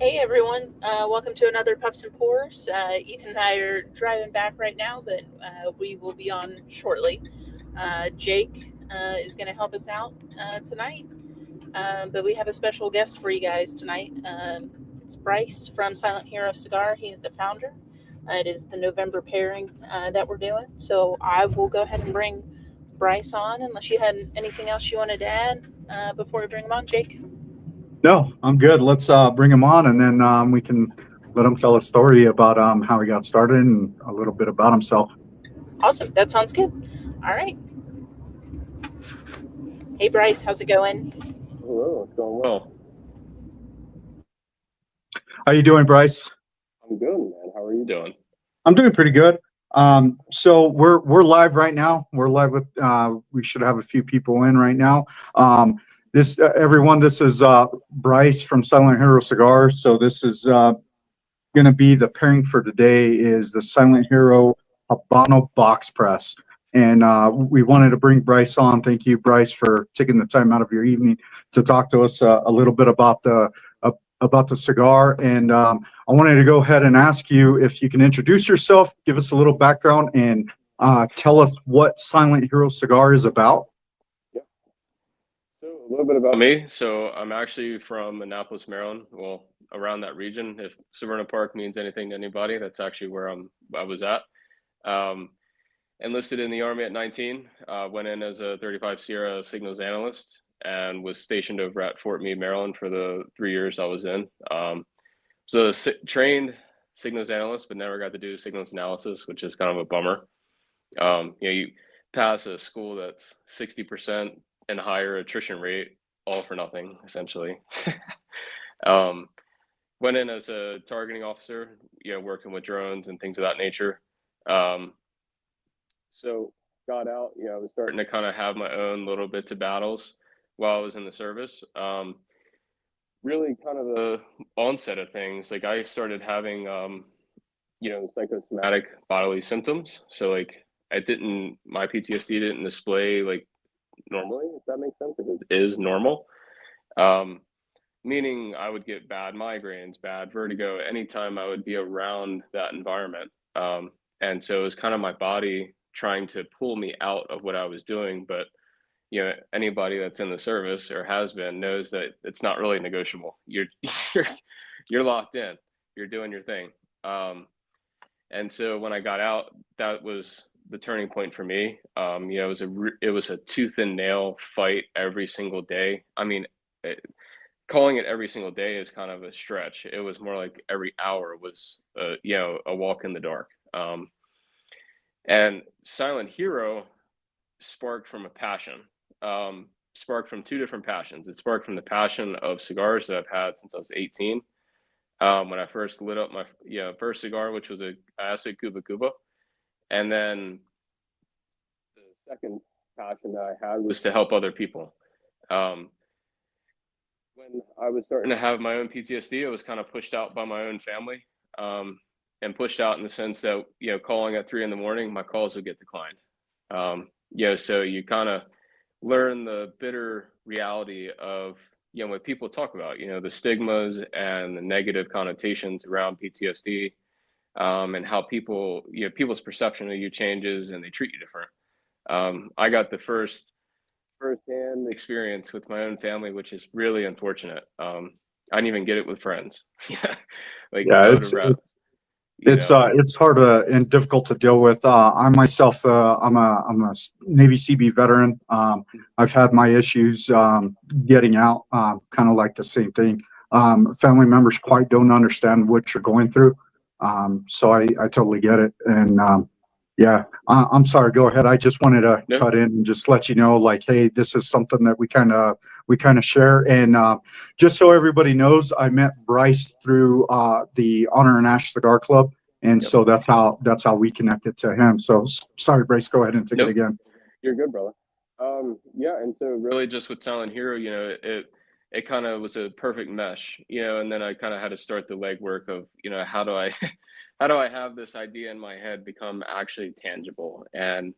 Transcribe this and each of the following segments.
Hey everyone, welcome to another Puffs and Pours. Ethan and I are driving back right now, but we will be on shortly. Jake is going to help us out tonight, but we have a special guest for you guys tonight. It's Bryce from Silent Hero Cigar. He is the founder. It is the November pairing that we're doing, so I will go ahead and bring Bryce on unless you had anything else you wanted to add before we bring him on, Jake. No, I'm good. Let's bring him on, and then we can let him tell a story about how he got started and a little bit about himself. Awesome, that sounds good. All right. Hey Bryce, how's it going? Hello, it's going well. How you doing, Bryce? I'm good, man. How are you doing? I'm doing pretty good. So we're live right now. We're live with. We should have a few people in right now. This everyone. This is Bryce from Silent Hero Cigar. So this is going to be the pairing for today. Is the Silent Hero Habano Box Press. And we wanted to bring Bryce on. Thank you, Bryce, for taking the time out of your evening to talk to us a little bit about the cigar. And I wanted to go ahead and ask you if you can introduce yourself, give us a little background, and tell us what Silent Hero Cigar is about. Yeah. So a little bit about me. So I'm actually from Annapolis, Maryland. Well, around that region. If Severna Park means anything to anybody, that's actually where I was at. Um, Enlisted in the Army at 19. Went in as a 35 Sierra signals analyst and was stationed over at Fort Meade, Maryland for the 3 years I was in. So trained signals analyst, but never got to do signals analysis, which is kind of a bummer. You pass a school that's 60% and higher attrition rate, all for nothing, essentially. um, Went in as a targeting officer, working with drones and things of that nature. So got out, I was starting to kind of have my own little bits of battles while I was in the service. Really kind of the onset of things, like I started having, psychosomatic bodily symptoms. So like my PTSD didn't display like normally, if that makes sense. It is normal. Um, Meaning I would get bad migraines, bad vertigo anytime I would be around that environment. And so it was kind of my body trying to pull me out of what I was doing. But anybody that's in the service or has been knows that it's not really negotiable. You're you're locked in. You're doing your thing. And so when I got out, that was the turning point for me. It was a tooth and nail fight every single day. I mean, calling it every single day is kind of a stretch. It was more like every hour was, a walk in the dark. And Silent Hero sparked from a passion. Sparked from two different passions. It sparked from the passion of cigars that I've had since I was 18. When I first lit up my first cigar, which was a acid Cuba Cuba, and then the second passion that I had was to help other people. Um, when I was starting to have my own PTSD, I was kind of pushed out by my own family, and pushed out in the sense that calling at 3 in the morning, my calls would get declined. So you kind of learn the bitter reality of what people talk about, the stigmas and the negative connotations around PTSD, and how people's perception of you changes and they treat you different. I got the firsthand experience with my own family, which is really unfortunate. I didn't even get it with friends. Like Yeah, I would have rather, it's hard and difficult to deal with. I myself, I'm a Navy CB veteran. I've had my issues getting out, kind of like the same thing. Family members quite don't understand what you're going through, so I totally get it. And yeah, I'm sorry. Go ahead. I just wanted to No, cut in and just let you know, like, hey, this is something that we kind of share. And just so everybody knows, I met Bryce through the Honor and Ash Cigar Club, and yep, so that's how we connected to him. So sorry, Bryce. Go ahead and take it nope, again. you're good, brother. Yeah, and so really just with Silent Hero, it kind of was a perfect mesh, and then I kind of had to start the legwork of, how do I how do I have this idea in my head become actually tangible and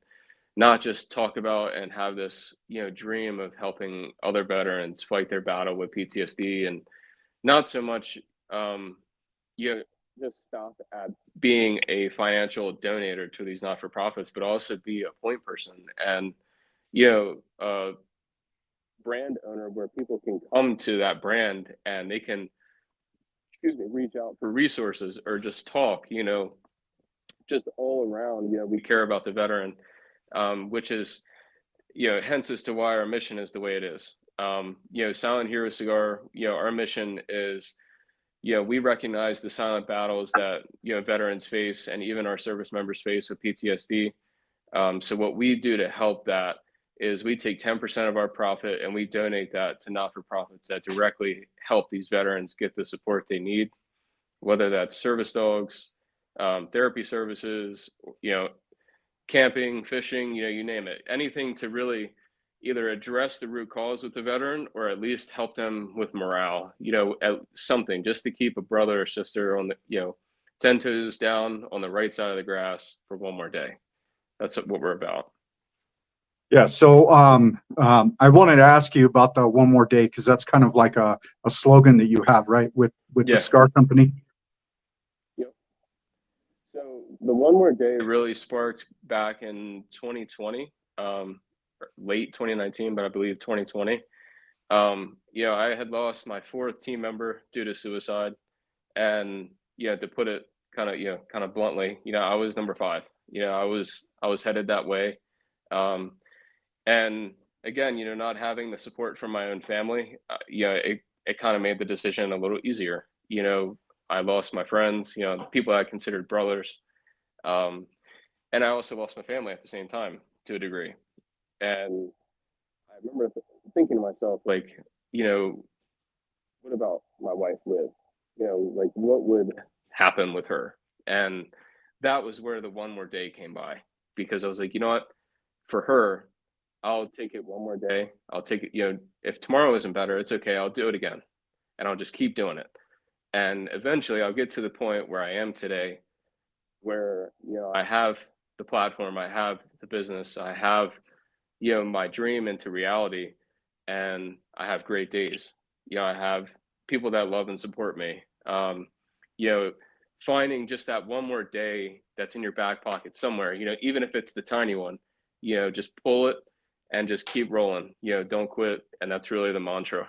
not just talk about and have this, dream of helping other veterans fight their battle with PTSD, and not so much you know, just stop at being a financial donator to these not-for-profits, but also be a point person and, you know, brand owner where people can come to that brand and they can, excuse me, reach out for resources or just talk, you know, just all around, you know, we care about the veteran, which is, you know, hence as to why our mission is the way it is. You know, Silent Hero Cigar, you know, our mission is, you know, we recognize the silent battles that, you know, veterans face and even our service members face with PTSD. So what we do to help that is we take 10% of our profit and we donate that to not-for-profits that directly help these veterans get the support they need, whether that's service dogs, therapy services, you know, camping, fishing, you know, you name it, anything to really either address the root cause with the veteran or at least help them with morale, you know, something just to keep a brother or sister on the, you know, 10 toes down on the right side of the grass for one more day. That's what we're about. Yeah. So I wanted to ask you about the one more day, because that's kind of like a slogan that you have, right? With Yeah. the cigar company. Yep. So the one more day really sparked back in 2020, late 2019, but I believe 2020. You know, I had lost my fourth team member due to suicide, and you know, to put it kind of, you know, kind of bluntly, you know, I was number 5. You know, I was headed that way. And again, you know, not having the support from my own family, you know, it kind of made the decision a little easier. You know, I lost my friends, you know, the people I considered brothers. Um, and I also lost my family at the same time to a degree. And I remember thinking to myself, like, you know, what about my wife Liv? You know, like what would happen with her? And that was where the one more day came by, because I was like, you know what, for her, I'll take it one more day. I'll take it, you know, if tomorrow isn't better, it's okay. I'll do it again and I'll just keep doing it. And eventually I'll get to the point where I am today, where, you know, I have the platform, I have the business, I have, you know, my dream into reality, and I have great days. You know, I have people that love and support me. You know, finding just that one more day that's in your back pocket somewhere, you know, even if it's the tiny one, you know, just pull it and just keep rolling, you know, don't quit. And that's really the mantra.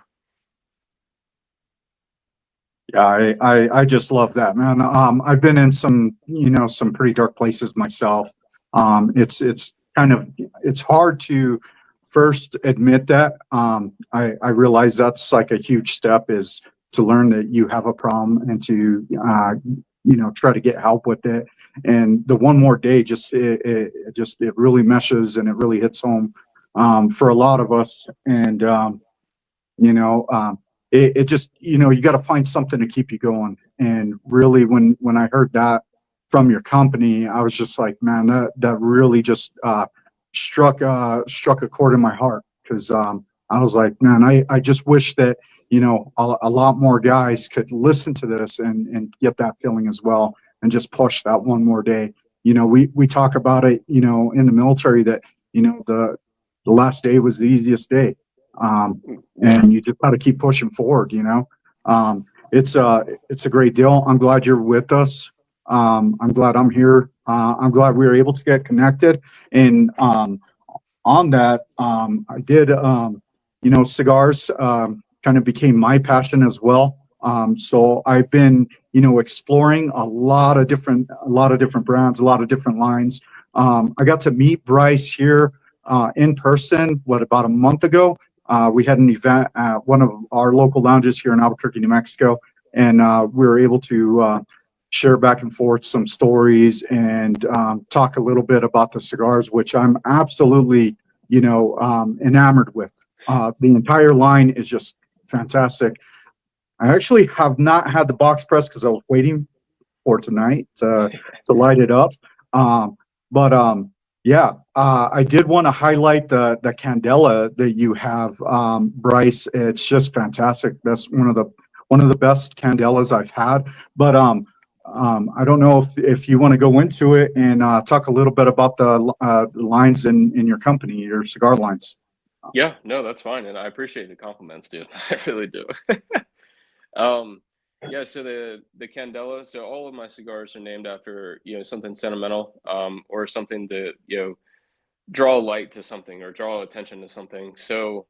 Yeah, I just love that, man. I've been in some, you know, some pretty dark places myself. It's kind of, it's hard to first admit that. I realize that's like a huge step, is to learn that you have a problem and to, you know, try to get help with it. And the one more day, just, it really meshes and it really hits home, for a lot of us. And, you know, it just, you know, you got to find something to keep you going. And really, when I heard that from your company, I was just like, man, that really just struck a chord in my heart, because I was like, man, I just wish that, you know, a lot more guys could listen to this and get that feeling as well, and just push that one more day. You know, we talk about it, you know, in the military, that, you know, the last day was the easiest day. And you just got to keep pushing forward, you know. It's a great deal. I'm glad you're with us. I'm glad I'm here. I'm glad we were able to get connected. And on that, I did, you know, cigars kind of became my passion as well. So I've been, you know, exploring a lot of different brands, a lot of different lines. I got to meet Bryce here in person, about a month ago. We had an event at one of our local lounges here in Albuquerque, New Mexico, and we were able to share back and forth some stories and talk a little bit about the cigars, which I'm absolutely, you know, enamored with. The entire line is just fantastic. I actually have not had the box press because I was waiting for tonight to light it up. But yeah, I did want to highlight the Candela that you have, Bryce. It's just fantastic. That's one of the best Candelas I've had. But I don't know if you want to go into it and talk a little bit about the lines in your company, your cigar lines. Yeah, no, that's fine. And I appreciate the compliments, dude. I really do. Yeah, Yeah, so the Candela. So all of my cigars are named after something sentimental, or something to draw light to something or draw attention to something. So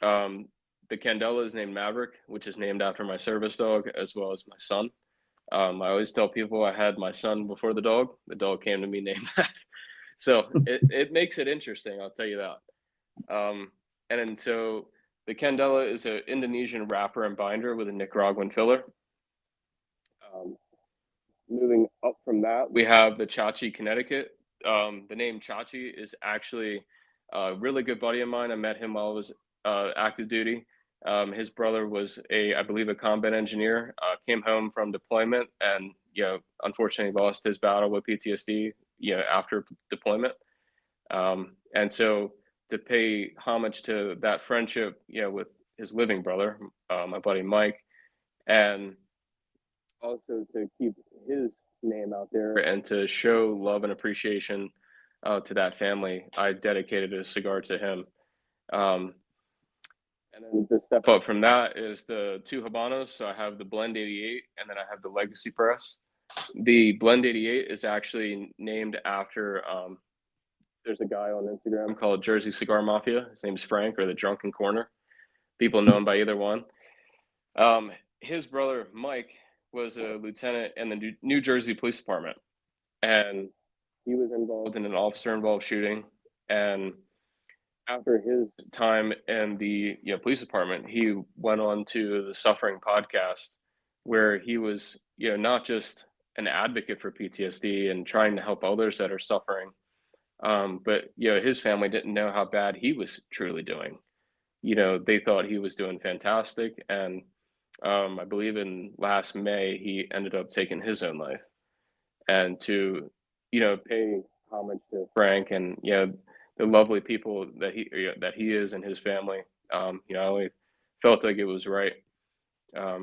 the Candela is named Maverick, which is named after my service dog as well as my son. I always tell people I had my son before the dog. The dog came to me named that. So it makes it interesting, I'll tell you that. And then so the Candela is an Indonesian wrapper and binder with a Nicaraguan filler. Moving up from that, we have the Chachi, Connecticut. The name Chachi is actually a really good buddy of mine. I met him while I was active duty. His brother was I believe, a combat engineer. Came home from deployment, and unfortunately lost his battle with PTSD. After deployment, and so to pay homage to that friendship, with his living brother, my buddy Mike, and also to keep his name out there and to show love and appreciation to that family, I dedicated a cigar to him. And then the step up from that is the two Habanos. So I have the Blend 88, and then I have the Legacy Press. The Blend 88 is actually named after, there's a guy on Instagram called Jersey Cigar Mafia. His name's Frank, or the Drunken Corner. People know him by either one. His brother, Mike, was a lieutenant in the New Jersey Police Department, and he was involved in an officer-involved shooting. And after his time in the police department, he went on to the Suffering podcast, where he was not just an advocate for PTSD and trying to help others that are suffering, but his family didn't know how bad he was truly doing. They thought he was doing fantastic, and I believe in last May, he ended up taking his own life. And to, pay homage to Frank and, the lovely people that he is and his family, I always felt like it was right.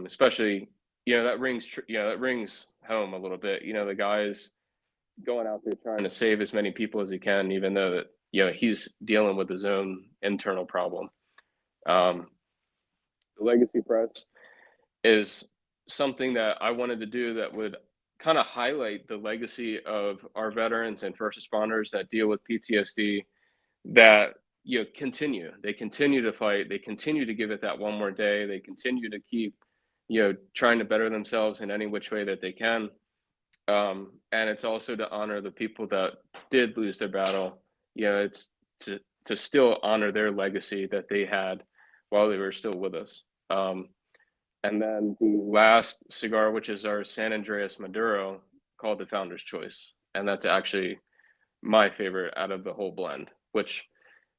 Especially, that rings home a little bit. The guy is going out there trying to save as many people as he can, even though that, he's dealing with his own internal problem. The Legacy Press is something that I wanted to do that would kind of highlight the legacy of our veterans and first responders that deal with PTSD, that they continue to fight, they continue to give it that one more day, they continue to keep trying to better themselves in any which way that they can. And it's also to honor the people that did lose their battle. It's to still honor their legacy that they had while they were still with us. And then the last cigar, which is our San Andreas Maduro, called the Founder's Choice. And that's actually my favorite out of the whole blend, which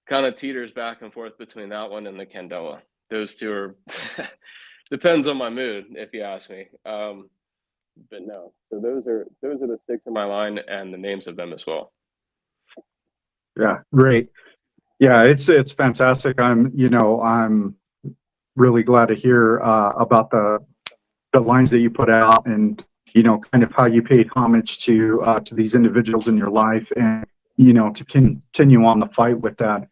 kind of teeters back and forth between that one and the Candela. Those two are, depends on my mood, if you ask me. But no, so those are the six in my line, and the names of them as well. Yeah, great. Yeah, it's fantastic. I'm really glad to hear about the lines that you put out, and kind of how you paid homage to these individuals in your life, and to continue on the fight with that.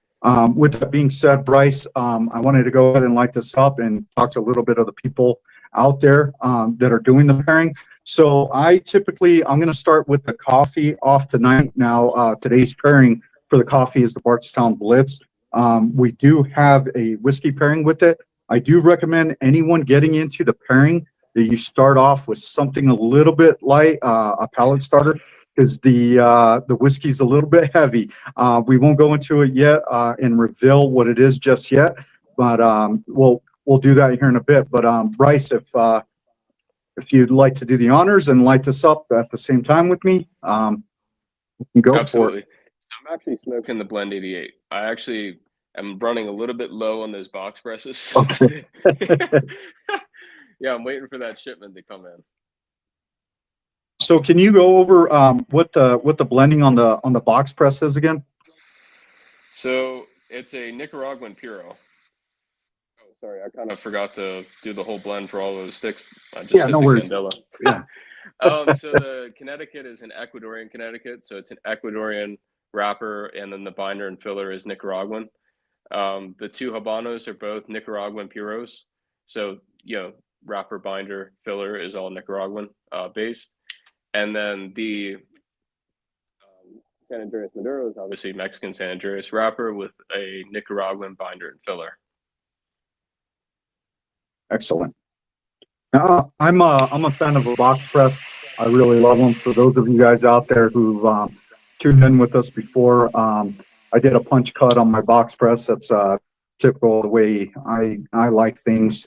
With that being said, Bryce, I wanted to go ahead and light this up and talk to a little bit of the people out there that are doing the pairing. So I'm going to start with the coffee off tonight. Now, today's pairing for the coffee is the Bardstown Blitz. We do have a whiskey pairing with it. I do recommend anyone getting into the pairing that you start off with something a little bit light, a palate starter, because the whiskey's a little bit heavy. We won't go into it yet and reveal what it is just yet, but we'll do that here in a bit. But Bryce, if you'd like to do the honors and light this up at the same time with me, you can go Absolutely. for it. So I'm actually smoking the Blend 88. I actually am running a little bit low on those box presses. Okay. Yeah, I'm waiting for that shipment to come in. So can you go over what the blending on the box press is again? So it's a Nicaraguan Puro. Oh, sorry, I kind of forgot to do the whole blend for all those sticks. I just hit no the worries. Candela. Yeah. So the Connecticut is an Ecuadorian Connecticut. So it's an Ecuadorian wrapper, and then the binder and filler is Nicaraguan. The two Habanos are both Nicaraguan Puros. So, wrapper, binder, filler is all Nicaraguan based. And then the San Andreas Maduro is obviously Mexican San Andreas wrapper with a Nicaraguan binder and filler. Excellent. I'm a fan of a box press. I really love them. For those of you guys out there who've tuned in with us before, I did a punch cut on my box press. That's typical of the way I like things.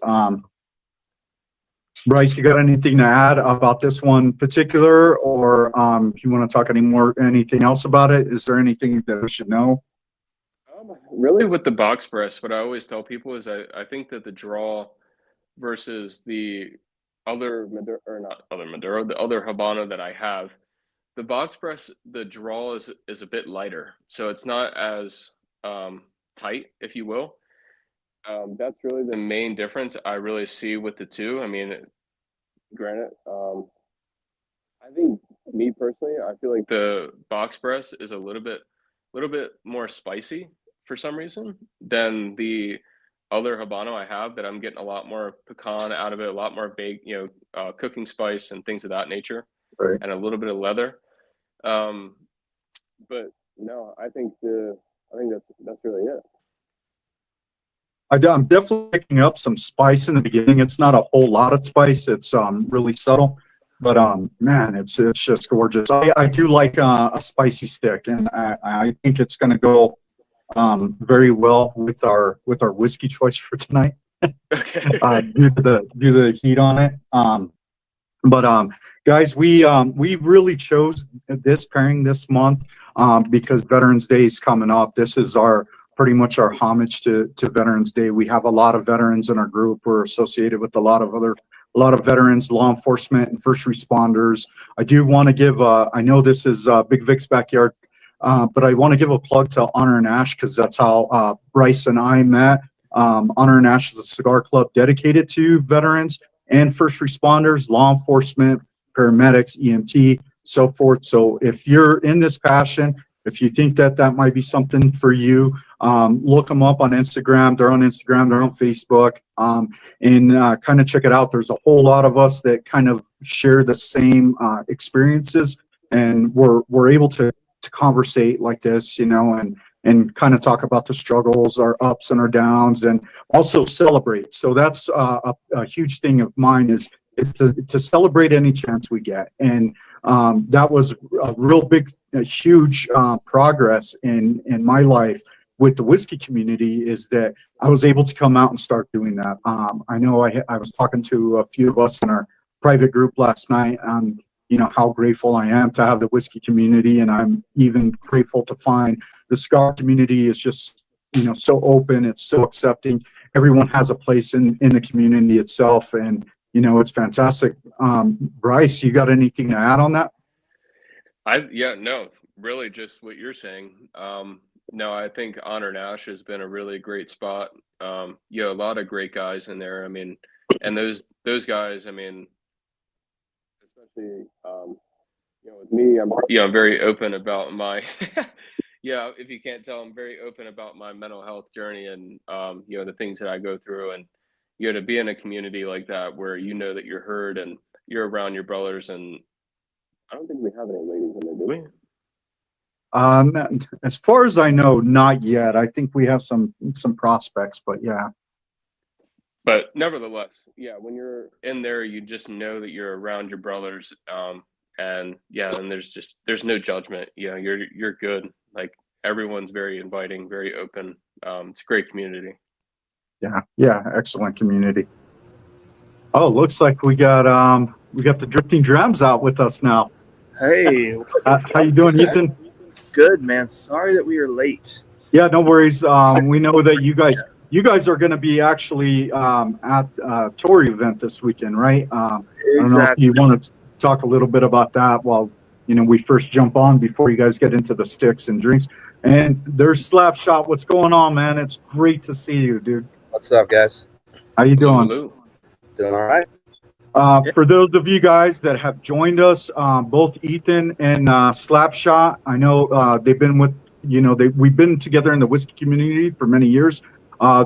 Bryce, you got anything to add about this one in particular, or if you want to talk anything else about it? Is there anything that we should know? Really, with the box press, what I always tell people is I think that the draw versus the other Maduro, or not other Maduro, the other Habano that I have, the box press, the draw is a bit lighter, so it's not as tight, if you will. That's really the main difference I really see with the two. I mean, granted, I think me personally, I feel like the box press is a little bit more spicy for some reason than the other Habano I have, that I'm getting a lot more pecan out of it, a lot more baked, cooking spice and things of that nature, Right. and a little bit of leather. But no, I think that's really it. I'm definitely picking up some spice in the beginning. It's not a whole lot of spice. It's really subtle, but man, it's just gorgeous. I do like a spicy stick, and I think it's going to go very well with our whiskey choice for tonight. Okay. due to the heat on it. But guys, we really chose this pairing this month because Veterans Day is coming up. This is pretty much our homage to Veterans Day. We have a lot of veterans in our group. We're associated with a lot of veterans, law enforcement, and first responders. I do want to give I know this is Big Vic's backyard, but I want to give a plug to Honor and Ash, because that's how Bryce and I met. Honor and Ash is a cigar club dedicated to veterans and first responders, law enforcement, paramedics, EMT, so forth. So if you're in this passion, if you think that might be something for you, look them up on Instagram. They're on Instagram, they're on Facebook, and kind of check it out. There's a whole lot of us that kind of share the same experiences, and we're able to conversate like this, and kind of talk about the struggles, our ups and our downs, and also celebrate. So that's a huge thing of mine is to celebrate any chance we get. And that was a real big, huge progress in my life with the whiskey community, is that I was able to come out and start doing that. I know I was talking to a few of us in our private group last night, how grateful I am to have the whiskey community, and I'm even grateful to find the cigar community is just, so open, it's so accepting. Everyone has a place in the community itself, and it's fantastic. Bryce, you got anything to add on that? No, really just what you're saying. No, I think Honor Nash has been a really great spot. A lot of great guys in there. I mean, and those guys, I mean, especially, with me, I'm very open about my, if you can't tell, I'm very open about my mental health journey and, the things that I go through, and, to be in a community like that where that you're heard and you're around your brothers. And I don't think we have any ladies in there, do we? As far as I know, not yet. I think we have some prospects, but yeah. But nevertheless, when you're in there, you just know that you're around your brothers, and there's no judgment. You're good. Like, everyone's very inviting, very open. It's a great community. Yeah, excellent community. Oh, looks like we got the Drifting Drams out with us now. Hey, how you doing, Ethan? Good, man. Sorry that we are late. Yeah, no worries. We know that you guys are going to be actually at a Tory event this weekend, right? I don't know if you want to talk a little bit about that while we first jump on before you guys get into the sticks and drinks. And there's Slapshot. What's going on, man? It's great to see you, dude. What's up, guys? How you doing? Hello. Doing all right. For those of you guys that have joined us, both Ethan and Slapshot, I know they've been with, we've been together in the whiskey community for many years.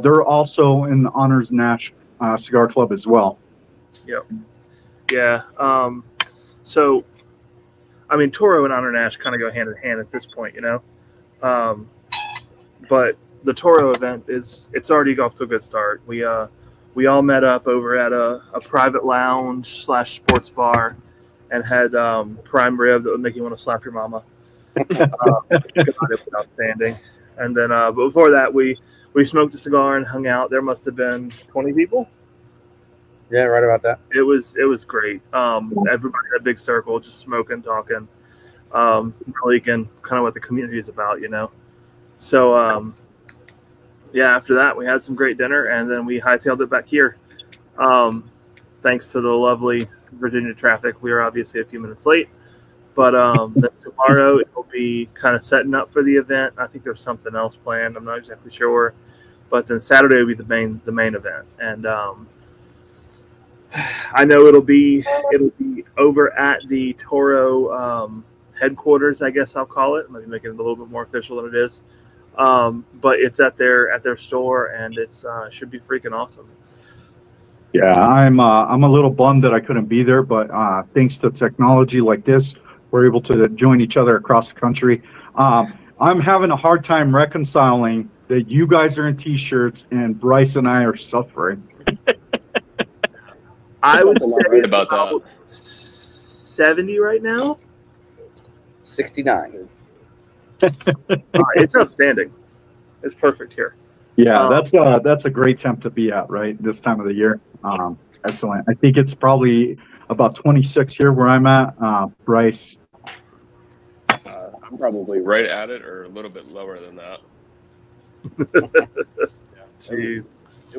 They're also in the Honors Nash Cigar Club as well. Yep. Yeah. So, I mean, Toro and Honor Nash kind of go hand in hand at this point, you know. But the Toro event it's already off to a good start. We all met up over at a private lounge / sports bar and had prime rib that would make you want to slap your mama. God, it was outstanding. And then before that, we smoked a cigar and hung out. There must have been 20 people. Yeah, right about that. It was great. Everybody in a big circle, just smoking, talking. Really, again, kind of what the community is about, you know. So, yeah, after that, we had some great dinner, and then we hightailed it back here. Thanks to the lovely Virginia traffic, we were obviously a few minutes late. But then tomorrow it will be kind of setting up for the event. I think there's something else planned. I'm not exactly sure. But then Saturday will be the main event, and I know it'll be over at the Toro headquarters. I guess I'll call it. Maybe making it a little bit more official than it is. But it's at their store, and it's should be freaking awesome. Yeah, I'm a little bummed that I couldn't be there, but thanks to technology like this, we're able to join each other across the country. I'm having a hard time reconciling that you guys are in t-shirts and Bryce and I are suffering. I would say Right about that. 70 right now. 69. It's outstanding. It's perfect here. Yeah, that's a great temp to be at, right? This time of the year. Excellent. I think it's probably about 26 here where I'm at. Bryce. I'm probably right at it or a little bit lower than that. Jeez.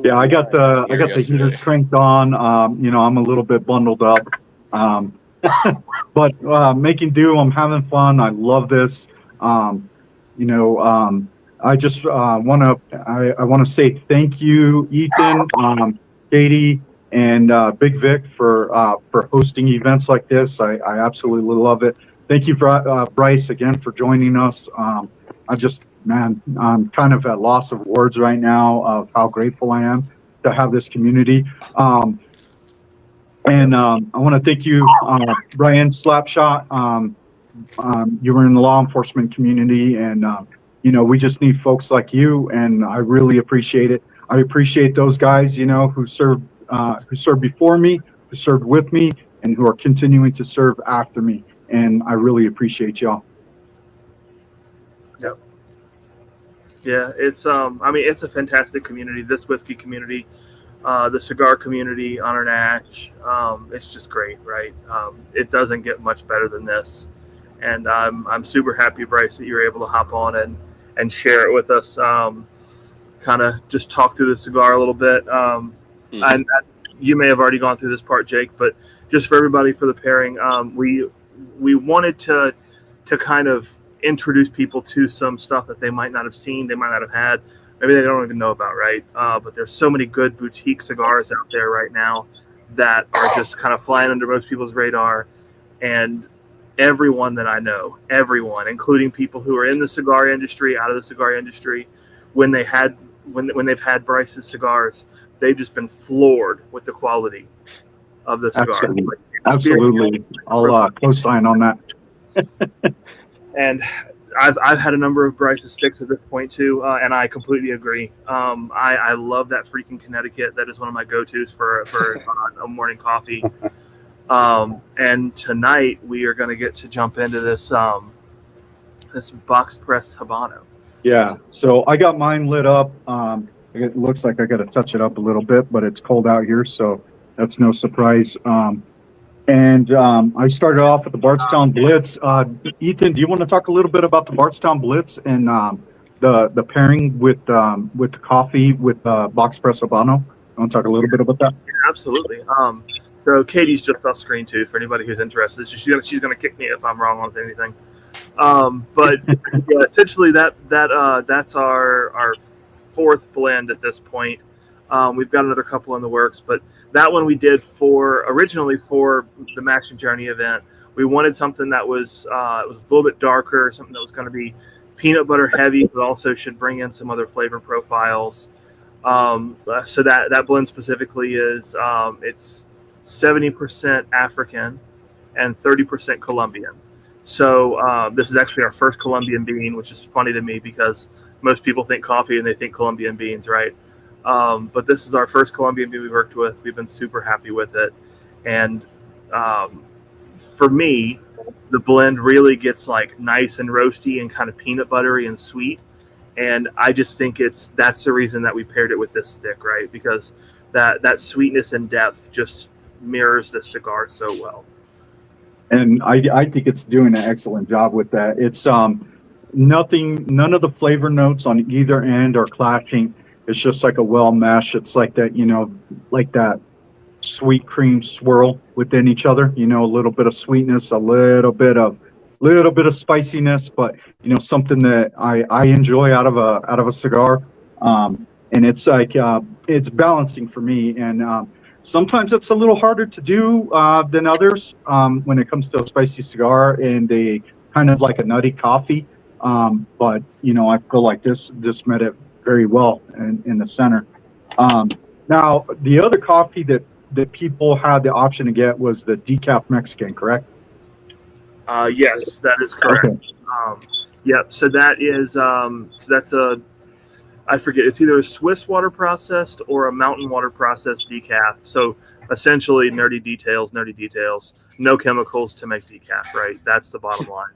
Yeah, I got the heaters cranked on. I'm a little bit bundled up. But making do, I'm having fun. I love this. I just want to say thank you, Ethan, Katie, and Big Vic for hosting events like this. I absolutely love it. Thank you for Bryce again for joining us. I'm kind of at loss of words right now of how grateful I am to have this community. And I want to thank you, Brian Slapshot. You were in the law enforcement community, and we just need folks like you, and I really appreciate it. I appreciate those guys, who served before me, who served with me, and who are continuing to serve after me. And I really appreciate y'all. Yep. Yeah, it's it's a fantastic community. This whiskey community, the cigar community, Honor Nash, it's just great, right? It doesn't get much better than this, and I'm super happy, Bryce, that you're able to hop on and share it with us. Kind of just talk through the cigar a little bit. And you may have already gone through this part, Jake, but just for everybody for the pairing, we wanted to kind of introduce people to some stuff that they might not have seen, they might not have had, maybe they don't even know about, right? But there's so many good boutique cigars out there right now that are just kind of flying under most people's radar. And everyone that I know, everyone, including people who are in the cigar industry, out of the cigar industry, when they've had Bryce's cigars, they've just been floored with the quality of the cigar. Absolutely. I'll co-sign on that. And I've had a number of Bryce's sticks at this point too, and I completely agree. I love that freaking Connecticut. That is one of my go-tos for a morning coffee. And tonight we are going to get to jump into this box pressed Habano. Yeah. So I got mine lit up. It looks like I got to touch it up a little bit, but it's cold out here, so that's no surprise. And I started off with the Bardstown Blitz. Ethan, do you want to talk a little bit about the Bardstown Blitz and the pairing with the coffee with box press Habano? You want to talk a little bit about that? Yeah, absolutely. So Katie's just off screen too. For anybody who's interested, she's gonna kick me if I'm wrong on anything. But yeah, essentially that's our fourth blend at this point. We've got another couple in the works, but that one we did originally for the Maction Journey event. We wanted something that was it was a little bit darker, something that was going to be peanut butter heavy, but also should bring in some other flavor profiles. So that blend specifically is it's 70% African, and 30% Colombian. So this is actually our first Colombian bean, which is funny to me because most people think coffee and they think Colombian beans, right? But this is our first Colombian bean we've worked with. We've been super happy with it. And for me, the blend really gets like nice and roasty and kind of peanut buttery and sweet. And I just think that's the reason that we paired it with this stick, right? Because that sweetness and depth just mirrors the cigar so well. And I think it's doing an excellent job with that. It's none of the flavor notes on either end are clashing. It's just like a well mesh. It's like that, like that sweet cream swirl within each other. A little bit of sweetness, a little bit of spiciness, but something that I enjoy out of a cigar. And it's like it's balancing for me. And sometimes it's a little harder to do than others when it comes to a spicy cigar and a kind of like a nutty coffee. But I feel like this met it very well in the center. Now, the other coffee that people had the option to get was the decaf Mexican, correct? Yes, that is correct. Okay. Yep. So that is that's I forget. It's either a Swiss water processed or a mountain water processed decaf. So essentially, nerdy details. No chemicals to make decaf. Right. That's the bottom line.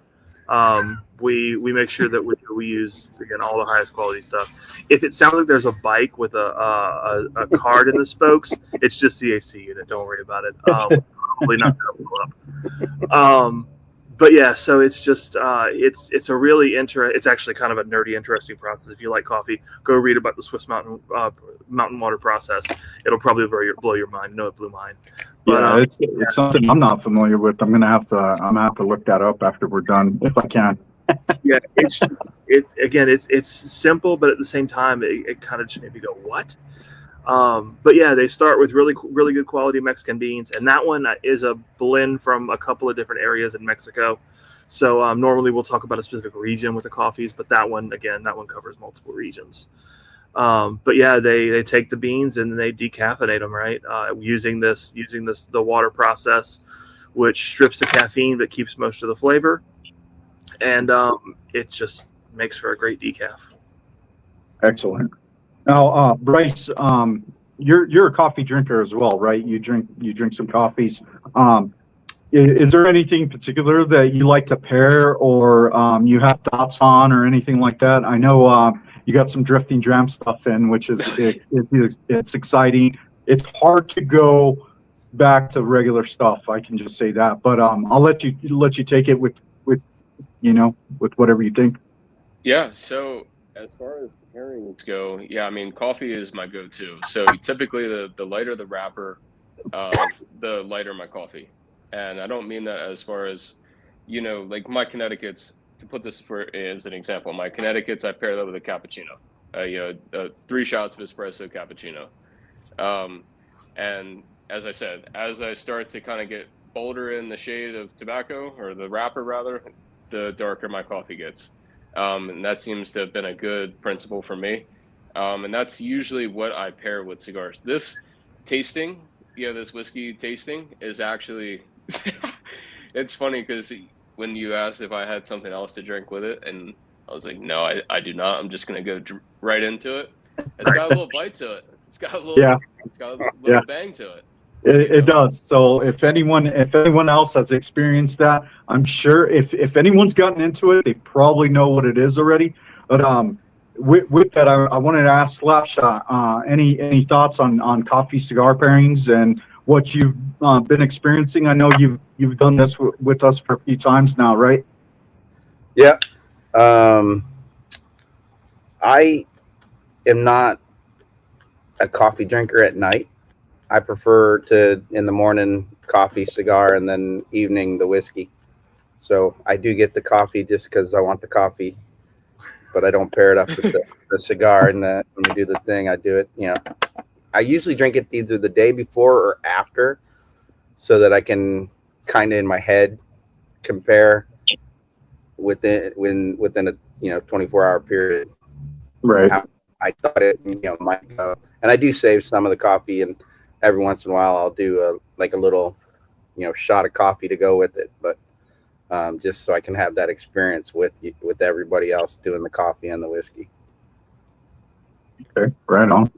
We make sure that we use, again, all the highest quality stuff. If it sounds like there's a bike with a card in the spokes, it's just the AC unit. Don't worry about it. Probably not going to blow up. But yeah, so it's just it's a really it's actually kind of a nerdy, interesting process. If you like coffee, go read about the Swiss mountain water process. It'll probably blow your mind. It blew mine. But, it's something I'm not familiar with. I'm gonna have to look that up after we're done, if I can. Yeah, it's simple, but at the same time, it kind of just made me go, what? But yeah, they start with really good quality Mexican beans, and that one is a blend from a couple of different areas in Mexico. So normally we'll talk about a specific region with the coffees, but that one covers multiple regions. But yeah, they take the beans and they decaffeinate them, right? Using the water process, which strips the caffeine but keeps most of the flavor, and it just makes for a great decaf. Excellent. Now, Bryce, you're a coffee drinker as well, right? You drink some coffees. Is there anything particular that you like to pair, or you have thoughts on, or anything like that? I know you got some drifting dram stuff in, which is it's exciting. It's hard to go back to regular stuff. I can just say that, but I'll let you take it with whatever you think. Yeah. So as far as pairings go, yeah, I mean, coffee is my go-to. So typically, the lighter the wrapper, the lighter my coffee. And I don't mean that as far as, like my Connecticut's. To put this as an example, my Connecticut's, I pair that with a cappuccino. 3 shots of espresso cappuccino. And as I said, as I start to kind of get bolder in the shade of tobacco, or the wrapper rather, the darker my coffee gets. And that seems to have been a good principle for me. And that's usually what I pair with cigars. This tasting, this whiskey tasting is actually, it's funny because when you asked if I had something else to drink with it, and I was like, no, I do not. I'm just going to go right into it. It's got a little bite to it. It's got a little bang to it. It does. So if anyone else has experienced that, I'm sure if anyone's gotten into it, they probably know what it is already. But with that, I wanted to ask Slapshot, any thoughts on coffee cigar pairings and what you've been experiencing? I know you've done this with us for a few times now, right? Yeah. I am not a coffee drinker at night. I prefer to, in the morning, coffee, cigar, and then evening, the whiskey. So I do get the coffee just because I want the coffee, but I don't pair it up with the cigar. And when we do the thing, I do it, I usually drink it either the day before or after, so that I can kind of in my head compare within a 24-hour period. Right. I thought it might go. And I do save some of the coffee and every once in a while I'll do a little, shot of coffee to go with it. But just so I can have that experience with everybody else doing the coffee and the whiskey. Okay, right on.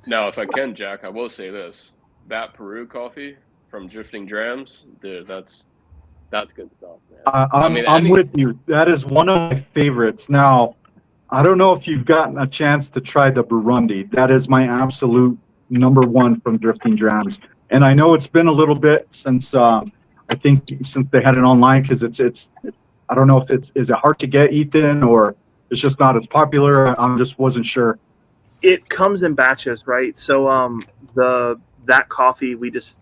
Now, if I can, Jack, I will say this: that Peru coffee from Drifting Drams, dude, that's good stuff, man. I'm with you. That is one of my favorites. Now, I don't know if you've gotten a chance to try the Burundi. That is my absolute number one from Drifting Drams. And I know it's been a little bit since I think since they had it online, because it's I don't know if is it hard to get, Ethan, or it's just not as popular. I just wasn't sure. It comes in batches, right? So that coffee we just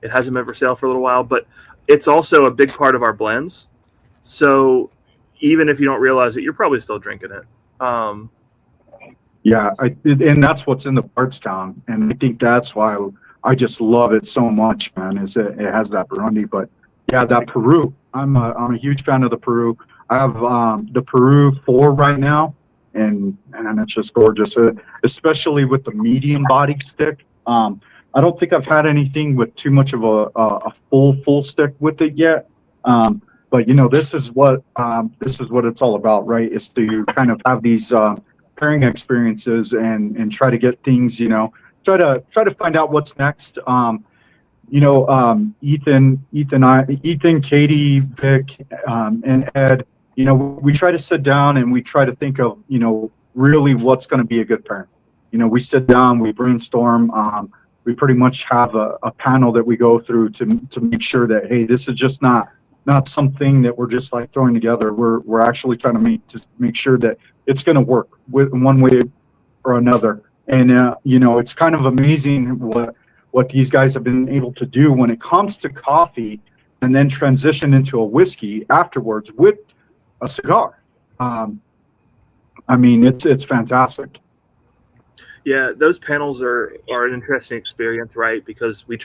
it hasn't been for sale for a little while, but it's also a big part of our blends. So even if you don't realize it, you're probably still drinking it. Yeah, and that's what's in the Bardstown, and I think that's why I just love it so much, man. Is it has that Burundi, but yeah, that Peru. I'm a huge fan of the Peru. I have the Peru 4 right now, and it's just gorgeous, especially with the medium body stick. I don't think I've had anything with too much of a full stick with it yet. But this is what it's all about, right? Is to kind of have these pairing experiences and try to get things, try to find out what's next. Ethan, Katie, Vic, and Ed, we try to sit down and we try to think of, really what's going to be a good pairing. We sit down, we brainstorm. We pretty much have a panel that we go through to make sure that, hey, this is just not something that we're just like throwing together. We're actually trying to make sure that it's going to work with one way or another. And it's kind of amazing what these guys have been able to do when it comes to coffee, and then transition into a whiskey afterwards with a cigar. It's fantastic. Yeah, those panels are an interesting experience, right? Because we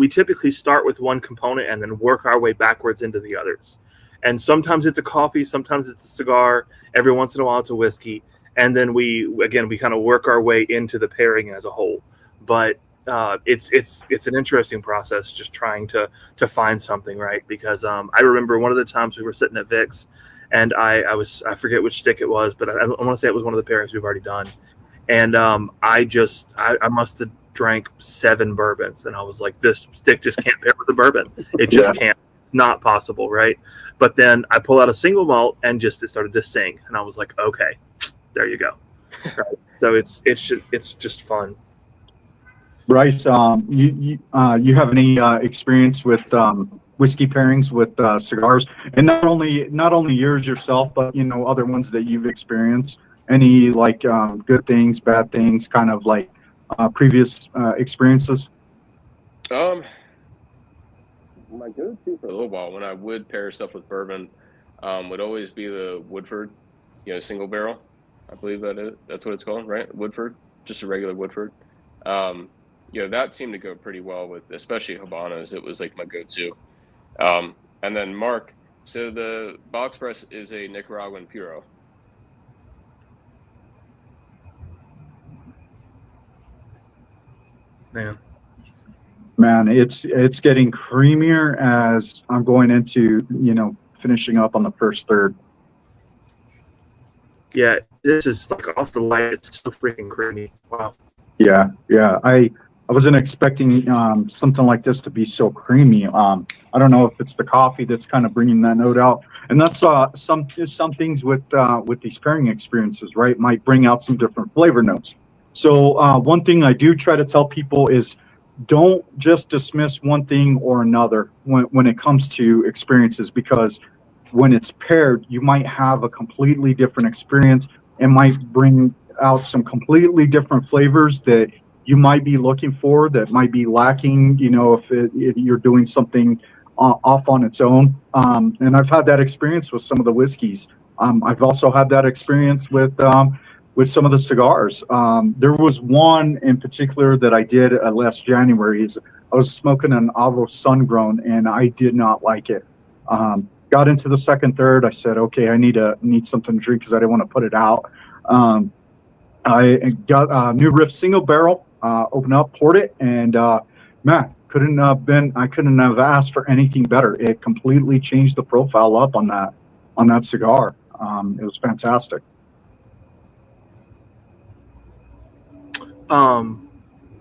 typically start with one component and then work our way backwards into the others. And sometimes it's a coffee, sometimes it's a cigar, every once in a while it's a whiskey, and then we kind of work our way into the pairing as a whole. But it's an interesting process, just trying to find something, right? Because I remember one of the times we were sitting at Vic's, and I forget which stick it was, but I want to say it was one of the pairings we've already done. And I must have drank 7 bourbons, and I was like, this stick just can't pair with the bourbon. It just can't. It's not possible, right? But then I pull out a single malt and it started to sing, and I was like, okay, there you go. Right? So it's just fun. Bryce, you have any experience with whiskey pairings with cigars, and not only yours yourself, but other ones that you've experienced? Any good things, bad things, kind of like previous experiences? My go-to for a little while when I would pair stuff with bourbon would always be the Woodford, single barrel. I believe that's what it's called, right? Woodford, just a regular Woodford. That seemed to go pretty well with, especially Habanos. It was like my go-to. And then Mark, so the box press is a Nicaraguan Puro. Man, it's getting creamier as I'm going into, finishing up on the first third. Yeah, this is like off the light. It's so freaking creamy. Wow. Yeah. I wasn't expecting something like this to be so creamy. I don't know if it's the coffee that's kind of bringing that note out, and that's some things with these pairing experiences, right? Might bring out some different flavor notes. So one thing I do try to tell people is, don't just dismiss one thing or another when it comes to experiences, because when it's paired, you might have a completely different experience and might bring out some completely different flavors that you might be looking for, that might be lacking, if you're doing something off on its own. And I've had that experience with some of the whiskeys. I've also had that experience with some of the cigars. There was one in particular that I did last January. I was smoking an Avo Sun-Grown, and I did not like it. Got into the second, third. I said, okay, I need something to drink because I didn't want to put it out. I got a new Riff single barrel, opened up, poured it, and man, I couldn't have asked for anything better. It completely changed the profile up on that cigar. It was fantastic.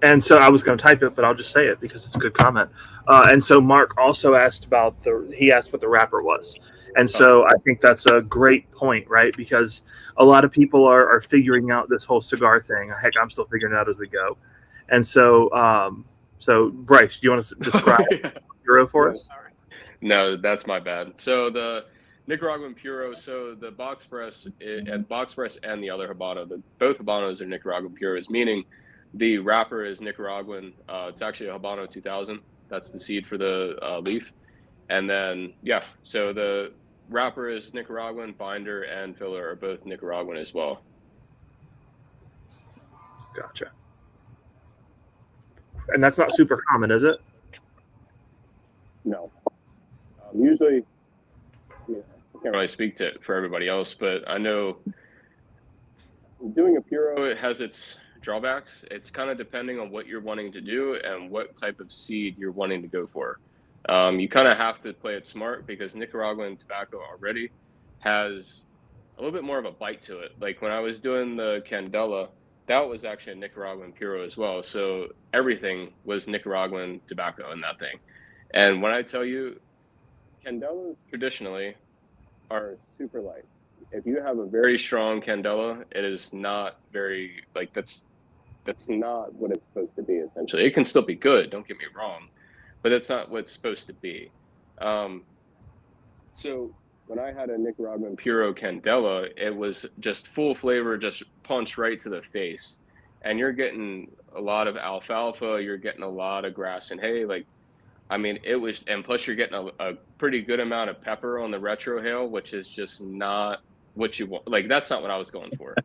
And so I was going to type it, but I'll just say it because it's a good comment. And so Mark also asked about he asked what the wrapper was. And so I think that's a great point, right? Because a lot of people are figuring out this whole cigar thing. Heck, I'm still figuring it out as we go. And so, so Bryce, do you want to describe Puro for us? No, that's my bad. So the Nicaraguan Puro, so the box press and the other Habano, both Habanos are Nicaraguan Puros, meaning the wrapper is Nicaraguan. It's actually a Habano 2000. That's the seed for the leaf. And then, yeah, so the wrapper is Nicaraguan, binder and filler are both Nicaraguan as well. Gotcha. And that's not super common, is it? No. Usually, I can't really speak for everybody else, but I know doing a Puro, it has its drawbacks. It's kind of depending on what you're wanting to do and what type of seed you're wanting to go for. You kind of have to play it smart because Nicaraguan tobacco already has a little bit more of a bite to it. Like when I was doing the Candela, that was actually a Nicaraguan Puro as well. So everything was Nicaraguan tobacco in that thing. And when I tell you, Candelas traditionally are super light. If you have a very strong Candela, it is not very, like, that's not what it's supposed to be, essentially. It can still be good, don't get me wrong, but that's not what it's supposed to be. So when I had a Nicaraguan Puro Candela, it was just full flavor, just punched right to the face. And you're getting a lot of alfalfa, you're getting a lot of grass and hay. Like, I mean, it was, and plus you're getting a pretty good amount of pepper on the retrohale, which is just not what you want. Like, that's not what I was going for.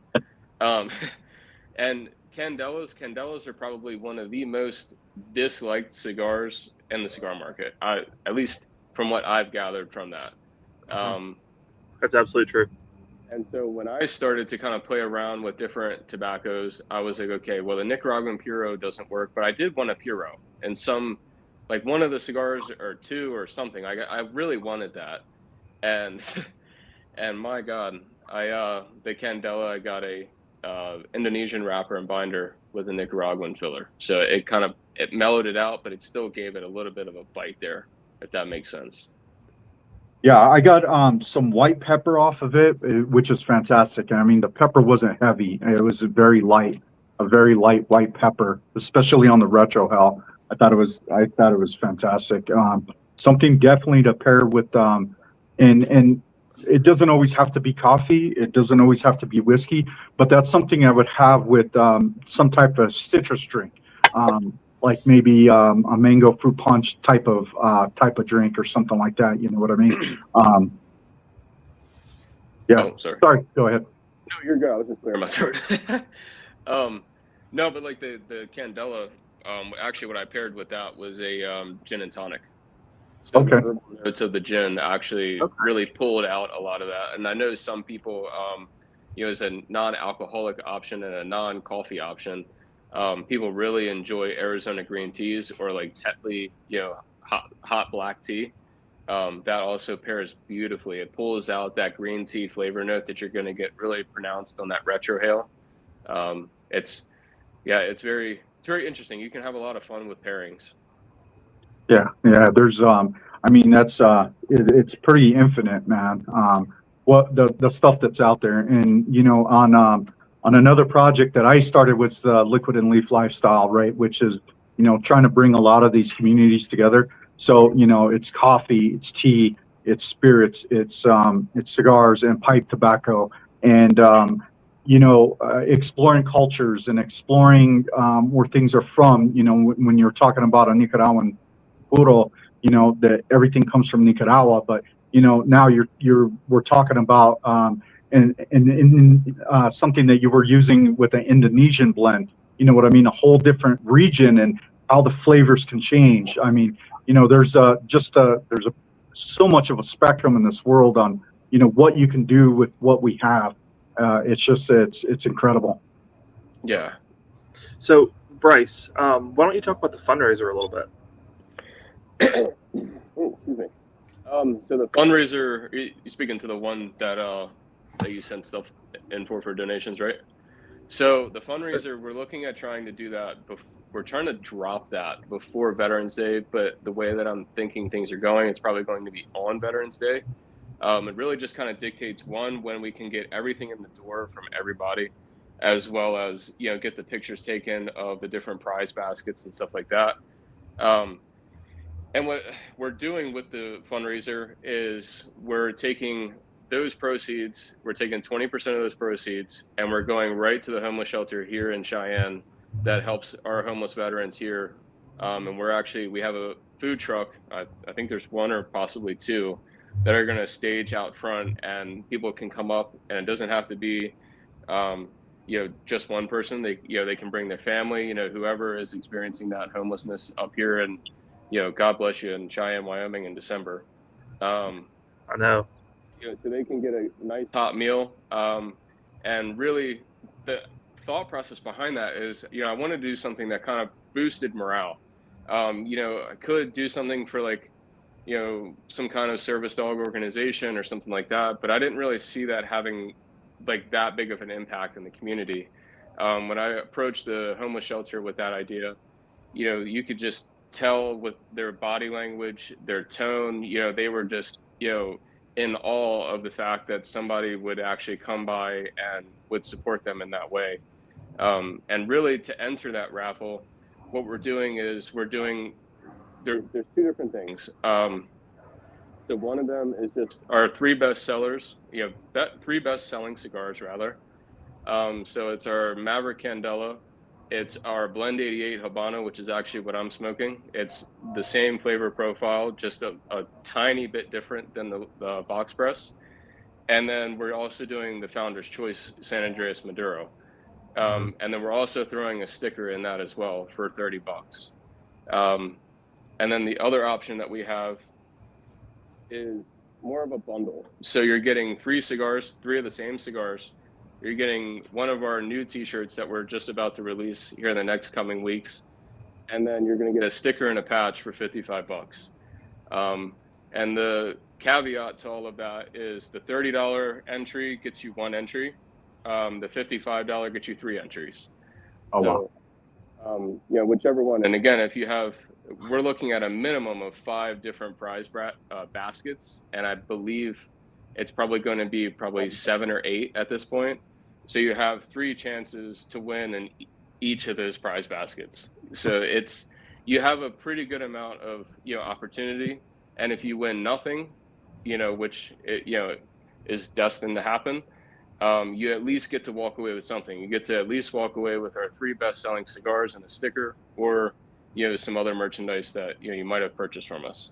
And Candelas are probably one of the most disliked cigars in the cigar market. At least from what I've gathered from that. That's absolutely true. And so when I started to kind of play around with different tobaccos, I was like, okay, well, the Nicaraguan Puro doesn't work, but I did want a Puro. And like one of the cigars or two or something, I really wanted that. And my God, the Candela, I got a Indonesian wrapper and binder with a Nicaraguan filler. So it mellowed it out, but it still gave it a little bit of a bite there, if that makes sense. Yeah, I got some white pepper off of it, which is fantastic. I mean, the pepper wasn't heavy; it was a very light white pepper, especially on the retrohale. I thought it was fantastic. Something definitely to pair with, and it doesn't always have to be coffee. It doesn't always have to be whiskey, but that's something I would have with some type of citrus drink. Like maybe a mango fruit punch type of drink or something like that. You know what I mean? Yeah. Oh, sorry. Go ahead. No, you're good. I was just clearing my throat. No, but like the Candela, actually what I paired with that was a gin and tonic. So Okay. the herbal notes of the gin actually really pulled out a lot of that. And I know some people, as a non-alcoholic option and a non-coffee option, people really enjoy Arizona green teas or like Tetley, hot black tea. That also pairs beautifully. It pulls out that green tea flavor note that you're going to get really pronounced on that retrohale. It's very interesting. You can have a lot of fun with pairings. Yeah. There's I mean that's it's pretty infinite, man. What the stuff that's out there, and on another project that I started with Liquid and Leaf Lifestyle, right, which is trying to bring a lot of these communities together. So it's coffee, it's tea, it's spirits, it's cigars and pipe tobacco, and exploring cultures and exploring where things are from. When you're talking about a Nicaraguan puro, that everything comes from Nicaragua, but now we're talking about and something that you were using with an Indonesian blend. You know what I mean? A whole different region and how the flavors can change. I mean, there's so much of a spectrum in this world on what you can do with what we have. It's incredible. Yeah. So, Bryce, why don't you talk about the fundraiser a little bit? Oh, excuse me. So the fundraiser, you speaking to the one that you sent stuff in for donations, right? So the fundraiser, we're looking at trying to do that. We're trying to drop that before Veterans Day, but the way that I'm thinking things are going, it's probably going to be on Veterans Day. It really just kind of dictates when we can get everything in the door from everybody, as well as get the pictures taken of the different prize baskets and stuff like that. And what we're doing with the fundraiser is we're taking those proceeds, we're taking 20% of those proceeds, and we're going right to the homeless shelter here in Cheyenne that helps our homeless veterans here. And we have a food truck. I think there's one or possibly two that are going to stage out front, and people can come up, and it doesn't have to be, just one person. They can bring their family, whoever is experiencing that homelessness up here, and God bless you in Cheyenne, Wyoming in December. I know. So they can get a nice hot meal. And really, the thought process behind that is, I want to do something that kind of boosted morale. I could do something for some kind of service dog organization or something like that, but I didn't really see that having that big of an impact in the community. When I approached the homeless shelter with that idea, you could just tell with their body language, their tone, they were just, in awe of the fact that somebody would actually come by and would support them in that way. And really, to enter that raffle, what we're doing is there's two different things. So one of them is just our three best sellers, three best selling cigars rather. So it's our Maverick Candela, it's our Blend 88 Habano, which is actually what I'm smoking. It's the same flavor profile, just a tiny bit different than the box press. And then we're also doing the Founder's Choice San Andreas Maduro. And then we're also throwing a sticker in that as well for $30. And then the other option that we have is more of a bundle. So you're getting 3 cigars, 3 of the same cigars. You're getting one of our new t-shirts that we're just about to release here in the next coming weeks. And then you're going to get a sticker and a patch for $55. And the caveat to all of that is the $30 entry gets you 1 entry. The $55 gets you 3 entries. Oh, wow. So, whichever one. And again, we're looking at a minimum of 5 different prize baskets. And I believe it's probably going to be 7 or 8 at this point. So you have 3 chances to win in each of those prize baskets. So you have a pretty good amount of opportunity. And if you win nothing, which is destined to happen, you at least get to walk away with something. You get to at least walk away with our 3 best-selling cigars and a sticker, or some other merchandise that you might have purchased from us.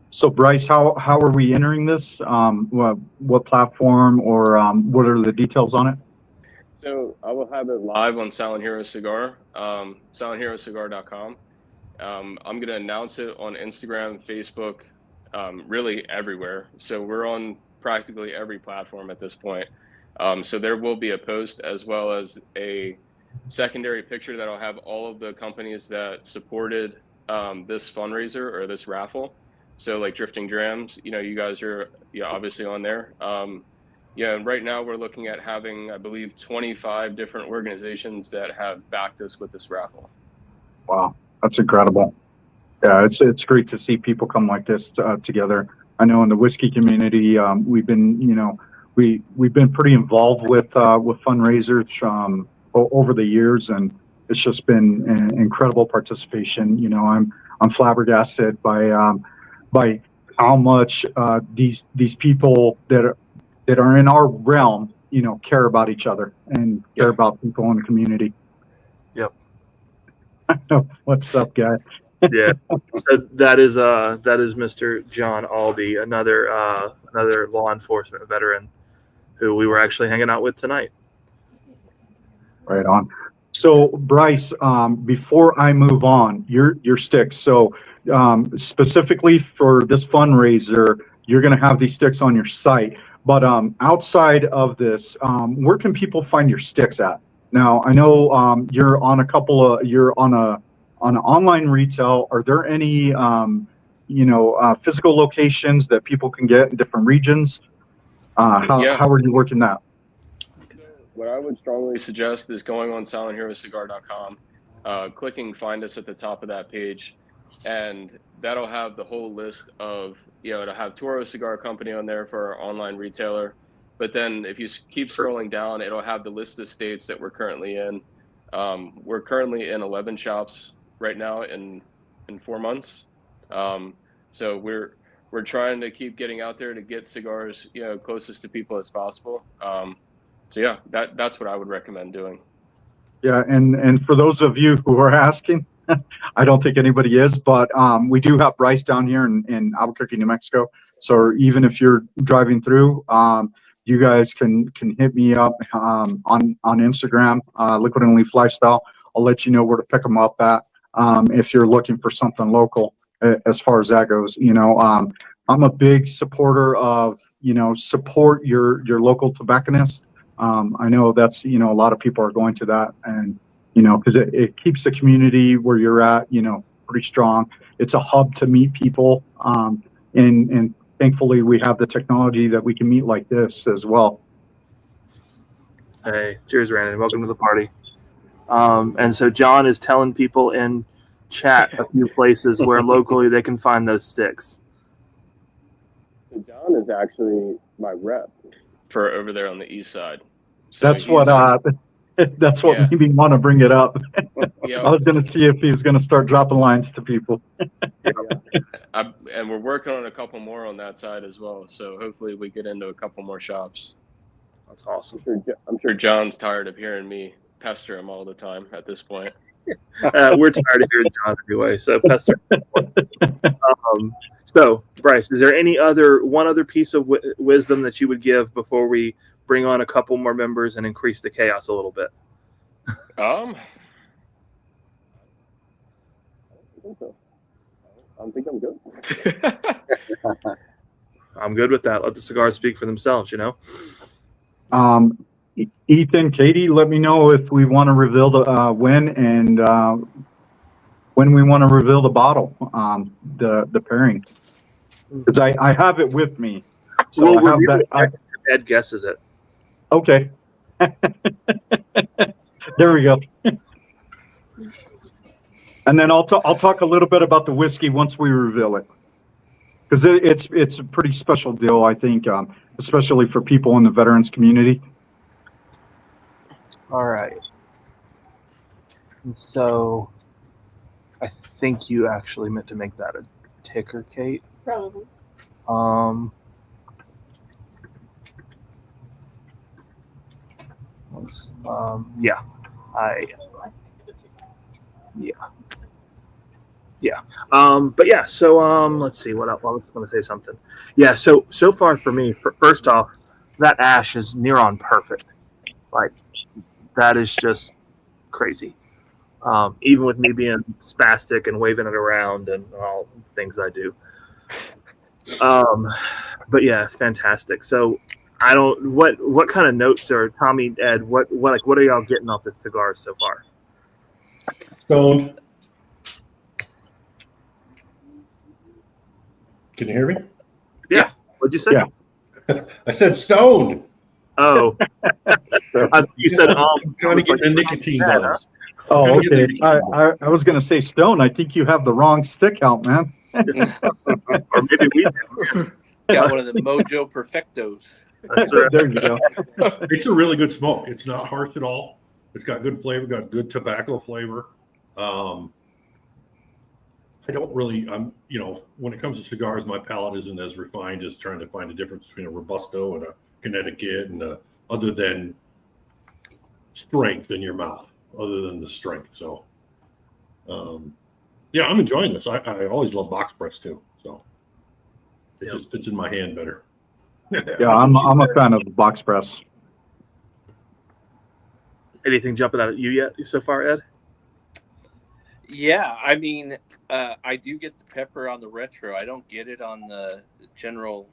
So Bryce, how are we entering this? What platform, or what are the details on it? So I will have it live on Silent Hero Cigar, SilentHeroCigar.com. I'm going to announce it on Instagram, Facebook, really everywhere. So we're on practically every platform at this point. So there will be a post as well as a secondary picture that'll have all of the companies that supported this fundraiser or this raffle. So like Drifting Drams, you guys are obviously on there. And right now we're looking at having, I believe, 25 different organizations that have backed us with this raffle. Wow, that's incredible. Yeah, it's great to see people come like this together. I know in the whiskey community, we've been, we've been pretty involved with fundraisers over the years, and it's just been an incredible participation. I'm flabbergasted by how much these people that are in our realm, care about each other and care about people in the community. Yep. What's up, guy? Yeah. So that is Mr. John Albee, another law enforcement veteran who we were actually hanging out with tonight. Right on. So Bryce, before I move on, your sticks. So specifically for this fundraiser, you're going to have these sticks on your site. But outside of this, where can people find your sticks at? Now, I know you're on a couple of, you're on an online retail. Are there any, physical locations that people can get in different regions? Yeah. How are you working that? What I would strongly suggest is going on silentherocigar.com, clicking find us at the top of that page, and that'll have the whole list of, it'll have Toro Cigar Company on there for our online retailer. But then if you keep scrolling down, it'll have the list of states that we're currently in. We're currently in 11 shops right now in 4 months. So we're trying to keep getting out there to get cigars, closest to people as possible. So yeah, that's what I would recommend doing. Yeah, and for those of you who are asking, I don't think anybody is, but we do have Bryce down here in Albuquerque, New Mexico. So even if you're driving through, you guys can hit me up on Instagram, Liquid and Leaf Lifestyle. I'll let you know where to pick them up at if you're looking for something local. As far as that goes, I'm a big supporter of support your local tobacconist. I know that's, a lot of people are going to that, and, because it keeps the community where you're at, pretty strong. It's a hub to meet people. And thankfully we have the technology that we can meet like this as well. Hey, cheers, Brandon. Welcome to the party. And so John is telling people in chat a few places where locally they can find those sticks. So John is actually my rep for over there on the east side. So That's what Yeah. made me want to bring it up. Yeah. I was going to see if he was going to start dropping lines to people. And we're working on a couple more on that side as well. So hopefully we get into a couple more shops. That's awesome. I'm sure John's tired of hearing me pester him all the time at this point. We're tired of hearing John anyway, so pester. So, Bryce, is there one other piece of wisdom that you would give before we bring on a couple more members and increase the chaos a little bit? I think so. I think I'm good. I'm good with that. Let the cigars speak for themselves, Ethan, Katie, let me know if we want to reveal the when we want to reveal the bottle, the pairing, because I have it with me. So we'll I have that. Ed guesses it. Okay. There we go. And then I'll talk a little bit about the whiskey once we reveal it, because it's a pretty special deal, I think, especially for people in the veterans community. All right. And so I think you actually meant to make that a ticker, Kate. Probably. But yeah, so let's see what else. I was going to say something. Yeah, so far for me, first off, that ash is near on perfect. Like, that is just crazy. Even with me being spastic and waving it around and all things I do. But yeah, it's fantastic. So what kind of notes are Tommy, Ed, what are y'all getting off this cigar so far? Stoned. Can you hear me? Yeah. What'd you say? Yeah. I said stoned. Oh, you said Kind of getting a nicotine buzz. Oh, okay. I was going to say Stone. I think you have the wrong stick out, man. Or maybe we do. Got one of the Mojo Perfectos. That's right. There you go. It's a really good smoke. It's not harsh at all. It's got good flavor, got good tobacco flavor. I don't really, when it comes to cigars, my palate isn't as refined as trying to find a difference between a Robusto and a Connecticut, and other than strength in your mouth, other than the strength. So, yeah, I'm enjoying this. I always love box press too. So it just fits in my hand better. Yeah, I'm a fan of the box press. Anything jumping out at you yet so far, Ed? Yeah, I mean, I do get the pepper on the retro. I don't get it on the general,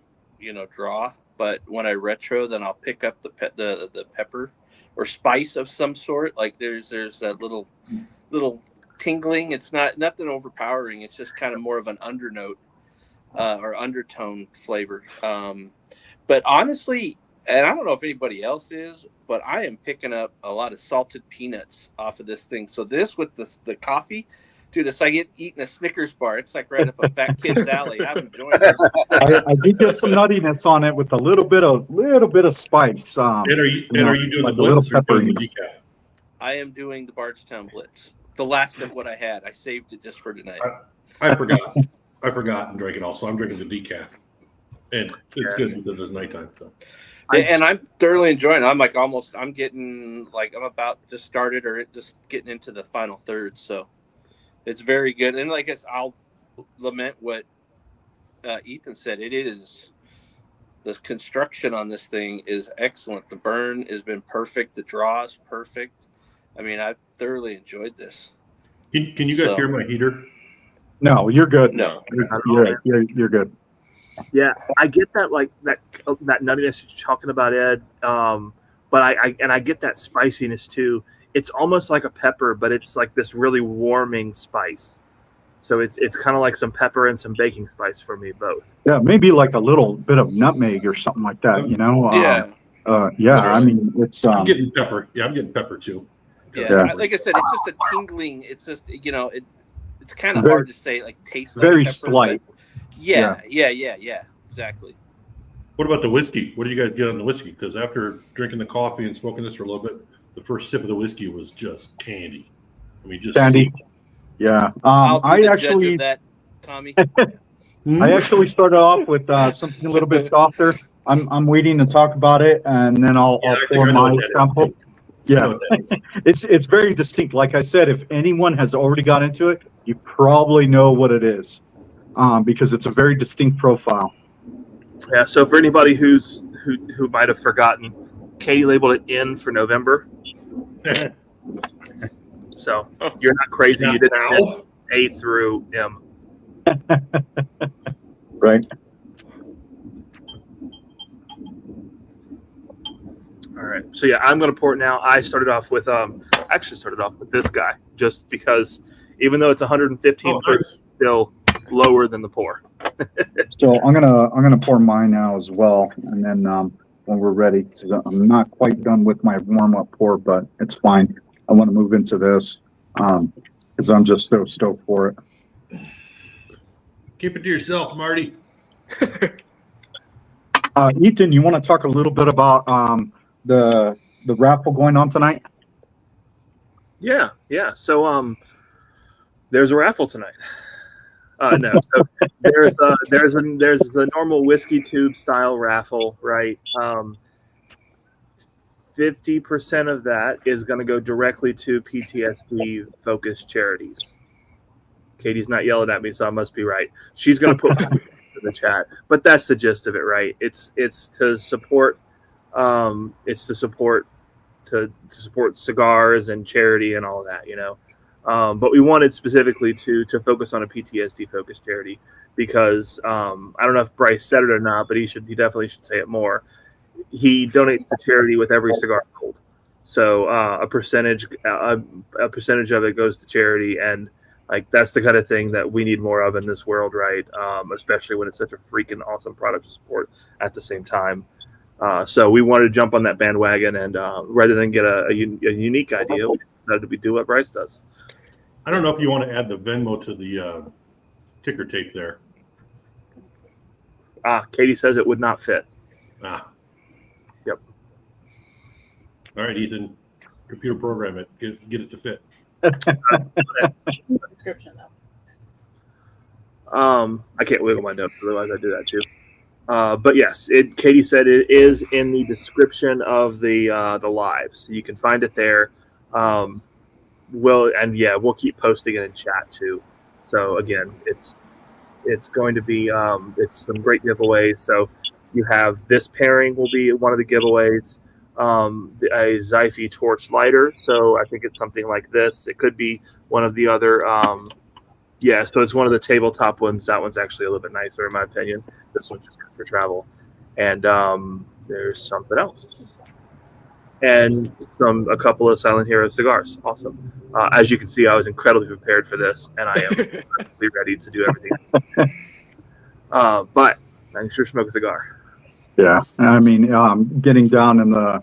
draw. But when I retro, then I'll pick up the pepper, or spice of some sort. Like there's that little tingling. It's not nothing overpowering. It's just kind of more of an undernote or undertone flavor. But honestly, and I don't know if anybody else is, but I am picking up a lot of salted peanuts off of this thing. So this with the coffee, dude, it's like eating a Snickers bar. It's like right up a fat kid's alley. I'm enjoying it. I did get some nuttiness on it with a little bit of spice. And are you doing like the a little Blitz or doing the pepperiness. decaf? I am doing the Bardstown Blitz. The last of what I had. I saved it just for tonight. I forgot and drank it all, so I'm drinking the decaf. And it's good because it's nighttime. So. And I'm thoroughly enjoying it. I'm like I'm getting like I'm about to start it or just getting into the final third. So it's very good. And like I'll lament what Ethan said. It is the construction on this thing is excellent. The burn has been perfect. The draw is perfect. I mean, I've thoroughly enjoed this. Can you guys hear my heater? No, you're good. No. You're good. Yeah, I get that that nuttiness you're talking about, Ed. But I get that spiciness too. It's almost like a pepper, but it's like this really warming spice. So it's kind of like some pepper and some baking spice for me both. Yeah, maybe like a little bit of nutmeg or something like that. You know. Yeah. I mean, it's. I'm getting pepper. Yeah, I'm getting pepper too. Yeah. Like I said, it's just a tingling. It's just it's kind of hard to say. Like taste like very pepper, slight. Yeah, exactly. What about the whiskey? What do you guys get on the whiskey? Because after drinking the coffee and smoking this for a little bit, the first sip of the whiskey was just candy. I mean, just candy. Yeah. I actually that, Tommy. I actually started off with something a little bit softer. I'm waiting to talk about it, and then I'll pour my sample. Yeah, it's very distinct. Like I said, if anyone has already got into it, you probably know what it is, because it's a very distinct profile. Yeah. So for anybody who might have forgotten, Katie labeled it in for November. So you're not crazy. You didn't miss A through M. Right. All right. So yeah, I'm going to pour it now. I started off with this guy just because even though it's 115 proof, still lower than the pour. So I'm gonna pour mine now as well, and then when we're ready, I'm not quite done with my warm up pour, but it's fine. I want to move into this because I'm just so stoked for it. Keep it to yourself, Marty. Ethan, you want to talk a little bit about the raffle going on tonight? Yeah. So there's a raffle tonight. No, so there's the normal whiskey tube style raffle, right? 50% of that is going to go directly to PTSD focused charities. Katie's not yelling at me, so I must be right. She's going to put in the chat, but that's the gist of it, right? It's to support cigars and charity and all that, you know. But we wanted specifically to focus on a PTSD focused charity because I don't know if Bryce said it or not, but he definitely should say it more. He donates to charity with every cigar sold, so a percentage of it goes to charity, and like that's the kind of thing that we need more of in this world, right? Especially when it's such a freaking awesome product to support at the same time. So we wanted to jump on that bandwagon, and rather than get a unique idea, we decided to do what Bryce does. I don't know if you want to add the Venmo to the ticker tape there. Katie says it would not fit. Yep. All right, Ethan. Computer program it. Get it to fit. Description though. I can't wiggle my notes, otherwise I do that too. But yes, Katie said it is in the description of the live, so you can find it there. We'll keep posting it in chat too. So again, it's going to be it's some great giveaways. So you have this pairing will be one of the giveaways. A Zyphy torch lighter. So I think it's something like this. It could be one of the other. So it's one of the tabletop ones. That one's actually a little bit nicer in my opinion. This one's just good for travel. And there's something else. and a couple of Silent Hero cigars. Awesome. As you can see, I was incredibly prepared for this, and I am incredibly ready to do everything. But I can sure smoke a cigar. Yeah, I mean, getting down in the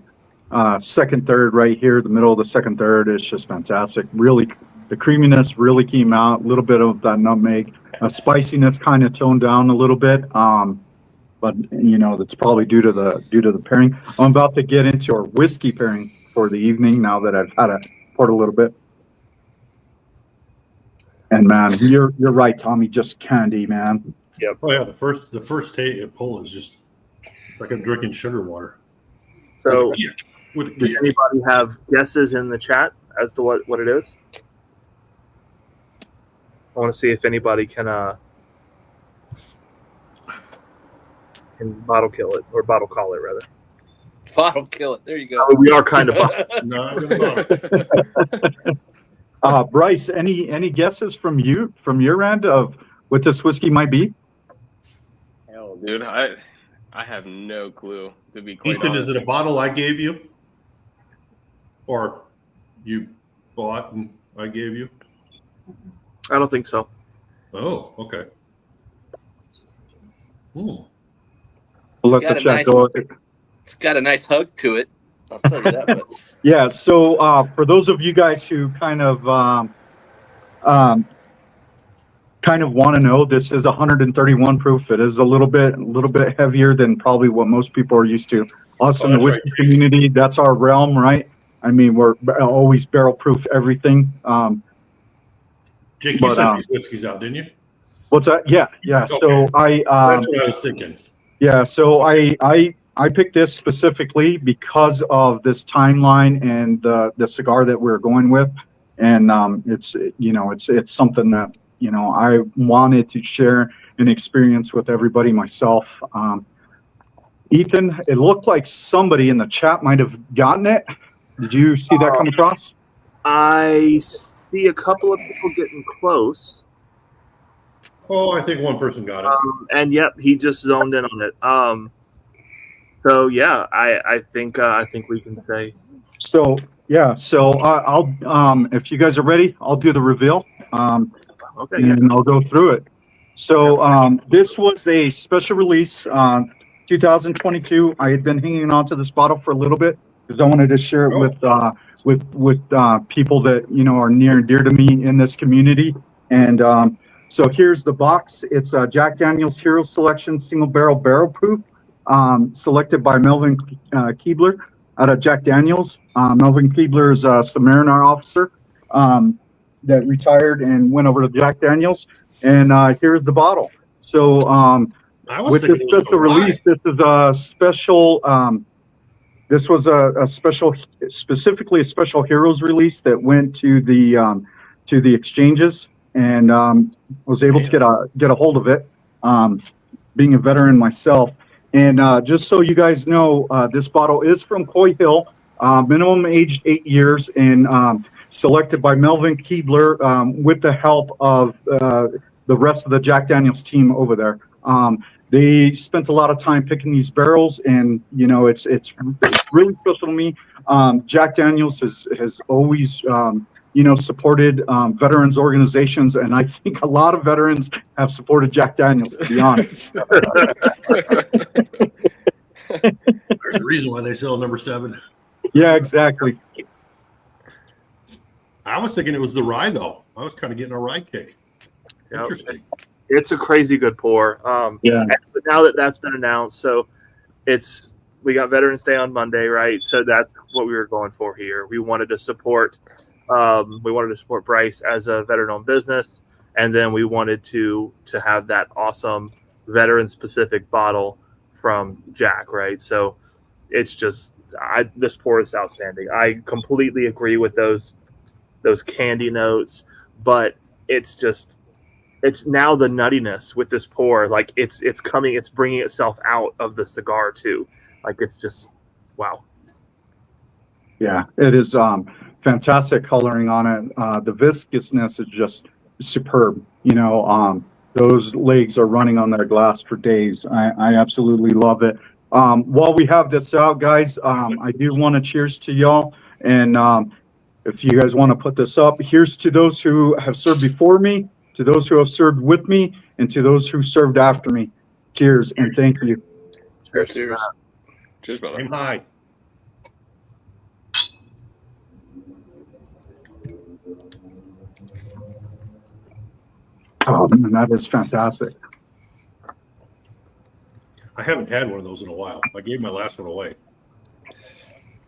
second third right here, the middle of the second third is just fantastic. Really, the creaminess really came out. A little bit of that nutmeg, spiciness kind of toned down a little bit. But you know, that's probably due to the pairing. I'm about to get into our whiskey pairing for the evening now that I've had a poured a little bit. And man, you're right, Tommy. Just candy, man. Oh yeah, the first pull is just like I'm drinking sugar water. So, With a does anybody have guesses in the chat as to what it is? I want to see if anybody can bottle kill it, or bottle call it rather. Bottle kill it. There you go. We are kind of No, I'm gonna bottle. Bryce, any guesses from your end of what this whiskey might be? Hell, dude, I have no clue, to be quite Ethan, honest. is it a bottle I gave you, or you bought and I gave you? I don't think so. Oh, okay. We'll let Got the a chat nice- go. It's got a nice hug to it. I'll tell you that much. Yeah. So for those of you guys who kind of want to know, this is 131 proof. It is a little bit heavier than probably what most people are used to. Us in the that's whiskey right. community, that's our realm, right? I mean, we're always barrel proof everything. Jake, you But, sent these whiskeys out, didn't you? What's that? Yeah. So I That's what I was thinking. yeah, so I picked this specifically because of this timeline and the cigar that we're going with, and it's something that I wanted to share an experience with everybody myself. Ethan, it looked like somebody in the chat might have gotten it. Did you see that come across? I see a couple of people getting close. Oh, I think one person got it. And yep, he just zoned in on it. So yeah, I think we can say. So yeah, I'll if you guys are ready, I'll do the reveal. Okay, yeah. And I'll go through it. So this was a special release, 2022. I had been hanging on to this bottle for a little bit because I wanted to share it with people that are near and dear to me in this community. And so here's the box. It's Jack Daniel's Hero Selection Single Barrel Proof, selected by Melvin Keebler out of Jack Daniel's. Melvin Keebler is a Submariner officer that retired and went over to Jack Daniel's. And here's the bottle. So with this special release, this is a special. This was a special, specifically a special Heroes release that went to the exchanges, and was able to get a hold of it. Being a veteran myself, and just so you guys know, this bottle is from Coy Hill, minimum aged 8 years, and selected by Melvin Keebler with the help of the rest of the Jack Daniel's team over there. They spent a lot of time picking these barrels, and it's really special to me. Jack Daniel's has always supported veterans organizations, and I think a lot of veterans have supported Jack Daniel's, to be honest. There's a reason why they sell number 7. Yeah, exactly. I was thinking it was the rye, though. I was kind of getting a rye kick. Yep. Interesting. It's a crazy good pour. Yeah. And so now that's been announced, so we got Veterans Day on Monday, right? So that's what we were going for here. We wanted to support Bryce as a veteran-owned business, and then we wanted to have that awesome veteran-specific bottle from Jack, right? So it's just this pour is outstanding. I completely agree with those candy notes, but it's now the nuttiness with this pour, like it's bringing itself out of the cigar too. Like it's just wow. Yeah, it is fantastic coloring on it. The viscousness is just superb. Those legs are running on their glass for days. I absolutely love it. While we have this out, guys, I do want to cheers to y'all. And if you guys want to put this up, here's to those who have served before me, to those who have served with me, and to those who served after me. Cheers and thank you. Cheers. Cheers. Cheers, brother. Aim high. Oh, man, that is fantastic. I haven't had one of those in a while. I gave my last one away.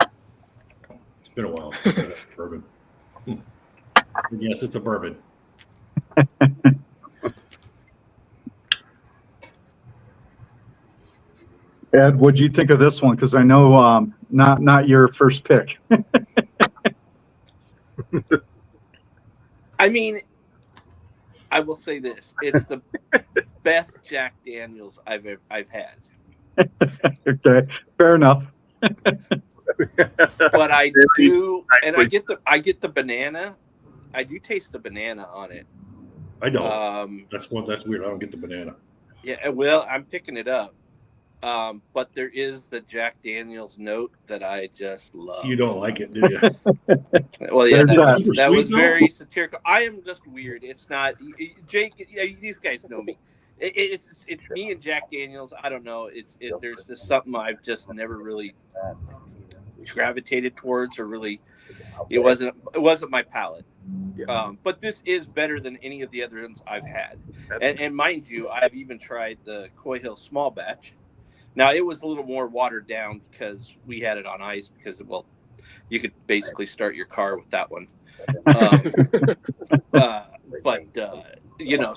It's been a while. It's been a bourbon. Yes, it's a bourbon. Ed, what'd you think of this one? Because I know not your first pick. I mean, I will say this: it's the best Jack Daniels I've had. Okay, fair enough. But I do, and I get the banana. I do taste the banana on it. I don't. That's weird. I don't get the banana. Yeah, well, I'm picking it up. But there is the Jack Daniels note that I just love. You don't like it, do you? Well, yeah, There's that. that was very satirical. I am just weird. It's not Jake. Yeah, these guys know me. It's me and Jack Daniels. I don't know. There's just something I've just never really gravitated towards, or really, it wasn't my palate. But this is better than any of the other ones I've had. And mind you, I've even tried the Coy Hill small batch. Now, it was a little more watered down because we had it on ice because, well, you could basically start your car with that one.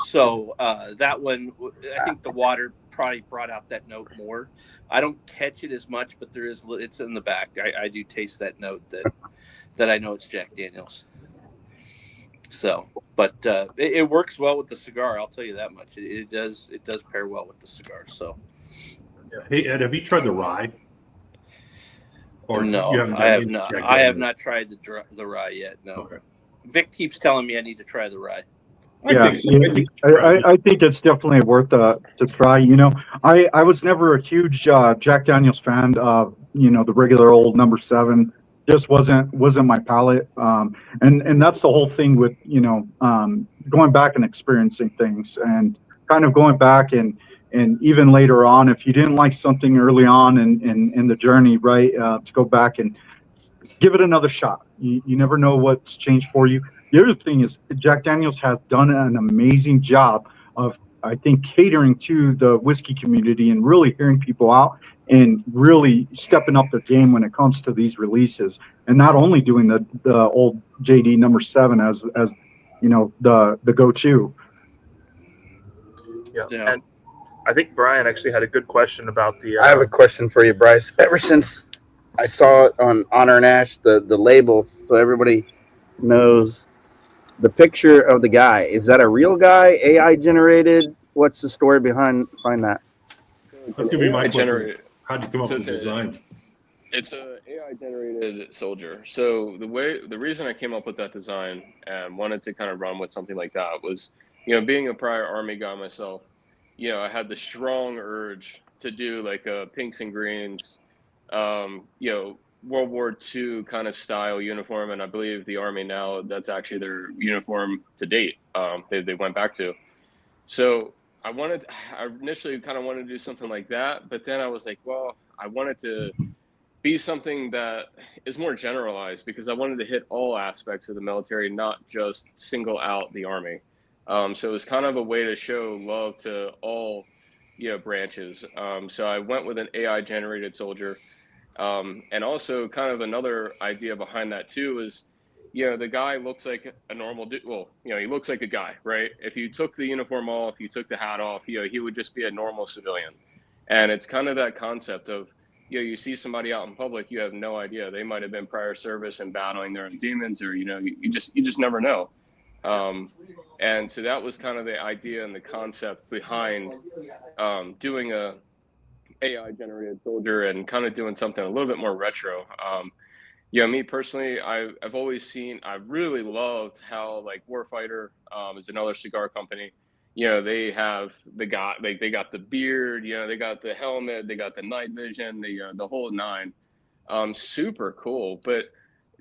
So that one, I think the water probably brought out that note more. I don't catch it as much, but it's in the back. I do taste that note that I know it's Jack Daniels. So, but it works well with the cigar. I'll tell you that much. It does pair well with the cigar. So. Hey Ed, have you tried the rye? Or no, I have not. I have not tried the rye yet. No. Okay. Vic keeps telling me I need to try the rye. Yeah, I think it's definitely worth to try. You know, I was never a huge Jack Daniels fan of the regular old number 7. Just wasn't my palate. And that's the whole thing with going back and experiencing things and kind of going back and even later on, if you didn't like something early on in the journey, right, to go back and give it another shot. You never know what's changed for you. The other thing is Jack Daniels has done an amazing job of, I think, catering to the whiskey community and really hearing people out and really stepping up their game when it comes to these releases, and not only doing the old JD number 7 as the go-to. Yeah. And I think Brian actually had a good question about the. I have a question for you, Bryce. Ever since I saw it on Honor and Ash, the label, so everybody knows the picture of the guy. Is that a real guy? AI generated? What's the story behind that? That's gonna be my question. How'd you come up with the design? It's a AI generated soldier. So the reason I came up with that design and wanted to kind of run with something like that was, being a prior Army guy myself, I had the strong urge to do like a pinks and greens, World War II kind of style uniform. And I believe the Army now, that's actually their uniform to date. They went back to. So I initially kind of wanted to do something like that, but then I was like, well, I wanted to be something that is more generalized because I wanted to hit all aspects of the military, not just single out the Army. So it was kind of a way to show love to all, branches. So I went with an AI generated soldier. And also kind of another idea behind that too is, the guy looks like a normal dude. Well, he looks like a guy, right? If you took the uniform off, you took the hat off, he would just be a normal civilian. And it's kind of that concept of, you see somebody out in public, you have no idea. They might have been prior service and battling their own demons, or, you just never know. And so that was kind of the idea and the concept behind doing a AI generated soldier and kind of doing something a little bit more retro. Me personally, I've always seen, I really loved how like Warfighter is another cigar company. they have the guy, like they got the beard, they got the helmet, they got the night vision, the whole nine. Super cool. But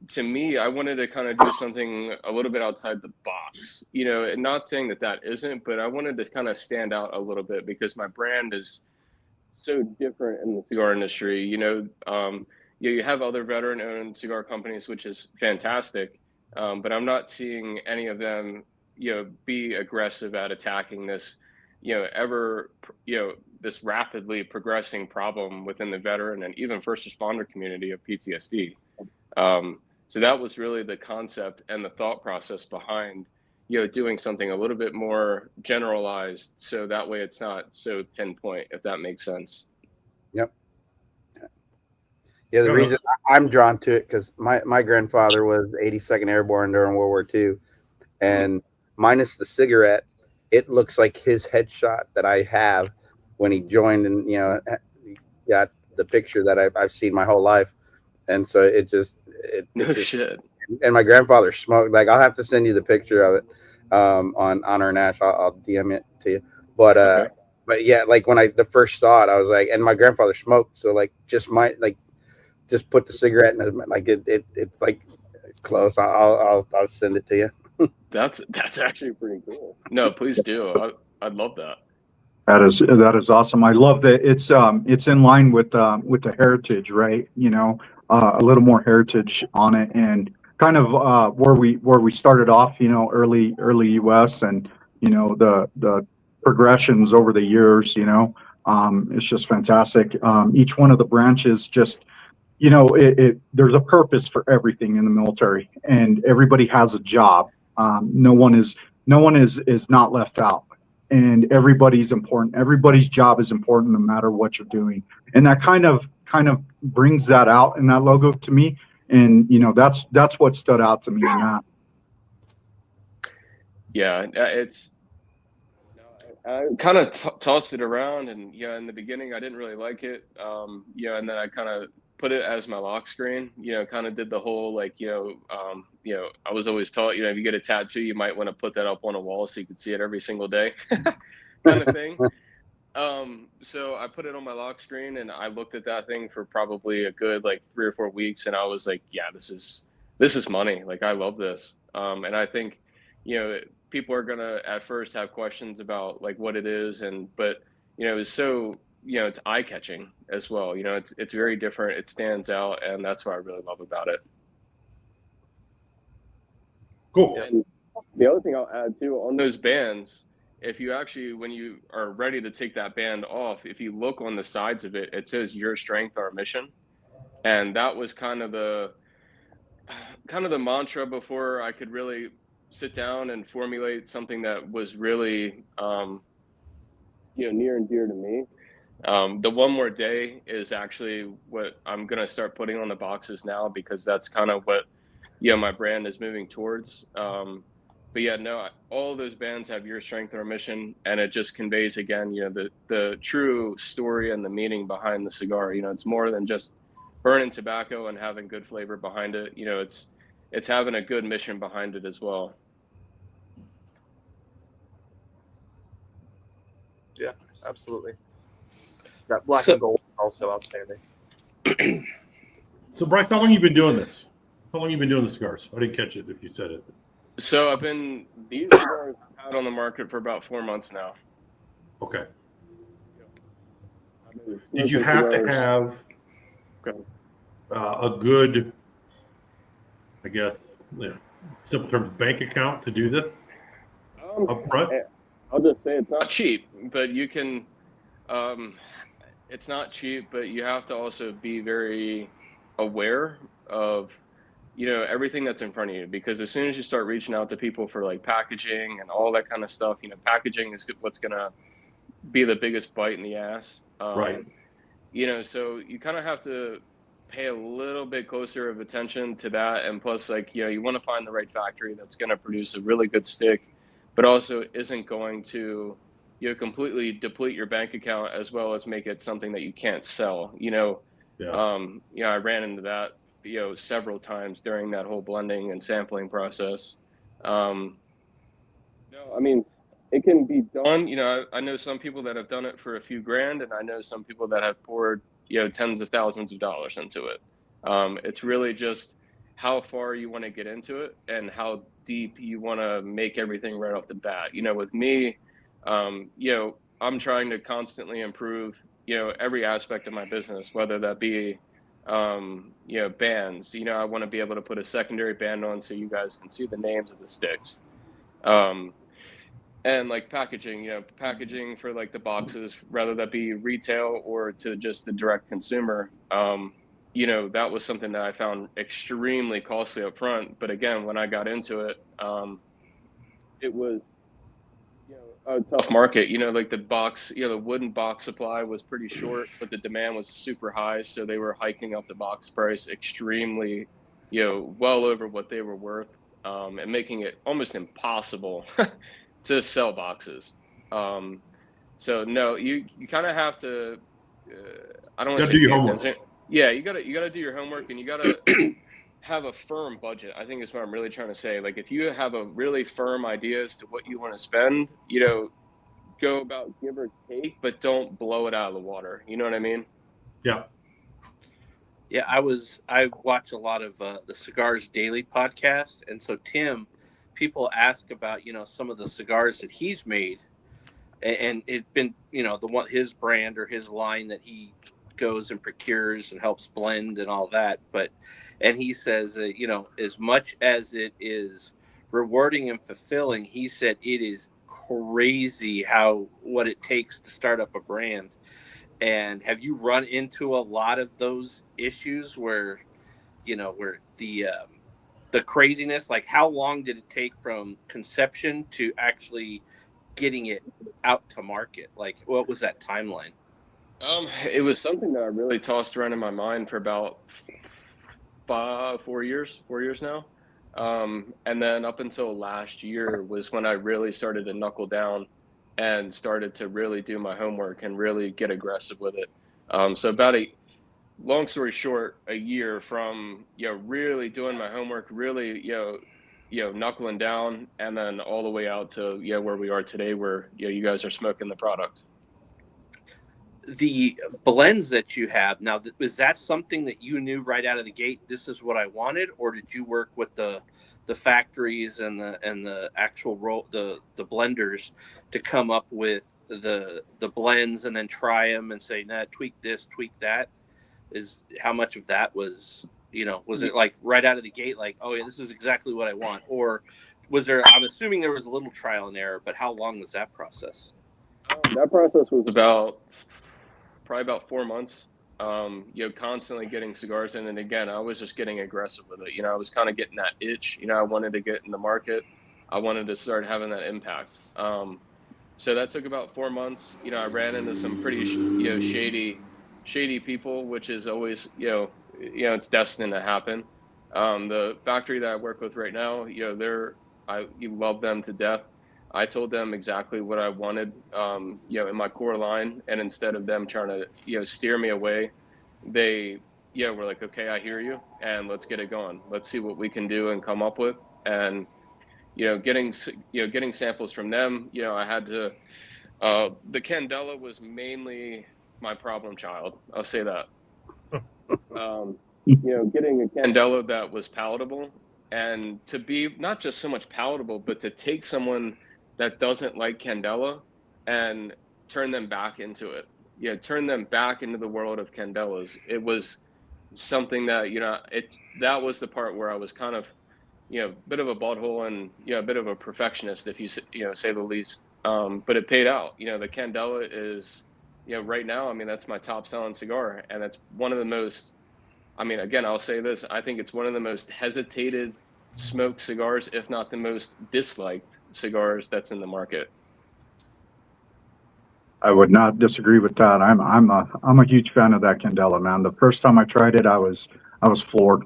to me, I wanted to kind of do something a little bit outside the box, and not saying that isn't, but I wanted to kind of stand out a little bit because my brand is so different in the cigar industry. You have other veteran-owned cigar companies, which is fantastic, but I'm not seeing any of them, be aggressive at attacking this, this rapidly progressing problem within the veteran and even first responder community of PTSD. So that was really the concept and the thought process behind, doing something a little bit more generalized, so that way it's not so pinpoint, if that makes sense. Yep. Yeah, the reason I'm drawn to it because my grandfather was 82nd Airborne during World War II, and minus the cigarette, it looks like his headshot that I have when he joined, and got the picture that I've seen my whole life, and so it just Shit. And my grandfather smoked. Like, I'll have to send you the picture of it on our Nash. I'll DM it to you. But Okay. but yeah, like when the first saw it, I was like, and my grandfather smoked, so like just put the cigarette in his, like it's like close. I'll send it to you. That's actually pretty cool. No, please do. I'd love that. That is awesome. I love that it's in line with the heritage, right? A little more heritage on it, and kind of where we started off, early US, and the progressions over the years, it's just fantastic. Each one of the branches just, there's a purpose for everything in the military, and everybody has a job. No one is not left out, and everybody's important. Everybody's job is important no matter what you're doing, and that kind of brings that out in that logo to me. And that's what stood out to me in that. Yeah, it's. I kind of tossed it around, and in the beginning I didn't really like it. And then I kind of put it as my lock screen. Kind of did the whole like, I was always taught, if you get a tattoo, you might want to put that up on a wall so you can see it every single day, kind of thing. So I put it on my lock screen, and I looked at that thing for probably a good like 3 or 4 weeks, and I was like, yeah, this is money. Like, I love this. And I think, people are gonna at first have questions about like what it is, but it's so, it's eye catching as well. It's very different. It stands out, and that's what I really love about it. Cool. And the other thing I'll add too, on those bands, if you actually, when you are ready to take that band off, if you look on the sides of it, it says "Your strength, our mission," and that was kind of the mantra before I could really sit down and formulate something that was really, near and dear to me. The one more day is actually what I'm gonna start putting on the boxes now, because that's kind of what, my brand is moving towards. But yeah, no, all of those bands have "Your strength, our mission," and it just conveys again, the true story and the meaning behind the cigar. It's more than just burning tobacco and having good flavor behind it. It's having a good mission behind it as well. Yeah, absolutely. That black and gold is also outstanding. So Bryce, how long you been doing this? How long you been doing the cigars? I didn't catch it if you said it. So these cigars I've had on the market for about 4 months now. Okay. Did you have to have a good, I guess, simple terms, bank account to do this up front? I'll just say it's not cheap, but you can, it's not cheap, but you have to also be very aware of, everything that's in front of you, because as soon as you start reaching out to people for like packaging and all that kind of stuff, packaging is what's going to be the biggest bite in the ass. Right. So you kind of have to pay a little bit closer of attention to that. And plus, like, you want to find the right factory that's going to produce a really good stick, but also isn't going to, completely deplete your bank account, as well as make it something that you can't sell. I ran into that, several times during that whole blending and sampling process. No, I mean, it can be done. I know some people that have done it for a few grand, and I know some people that have poured, tens of thousands of dollars into it. It's really just how far you want to get into it and how deep you want to make everything right off the bat. With me, I'm trying to constantly improve, every aspect of my business, whether that be, bands. I want to be able to put a secondary band on so you guys can see the names of the sticks. Um, and like packaging, packaging for like the boxes, whether that be retail or to just the direct consumer. That was something that I found extremely costly up front. But again, when I got into it, it was, a tough market. Like the box, the wooden box supply was pretty short, but the demand was super high. So they were hiking up the box price extremely, well over what they were worth, and making it almost impossible to sell boxes. Um, so no, you kind of have to. I don't want Got to to say do your pay homework. attention. Yeah, you gotta do your homework, and you gotta have a firm budget. I think is what I'm really trying to say. Like if you have a really firm idea as to what you want to spend, go about give or take, but don't blow it out of the water. You know what I mean? Yeah. Yeah, I watch a lot of the Cigars Daily podcast, and so Tim, people ask about some of the cigars that he's made, and it's been the one his brand or his line that he goes and procures and helps blend and all that. And he says that as much as it is rewarding and fulfilling, he said it is crazy what it takes to start up a brand. And have you run into a lot of those issues where where the craziness, like how long did it take from conception to actually getting it out to market? Like what was that timeline? It was something that I really tossed around in my mind for about 4 years now. And then up until last year was when I really started to knuckle down and started to really do my homework and really get aggressive with it. So about long story short, a year from, really doing my homework, really, knuckling down, and then all the way out to, where we are today, where, you guys are smoking the product. The blends that you have now, is that something that you knew right out of the gate, this is what I wanted, or did you work with the factories and the actual the blenders to come up with the blends and then try them and say, nah, tweak this, tweak that? Is how much of that was was it like right out of the gate, like, oh yeah, this is exactly what I want? Or was there, I'm assuming there was a little trial and error, but how long was that process? That process was probably about 4 months. Constantly getting cigars in, and again, I was just getting aggressive with it. I was kind of getting that itch. I wanted to get in the market. I wanted to start having that impact. So that took about 4 months. I ran into some pretty, shady people, which is always, it's destined to happen. The factory that I work with right now, you love them to death. I told them exactly what I wanted, in my core line, and instead of them trying to, steer me away, they, were like, okay, I hear you, and let's get it going. Let's see what we can do and come up with. And getting samples from them, I had to. The Candela was mainly my problem child. I'll say that. Getting a Candela that was palatable, and to be not just so much palatable, but to take someone that doesn't like Candela and turn them back into it. Turn them back into the world of Candelas. It was something that that was the part where I was kind of a bit of a butthole and a bit of a perfectionist, if you say the least. But it paid out. The Candela is right now. I mean, that's my top selling cigar, and that's one of the most. I mean, again, I'll say this: I think it's one of the most hesitated smoked cigars, if not the most disliked cigars that's in the market. I would not disagree with that. I'm a huge fan of that Candela, man. The first time I tried it, I was floored.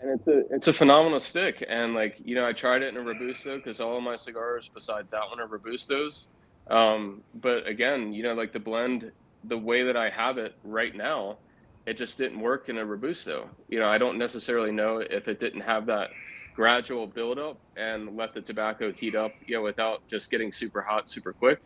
And it's a phenomenal stick. And like, I tried it in a Robusto because all of my cigars besides that one are Robustos. But again, like the blend, the way that I have it right now, it just didn't work in a Robusto. I don't necessarily know if it didn't have that gradual buildup and let the tobacco heat up, without just getting super hot super quick.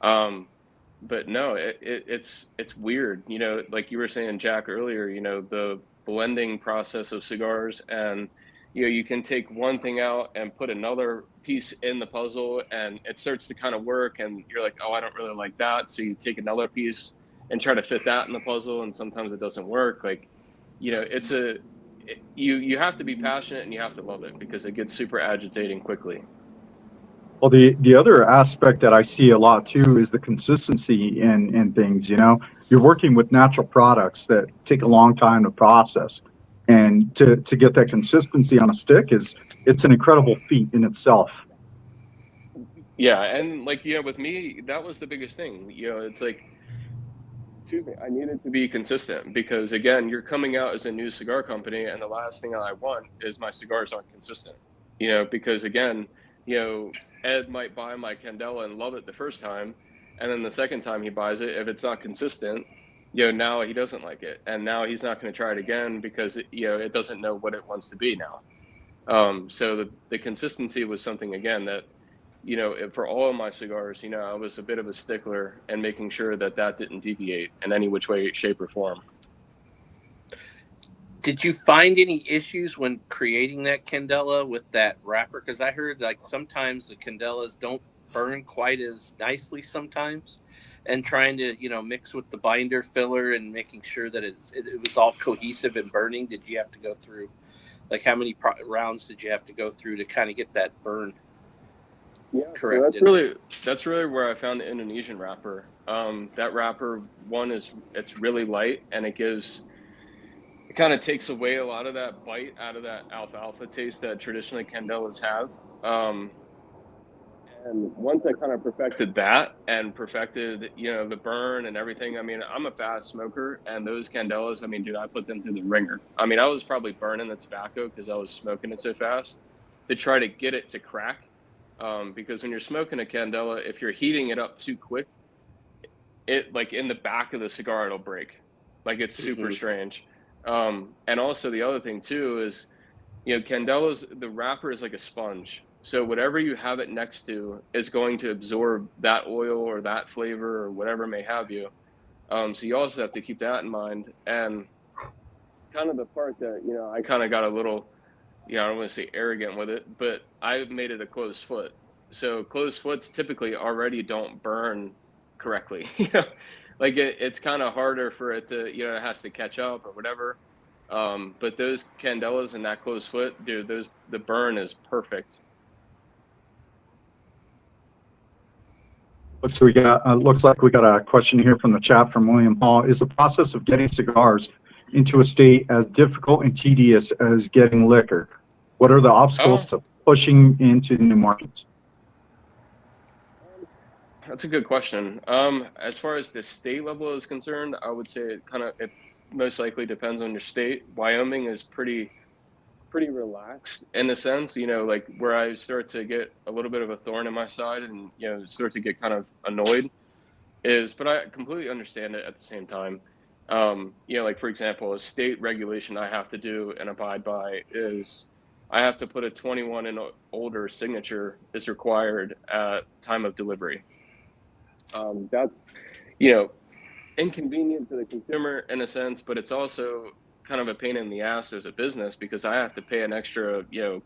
But no, it's weird, like you were saying, Jack, earlier, the blending process of cigars, and you can take one thing out and put another piece in the puzzle, and it starts to kind of work, and you're like, oh, I don't really like that, so you take another piece and try to fit that in the puzzle, and sometimes it doesn't work. Like, you have to be passionate and you have to love it, because it gets super agitating quickly. Well, the other aspect that I see a lot too is the consistency in things. You're working with natural products that take a long time to process, and to get that consistency on a stick it's an incredible feat in itself. Yeah, and like, with me, that was the biggest thing. It's like, excuse me, I needed to be consistent, because again, you're coming out as a new cigar company, and the last thing I want is my cigars aren't consistent. Because again, Ed might buy my Candela and love it the first time, and then the second time he buys it, if it's not consistent, now he doesn't like it, and now he's not going to try it again, because it doesn't know what it wants to be now. So the consistency was something, again, that for all of my cigars, I was a bit of a stickler, and making sure that didn't deviate in any which way, shape, or form. Did you find any issues when creating that Candela with that wrapper? Because I heard like sometimes the Candelas don't burn quite as nicely sometimes, and trying to mix with the binder filler and making sure that it was all cohesive and burning. Did you have to go through, like, how many rounds did you have to go through to kind of get that burn? Yeah, so that's really where I found the Indonesian wrapper. That wrapper, it's really light, and it kind of takes away a lot of that bite out of that alfalfa taste that traditionally Candelas have. And once I kind of perfected that, and perfected, the burn and everything, I mean, I'm a fast smoker, and those Candelas, I mean, dude, I put them through the ringer. I mean, I was probably burning the tobacco because I was smoking it so fast to try to get it to crack. Because when you're smoking a Candela, if you're heating it up too quick, it, like, in the back of the cigar, it'll break. Like, it's super strange. And also the other thing too is, Candelas, the wrapper is like a sponge. So whatever you have it next to is going to absorb that oil or that flavor or whatever may have you. So you also have to keep that in mind. And kind of the part that, I kind of got a little, I don't want to say arrogant with it, but I've made it a closed foot. So closed foots typically already don't burn correctly. Like, it's kind of harder for it to, it has to catch up or whatever. But those Candelas in that closed foot, dude, the burn is perfect. Looks like we got a question here from the chat from William Hall. Is the process of getting cigars into a state as difficult and tedious as getting liquor? What are the obstacles to pushing into new markets? That's a good question. As far as the state level is concerned, I would say it most likely depends on your state. Wyoming is pretty relaxed in a sense, like, where I start to get a little bit of a thorn in my side, and start to get kind of annoyed but I completely understand it at the same time. Like, for example, a state regulation I have to do and abide by is I have to put a 21 and older signature is required at time of delivery. That's inconvenient to the consumer in a sense, but it's also kind of a pain in the ass as a business, because I have to pay an extra, $6,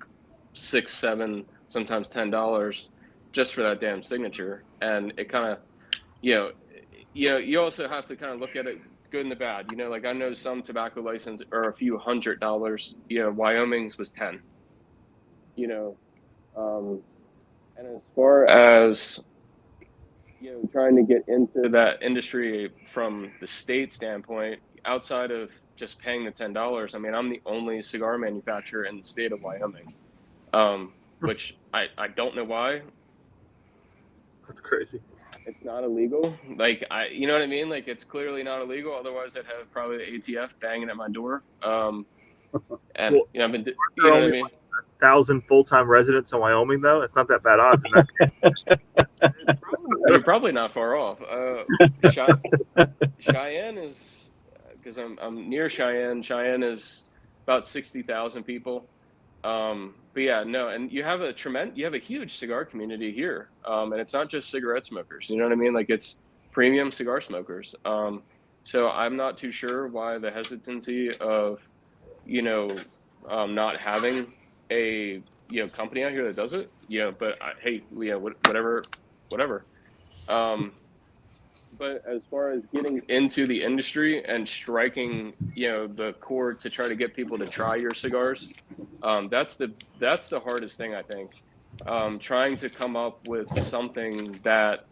$7, sometimes $10 just for that damn signature. And it kind of, you also have to kind of look at it good and the bad. Like, I know some tobacco license are a few $100. Wyoming's was 10. And as far as trying to get into that industry from the state standpoint, outside of just paying the $10, I mean, I'm the only cigar manufacturer in the state of Wyoming, which I don't know why. That's crazy. It's not illegal. Like, you know what I mean? Like, it's clearly not illegal. Otherwise, I'd have probably the ATF banging at my door. And Well, I've been, you know what I mean? 1,000 full-time residents in Wyoming, though. It's not that bad odds in that. You're probably not far off. Cheyenne is, because I'm near Cheyenne. Cheyenne is about 60,000 people. But yeah, no, and you have a huge cigar community here, and it's not just cigarette smokers. You know what I mean? Like it's premium cigar smokers. So I'm not too sure why the hesitancy of, you know, not having a company out here that does it. But hey, whatever. Um, but as far as getting into the industry and striking, the chord to try to get people to try your cigars, that's the hardest thing I think. Trying to come up with something that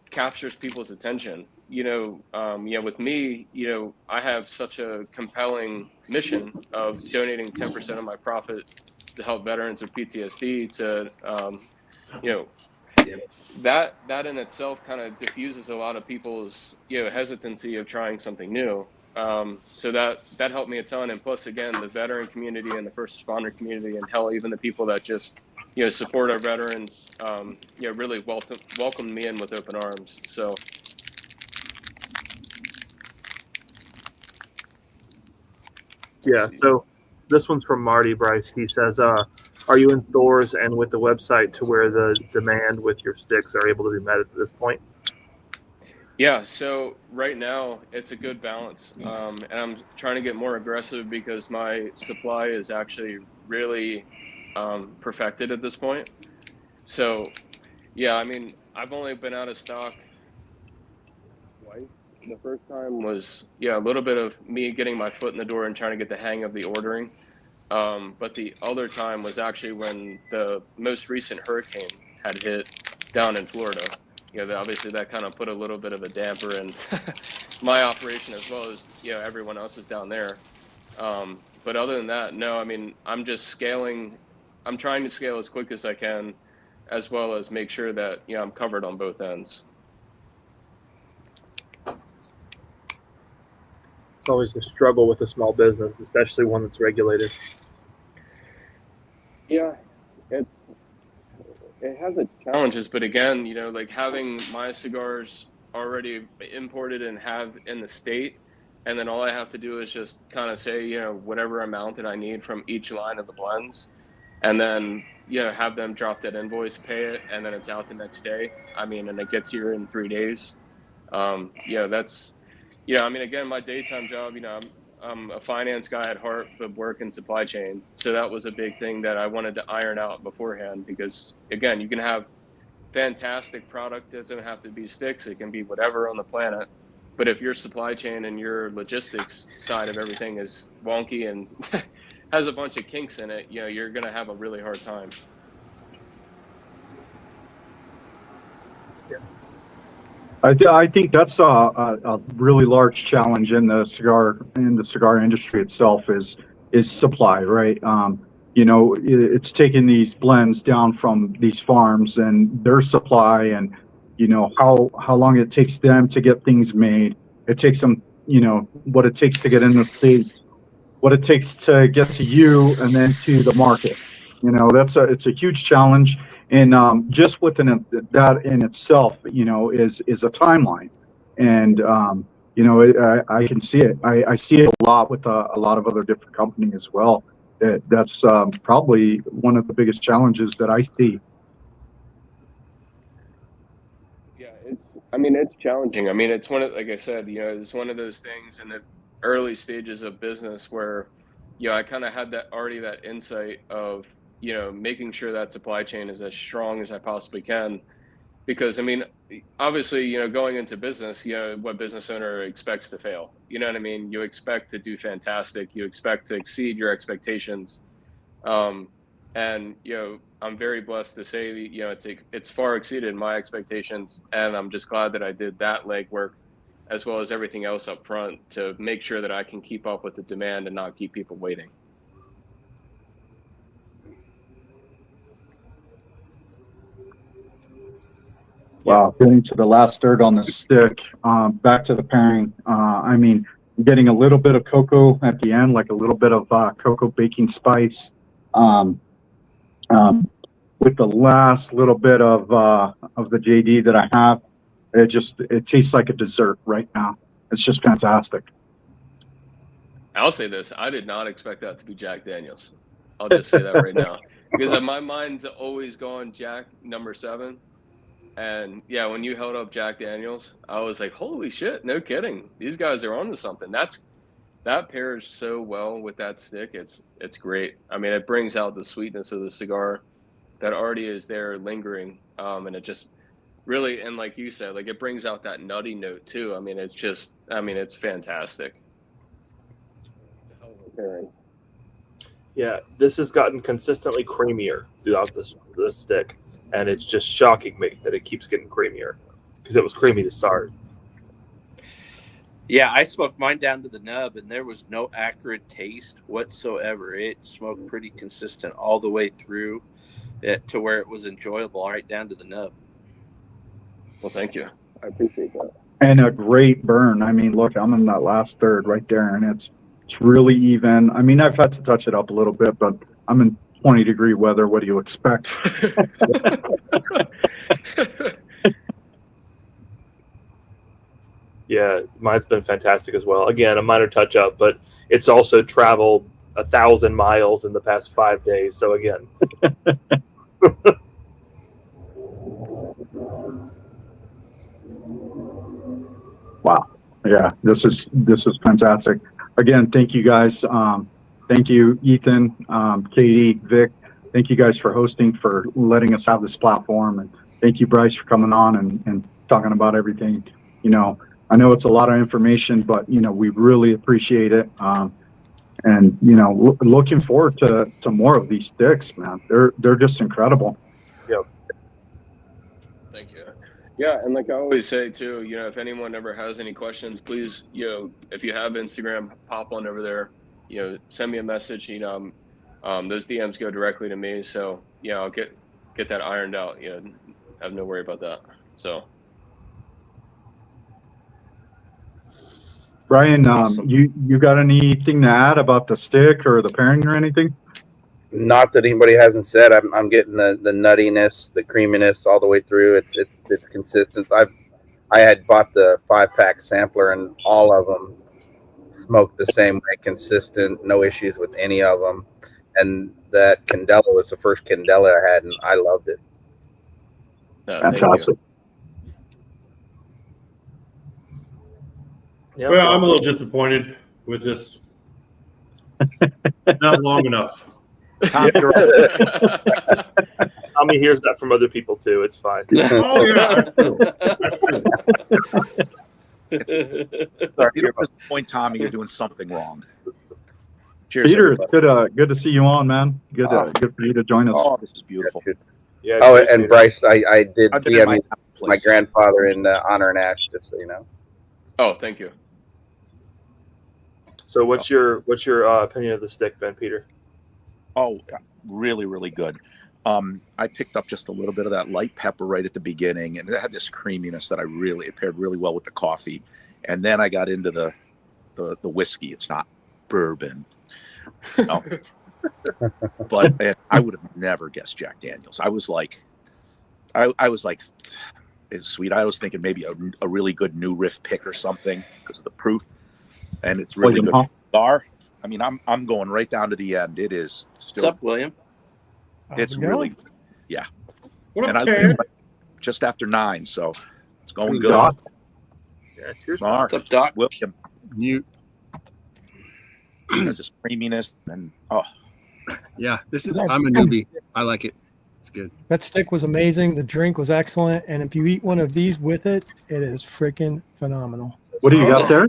captures people's attention. With me, I have such a compelling mission of donating 10% of my profit to help veterans with PTSD. You know, that in itself kind of diffuses a lot of people's hesitancy of trying something new. So that helped me a ton. And plus, again, the veteran community and the first responder community, and hell, even the people that just support our veterans, really welcomed me in with open arms. So Yeah. So this one's from Marty Bryce. He says, "Are you in stores and with the website to where the demand with your sticks are able to be met at this point?" yeah, so right now it's a good balance, and I'm trying to get more aggressive because my supply is actually really perfected at this point. So yeah, I mean, I've only been out of stock twice. The first time was a little bit of me getting my foot in the door and trying to get the hang of the ordering. But the other time was actually when the most recent hurricane had hit down in Florida. Obviously that kind of put a little bit of a damper in my operation as well as everyone else's down there. But other than that, no. I mean, I'm just scaling. I'm trying to scale as quick as I can, as well as make sure that I'm covered on both ends. It's always a struggle with a small business, especially one that's regulated. Yeah, it has its challenges, but again, like having my cigars already imported and have in the state, and then all I have to do is just kind of say, whatever amount that I need from each line of the blends, and then have them drop that invoice, pay it, and then it's out the next day. I mean, and it gets here in 3 days. That's I mean, again, my daytime job, I'm a finance guy at heart, but work in supply chain. So that was a big thing that I wanted to iron out beforehand because, again, you can have fantastic product. It doesn't have to be sticks. It can be whatever on the planet. But if your supply chain and your logistics side of everything is wonky and has a bunch of kinks in it, you're going to have a really hard time. I think that's a really large challenge in the cigar industry itself is supply, right? It's taking these blends down from these farms and their supply, and how long it takes them to get things made. It takes them, what it takes to get in the States, what it takes to get to you, and then to the market. It's a huge challenge, and just within that in itself, is a timeline, and I can see it. I see it a lot with a lot of other different companies as well. That's probably one of the biggest challenges that I see. Yeah, it's challenging. I mean, it's like I said, it's one of those things in the early stages of business where, I kind of had that insight of, making sure that supply chain is as strong as I possibly can. Because I mean, obviously, going into business, what business owner expects to fail? You know what I mean? You expect to do fantastic. You expect to exceed your expectations. And I'm very blessed to say that it's far exceeded my expectations, and I'm just glad that I did that legwork as well as everything else up front to make sure that I can keep up with the demand and not keep people waiting. Wow, getting to the last third on the stick, back to the pairing. I mean, getting a little bit of cocoa at the end, like a little bit of cocoa baking spice. Um, with the last little bit of the JD that I have, it tastes like a dessert right now. It's just fantastic. I'll say this: I did not expect that to be Jack Daniels. I'll just say that right now, because my mind's always going Jack number 7. And yeah, when you held up Jack Daniels, I was like, holy shit, no kidding. These guys are onto something. That pairs so well with that stick. It's great. I mean, it brings out the sweetness of the cigar that already is there lingering. And it just really, and like you said, like it brings out that nutty note too. I mean, it's fantastic. Yeah, this has gotten consistently creamier throughout this stick, and it's just shocking me that it keeps getting creamier because it was creamy to start. Yeah, I smoked mine down to the nub, and there was no acrid taste whatsoever. It smoked pretty consistent all the way through it to where it was enjoyable right down to the nub. Well, thank you. I appreciate that. And a great burn. I mean, look, I'm in that last third right there, and it's really even. I mean, I've had to touch it up a little bit, but I'm in 20-degree weather. What do you expect? Yeah, mine's been fantastic as well. Again, a minor touch up, but it's also traveled 1,000 miles in the past 5 days. So again, Wow. Yeah, this is fantastic. Again, thank you guys. Thank you, Ethan, Katie, Vic. Thank you guys for hosting, for letting us have this platform, and thank you, Bryce, for coming on and talking about everything. You know, I know it's a lot of information, but you know, we really appreciate it. And you know, looking forward to more of these sticks, man. They're just incredible. Yep. Thank you. Yeah, and like I always say too, you know, if anyone ever has any questions, please, you know, if you have Instagram, pop on over there. You know, send me a message. You know, those DMs go directly to me, so yeah, I'll get that ironed out. You know, have no worry about that. So. Brian, Awesome. you got anything to add about the stick or the pairing or anything? Not that anybody hasn't said. I'm getting the nuttiness, the creaminess all the way through. It's consistent. I had bought the 5-pack sampler, and all of them smoked the same way, consistent, no issues with any of them. And that Candela was the first Candela I had, and I loved it. Fantastic. yeah, Well, I'm a little disappointed with this. Not long enough. Tommy hears that from other people too. It's fine. Oh yeah, that's true. That's true. Sorry, you don't disappoint Tommy. You're doing something wrong. Cheers, Peter, everybody. it's good to see you on, man. Good for you to join us. Oh, this is beautiful. Yeah. Oh, great, and Peter. Bryce, I did I've been in DM my my place. grandfather in Honor and Ash, just so you know. Oh, thank you. So what's your opinion of the stick, Ben, Peter? Oh, really, really good. I picked up just a little bit of that light pepper right at the beginning, and it had this creaminess that it paired really well with the coffee. And then I got into the whiskey. It's not bourbon, you know? But I would have never guessed Jack Daniels. I was like, it's sweet. I was thinking maybe a really good new riff pick or something because of the proof, and it's really William, good. Cigar. I mean, I'm going right down to the end. It is still. What's up, William? It's really, yeah. What And up, I Ted? leave just after 9, so it's going good. Doc? Yeah, cheers. All right. What's up, Doc? William You, has this creaminess and yeah, I'm a newbie. I like it. It's good. That stick was amazing. The drink was excellent. And if you eat one of these with it, it is freaking phenomenal. What do you got there?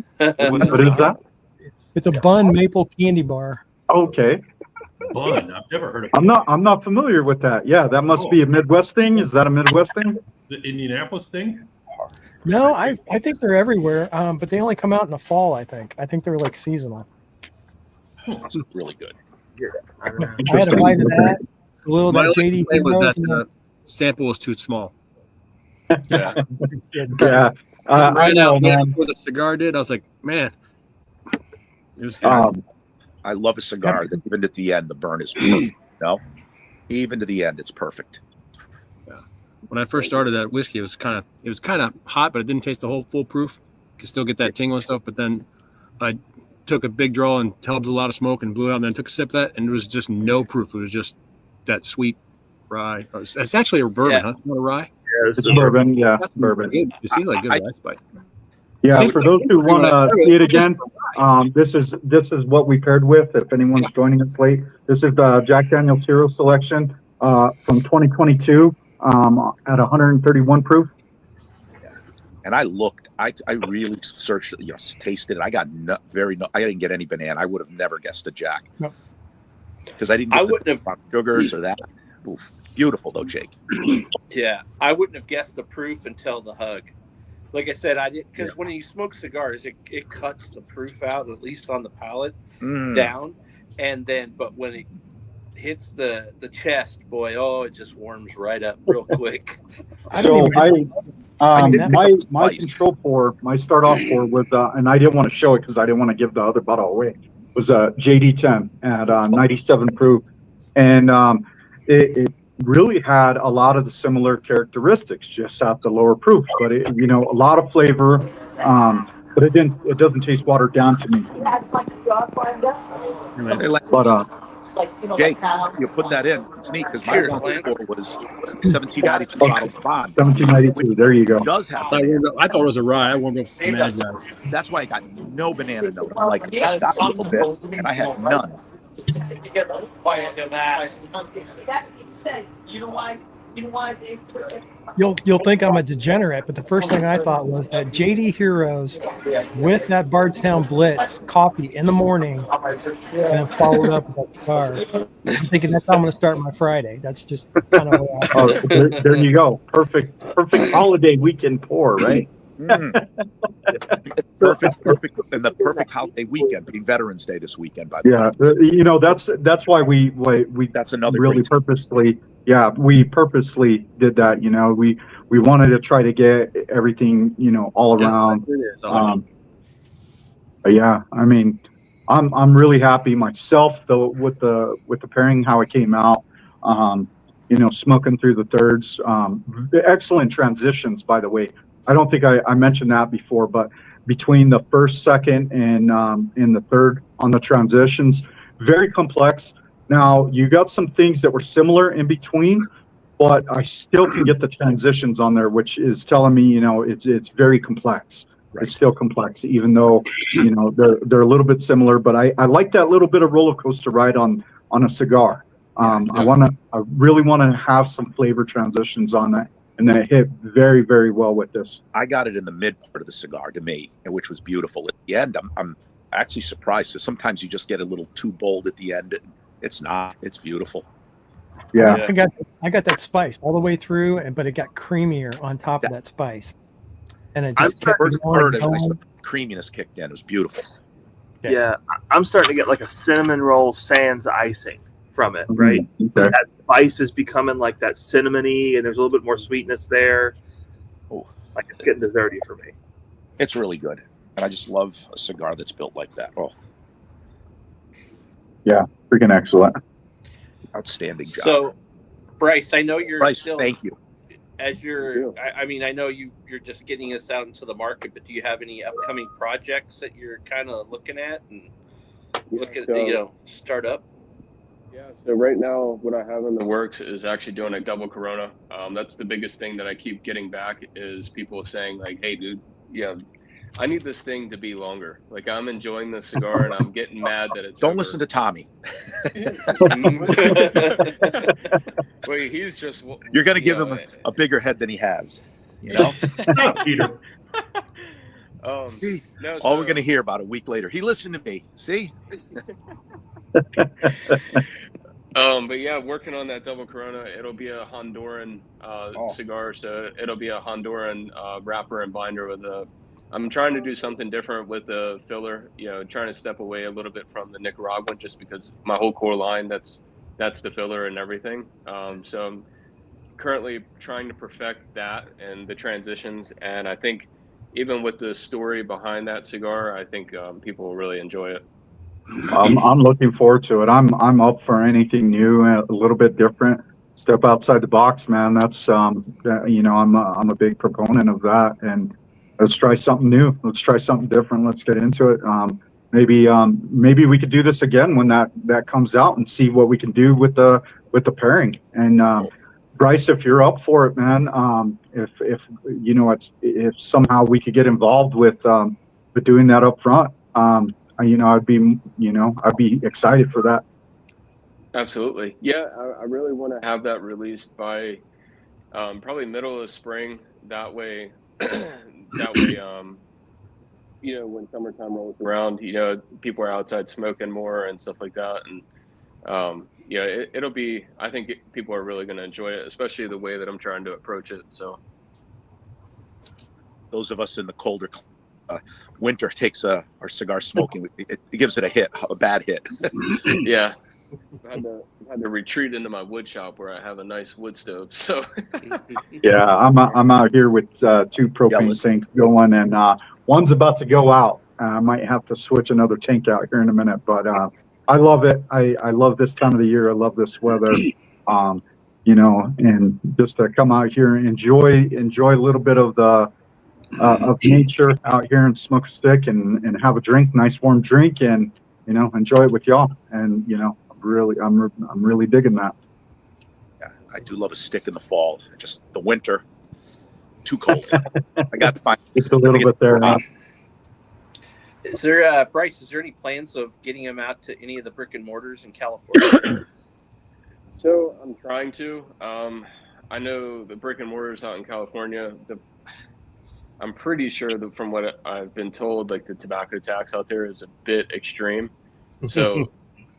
What is that? It's a bun maple candy bar. Okay. Bun. I've never heard of I'm not familiar with that. Yeah, that must be a Midwest thing. Is that a Midwest thing? the Indianapolis thing. No, I think they're everywhere, but they only come out in the fall, I think. I think they're like seasonal. it's really good. I had a Interesting. bite of that. A little of My that only JD complaint was Heroes that and the sample was too small. Yeah. Yeah. I Right know, out man. before the cigar did, I was like, man, it was good. I love a cigar that even at the end the burn is perfect. No, even to the end it's perfect. When I first started that whiskey, it was kind of hot, but it didn't taste the whole full proof. You could still get that tingle and stuff. But then I took a big draw and tubbed a lot of smoke and blew it out, and then took a sip of that, and it was just no proof. It was just that sweet rye. It's actually a bourbon, Yeah. huh? It's not a rye. Yeah, It's bourbon, yeah, That's bourbon. good. You see, like good rye spice. Yeah, Tastes for like- those who want to like- see it again, this is what we paired with. If anyone's joining us late, this is the Jack Daniel's Hero Selection from 2022 at 131 proof. And I looked, I really searched, tasted it. I got I didn't get any banana. I would have never guessed a Jack. No. Because I didn't I get wouldn't have- sugars or that. Oof. Beautiful though, Jake. Yeah, I wouldn't have guessed the proof until the hug. Like I said, I did because when you smoke cigars, it cuts the proof out, at least on the palate, down, and then but when it hits the chest, boy, it just warms right up real quick. So my spice. control pour, my start off pour was, and I didn't want to show it because I didn't want to give the other bottle away. Was a JD10 at 97 proof, and it really had a lot of the similar characteristics, just at the lower proof. But a lot of flavor, but it doesn't taste watered down to me. But Jake, you put that in. It's neat because my Cheers, one Lance. before was 1792 bottle of bond. 1792, there you go. It does have I banana. thought it was a rye. I warmed up some Magi. That's why I got no banana note. I'm like, it's got a little bit, and I had none. You'll think I'm a degenerate, but the first thing I thought was that JD Heroes with that Bardstown Blitz coffee in the morning and then followed up with that cigar. I'm thinking that's how I'm going to start my Friday. That's just kind of what I There you go. Perfect holiday weekend pour, right? Perfect, and the perfect holiday weekend being Veterans Day this weekend. By the way, that's why we that's another really great purposely. Yeah, we purposely did that. We wanted to try to get everything all around. But yeah, I mean, I'm really happy myself though with the pairing, how it came out. Smoking through the thirds. Excellent transitions, by the way. I don't think I mentioned that before, but between the first, second, and the third on the transitions, very complex. Now you got some things that were similar in between, but I still can get the transitions on there, which is telling me, it's very complex. Right. It's still complex, even though they're a little bit similar. But I like that little bit of roller coaster ride on a cigar. I really want to have some flavor transitions on that. And that hit very, very well with this. I got it in the mid part of the cigar to me, which was beautiful. At the end, I'm actually surprised. So sometimes you just get a little too bold at the end. It's not. It's beautiful. Yeah. I got that spice all the way through, but it got creamier on top of that spice. And it just kept first going, third, going. the creaminess kicked in. It was beautiful. Yeah, I'm starting to get like a cinnamon roll sans icing from it, right? Okay. That spice is becoming like that cinnamony, and there's a little bit more sweetness there. Oh, like it's getting desserty for me. It's really good, and I just love a cigar that's built like that. Oh, yeah, freaking excellent, outstanding job. So, Bryce, I know you're Bryce, still thank you. as you're. I mean, I know you're just getting this out into the market, but do you have any upcoming projects that you're kind of looking at and start up? Yeah, so right now what I have in the works is actually doing a double Corona. That's the biggest thing that I keep getting back is people saying like, hey dude, I need this thing to be longer. Like I'm enjoying the cigar and I'm getting mad that it's Don't listen to Tommy. Wait, he's just You're going to give him a bigger head than he has, Peter. All we're going to hear about a week later. He listened to me. See? But yeah, working on that double Corona. It'll be a Honduran cigar, so it'll be a Honduran wrapper and binder with I'm trying to do something different with the filler. Trying to step away a little bit from the Nicaraguan, just because my whole core line that's the filler and everything. So I'm currently trying to perfect that and the transitions, and I think even with the story behind that cigar, I think people will really enjoy it. I'm looking forward to it. I'm up for anything new, a little bit different. Step outside the box, man. That's I'm a big proponent of that. And let's try something new. Let's try something different. Let's get into it. maybe we could do this again when that comes out and see what we can do with the pairing. And Bryce, if you're up for it, man, if you know, if somehow we could get involved with doing that up front, you know, I'd be excited for that. Absolutely. Yeah, I really want to have that released by probably middle of spring. That way, you know, when summertime rolls around, you know, people are outside smoking more and stuff like that. And yeah, it'll be, I think people are really going to enjoy it, especially the way that I'm trying to approach it. So Those of us in the colder winter takes our cigar smoking. It gives it a bad hit. yeah, I've had to retreat into my wood shop where I have a nice wood stove. So Yeah, I'm out here with 2 propane tanks going, and one's about to go out. I might have to switch another tank out here in a minute, but I love it. I love this time of the year. I love this weather. You know, and just to come out here and enjoy a little bit of the of nature out here and smoke a stick and have a drink, nice warm drink, and you know, enjoy it with y'all. And you know, I'm really digging that. Yeah, I do love a stick in the fall. Just the winter, too cold. I got to find. It's a little bit there. Is there, Bryce? Is there any plans of getting them out to any of the brick and mortars in California? So I'm trying to. I know the brick and mortars out in California. I'm pretty sure that from what I've been told, like the tobacco tax out there is a bit extreme. So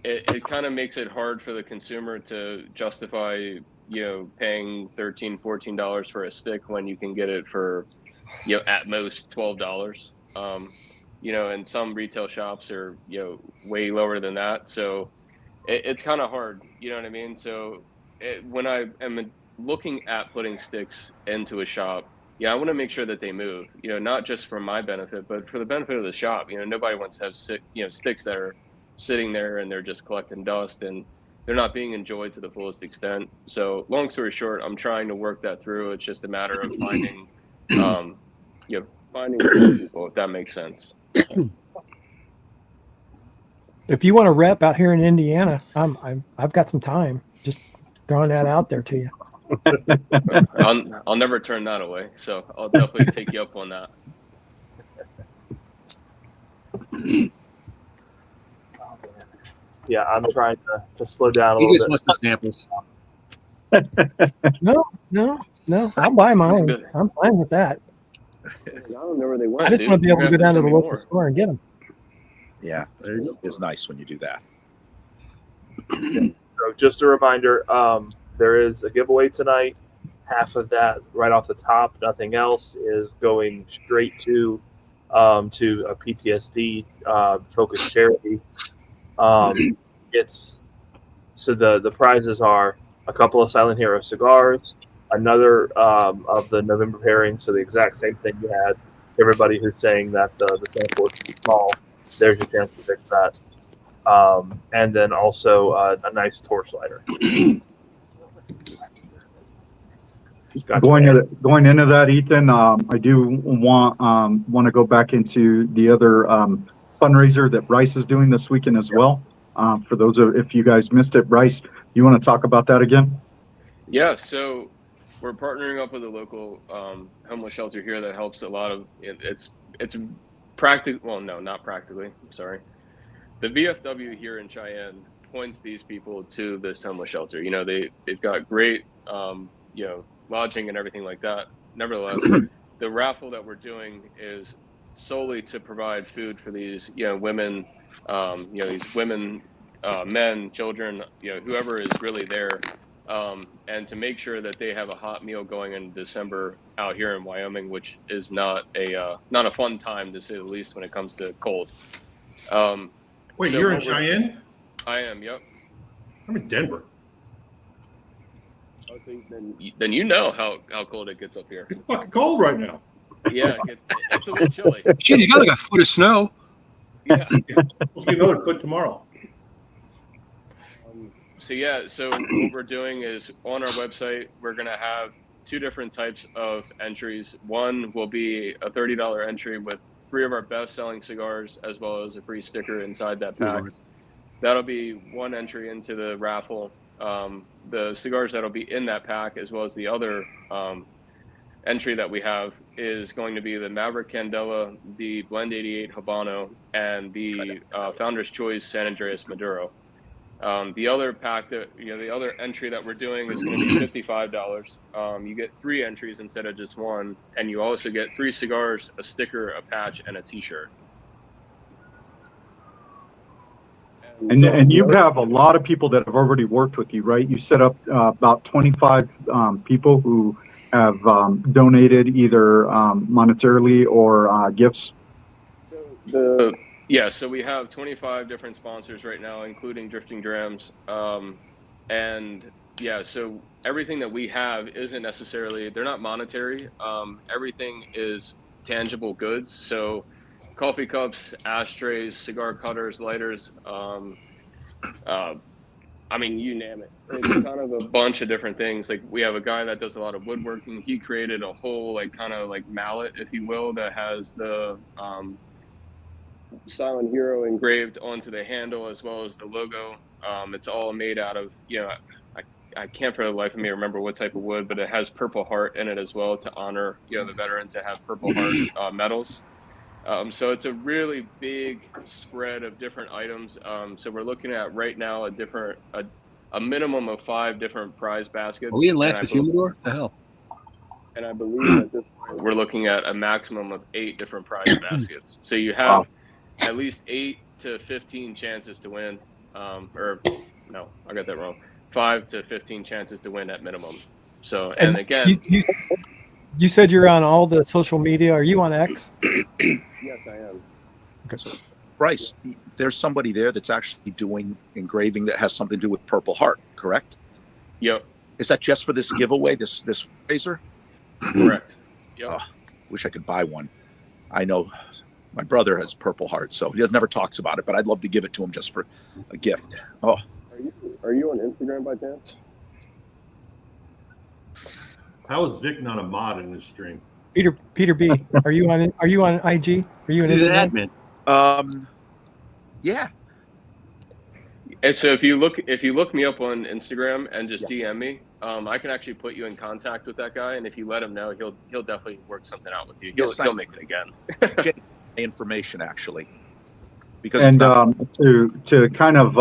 it kind of makes it hard for the consumer to justify, you know, paying $13-14 for a stick when you can get it for, you know, at most $12. You know, and some retail shops are, you know, way lower than that. So it's kind of hard, you know what I mean? So when I am looking at putting sticks into a shop, yeah, I want to make sure that they move, you know, not just for my benefit, but for the benefit of the shop. You know, nobody wants to have sticks that are sitting there and they're just collecting dust and they're not being enjoyed to the fullest extent. So long story short, I'm trying to work that through. It's just a matter of finding, finding people, if that makes sense. If you want to rep out here in Indiana, I've got some time. Just throwing that out there to you. I'll never turn that away. So I'll definitely take you up on that. Yeah, I'm trying to slow down a He little just bit. wants the samples. No. I'll buy mine. I'm fine with that. I don't know where they went. I just want to be able to go down to the local store and get them. Yeah, it's nice when you do that. So just a reminder, there is a giveaway tonight. Half of that right off the top, nothing else, is going straight to a PTSD focused charity. It's so the prizes are a couple of Silent Hero cigars, another of the November pairings, so the exact same thing you had. Everybody who's saying that the sample is too small, there's your chance to fix that. And then also a nice torch lighter. Gotcha. Going into that, Ethan, I do want to go back into the other fundraiser that Bryce is doing this weekend as well. For those if you guys missed it, Bryce, you want to talk about that again? Yeah, so we're partnering up with a local homeless shelter here that helps a lot of it's practical. Well, no, not practically. I'm sorry. The VFW here in Cheyenne points these people to this homeless shelter. You know, they've got great lodging and everything like that. Nevertheless, the raffle that we're doing is solely to provide food for these women, these women, men, children, whoever is really there, and to make sure that they have a hot meal going in December out here in Wyoming, which is not a fun time to say the least when it comes to cold. Wait, so you're in Cheyenne? I am. Yep. I'm in Denver. Then you know how cold it gets up here. It's fucking cold right now. Yeah, it's a little chilly. Shit, you got like a foot of snow. Yeah. We'll get another foot tomorrow. So what we're doing is on our website, we're going to have two different types of entries. One will be a $30 entry with 3 of our best-selling cigars, as well as a free sticker inside that pack. That'll be one entry into the raffle. The cigars that'll be in that pack, as well as the other entry that we have, is going to be the Maverick Candela, the Blend 88 Habano, and the Founder's Choice San Andreas Maduro. The other pack the other entry that we're doing is going to be $55. You get 3 entries instead of just one, and you also get 3 cigars, a sticker, a patch, and a T-shirt. And you have a lot of people that have already worked with you, right? You set up about 25 people who have donated either monetarily or gifts. So we have 25 different sponsors right now, including Drifting Drams. And yeah, so everything that we have isn't necessarily, they're not monetary. Everything is tangible goods. So coffee cups, ashtrays, cigar cutters, lighters, I mean, you name it. It's kind of a bunch of different things. Like, we have a guy that does a lot of woodworking. He created a whole, like, kind of like mallet, if you will, that has the Silent Hero engraved onto the handle, as well as the logo. It's all made out of, I can't for the life of me remember what type of wood, but it has Purple Heart in it as well, to honor, the veterans that have Purple Heart medals. So it's a really big spread of different items. So we're looking at right now a minimum of 5 different prize baskets. Are we in Lance's Humidor? The hell? And I believe at this point we're looking at a maximum of 8 different prize baskets. So you have at least 8 to 15 chances to win. Or no, I got that wrong. 5 to 15 chances to win at minimum. So, and again, you said you're on all the social media. Are you on X? Yes, I am. Okay. So, Bryce, there's somebody there that's actually doing engraving that has something to do with Purple Heart, correct? Yep. Is that just for this giveaway, this fundraiser? Correct. Yep. Oh, wish I could buy one. I know my brother has Purple Heart, so he never talks about it, but I'd love to give it to him just for a gift. Oh. Are you on Instagram by chance? How is Vic not a mod in this stream? Peter B, are you on IG? Are you an Instagram? Admin. Yeah. And so if you look me up on Instagram and just DM me, I can actually put you in contact with that guy, and if you let him know, he'll definitely work something out with you. He'll make it again. Information actually, because and to kind of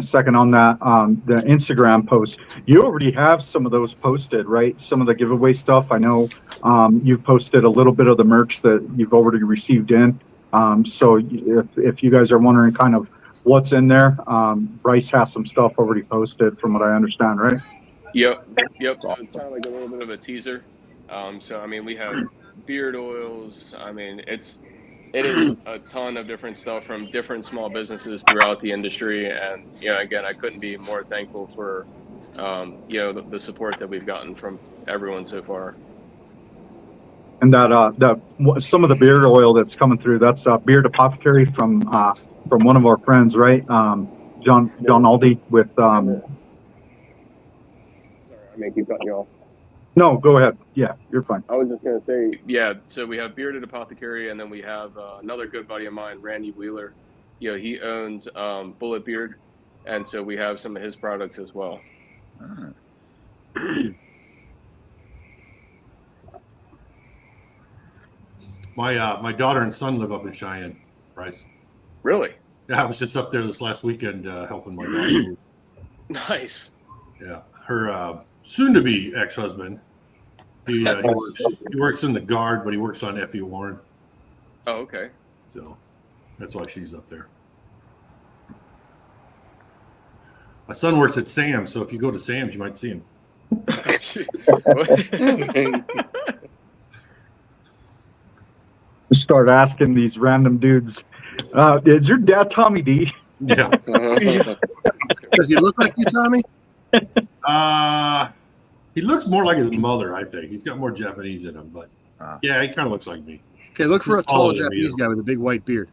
second on that, the Instagram post, you already have some of those posted, right? Some of the giveaway stuff. I know you've posted a little bit of the merch that you've already received in. So if you guys are wondering kind of what's in there, Bryce has some stuff already posted, from what I understand, right? Yep. So it's kind of like a little bit of a teaser. So I mean, we have beard oils. I mean, it is a ton of different stuff from different small businesses throughout the industry, and again, I couldn't be more thankful for the support that we've gotten from everyone so far. And that some of the beard oil that's coming through, that's Beard Apothecary from one of our friends, right? John Aldi with. Sorry, I may keep cutting you off. No, go ahead. Yeah, you're fine. I was just going to say, yeah, so we have Bearded Apothecary, and then we have another good buddy of mine, Randy Wheeler. He owns Bullet Beard, and so we have some of his products as well. My daughter and son live up in Cheyenne, Bryce. Really? Yeah, I was just up there this last weekend helping my daughter move. Nice. Yeah, her soon-to-be ex-husband. He works in the guard, but he works on F.E. Warren. Oh, okay. So that's why she's up there. My son works at Sam's, so if you go to Sam's, you might see him. Start asking these random dudes, is your dad Tommy D? Yeah. Does he look like you, Tommy? He looks more like his mother, I think. He's got more Japanese in him, but yeah, he kind of looks like me. Okay, look for a tall Japanese guy with a big white beard.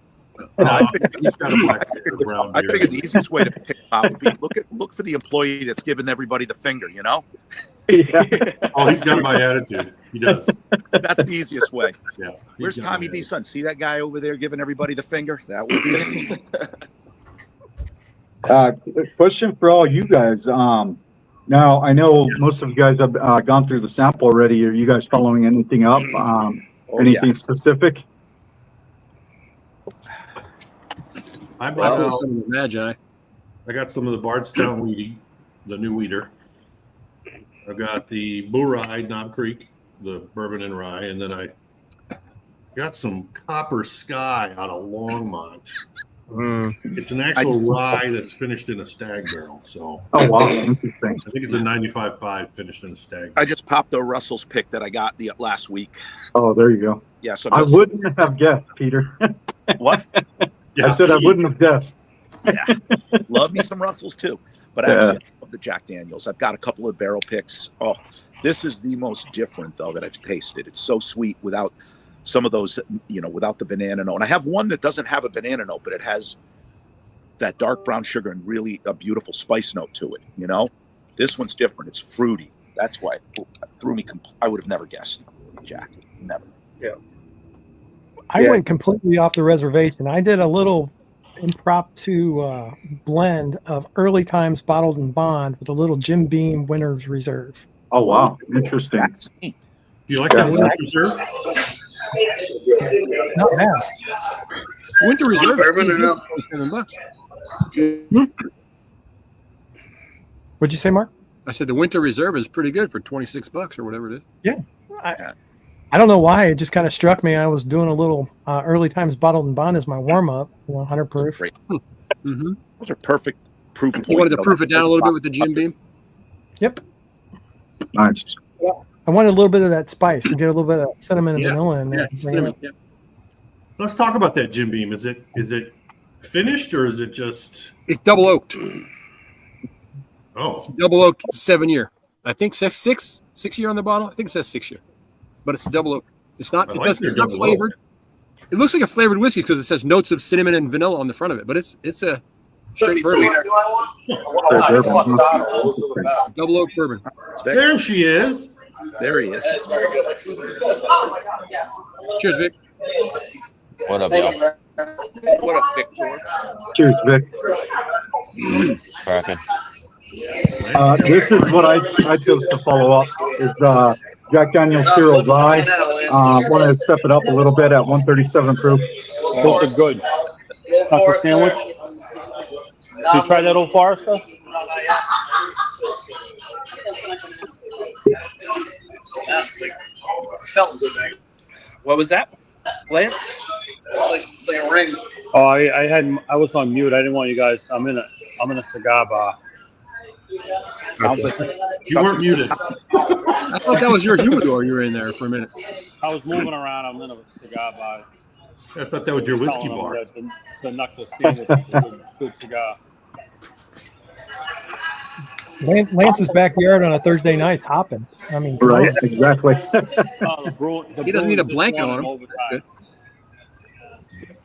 I think he's got a black beard, brown beard. I figured the easiest way to pick him out would be look for the employee that's giving everybody the finger, Yeah. Oh, he's got my attitude. He does. That's the easiest way. Yeah. Where's He's got Tommy my D's son? See that guy over there giving everybody the finger? That would be it. Question for all you guys. Now I know most of you guys have gone through the sample already. Are you guys following anything up? Anything specific? I brought out, Some of the Magi. I got some of the Bardstown Weedy, the new weeder. I've got the Bull Rye, Knob Creek, the bourbon and rye, and then I got some Copper Sky out of Longmont. It's an actual rye that's finished in a stag barrel. So, oh wow, interesting. I think it's a 95.5 finished in a stag. I just popped a Russell's pick that I got the last week. Oh, there you go. Yeah, so I wouldn't have guessed, Peter. What? Yeah, I said I wouldn't have guessed. Yeah, love me some Russells too. But actually, I love the Jack Daniels. I've got a couple of barrel picks. Oh, this is the most different though that I've tasted. It's so sweet without some of those, without the banana note. And I have one that doesn't have a banana note, but it has that dark brown sugar and really a beautiful spice note to it. This one's different. It's fruity. That's why it threw me. I would have never guessed Jack. Never. Yeah. I went completely off the reservation. I did a little impromptu blend of early times bottled and bond with a little Jim Beam Winter's Reserve. Oh wow, interesting. Do you like that Winter's Reserve? It's not bad. Winter Reserve $7. What'd you say, Mark? I said the Winter Reserve is pretty good for $26 or whatever it is. Yeah. I don't know why. It just kind of struck me. I was doing a little early times bottled and bond as my warm up, 100 proof. Mm-hmm. Those are perfect proof points. You wanted to proof it down a little bit with the Jim Beam? Yep. Nice. I wanted a little bit of that spice and get a little bit of cinnamon and vanilla in there. Yeah, cinnamon, yeah. Let's talk about that Jim Beam. Is it finished or is it just? It's double oaked. Oh, it's double oaked 7 year. I think six year on the bottle. I think it says 6 year, but it's double oaked. It's not. It's not flavored. It looks like a flavored whiskey because it says notes of cinnamon and vanilla on the front of it, but it's a straight bourbon. Double oak bourbon. There she is. There he is. That's very good. Cheers, Vic. What up, y'all? What up, Victor? Cheers, Vic. Cracking. This is what I chose to follow up is Jack Daniel's Hero Rye. Wanted to step it up a little bit at 137 proof. Those are good. That's a sandwich. Did you try that Old Forester? What was that, Lance? It's like a ring. Oh, I was on mute. I didn't want you guys. I'm in a cigar bar. Sounds like you weren't muted. I thought that was your humidor. You were in there for a minute. I was moving around. I'm in a cigar bar. I thought that was your whiskey Telling them bar. that the knuckle sandwich is a good cigar. Lance's backyard on a Thursday night's hopping. I mean, Right, exactly. He doesn't need a blanket on him. That's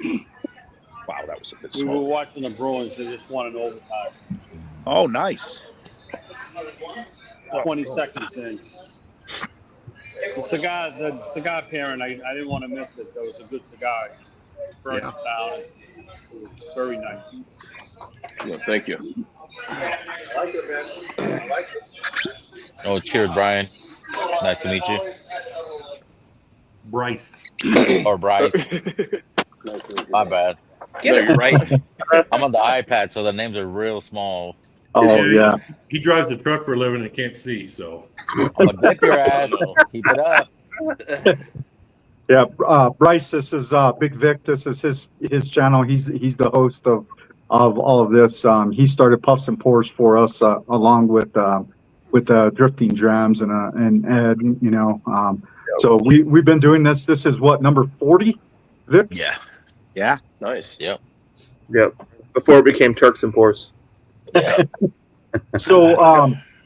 good. Wow, that was a good We were smoke. watching the Bruins. They just won an overtime. Oh, nice. 20 seconds in. The cigar pairing, I didn't want to miss it. That was a good cigar. Burned it down. It was very nice. Well, thank you. Oh, cheers, Brian. Nice to meet you. Bryce. Or Bryce. My bad. Get it right. I'm on the iPad, so the names are real small. Oh yeah. He drives the truck for a living and can't see, so. I'm gonna whip your ass. Keep it up. Yeah, Bryce, this is Big Vic. This is his channel. He's the host of all of this. He started Puffs and Pours for us along with Drifting Drams and Ed. So we've been doing this. This is what, number 40, Vic? Yeah. Yeah. Nice. Yep. Yep. Before it became Turks and Pours. Yeah. So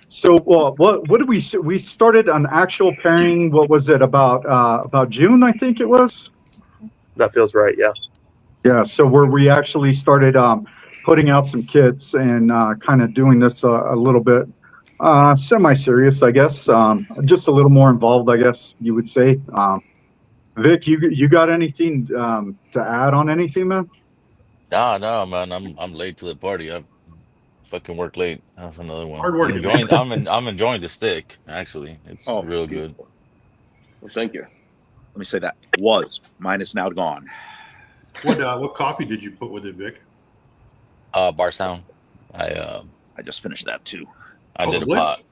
what did we started an actual pairing? What was it about June? I think it was. That feels right. Yeah. Yeah. So where we actually started putting out some kits and kind of doing this a little bit Semi-serious, I guess. Just a little more involved, I guess you would say. Vic, you got anything to add on anything, man? No, man. I'm late to the party. I fucking work late. That's another one. Hard work. I'm enjoying the stick. Actually, it's Oh, real good. Well, thank you. Let me say that mine is now gone. What coffee did you put with it, Vic? Bar sound. I just finished that too. I Oh, did a Blitz? pot.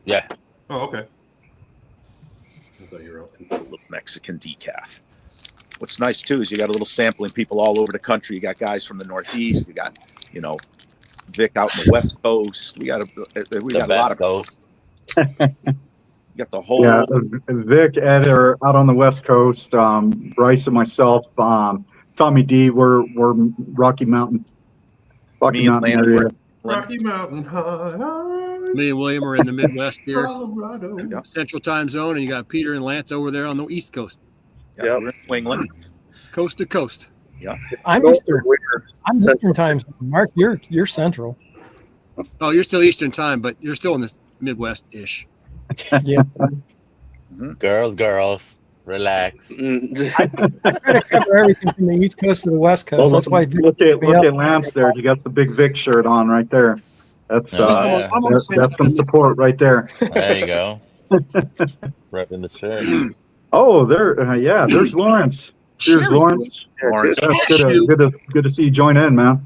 Yeah. Oh, okay. I thought you were out. A little Mexican decaf. What's nice too is you got a little sampling people all over the country. You got guys from the Northeast. You got, Vic out in the West Coast. We got a lot of coast. You got the whole. Yeah, Vic, Ed are out on the West Coast. Bryce and myself, Tommy D, we're Rocky Mountain area. Rocky Mountain High. Me and William are in the Midwest here, Colorado. Yeah. Central Time Zone, and you got Peter and Lance over there on the East Coast, We're in New England. coast to coast. I'm Eastern. I'm Eastern time. Mark, you're Central. Oh, you're still Eastern time, but you're still in the Midwest-ish. Yeah. Girls, relax. I try to cover everything from the East Coast to the West Coast. That's why. Look at Lance there. You got the big Vic shirt on right there. That's Yeah. that's some support right there. There you go. Repping the shirt. Oh, there's Lawrence. Cheers, Lawrence. Lawrence. That's good to see you join in, man.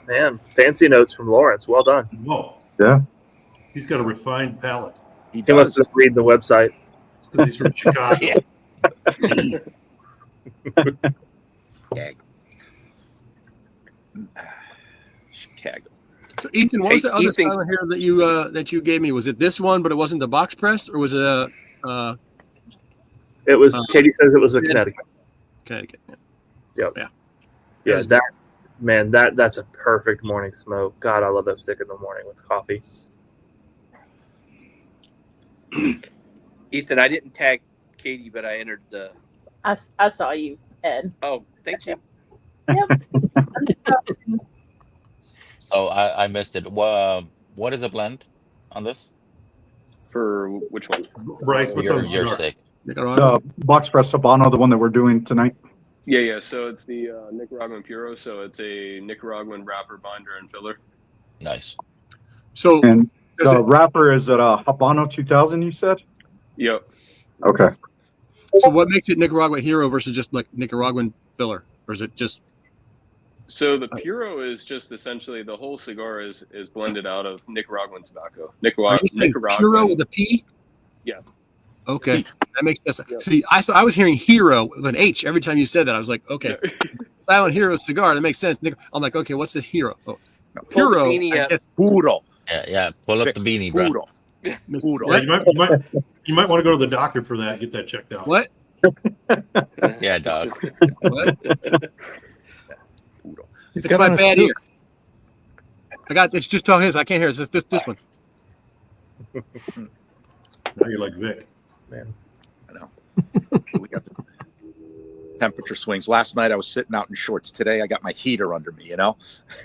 Man, fancy notes from Lawrence. Well done. Whoa. Yeah. He's got a refined palate. He He must does. just read the website. It's because he's from Chicago. Yeah. Chicago. So, Ethan, what was Hey, the other Ethan- Silent Hero that you gave me? Was it this one, but it wasn't the box press, or was it It was. Katie says it was a Connecticut. Connecticut? Yep. Yeah. Yeah, that's a perfect morning smoke. God, I love that stick in the morning with coffee. Ethan, I didn't tag Katie, but I entered the. I saw you, Ed. Oh, thank you. So I missed it. What is the blend on this? For which one? Bryce, what's on the Your cigar? stick. Box press Habano, the one that we're doing tonight. Yeah. So it's the Nicaraguan Puro. So it's a Nicaraguan wrapper, binder, and filler. Nice. So And the wrapper is at Habano 2000, you said? Yep. Okay. So what makes it Nicaraguan Hero versus just like Nicaraguan filler, or is it just? So the Puro is just essentially the whole cigar is blended out of Nicaraguan tobacco. Are you saying Puro with a P? Yeah. Okay, that makes sense. Yeah. See, I was hearing Hero with an H every time you said that. I was like, okay, Silent Hero cigar. That makes sense. I'm like, okay, what's this Hero? Oh, Puro. I guess. Puro. Yeah. Pull up the beanie, bro. Puro. Puro. Yeah, you might want to go to the doctor for that. Get that checked out. What? Yeah, dog. What? Puro. It's It's my bad ear. I got it's just talking. I can't hear it. It's this one. Now you're like Vic. Man. I know. We got the temperature swings. Last night I was sitting out in shorts. Today I got my heater under me,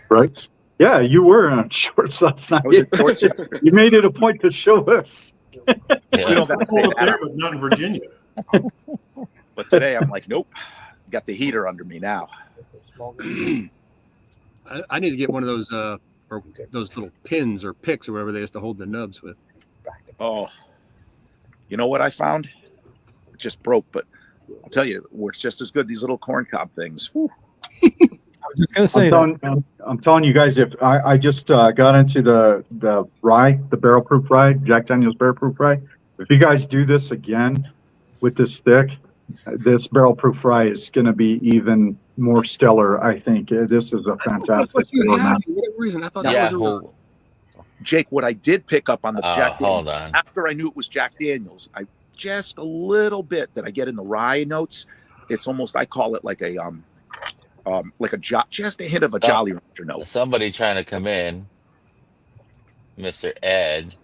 Right? Yeah, you were on shorts last night. I was in shorts yesterday. You made it a point to show us. We Yeah. don't got to It's say cold up that. there, but not in Virginia. But today I'm like, nope. Got the heater under me now. I need to get one of those or those little pins or picks or whatever they used to hold the nubs with. Oh, you know what I found? It just broke, but I'll tell you, it's just as good. These little corn cob things. Whew. I was just gonna say I'm telling you guys, if I just got into the rye, the barrel proof rye, Jack Daniel's barrel proof rye. If you guys do this again with this stick, this barrel proof rye is going to be even more stellar. I think this is a fantastic. For format. whatever reason, I thought Yeah. that was a Jake, what I did pick up on the Jack hold Daniels, on. after I knew it was Jack Daniels, I just a little bit that I get in the rye notes. It's almost, I call it like a just a hint of a Jolly Rancher note. Somebody trying to come in, Mr. Ed.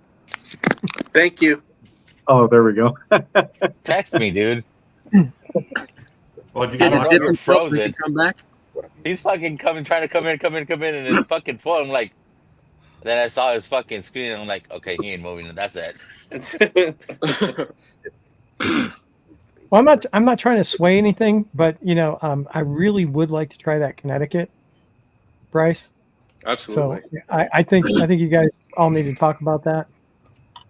Thank you. Oh, there we go. Text me, dude. Well, you Yeah, got the Bro, different you're folks that can come back. He's fucking trying to come in, and it's fucking full. I'm like, Then I saw his fucking screen, and I'm like, okay, he ain't moving, and that's it. Well, I'm not trying to sway anything, but I really would like to try that Connecticut, Bryce. Absolutely. So I think you guys all need to talk about that.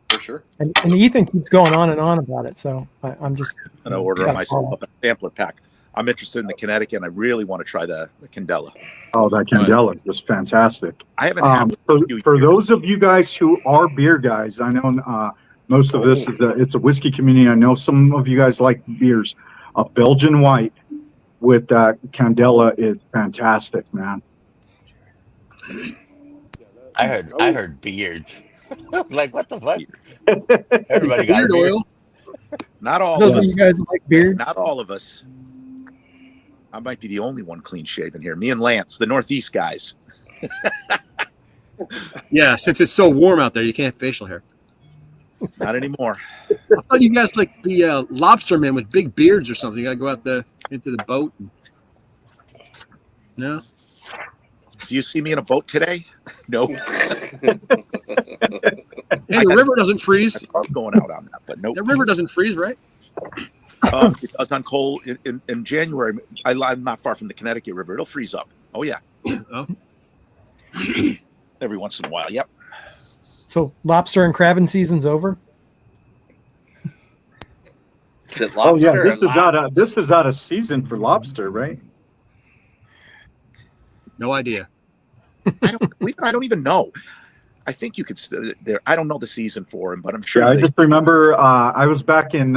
For sure. And Ethan keeps going on and on about it, so I'm just going to order myself a sampler pack. I'm interested in the Connecticut, and I really want to try the Candela. Oh, that Candela is just fantastic. I haven't had for those of you guys who are beer guys, I know most of this is it's a whiskey community. I know some of you guys like beers. A Belgian white with Candela is fantastic, man. I heard beards. Like, what the fuck? Everybody got Beard beard oil. Not all those of of us. you guys like beards. Not all of us. I might be the only one clean shaven here. Me and Lance, the Northeast guys. Yeah, since it's so warm out there, you can't have facial hair. Not anymore. I thought you guys like the lobstermen with big beards or something. You got to go out into the boat. No. Do you see me in a boat today? No. Hey, the river doesn't freeze. I'm going out on that, but nope. The river doesn't freeze, right? It does on cold in January. I'm not far from the Connecticut River. It'll freeze up. Oh yeah. Oh. Every once in a while. Yep. So lobster and crabbing season's over. Is it Oh yeah, lobster this is out of season for lobster, right? No idea. I don't even know. I think you could. I don't know the season for him, but I'm sure. Yeah, I just remember I was back in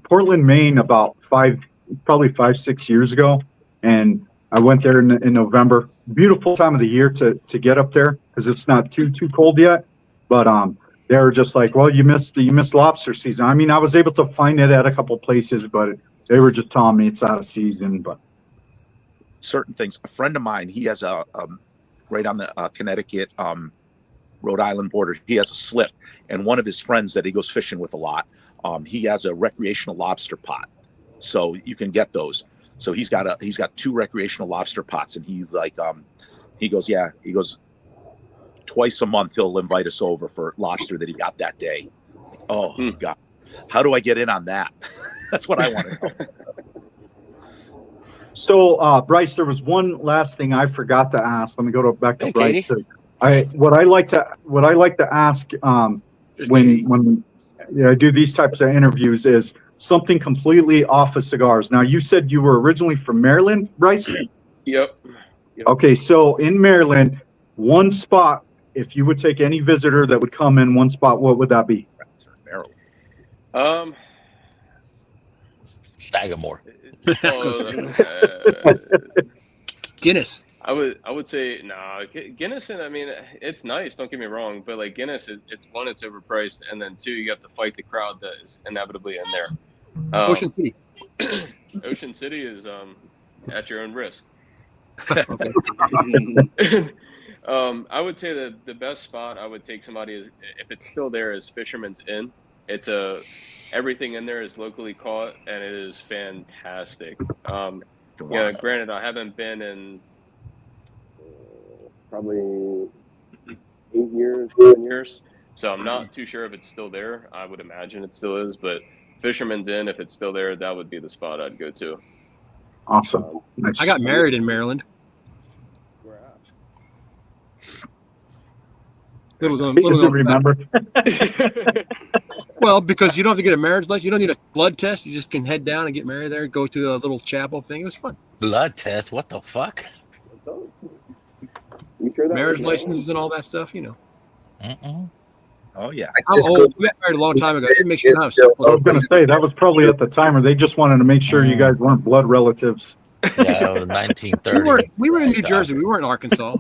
Portland, Maine, about 6 years ago, and I went there in November. Beautiful time of the year to get up there because it's not too cold yet. But they were just like, well, you missed lobster season. I mean, I was able to find it at a couple places, but they were just telling me it's out of season. But certain things. A friend of mine, he has a right on the Connecticut, Rhode Island border. He has a slip, and one of his friends that he goes fishing with a lot, he has a recreational lobster pot, so you can get those. So he's got 2 recreational lobster pots, and he goes twice a month he'll invite us over for lobster that he got that day. Oh God, how do I get in on that? That's what I want to know. So, Bryce, there was one last thing I forgot to ask. Let me go back to Hey, Bryce. Katie. What I like to ask when I do these types of interviews is something completely off of cigars. Now, you said you were originally from Maryland, Bryce? Yep. Okay, so in Maryland, one spot, if you would take any visitor that would come in one spot, what would that be? Maryland. Sagamore. Guinness. I would say Guinness, and I mean it's nice. Don't get me wrong, but like Guinness, it's overpriced, and then 2, you have to fight the crowd that is inevitably in there. Ocean City. Ocean City is at your own risk. I would say that the best spot I would take somebody is, if it's still there, is Fisherman's Inn. It's everything in there is locally caught, and it is fantastic. Yeah, granted, I haven't been in probably 8 years, 10 years, so I'm not too sure if it's still there. I would imagine it still is, but Fisherman's Inn, if it's still there, that would be the spot I'd go to. Awesome. Nice. I got married in Maryland. Little remember. Well, because you don't have to get a marriage license. You don't need a blood test. You just can head down and get married there. Go to a little chapel thing. It was fun. Blood test? What the fuck? Marriage licenses and all that stuff, you know. Oh yeah. I'm old. We got married a long time ago. It makes you have I was going to say that was probably at the time, or they just wanted to make sure you guys weren't blood relatives. Yeah, it was 1930. We were in New Jersey. We weren't in Arkansas.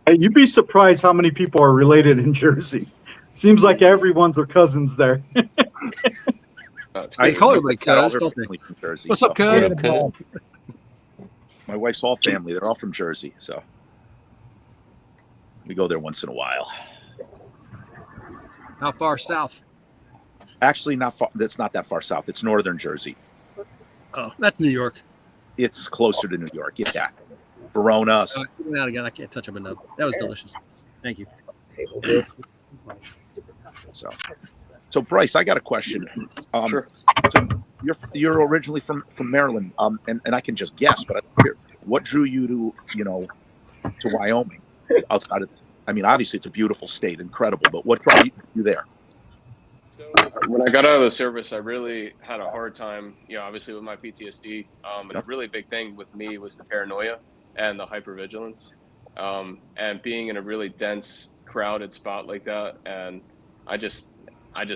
Hey, you'd be surprised how many people are related in Jersey. Seems like everyone's their cousins there. I call everybody cuz, don't they? Jersey, What's up, cuz? My wife's all family. They're all from Jersey, so we go there once in a while. How far south? Actually, not far. That's not that far south. It's northern Jersey. Oh, that's New York. It's closer to New York. Yeah. Verona's. Even out again, I can't touch them enough. That was delicious. Thank you. So Bryce, I got a question. Sure. So you're originally from Maryland, and I can just guess, but what drew you to Wyoming? Outside of, I mean, obviously it's a beautiful state, incredible, but what drew you there? So when I got out of the service, I really had a hard time, obviously with my PTSD. And a really big thing with me was the paranoia and the hypervigilance, and being in a really dense, crowded spot like that. And I just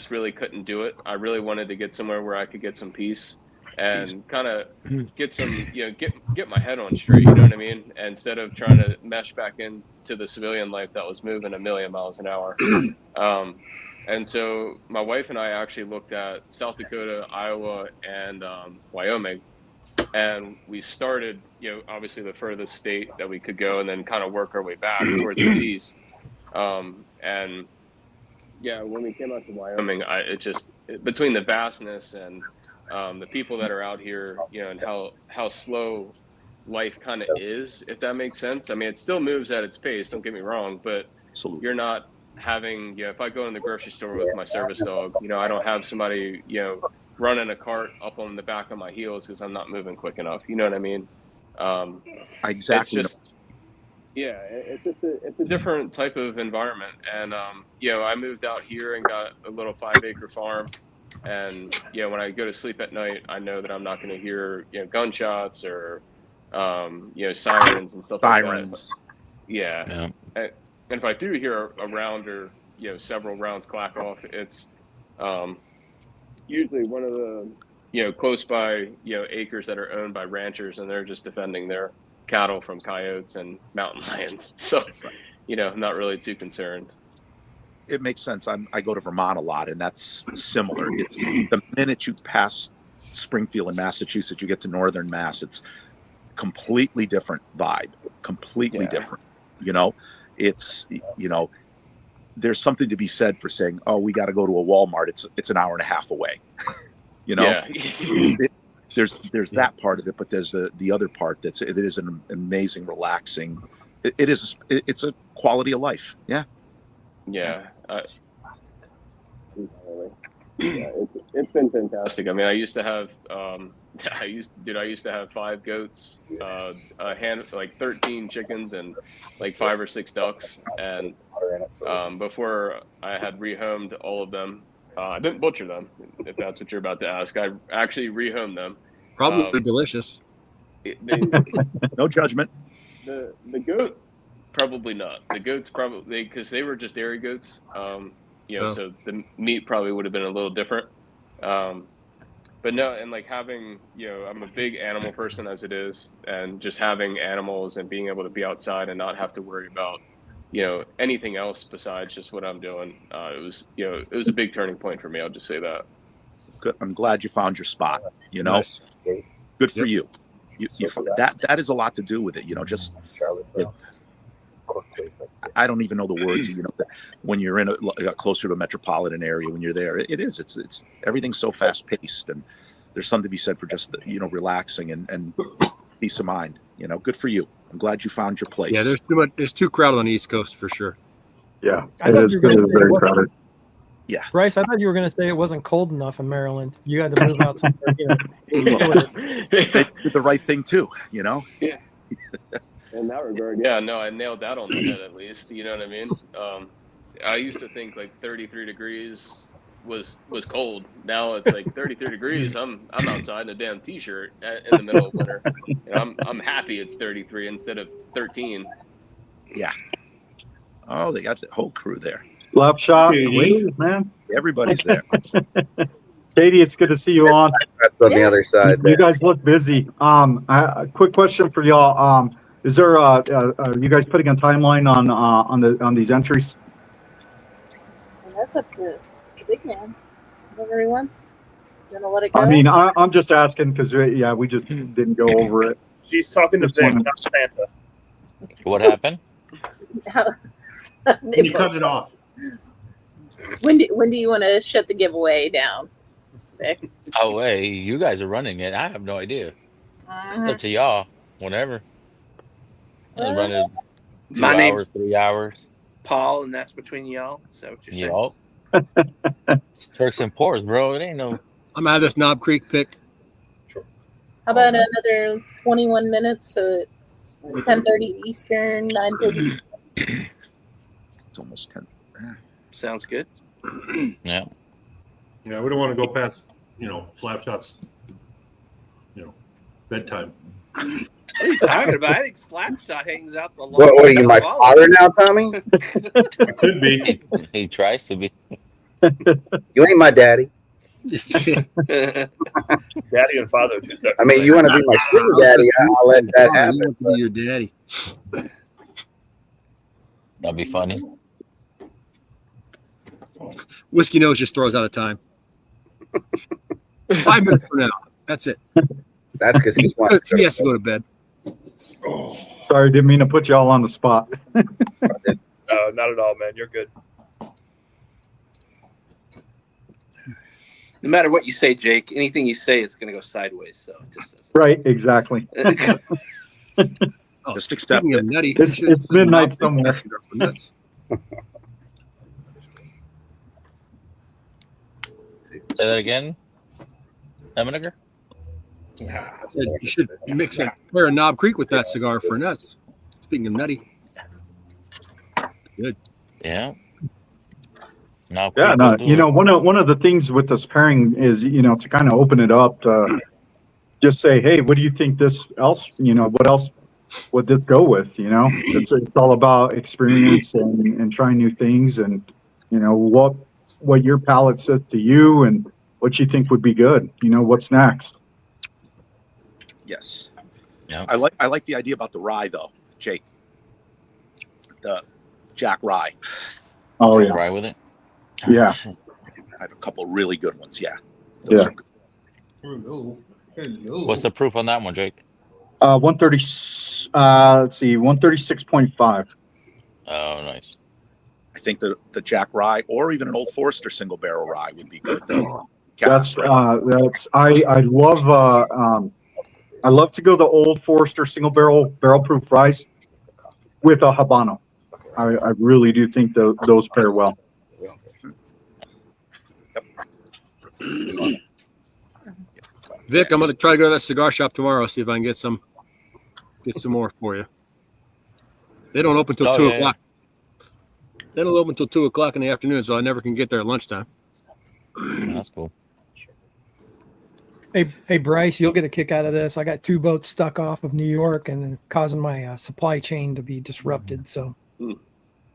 really couldn't do it. I really wanted to get somewhere where I could get some peace and kind of get some, get my head on straight. You know what I mean? Instead of trying to mesh back into the civilian life that was moving a million miles an hour. And so my wife and I actually looked at South Dakota, Iowa, and Wyoming. And we started, obviously the furthest state that we could go, and then kind of work our way back towards the east. And yeah, when we came out to Wyoming, between the vastness and the people that are out here, and how slow life kind of is, if that makes sense. I mean, it still moves at its pace, don't get me wrong, but you're not having, if I go in the grocery store with my service dog, I don't have somebody, running a cart up on the back of my heels because I'm not moving quick enough. You know what I mean? Exactly. It's just, yeah, it's a different type of environment. And, I moved out here and got a little 5-acre farm. And, when I go to sleep at night, I know that I'm not going to hear, gunshots or, sirens and stuff like that. Yeah. And if I do hear a round or, several rounds clack off, it's usually one of the, close by, acres that are owned by ranchers, and they're just defending their cattle from coyotes and mountain lions. So, I'm not really too concerned. It makes sense. I go to Vermont a lot, and that's similar. It's the minute you pass Springfield in Massachusetts, you get to northern Mass. It's completely different vibe, completely different. It's there's something to be said for saying, "Oh, we got to go to a Walmart. It's an hour and a half away." There's that part of it, but there's the other part it is an amazing, relaxing. It's a quality of life. Yeah. It's been fantastic. I mean, I used to have I used to have 5 goats, like 13 chickens, and like 5 or 6 ducks. And before I had rehomed all of them, I didn't butcher them, if that's what you're about to ask. I actually rehomed them. Probably delicious. No judgment. The goat, probably not. The goats probably, because they were just dairy goats. So the meat probably would have been a little different. But no, and like having, I'm a big animal person as it is, and just having animals and being able to be outside and not have to worry about, anything else besides just what I'm doing. It was a big turning point for me. I'll just say that. Good. I'm glad you found your spot. Nice. Good for you. That is a lot to do with it. I don't even know the words. When you're in closer to a metropolitan area, when you're there, it's everything's so fast paced, and there's something to be said for just relaxing and peace of mind. Good for you. I'm glad you found your place. Yeah, there's too crowded on the East Coast for sure. Yeah, it is very crowded. Yeah, Bryce, I thought you were going to say it wasn't cold enough in Maryland. You had to move out somewhere. They did the right thing too. Yeah. In that regard, yeah, no, I nailed that on the head at least. You know what I mean? I used to think like 33 degrees was cold. Now it's like 33 degrees. I'm outside in a damn t-shirt in the middle of winter. I'm happy it's 33 instead of 13. Yeah. Oh, they got the whole crew there. Lap shot, man. Everybody's there. Katie, it's good to see you on. That's on the other side. You guys look busy. A quick question for y'all. Is there you guys putting a timeline on these entries? And that's up to the big man. Whatever he wants. Gonna let it go. I mean, I'm just asking because we just didn't go over it. She's talking to Vic, not Santa. What happened? You cut it off. When do you want to shut the giveaway down, Vic? Oh, hey, you guys are running it. I have no idea. It's up to y'all. Whenever. Run it 2 My name's hours, 3 hours. Paul, and that's between y'all. Is that what you're saying? Yup. It's Turks and Poors, bro. It ain't no. I'm gonna have this Knob Creek pick. How about another 21 minutes? So it's 10:30 Eastern, 9:30. It's almost 10. Sounds good. Yeah. Yeah, we don't want to go past, slap shots, bedtime. What are you talking about? I think Slapshot hangs out the longest. What are you, my of all father of now, Tommy? I could be. He tries to be. You ain't my daddy. Daddy and father are two separate I mean, you want to be my sugar daddy, I'll let that You happen. want to be your daddy. That'd be funny. Whiskey Nose just throws out a time. 5 minutes from now. That's it. That's because he wants He has to go to bed. Sorry, didn't mean to put you all on the spot. not at all, man. You're good. No matter what you say, Jake, anything you say is going to go sideways. So it just doesn't. Right, exactly. Just accept Speaking of it. nutty, It's midnight somewhere. Nuts. Say that again, Eminiger? You should mix a pair of Knob Creek with that cigar for nuts. Speaking of nutty. Good. Yeah. Now, Yeah, no, one of the things with this pairing is, to kind of open it up to just say, hey, what do you think what else would this go with? It's all about experience and trying new things and, what your palate says to you and what you think would be good. What's next? Yes. Yeah. I like the idea about the rye though, Jake. The Jack Rye. Oh yeah. Rye with it. Yeah. I have a couple really good ones. Yeah. Yeah. Are good. What's the proof on that one, Jake? 130. Let's see, 136.5. Oh, nice. I think the Jack Rye or even an Old Forester single barrel rye would be good though. That's I love to go the Old Forester single barrel proof rice with a Habano. I really do think those pair well. Vic, I'm going to try to go to that cigar shop tomorrow, see if I can get some more for you. They don't open till 2 o'clock. They don't open till 2 o'clock in the afternoon, so I never can get there at lunchtime. That's cool. Hey, Bryce, you'll get a kick out of this. I got 2 boats stuck off of New York and causing my supply chain to be disrupted. So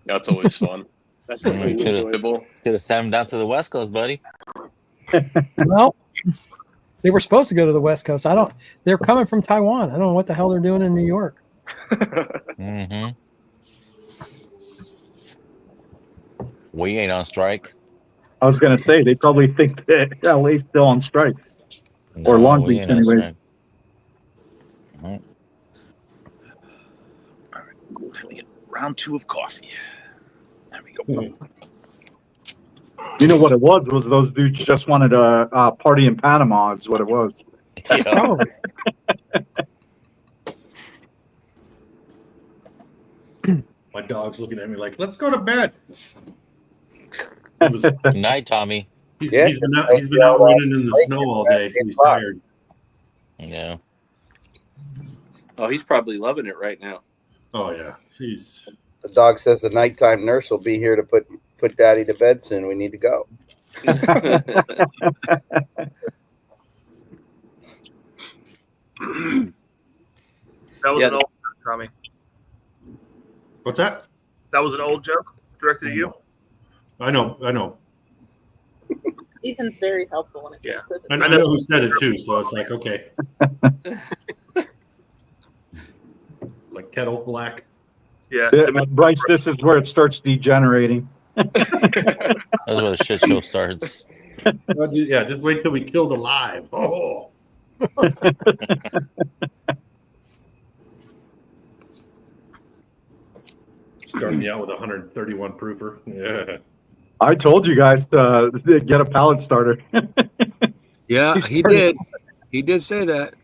That's always fun. That's always enjoyable. Should have sent them down to the West Coast, buddy. well, they were supposed to go to the West Coast. They're coming from Taiwan. I don't know what the hell they're doing in New York. Mm-hmm. We ain't on strike. I was gonna say they probably think that LA's still on strike. Or Long Beach, anyways. All right, time to get round 2 of coffee. There we go. You know what it was those dudes just wanted a party in Panama is what it was. Yeah. My dog's looking at me like, let's go to bed. Night, Tommy. He's been out running in the snow all day, so he's tired. Yeah. Oh, he's probably loving it right now. Oh yeah, jeez. The dog says the nighttime nurse will be here to put Daddy to bed soon. We need to go. That was an old joke, Tommy. What's that? That was an old joke directed at you. I know. Ethan's very helpful when it comes to I know who said it too, so it's like, okay. Like kettle black. Yeah. Bryce, this is where it starts degenerating. That's where the shit show starts. Yeah, just wait till we kill the live. Oh. Starting me out with a 131 proofer. Yeah. I told you guys to get a pallet starter. Yeah, he did. He did say that.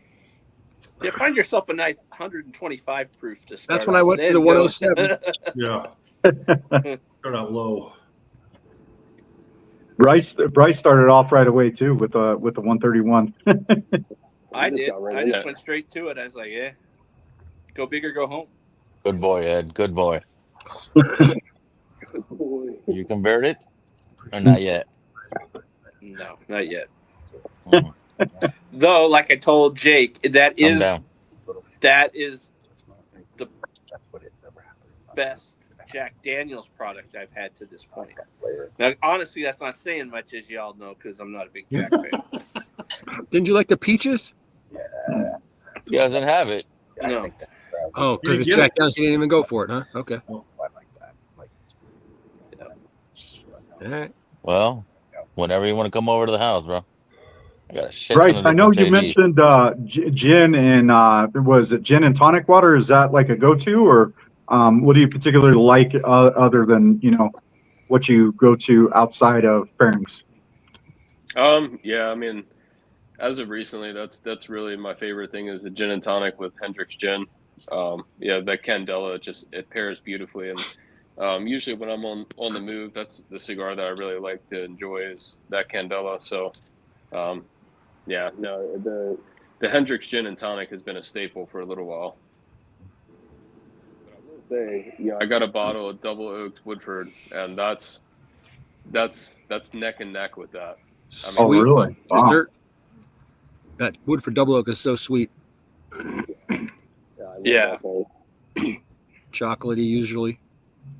Yeah, find yourself a nice 125 proof to start. That's when I off, went to then the go. 107. Yeah. Start out low. Bryce started off right away too with the 131. I did. got right I in just it. went straight to it. I was like, yeah, go big or go home. Good boy, Ed. Good boy. You converted or not yet? No, not yet. Mhm. Though, like I told Jake, that I'm is down. the best Jack Daniel's product I've had to this point. Now, honestly, that's not saying much, as you all know, because I'm not a big Jack fan. Didn't you like the peaches? He doesn't have it. No. Oh, because You it's get Jack Daniels. You didn't even go for it, huh? Okay. All right. Well, whenever you want to come over to the house, bro. I got a shit Bryce, ton of I know different you JDs. mentioned gin and was it gin and tonic water? Is that like a go-to, or what do you particularly like other than what you go to outside of pairings? Yeah, I mean, as of recently, that's really my favorite thing is a gin and tonic with Hendrick's gin. Yeah, that Candela it pairs beautifully, and usually when I'm on the move, that's the cigar that I really like to enjoy is that Candela. So, yeah, no, the Hendrick's gin and tonic has been a staple for a little while. But I will say, I got a bottle of double oaked Woodford, and that's neck and neck with that. I mean, Oh, Sweet really? Wow. dessert. That Woodford double oak is so sweet. Yeah. Chocolatey usually.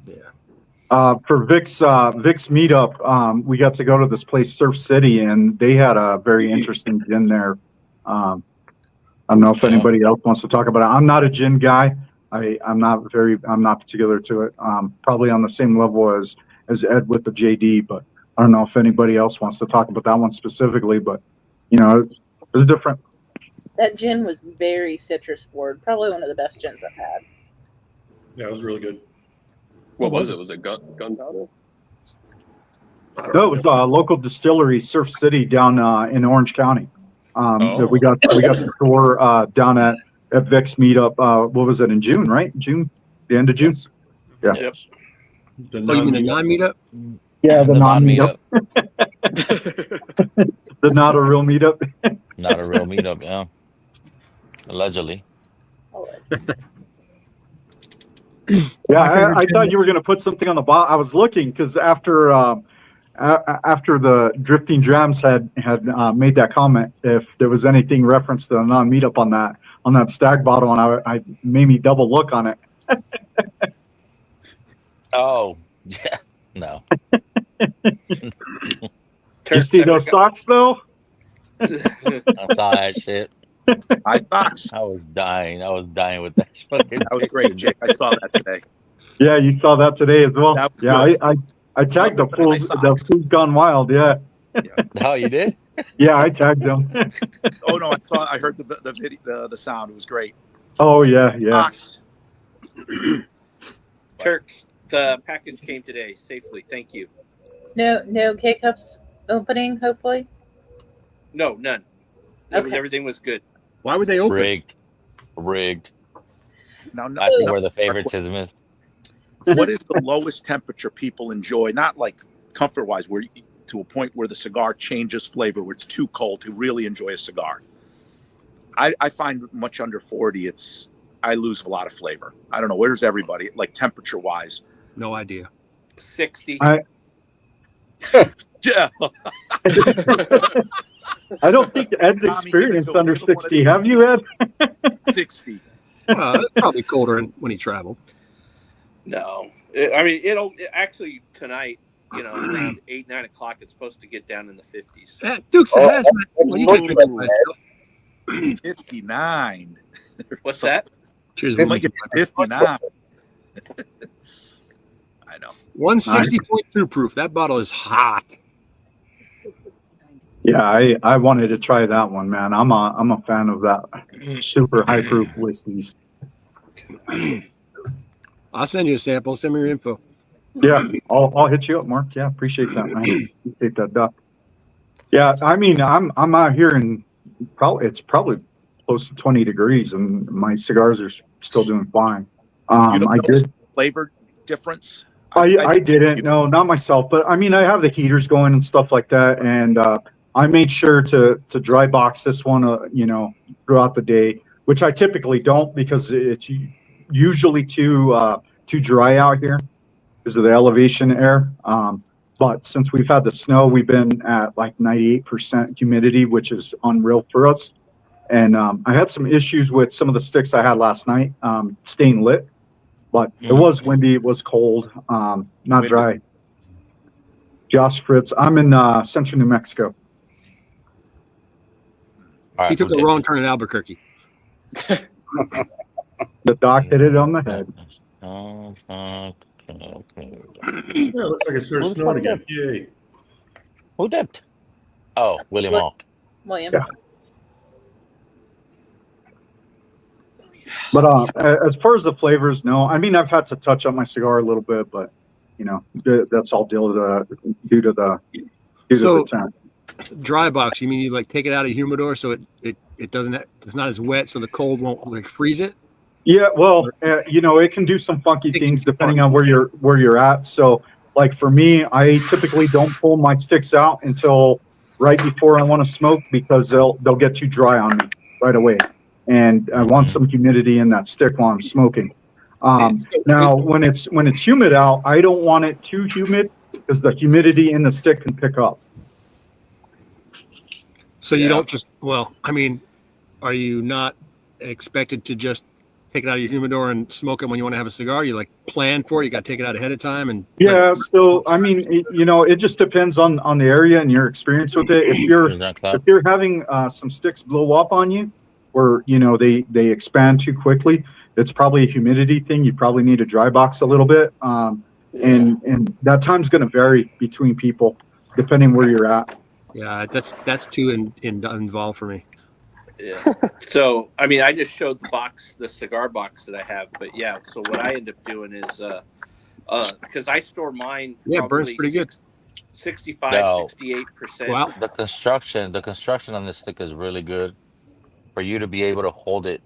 Yeah. For Vic's meetup, we got to go to this place, Surf City, and they had a very interesting gin there. I don't know if anybody else wants to talk about it. I'm not a gin guy. I'm not particular to it. Probably on the same level as Ed with the JD, but I don't know if anybody else wants to talk about that one specifically. But it's different. That gin was very citrus forward. Probably one of the best gins I've had. Yeah, it was really good. What was it? Was it gunpowder? No, it was a local distillery, Surf City, down in Orange County. That we got to tour down at Vic's meetup. What was it, in June? Right, June, the end of June. Yeah. Yep. Oh, you mean the non-meetup? Yeah, the non-meetup. The not a real meetup. Not a real meetup, yeah. Allegedly. Yeah, I thought you were going to put something on the bottom. I was looking because after the Drifting Drams had made that comment, if there was anything referenced to the non-meetup on that stag bottle, and I made me double look on it. Oh, yeah. No. You see those socks though? I saw that shit. I thought I was dying. with that. that was great, Jake. I saw that today. Yeah, you saw that today as well. That was Yeah, good. I tagged the fools gone wild. Yeah. Oh, you did? Yeah, I tagged them. Oh no, I heard the video, the sound. It was great. Oh yeah. Turk, the package came today safely. Thank you. No K-Cups opening, hopefully? No, none. Okay. Everything was good. Why would they open? Rigged. Now, I see where the favoritism is. What is the lowest temperature people enjoy? Not like comfort-wise, where to a point where the cigar changes flavor, where it's too cold to really enjoy a cigar. I find much under 40, I lose a lot of flavor. I don't know. Where's everybody? Like temperature-wise? No idea. 60. Yeah. I don't think Ed's experienced under 60. Have you, Ed? 60. It's probably colder when he traveled. No. I mean, it'll actually tonight, around 8, 9 o'clock, it's supposed to get down in the 50s. Dukes of Hazzmat. Well, you can drink it by yourself. 59. What's that? Cheers. They might get 59. I know. 160.2 proof. That bottle is hot. Yeah, I wanted to try that one, man. I'm a fan of that super high proof whiskeys. I'll send you a sample. Send me your info. Yeah, I'll hit you up, Mark. Yeah, appreciate that, man. Appreciate that, Doc. Yeah, I mean, I'm out here, and it's probably close to 20 degrees, and my cigars are still doing fine. You don't I notice did. flavor difference? I didn't. No, not myself. But I mean, I have the heaters going and stuff like that, and I made sure to dry box this one, throughout the day, which I typically don't because it's usually too dry out here because of the elevation air. But since we've had the snow, we've been at like 98% humidity, which is unreal for us. And I had some issues with some of the sticks I had last night staying lit. But it was windy, it was cold, not dry. Josh Fritz, I'm in central New Mexico. He took a wrong turn in Albuquerque. The doc hit it on the head. Yeah, it looks like it started snowing again. Yay. Who dipped? Oh, William Hall. William. Yeah. But as far as the flavors, no. I mean, I've had to touch up my cigar a little bit, but that's all due to the temp. Dry box. You mean you like take it out of humidor so it doesn't it's not as wet, so the cold won't like freeze it? Yeah, well, it can do some funky things depending on where you're at. So, like for me, I typically don't pull my sticks out until right before I want to smoke because they'll get too dry on me right away. And I want some humidity in that stick while I'm smoking. Now, when it's humid out, I don't want it too humid because the humidity in the stick can pick up. So you don't just, I mean, are you not expected to just take it out of your humidor and smoke it when you want to have a cigar? You like plan for it? You got to take it out ahead of time? And yeah, so I mean, it just depends on the area and your experience with it. If you're having some sticks blow up on you, where they expand too quickly, it's probably a humidity thing. You probably need to dry box a little bit, and that time's going to vary between people depending where you're at. Yeah, that's too involved for me. Yeah. So I mean, I just showed the cigar box that I have, but yeah. So what I end up doing is because I store mine. Yeah, it burns pretty good. 68%. Wow. The construction on this stick is really good. For you to be able to hold it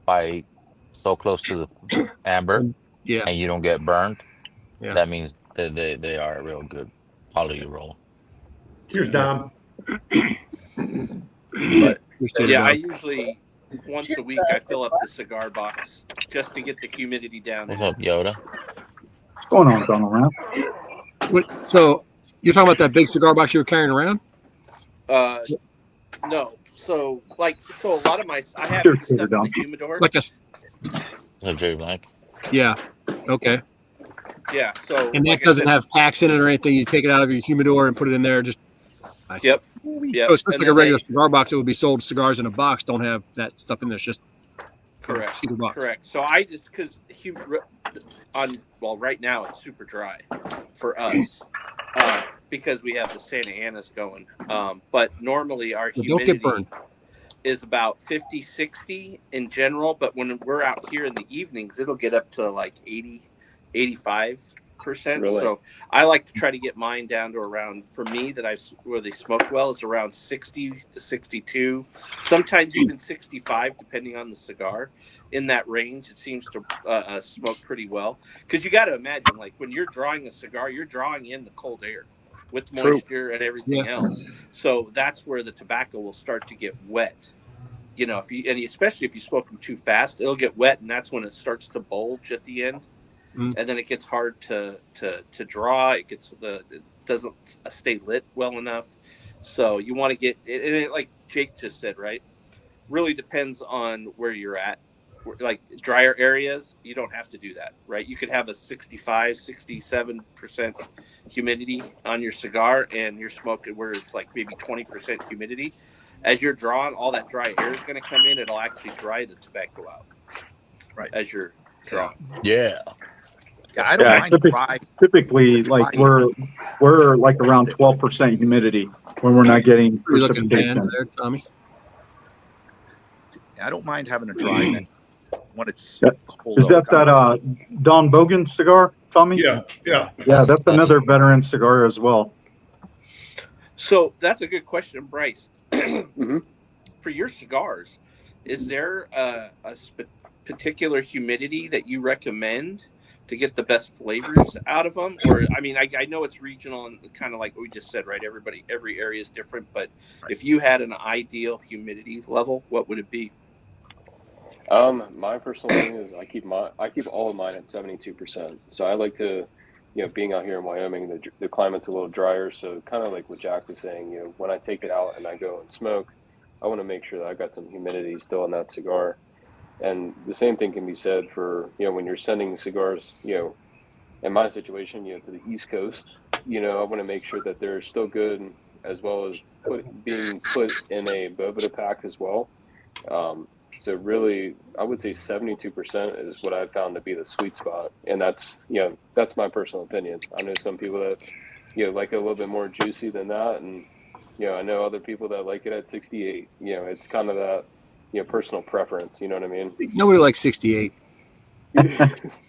by so close to the amber, and you don't get burned, that means that they are a real good quality roll. Cheers, Dom. But I usually once a week I fill up the cigar box just to get the humidity down. What's up, Yoda? What's going on, Donald? So you're talking about that big cigar box you were carrying around? No. So a lot of I have stuff in the humidor. Like a Jerry Blank. Yeah. Okay. Yeah. So and that doesn't have packs in it or anything. You take it out of your humidor and put it in there. Just Yep. So it's just like a regular cigar box. It would be sold cigars in a box. Don't have that stuff in there. It's just correct. Box. Correct. So I just because right now it's super dry for us. Because we have the Santa Ana's going. But normally our humidity is about 50, 60 in general. But when we're out here in the evenings, it'll get up to like 80, 85%. Really? So I like to try to get mine down to around, for me, where they smoke well, is around 60 to 62, sometimes even 65, depending on the cigar. In that range, it seems to smoke pretty well. Because you got to imagine, like when you're drawing a cigar, you're drawing in the cold air with moisture and everything else. So that's where the tobacco will start to get wet. Especially if you smoke them too fast, it'll get wet, and that's when it starts to bulge at the end. And then it gets hard to draw. It doesn't stay lit well enough. So you want to get it, like Jake just said, right? Really depends on where you're at. Like drier areas, you don't have to do that, right? You could have a 65, 67% humidity on your cigar, and you're smoking where it's like maybe 20% humidity. As you're drawing, all that dry air is going to come in. It'll actually dry the tobacco out, right? As you're drawing. Yeah. I don't mind dry. Typically, like we're like around 12% humidity when we're not getting precipitation. There, Tommy. I don't mind having a dry neck when it's cold. Is that Don Bogan cigar, Tommy? Yeah. That's another veteran cigar as well. So that's a good question, Bryce. For your cigars, is there a particular humidity that you recommend to get the best flavors out of them? Or, I mean, I know it's regional and kind of like what we just said, right? Every area is different, but if you had an ideal humidity level, what would it be? My personal thing is I keep all of mine at 72%. So I like to, being out here in Wyoming, the climate's a little drier. So kind of like what Jack was saying, when I take it out and I go and smoke, I want to make sure that I've got some humidity still in that cigar. And the same thing can be said for, when you're sending cigars, in my situation, to the East Coast, I want to make sure that they're still good, as well as being put in a Boveda pack as well. So really, I would say 72% is what I've found to be the sweet spot. And that's my personal opinion. I know some people that, like it a little bit more juicy than that. And, I know other people that like it at 68. It's kind of that, personal preference. You know what I mean? Nobody likes 68.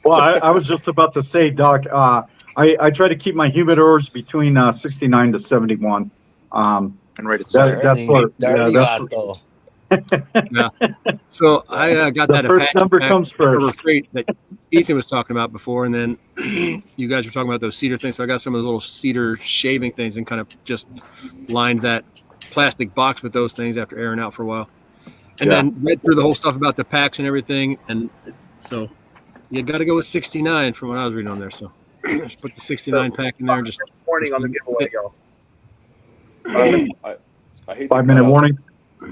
Well, I was just about to say, Doc, I try to keep my humidors between 69 to 71. And right at Yeah. So I got the that first Apache number pack comes Harbor first. Freight that Ethan was talking about before, and then you guys were talking about those cedar things. So I got some of those little cedar shaving things and kind of just lined that plastic box with those things after airing out for a while, and then read through the whole stuff about the packs and everything. And so you got to go with 69 from what I was reading on there. So just put the 69 pack in there and just warning on the giveaway, y'all. I hate 5 minute warning.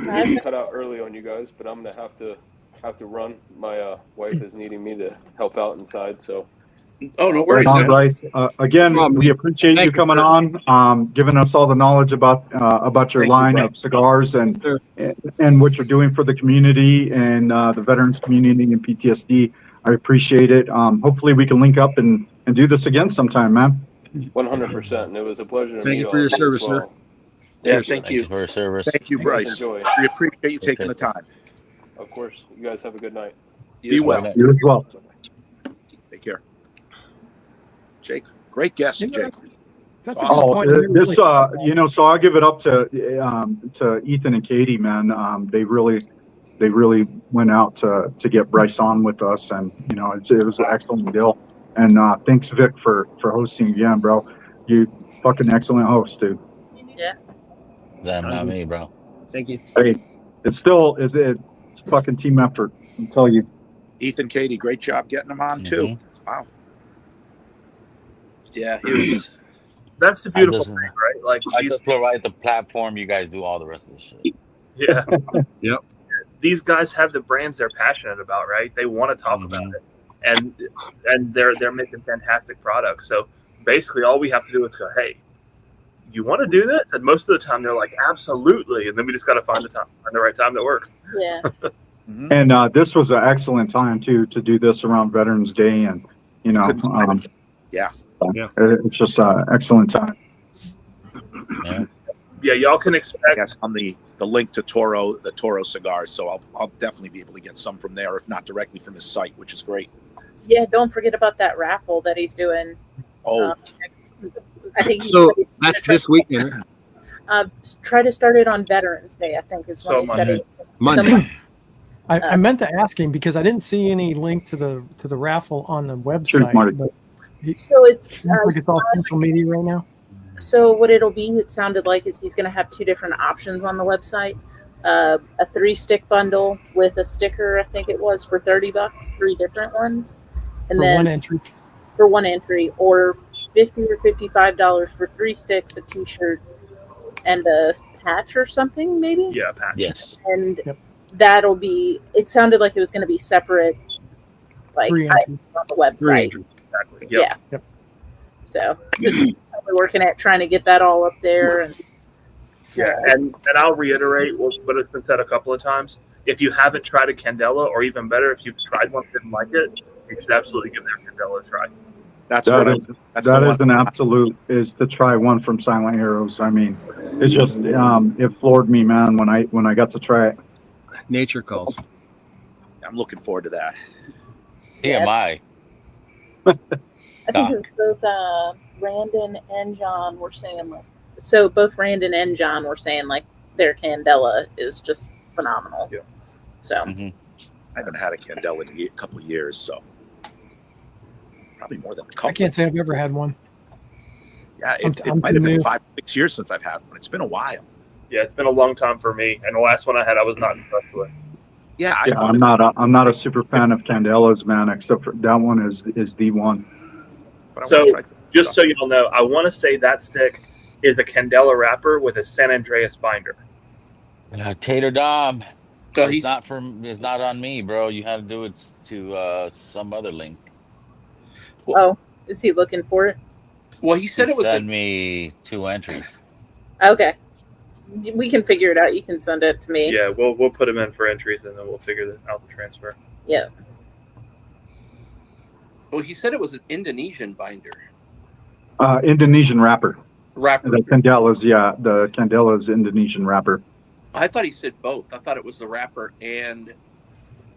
I hate to cut out early on you guys, but I'm gonna have to run. My wife is needing me to help out inside, so. Oh, no worries, Right on, man. Bryce. Again, we appreciate you coming on, giving us all the knowledge about your line of cigars and what you're doing for the community and the veterans community and PTSD. I appreciate it. Hopefully we can link up and do this again sometime, man. 100%, and it was a pleasure to Thank meet you all for your of you as service, well. sir. Yeah, Cheers. thank you for your service. Thank you, You guys Bryce. enjoy. We appreciate you taking the time. Of course. You guys have a good night. Be well. You as well. Take care. Jake, great guest, Jake. That's Oh, this, so I'll give it up to Ethan and Katie, man. They really went out to get Bryce on with us, and it was an excellent deal. And thanks, Vic, for hosting again, bro. You fucking excellent host, dude. Yeah. Not me, bro. Thank you. Hey, it's still it's a fucking team effort. I'll tell you. Ethan, Katie, great job getting them on too. Wow. Yeah, he was. That's the beautiful thing, right? Like I just provide the platform. You guys do all the rest of the shit. Yeah. Yep. These guys have the brands they're passionate about, right? They want to talk about it, and they're making fantastic products. So basically, all we have to do is go, hey, you want to do this? And most of the time, they're like, absolutely. And then we just got to find the right time that works. Yeah. And this was an excellent time to do this around Veterans Day, and it's just an excellent time. Yeah, y'all can expect on the link to the Toro cigars, so I'll definitely be able to get some from there, if not directly from his site, which is great. Yeah, don't forget about that raffle that he's doing. Oh, I think so. That's this weekend. Try to start it on Veterans Day, I think, is when he said it. Monday. I meant to ask him because I didn't see any link to the raffle on the website. So it's like it's all social media right now. So what it'll be, it sounded like, is he's going to have two different options on the website. A 3-stick bundle with a sticker, I think it was, for $30, 3 different ones, and For then one entry. For one entry, or $50 or $55 for 3 sticks, a T-shirt, and a patch or something, maybe. Yeah, patch. Yes. And that'll be. It sounded like it was going to be separate, like items on the website. Exactly. Yeah. So just we're working at trying to get that all up there. And and I'll reiterate what has been said a couple of times. If you haven't tried a Candela, or even better, if you've tried one and didn't like it, you should absolutely give their Candela a try. That is an absolute, is to try one from Silent Heroes. I mean, it's just it floored me, man, when I got to try it. Nature calls. I'm looking forward to that. TMI. I think it was both Brandon and John were saying, like, so both Brandon and John were saying, like, their Candela is just phenomenal. So Mhm. I haven't had a Candela in a couple of years, so probably more than a couple. I can't say I've ever had one. Yeah, I'm it might have too been new. 5 or 6 years since I've had one. It's been a while. Yeah, it's been a long time for me, and the last one I had, I was not impressed with. Yeah, I Yeah, thought I'm not a super fan of Candelas, man. Except for that one is the one. but I So, want to try just so y'all know, I want to say that stick is a Candela wrapper with a San Andreas binder. Tater Dom. So It's not on me, bro. You had to do it to some other link. oh, is he looking for it? Well, he said He it was sent me 2 entries. Okay, we can figure it out. You can send it to me. Yeah, we'll put them in for entries, and then we'll figure out the transfer. Yeah. Well, he said it was an Indonesian binder. Indonesian wrapper. Wrapper. The Candelas, yeah, the Candelas Indonesian wrapper. I thought he said both. I thought it was the wrapper and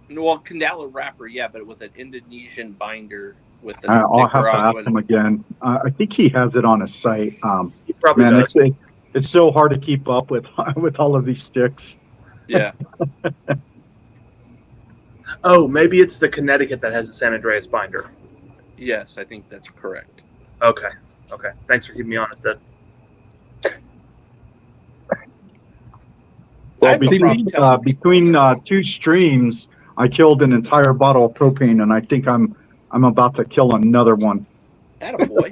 Candela wrapper, yeah, but with an Indonesian binder with the I'll have to ask Nicaraguan. him again. I think he has it on his site. He probably Man, does. it's so hard to keep up with with all of these sticks. Yeah. Oh, maybe it's the Connecticut that has the San Andreas binder. Yes, I think that's correct. Okay. Thanks for keeping me honest, Ed. Well, between 2 streams, I killed an entire bottle of propane, and I think I'm about to kill another one. Attaboy.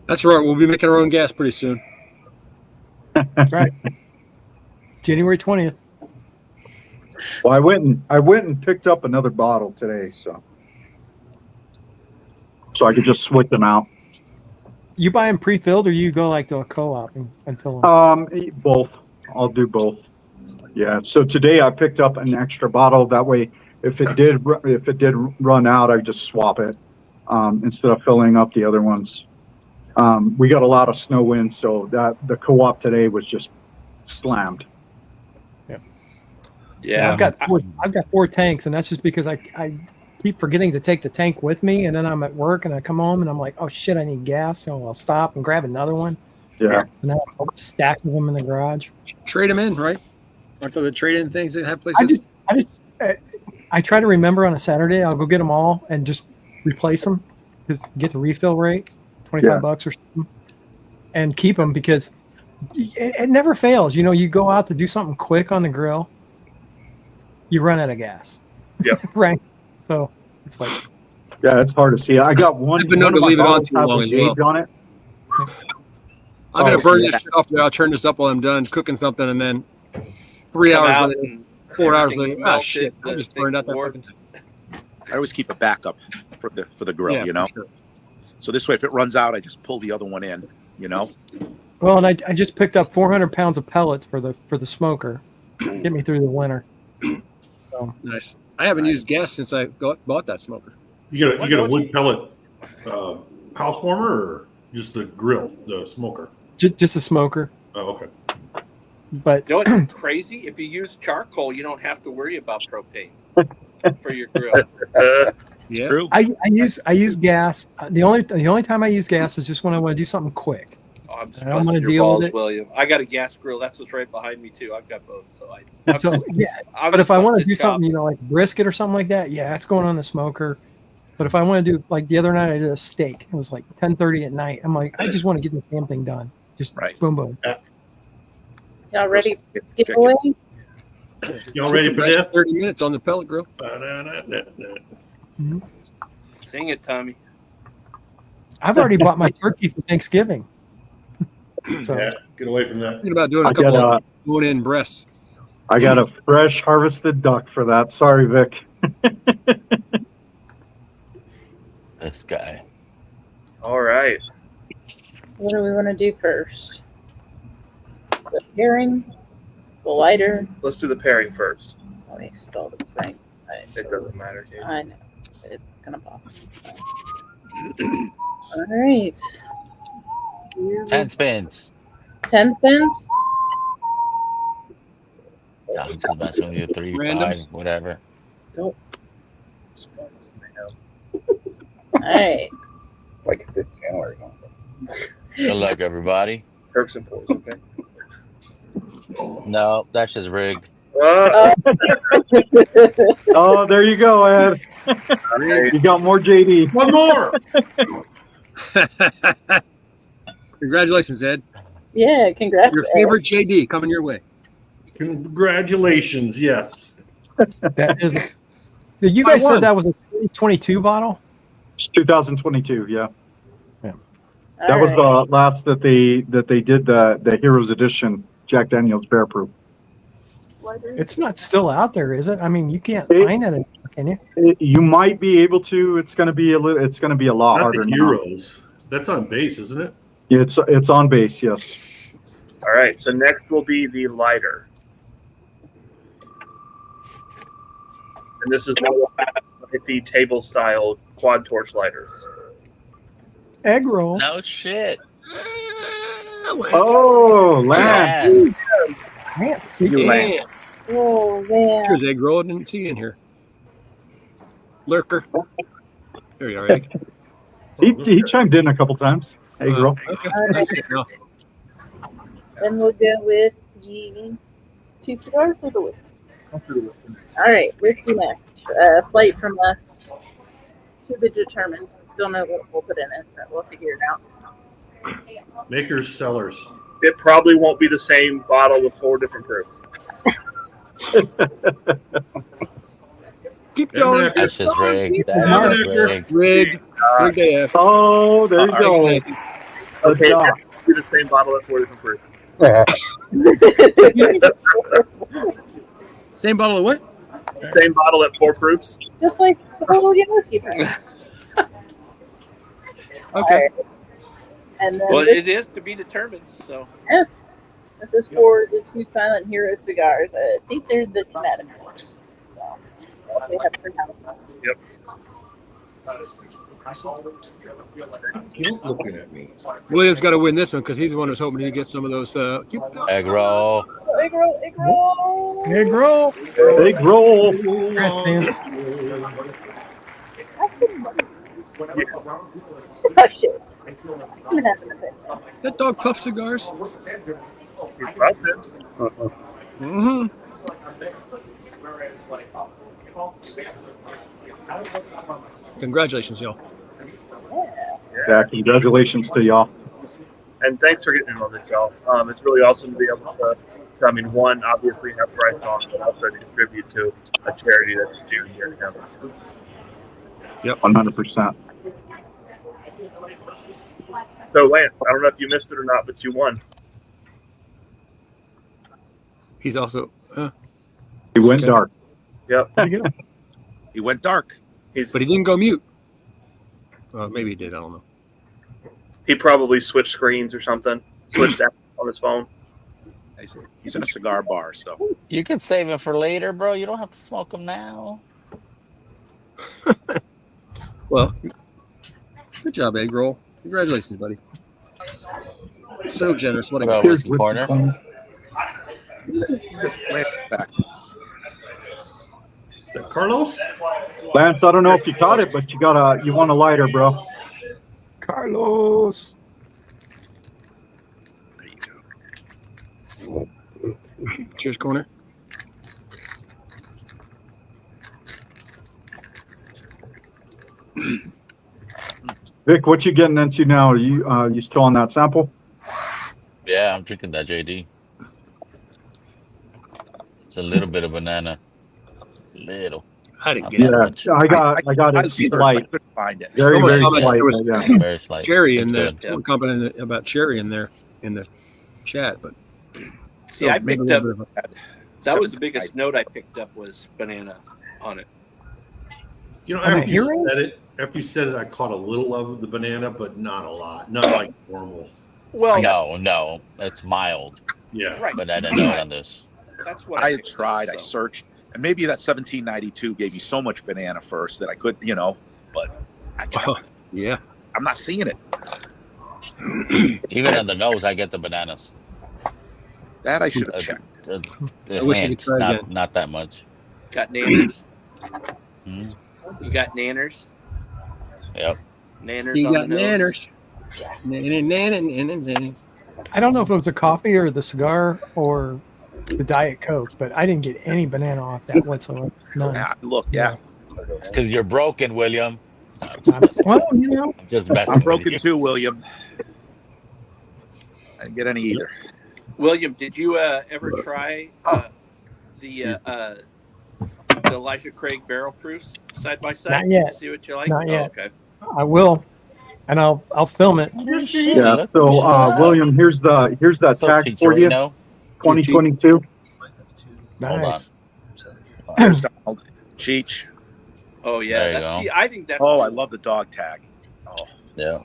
That's right. We'll be making our own gas pretty soon. Right. January 20th. Well, I went and picked up another bottle today, so I could just switch them out. You buy them pre-filled, or you go like to a co-op and fill them? Both. I'll do both. Yeah. So today I picked up an extra bottle. That way, if it did run out, I just swap it instead of filling up the other ones. We got a lot of snow wind, so that the co-op today was just slammed. Yeah. I've got 4 tanks, and that's just because I keep forgetting to take the tank with me, and then I'm at work and I come home and I'm like, oh shit, I need gas, so I'll stop and grab another one. Yeah. And I have a stack of them in the garage. Trade them in, right? Aren't there the trade-in things that have places? I try to remember on a Saturday. I'll go get them all and just replace them, just get the refill rate, $25 or something, and keep them because it never fails. You know, you go out to do something quick on the grill, you run out of gas. Yep. Right. So it's like, yeah, it's hard to see. I got one. I've been known to leave it on too long as well. Jades on it. I'm gonna burn that shit off there. I'll turn this up while I'm done cooking something, and then 3 hours later, 4 hours later, shit, I just burned out that fucking. I always keep a backup for the grill, you know. Sure. So this way, if it runs out, I just pull the other one in, you know. Well, and I just picked up 400 pounds of pellets for the smoker, get me through the winter. So. Nice. I haven't used gas since I bought that smoker. You got a wood pellet house warmer, or just the grill, the smoker? Just a smoker. Oh, okay. But you know what's crazy? If you use charcoal, you don't have to worry about propane for your grill. Yeah. True. I use gas. The only time I use gas is just when I want to do something quick. Oh, I'm just I don't want to your deal balls, with it. William. I got a gas grill. That's what's right behind me too. I've got both. So but if I want to do something, you know, like brisket or something like that, yeah, it's going on the smoker. But if I want to do, like the other night, I did a steak. It was like 10:30 at night. I'm like, I just want to get the damn thing done. Just boom, boom. Y'all ready to skip away? Y'all ready for this? 30 minutes on the pellet grill. Mm-hmm. Sing it, Tommy. I've already bought my turkey for Thanksgiving. So Yeah, get away from that. Thinking about doing a couple of bone-in breasts. I got a fresh harvested duck for that. Sorry, Vic. This guy. All right. What do we want to do first? The pairing, the lighter. Let's do the pairing first. Let me spell the thing. It doesn't matter. Dude. I know. It's gonna pop. All right. 10 spins. 10 spins? No, I'm just messing with you. 3, Randoms. 5, whatever. Nope. All right. Like this January. Good luck, everybody. Perks and pulls, okay? No, that's just rigged. Oh, there you go, Ed. You got more JD. One more. Congratulations, Ed. Yeah, congrats. Your Ed. favorite JD coming your way. Congratulations. Yes. That is. You guys said that was a 2022 bottle? It's 2022, yeah. Yeah. That was the last that they did the Heroes Edition Jack Daniel's Bear Proof. It's not still out there, is it? I mean, you can't find it anymore, can you? You might be able to. It's going to be a little. It's going to be a lot Not harder the now. Heroes. That's on base, isn't it? It's on base, yes. All right. So next will be the lighter, and this is like the table style quad torch lighters. Egg roll. No shit. Oh, Lance. Lance. Yeah. Oh man. Here's egg roll. I didn't see you in here. Lurker. There you are, Egg. He chimed in a couple times. Egg roll. Okay. All right. That's it now. And we'll go with the 2 cigars or the whiskey. All right, whiskey next. Flight from us to be determined. Don't know what we'll put in it, but we'll figure it out. Makers, sellers. It probably won't be the same bottle with 4 different proofs. Keep going. That's just rigged. That's just rigged. Rigged. Rigged AF. Oh, there you go. Okay, it has to be the same bottle with 4 different proofs. Same bottle of what? Same bottle at 4 proofs. Just like the Bolivian whiskey brand. Okay. Right. And then Well, this, it is to be determined. So this is for the 2 Silent Hero cigars. I think they're the Kinetic ones. So they have pronounced. Yep. Keep looking at me. William's got to win this one because he's the one who's hoping to get some of those. Keep going. Egg roll. Egg roll, egg roll. Egg roll. Egg roll. Congrats, Dan. That's some money. Oh, shit. I'm gonna have to fit. That dog puff cigars. That's it. Mm-hmm. Congratulations, y'all. Yeah, congratulations to y'all. And thanks for getting in on this, y'all. It's really awesome to be able to, one, obviously have Bryce on, but also to contribute to a charity that's due here to him. Yep, 100%. So, Lance, I don't know if you missed it or not, but you won. He's also. He went dark. Yep. He went dark. But he didn't go mute. Maybe he did. I don't know. He probably switched screens or something. Switched apps on his phone. He's in a cigar bar, so. You can save him for later, bro. You don't have to smoke him now. Well, good job, Egg Roll. Congratulations, buddy. So generous. What a Well, guy. whiskey corner. Back. Carlos? Lance, I don't know if you caught it, but you want a lighter, bro. Carlos. Cheers, corner. Vic, what you getting into now? Are you still on that sample? Yeah, I'm drinking that JD. It's a little bit of banana. Little. I didn't get Yeah, it. I got it slight. I couldn't find it. Very, Someone very commented slight. there was Yeah. Very slight. Cherry in It's there. good. Someone commented about cherry in there in the chat, but see, I maybe picked a up. little bit of That was the biggest note I picked up was banana on it. You know, On the after you hearing? said it, I caught a little of the banana, but not a lot. Not like normal. Well, No, it's mild. Yeah. right. But I didn't know it on this. That's what I had picked up, tried, I so. searched, and maybe that 1792 gave me so much banana first that I couldn't, but yeah. I'm not seeing it. Even on the nose, I get the bananas. That I should have checked. I wish you could try again. Not that much. Got nanners. Hmm? You got nanners. Yep. Nanners You on got the nose. nanners. I don't know if it was a coffee or the cigar or the Diet Coke, but I didn't get any banana off that whatsoever. None. Yeah, look, yeah. It's because you're broken, William. Well, you know, I'm just messing I'm with broken you. too, William. I didn't get any either. William, did you ever try the Elijah Craig barrel proofs side by side? Not yet. See what you like? Not yet. Okay. I will, and I'll film it. Yeah. So, William, here's that What's up, tag for you. Chicharito? 2022. Nice. There's Donald. Cheech. Oh yeah. There you go. See, I think that's. Oh, I love the dog tag. Oh, Yeah.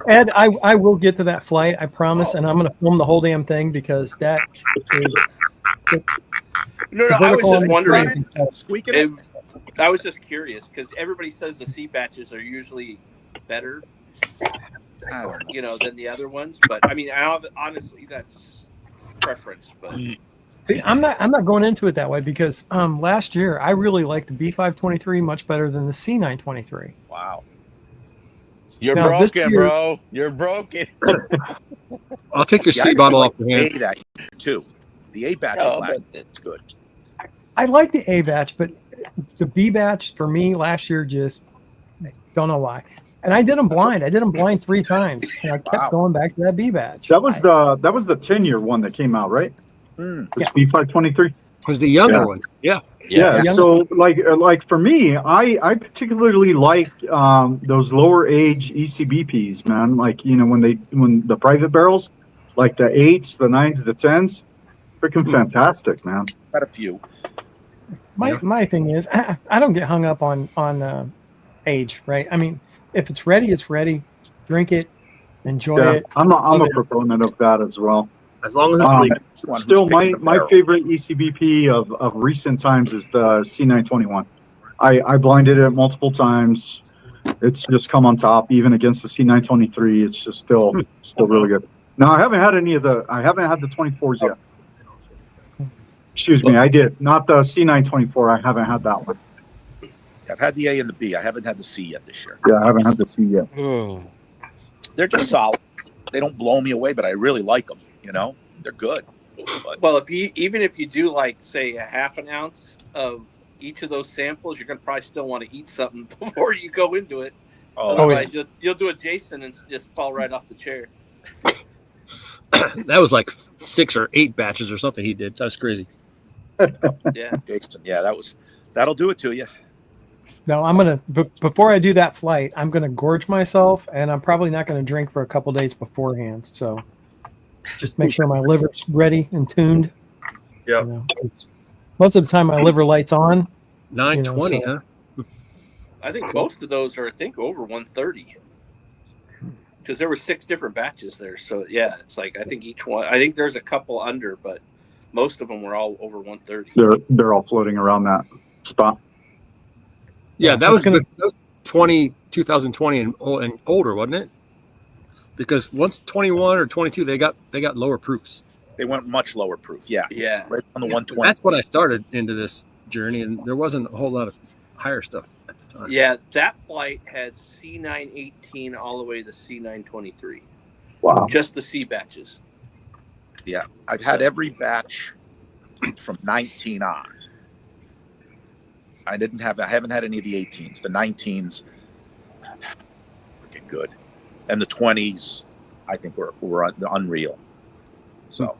Ed, I will get to that flight, I promise, and I'm going to film the whole damn thing because that is. No, I was just wondering. Squeaking it. I was just curious because everybody says the C batches are usually better, you know, than the other ones. But I mean, honestly, that's preference. But See, I'm not going into it that way because last year I really liked the B523 much better than the C923. Wow. You're Now, this broken, year- bro. You're broken. I'll take your Yeah, C I bottle like off your hand. A that too. The A batch Oh, of black, but- it's good. I like the A batch, but the B batch for me last year just don't know why. And I did them blind. I did them blind 3 times, and I kept Wow. going back to that B batch. That was the 10-year one that came out, right? Mm. It's B523. Was the younger Yeah. one? Yeah. Yeah. Yeah. So like for me, I particularly like those lower age ECBPs, man. Like, you know, when the private barrels, like the 8s, the 9s, the 10s, freaking fantastic, man. Got a few. My thing is, I don't get hung up on age, right? I mean, if it's ready, it's ready. Drink it, enjoy Yeah, it. I'm a Love it. proponent of that as well. As long as it's legal. One who's Still, picking my the barrel. favorite ECBP of recent times is the C921. I blinded it multiple times. It's just come on top, even against the C923. It's just still really good. No, I haven't had the 24s yet. Excuse me, I did. Not the C924. I haven't had that one. I've had the A and the B. I haven't had the C yet this year. Yeah, I haven't had the C yet. They're just solid. They don't blow me away, but I really like them. You know, they're good. But well, even if you do like say a half an ounce of each of those samples, you're gonna probably still want to eat something before you go into it. Otherwise, you'll do a Jason and just fall right off the chair. That was like 6 or 8 batches or something he did. That was crazy. Yeah. Jason, yeah, that'll do it to you. No, I'm gonna before I do that flight, I'm gonna gorge myself, and I'm probably not gonna drink for a couple days beforehand. So just make sure my liver's ready and tuned. Yeah. You know, most of the time, my liver lights on. 920, so- huh? I think most of those are over 130 because there were 6 different batches there. So yeah, it's like I think each one. I think there's a couple under, but most of them were all over 130. They're all floating around that spot. Yeah, that was 2020 and older, wasn't it? Because once 21 or 22, they got lower proofs. They went much lower proof. Yeah. Yeah. Right on the 120. That's when I started into this journey, and there wasn't a whole lot of higher stuff at the time. Yeah, that flight had C918 all the way to C923. Wow. Just the C batches. Yeah. I've had every batch from 19 on. I haven't had any of the 18s. The 19s, freaking good. And the 20s, I think were unreal. So.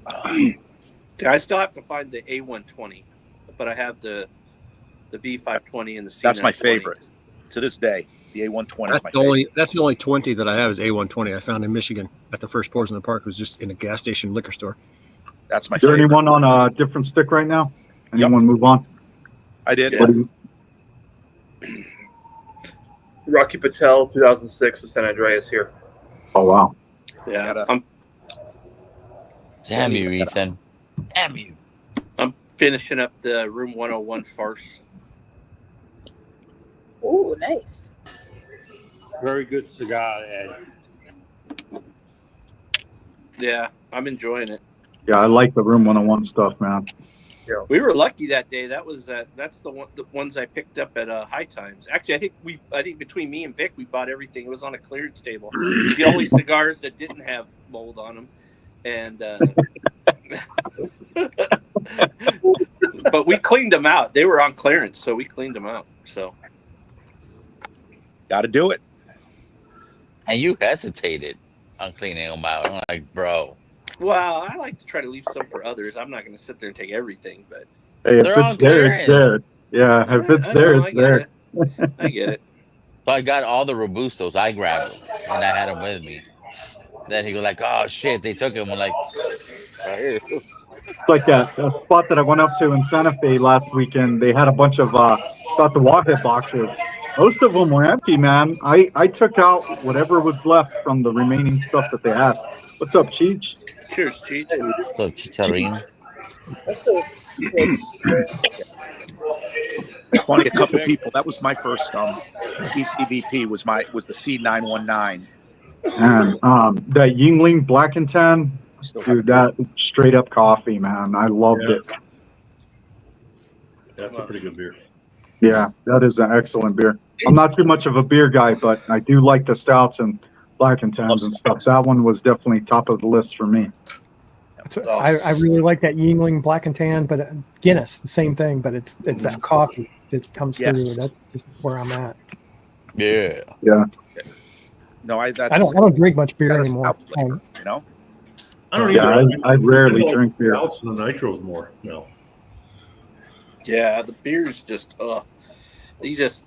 I still have to find the A120, but I have the B520 and the C920. That's my favorite to this day. The A120 is my favorite. That's the only 20 that I have is A120. I found in Michigan at the first Pours in the Park. It was just in a gas station liquor store. That's my Is there favorite. anyone on a different stick right now? Anyone move on? I did. What do you- Rocky Patel, 2006, San Andreas here. Oh, wow. Yeah, Damn you, Ethan. Damn you. I'm finishing up the Room 101 farce. Oh, nice. Very good cigar, Ed. Yeah, I'm enjoying it. Yeah, I like the Room 101 stuff, man. We were lucky that day. That's the ones I picked up at High Times. Actually, I think between me and Vic, we bought everything. It was on a clearance table. It was the only cigars that didn't have mold on them, and but we cleaned them out. They were on clearance, so we cleaned them out. So, got to do it. And you hesitated on cleaning them out. I'm like, bro. Well, I like to try to leave some for others. I'm not going to sit there and take everything, but hey, if it's there, it's there. Yeah, if it's there, it's there. I get it. So I got all the Robustos. I grabbed them, and I had them with me. Then he was like, "Oh shit, they took him." I'm like, right here. Like that spot that I went up to in Santa Fe last weekend. They had a bunch of Dr. Wahid boxes. Most of them were empty, man. I took out whatever was left from the remaining stuff that they had. What's up, Cheech? Cheers, Cheech. What's up, Chicharito? It's funny, a couple people. That was my first ECVP. Was the C919. And that Yingling Black and Tan, dude, that straight up coffee, man. I loved it. That's a pretty good beer. Yeah, that is an excellent beer. I'm not too much of a beer guy, but I do like the stouts and Black and Tans and stuff. That one was definitely top of the list for me. I really like that Yingling Black and Tan, but Guinness, the same thing, but it's that coffee that comes through. That's just where I'm at. Yeah. Yeah. No, I don't drink much beer anymore. Flavor, you know. I don't either. I rarely drink beer. Stouts and the nitros more. No. Yeah, the beer's just you just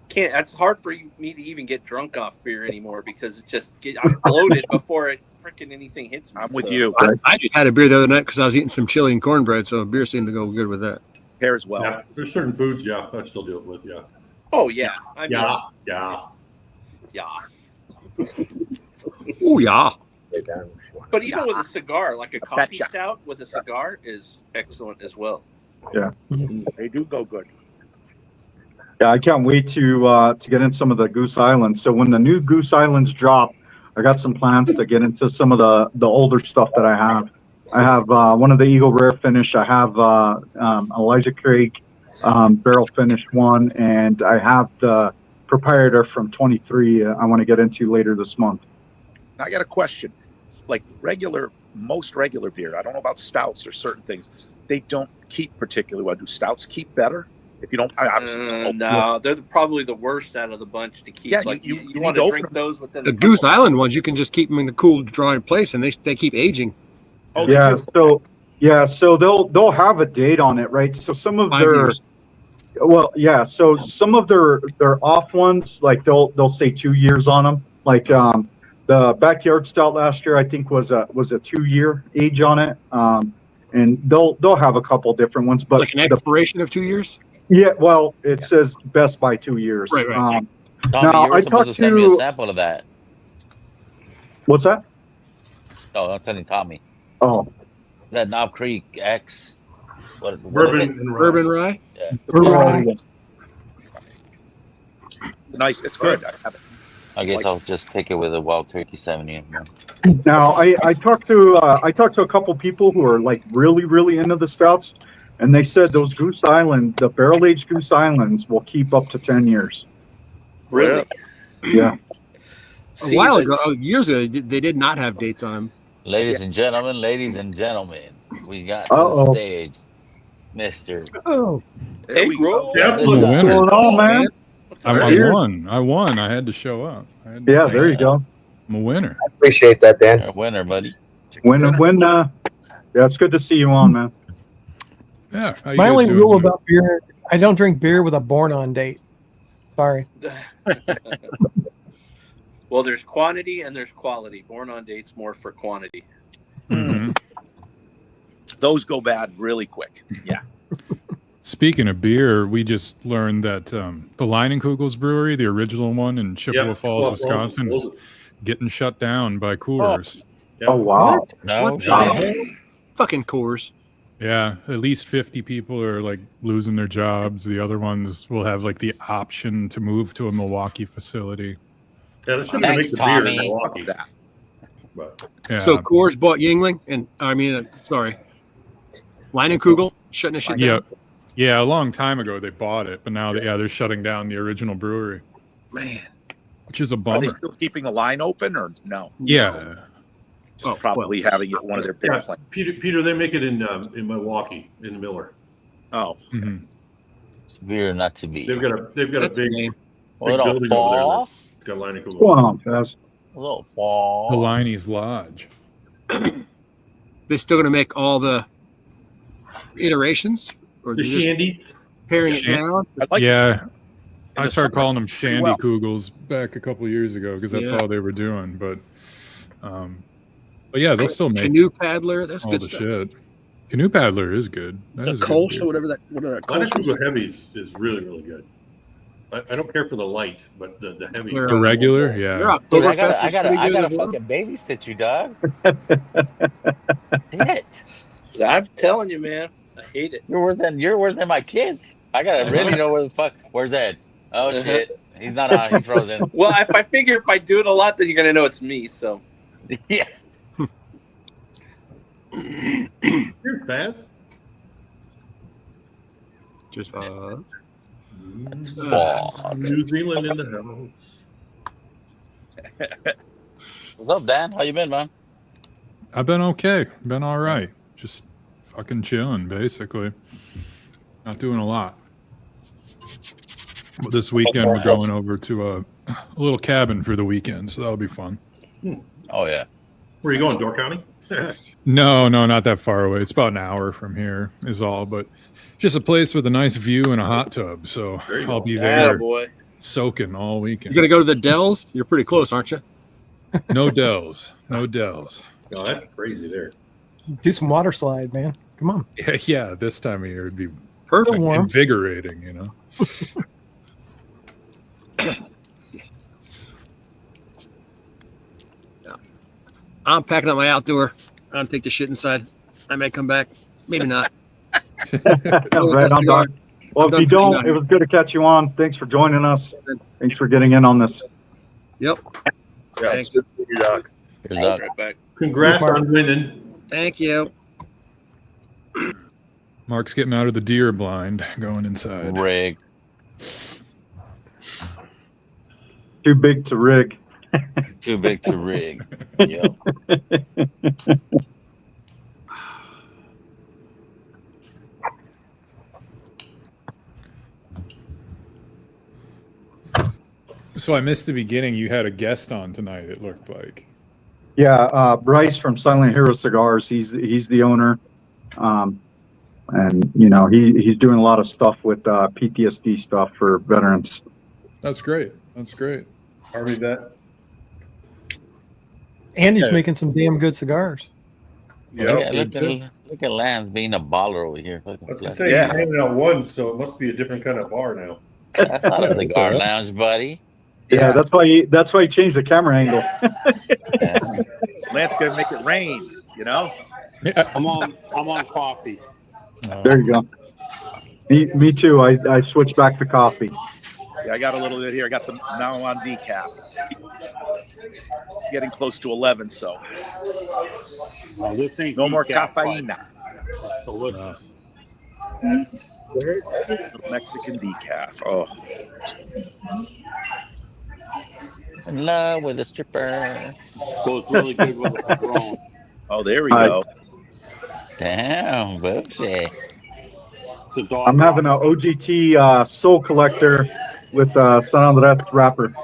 can't. That's hard for me to even get drunk off beer anymore because I'm bloated before it freaking anything hits me. I'm with you. I just had a beer the other night because I was eating some chili and cornbread, so beer seemed to go good with that. Pairs well. Yeah, there's certain foods, I'd still do it with, yeah. Oh yeah. Yeah. Oh yeah. But even with a cigar, like a coffee stout with a cigar is excellent as well. Yeah. They do go good. Yeah, I can't wait to get in some of the Goose Islands. So when the new Goose Islands drop, I got some plans to get into some of the older stuff that I have. I have one of the Eagle Rare Finish. I have Elijah Craig barrel finished one, and I have the proprietor from 23 I want to get into later this month. Now I got a question. Like most regular beer, I don't know about stouts or certain things, they don't keep particularly well. Do stouts keep better? If you don't, no, they're probably the worst out of the bunch to keep. Yeah, like, you want to drink those within the Goose Island ones. You can just keep them in the cool, dry place, and they keep aging. Oh, yeah. So they'll have a date on it, right? So some of 5 their years. Well, yeah. So some of their off ones, like they'll say 2 years on them. Like the Backyard Stout last year, I think was a 2 year age on it. And they'll have a couple different ones, but like an expiration of 2 years. Yeah, well, it says best by 2 years. Right. Tommy, now you were I supposed talked to send me a sample of that. What's that? Oh, I'm telling Tommy. Oh, that Knob Creek X. What Bourbon rye. Yeah. Rye. Nice. It's good. I have it. I guess I'll just take it with a Wild Turkey 70. Now I talked to a couple people who are like really into the stouts, and they said those Goose Island, the barrel aged Goose Islands, will keep up to 10 years. Really? Yeah. A while ago, years ago, they did not have dates on them. Ladies and gentlemen, we got to the stage, Mr. Oh, hey, bro. What's going on, man? I won. I had to show up. Yeah, there you go. I'm a winner. I appreciate that, Dan. You're a winner, buddy. Yeah, it's good to see you on, man. Yeah. My only rule about beer, I don't drink beer with a born on date. Sorry. Well, there's quantity and there's quality. Born on date's more for quantity. Mm-hmm. Those go bad really quick. Yeah. Speaking of beer, we just learned that the Leinenkugels Brewery, the original one in Chippewa Falls, Wisconsin, is getting shut down by Coors. Oh wow! What? No, Fucking Coors. Yeah, at least 50 people are like losing their jobs. The other ones will have like the option to move to a Milwaukee facility. Yeah, they should Thanks, make the Tommy. beer in Milwaukee. But, Yeah. So Coors bought Yingling, and sorry. Leinenkugel shutting this shit Yeah. down. Yeah, a long time ago they bought it, but now they're shutting down the original brewery. Man, which is a are they bummer. still keeping the line open or no? Yeah. Just probably having it one of their big plants. Peter, they make it in Milwaukee in Miller. Oh, Mm-hmm. It's beer not to be. They've got a big building Little over there. boss. It's got line of What's going on, Faz? Little boss. The Liney's Lodge. They're still going to make all the iterations, or The they're just shandies. paring it down. Yeah. I the started summer, calling them Shandy well. Kugels back a couple years ago because that's Yeah. all they were doing. But yeah, they'll still make Canoe Paddler. That's all good the stuff. shit. Canoe Paddler is good. That The is a good Kolsch beer. or whatever that Line Kolsch of is. Kugel Heavies is really, really good. I don't care for the light, but the heavy. They're, The regular, Their yeah. Dude, I Oktoberfest is gotta pretty good as well. fucking babysit you, dog. Shit. I'm telling you, man, I hate it. You're worse than my kids. I gotta really know where the fuck. Where's Ed? Oh shit, he's not on. He's frozen. Well, if I do it a lot, then you're gonna know it's me. So Yeah. Here's Faz. Just New Zealand in the house. What's up, Dan? How you been, man? I've been okay. Been all right. Just fucking chilling, basically. Not doing a lot. But this weekend we're going over to a little cabin for the weekend, so that'll be fun. Oh yeah. Where are you going, Door County? No, not that far away. It's about an hour from here is all, but just a place with a nice view and a hot tub. So I'll be there boy. soaking all You weekend. gonna go to the Dells? You're pretty close, aren't you? No Dells. No Dells. Oh, that's crazy there. Do some water slide, man. Come on. Yeah, this time of year would be Perfect. Warm. invigorating, you know. I'm packing up my outdoor. I'm gonna take the shit inside. I may come back. Maybe not. Right on, Doc. Well, if you don't, it was good to catch you on. Thanks for joining us. Thanks for getting in on this. Yep. Yeah, Thanks. it's good to see you, Doc. Here's Doc. Right back. Congrats on winning. Thank you. Mark's getting out of the deer blind, going inside. Rig. Too big to rig. Too big to rig. Yep. So I missed the beginning. You had a guest on tonight, it looked like. Yeah, Bryce from Silent Hero Cigars. He's the owner, and you know he's doing a lot of stuff with PTSD stuff for veterans. That's great. That's great. Army vet. And he's making some damn good cigars. Yeah. Look at Lance being a baller over here. Look I was at gonna say he's hanging out one, so it must be a different kind of bar now. That's not a cigar lounge, buddy. Yeah, that's why he changed the camera angle. Yeah. Lance gonna make it rain, you know. Yeah. I'm on coffee. There you go. Me too. I switched back to coffee. Yeah, I got a little bit here. I got the now on decaf. Getting close to 11, so This ain't no more decaf, caffeine. but it's delicious. Mexican decaf. Oh, In love with a stripper. Goes really good with a Padron. oh, there we go. Damn, Boopsie. It's a dog. I'm having an OGT Soul Collector with San Andres wrapper.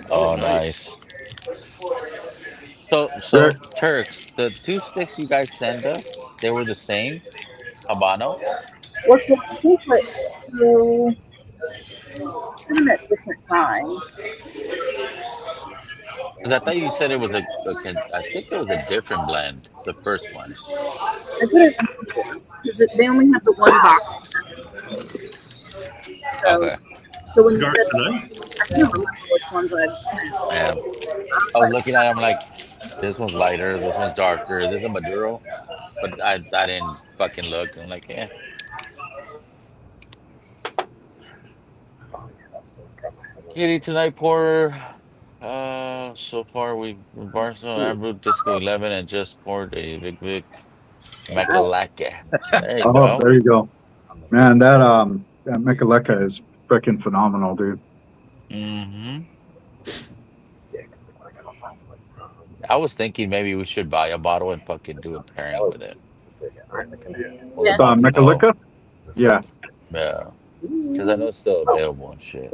Oh, nice. So Sure. Turks, the two sticks you guys sent us, they were the same Habano. What's the secret to them at different times? Because I thought you said it was I think it was a different blend, the first one. I couldn't because they only have the one box. So, Okay. so when you Cigars said, tonight? I can't remember which ones I sent. Yeah. I was looking at them like, this one's lighter, this one's darker, is this a Maduro? But I didn't fucking look. I'm like, yeah. Kitty tonight, Porter. So far we've Barcelona, Amber, Disco 11, and just poured a Big Macalaca. There you Oh, go. there you go. Man, that Mechaleka is freaking phenomenal, dude. Mm-hmm. I was thinking maybe we should buy a bottle and fucking do a pairing with it. We're Yeah. about to know. Mechaleka? Yeah. Yeah. Because I know it's still available and shit.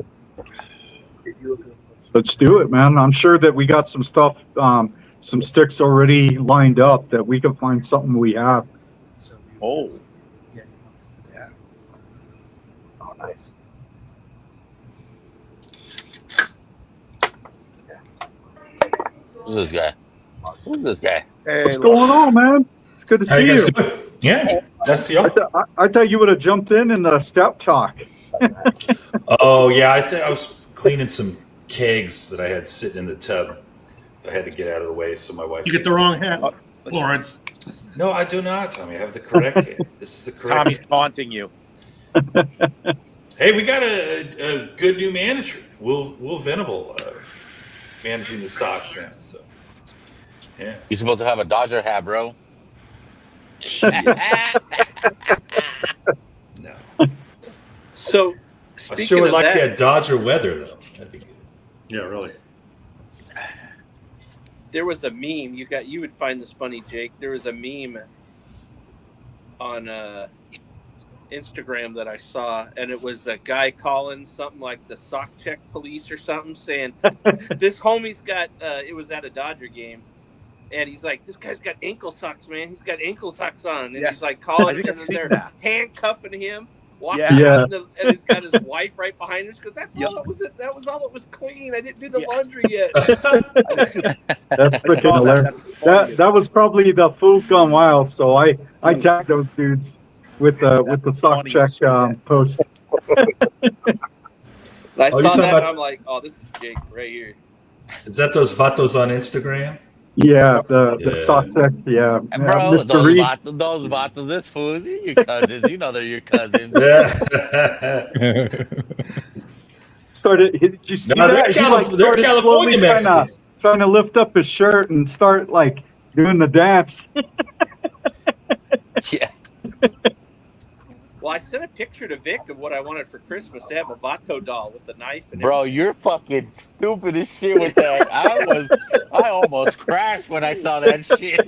Let's do it, man. I'm sure that we got some stuff, some sticks already lined up that we can find something we have. Oh. Who's this guy? Who's this guy? Hey, What's going on, man? It's good to How see you you. guys doing? Yeah, that's y'all. I thought you would have jumped in the step talk. Oh yeah, I was cleaning some kegs that I had sitting in the tub. I had to get out of the way so my wife. You get the wrong hat, Lawrence. No, I do not, Tommy. I have the correct hat. This is the correct. Tommy's hat. taunting you. Hey, we got a good new manager, Will Venable, managing the Sox now. So yeah, You're supposed to have a Dodger hat, bro. no. So, I speaking sure would of like that, that Dodger weather though. That'd be good. Yeah, really. there was a meme. You would find this funny, Jake. There was a meme on Instagram that I saw, and it was a guy calling something like the sock check police or something, saying this homie's got. It was at a Dodger game, and he's like, "This guy's got ankle socks, man. He's got ankle socks on." And Yes. he's like calling I think him, I've and seen they're that. handcuffing him. Walking Yeah. out, and he's got his wife right behind him because that's all it was. That was all it was clean. I didn't do the laundry yet. That's freaking hilarious. That was probably the Fools Gone Wild. So I tagged those dudes with the sock check post. And I Oh, you're saw talking that, about- and I'm like, "Oh, this is Jake right here." Is that those vatos on Instagram? Yeah, the sock check. Yeah, Bro, Mr. those Reed. vatos, this fools, your cousins. You know they're your cousins. Started. Did you see No, they're that? He like they're started slowly California trying to lift up his shirt and start like doing the dance. Yeah. Well, I sent a picture to Vic of what I wanted for Christmas to have a Vato doll with the knife and Bro, you're fucking stupid as shit with that. I almost crashed when I saw that shit.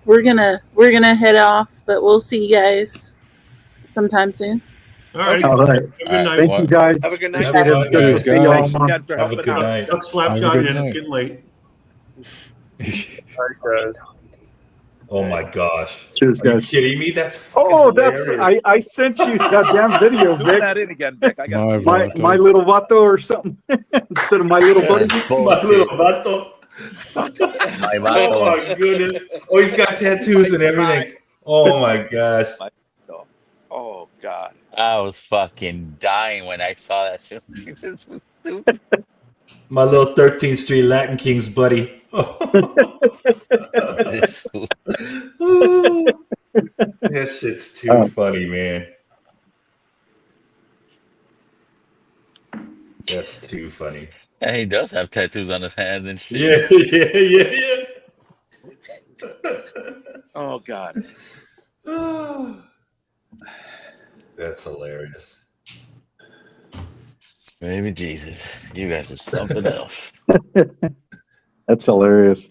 We're gonna head off, but we'll see you guys sometime soon. All right. All right. Have a good night. Thank you guys. Have a good night. Appreciate it. It's good to see you all. Thanks again for Have a helping good out. night. Duck slap Have a shot good in. It's night. getting late. Oh my gosh! Cheers, Are you guys. kidding me? That's Oh, that's hilarious. I sent you that damn video, Do Vic. that in again, Vic. I got My little vato or something instead of my little buddy. My little vato. My Oh my goodness! Oh, he's got tattoos and everything. Oh my gosh! Oh God. I was fucking dying when I saw that shit. Stupid. My little 13th Street Latin Kings buddy. This fool. That shit's too funny, man. That's too funny. And he does have tattoos on his hands and shit. Yeah. Oh God. That's hilarious. Baby Jesus, you guys are something else. That's hilarious.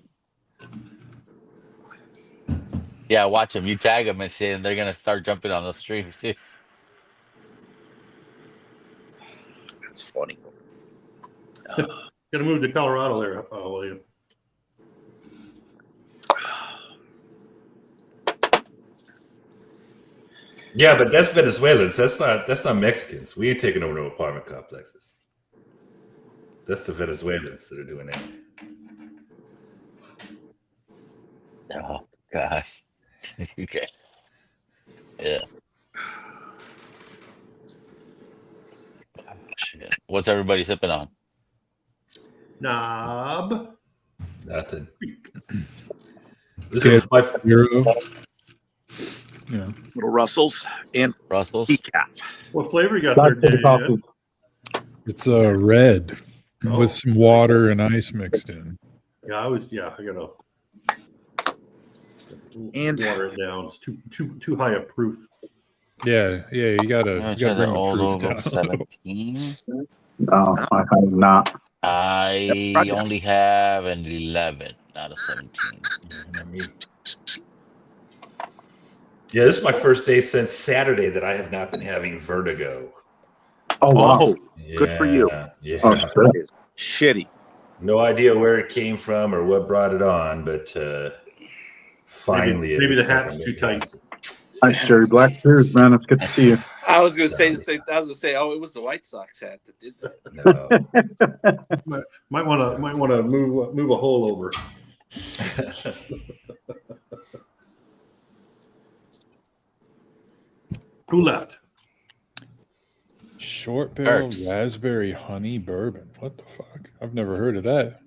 Yeah, watch them. You tag them and shit, and they're gonna start jumping on those streams too. That's funny. Gonna move to Colorado there, William. Yeah, but that's Venezuelans. That's not Mexicans. We ain't taking over no apartment complexes. That's the Venezuelans that are doing that. Oh gosh. Okay. Yeah. Shit. What's everybody sipping on? Knob. Nothing. Okay, Euro. Yeah. Little Russells and Russells. decaf. What flavor you got there, Danny? It's red with some water and ice mixed in. Yeah, I got a And water it down. It's too high a proof. Yeah, you gotta Try the bring the old proof Oval down. 17. No, I have not. I only have an 11, not a 17. Yeah, this is my first day since Saturday that I have not been having vertigo. Oh, wow. Oh, good for you. Yeah. Oh, That is shitty. No idea where it came from or what brought it on, but finally. Maybe the it's like hat's I'm too getting tight. Thanks, Jerry Black. Cheers, man. It's good to see you. I was going to say the same. I was going to say, oh, it was the White Sox hat that did that. No. Might want to move a hole over. Who left? Short barrel Erks. raspberry honey bourbon. What the fuck? I've never heard of that.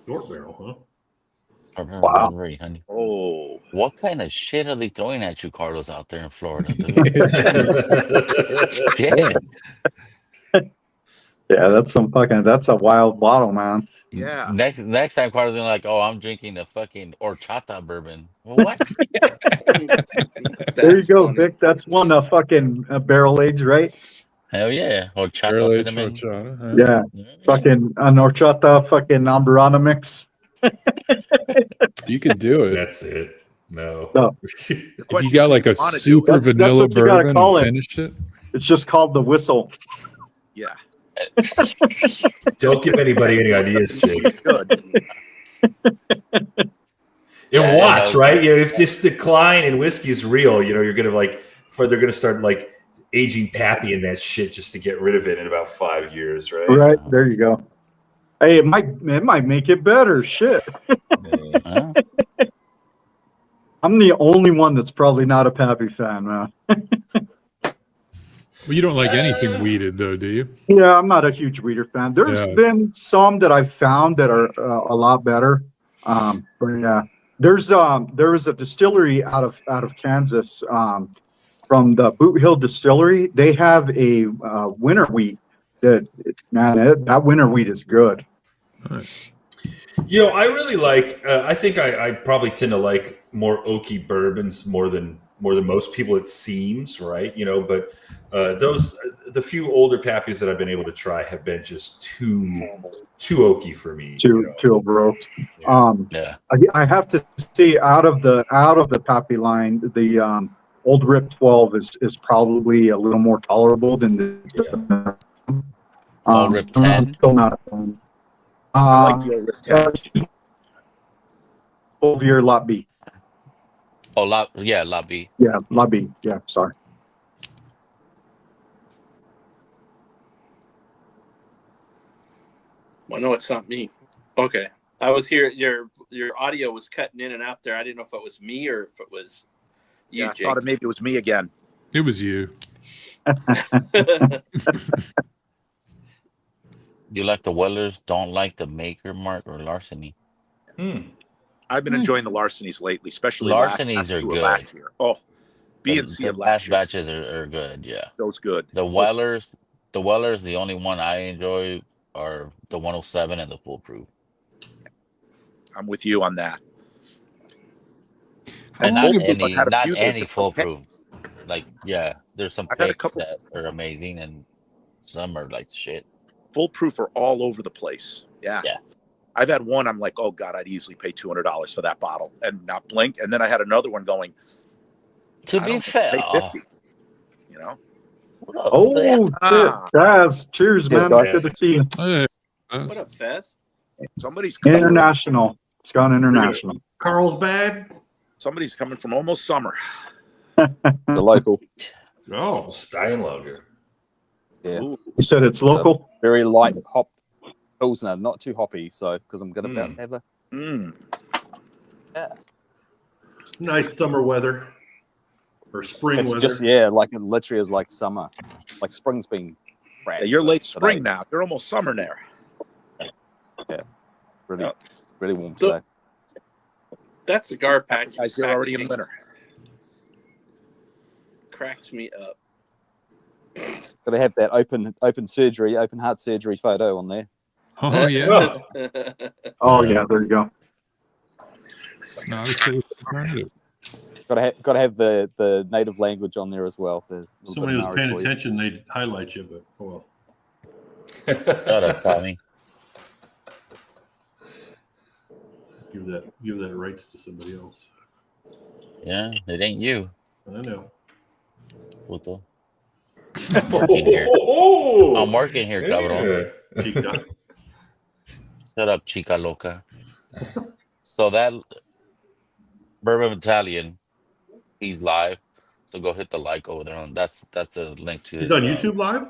Short barrel, huh? Wow. Raspberry honey. Oh, What kind of shit are they throwing at you, Carlos, out there in Florida, dude? Shit. Yeah, that's a wild bottle, man. yeah. Next time, Carlos is like, "Oh, I'm drinking the fucking horchata bourbon." Well, what? There you go, Vic. That's one fucking barrel age, right? Hell yeah, horchata Barrel aged cinnamon. horchata. Yeah. Fucking an horchata fucking amburana mix. You could do it. That's it. No. If you got like a super That's vanilla what you gotta bourbon call and it. finished it. It's just called the whistle. Yeah. Don't give anybody any ideas, Jake. Good. And watch, right? You know, if this decline in whiskey is real, you know, you're gonna they're gonna start like aging Pappy and that shit just to get rid of it in about 5 years, right? Right. There you go. Hey, it might make it better. Shit. I'm the only one that's probably not a Pappy fan, man. Well, you don't like anything weeded, though, do you? Yeah, I'm not a huge weeder fan. There's been some that I've found that are a lot better. But yeah, there is a distillery out of Kansas, from the Boot Hill Distillery. They have a winter wheat that winter wheat is good. Nice. You know, I really like. I think I probably tend to like more oaky bourbons more than most people. It seems, right? You know, but the few older Pappies that I've been able to try have been just too oaky for me. Too overoaked. Yeah. I have to say, out of the Pappy line, the Old Rip 12 is probably a little more tolerable than the Old Rip 10. Still not a fan. I like the Old Rip 10. 12-year Lot B. Oh, Lot B. Yeah, Lot B. Yeah, sorry. Well, no, it's not me. Okay. I was here. Your audio was cutting in and out there. I didn't know if it was me or if it was you, Yeah, I Jake. thought maybe it was me again. It was you. You like the Wellers, don't like the Maker Mark or Larceny? I've been enjoying the Larcenies lately, especially Larcenies are good. last year. Oh, B and C The of last past year. batches are good, yeah. Those good. The Wellers, the only one I enjoy are the 107 and the Foolproof. I'm with you on that. And Foolproof, not any Foolproof. Like, yeah, there's some I've had a picks couple- that are amazing and some are like shit. Foolproof are all over the place. Yeah. I've had one, I'm like, oh God, I'd easily pay $200 for that bottle and not blink. And then I had another one going, To be fair, pay 50, you know? Oh, Chaz. Cheers, man. It's good to see you. Hey. What up, Fez? Somebody's International. It's gone international. Carlsbad. Somebody's coming from almost summer. The local. Oh, Steinlager. Yeah. You said it's local? Very light hop Pilsner, not too hoppy. So, because I'm going to about to have a. Yeah. Nice summer weather. Or spring It's weather. just, yeah, like it literally is like summer. Like spring's been crap. Yeah, you're late today. spring now. You're almost summer there. Yeah. Really warm today. That cigar package. Guys, you're already in winter. Cracks me up. Got to have that open heart surgery photo on there. Oh yeah. Oh yeah, there you go. It's not a safe alternative. Got to have the native language on there as well. For Somebody was paying attention, they'd highlight you, but oh well. Shut up, Tommy. Give that rights to somebody else. Yeah, it ain't you. I know. Puto. I'm working here. I'm working here, cabrón. Chica. Shut up, chica loca. So that Bourbon Battalion, he's live. So go hit the like over there. That's a link to his. He's on YouTube Live?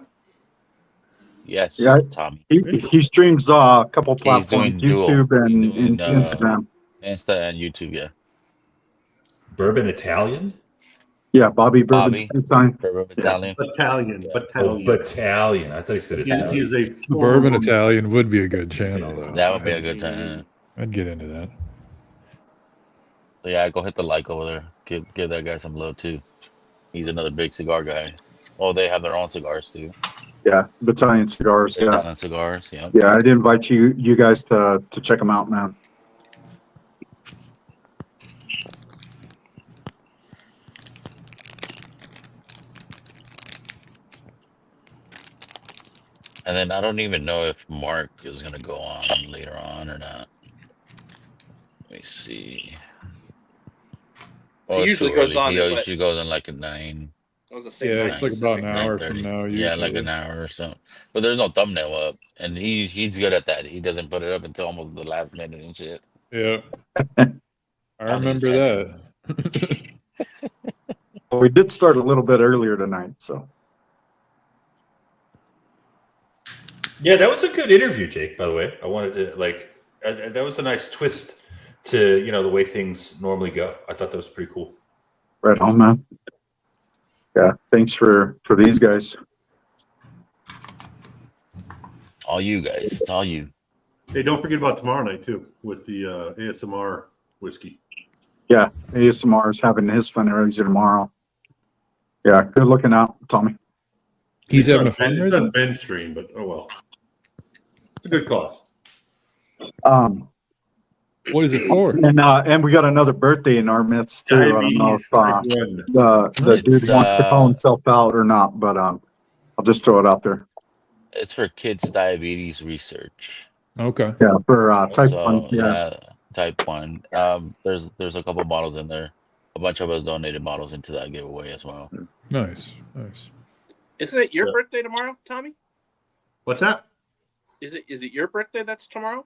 Yes, Yeah, Tommy. he streams a couple He's platforms, doing dual. YouTube and, He's doing, Instagram. Insta and YouTube, yeah. Bourbon Italian? Yeah, Bobby Bourbon Battalion. Bourbon Battalion. Battalion. Oh, Battalion. I thought he said Italian. He is a Bourbon Italian would be a good channel, though. That would be a good time. I'd get into that. So yeah, go hit the like over there. Give that guy some love too. He's another big cigar guy. Oh, they have their own cigars too. Yeah, Battalion Cigars. Battalion Cigars. Yeah. Yeah, I'd invite you guys to check them out, man. And then I don't even know if Mark is gonna go on later on or not. Let me see. Oh, He it's usually too goes early. on He at usually goes on like a 9. Yeah, it's like about an hour from 9:30. now. Yeah, like usually. an hour or so. But there's no thumbnail up, and he's good at that. He doesn't put it up until almost the last minute and shit. Yeah. I remember that. Well, we did start a little bit earlier tonight, so. Yeah, that was a good interview, Jake, by the way. I wanted to, that was a nice twist to, the way things normally go. I thought that was pretty cool. Right on, man. Yeah, thanks for these guys. All you guys. It's all you. Hey, don't forget about tomorrow night, too, with the ASMR whiskey. Yeah, ASMR is having his fundraiser tomorrow. Yeah, good looking out, Tommy. He's having a It's fundraiser? on Ben's stream, but oh well. It's a good cause. What is it for? And we got another birthday in our midst too. I don't know if the It's, dude wants to call himself out or not, but I'll just throw it out there. It's for kids' diabetes research. Okay. Yeah, for type 1. Yeah. Type 1. There's a couple bottles in there. A bunch of us donated bottles into that giveaway as well. Nice. Isn't it your birthday tomorrow, Tommy? What's that? Is it your birthday that's tomorrow?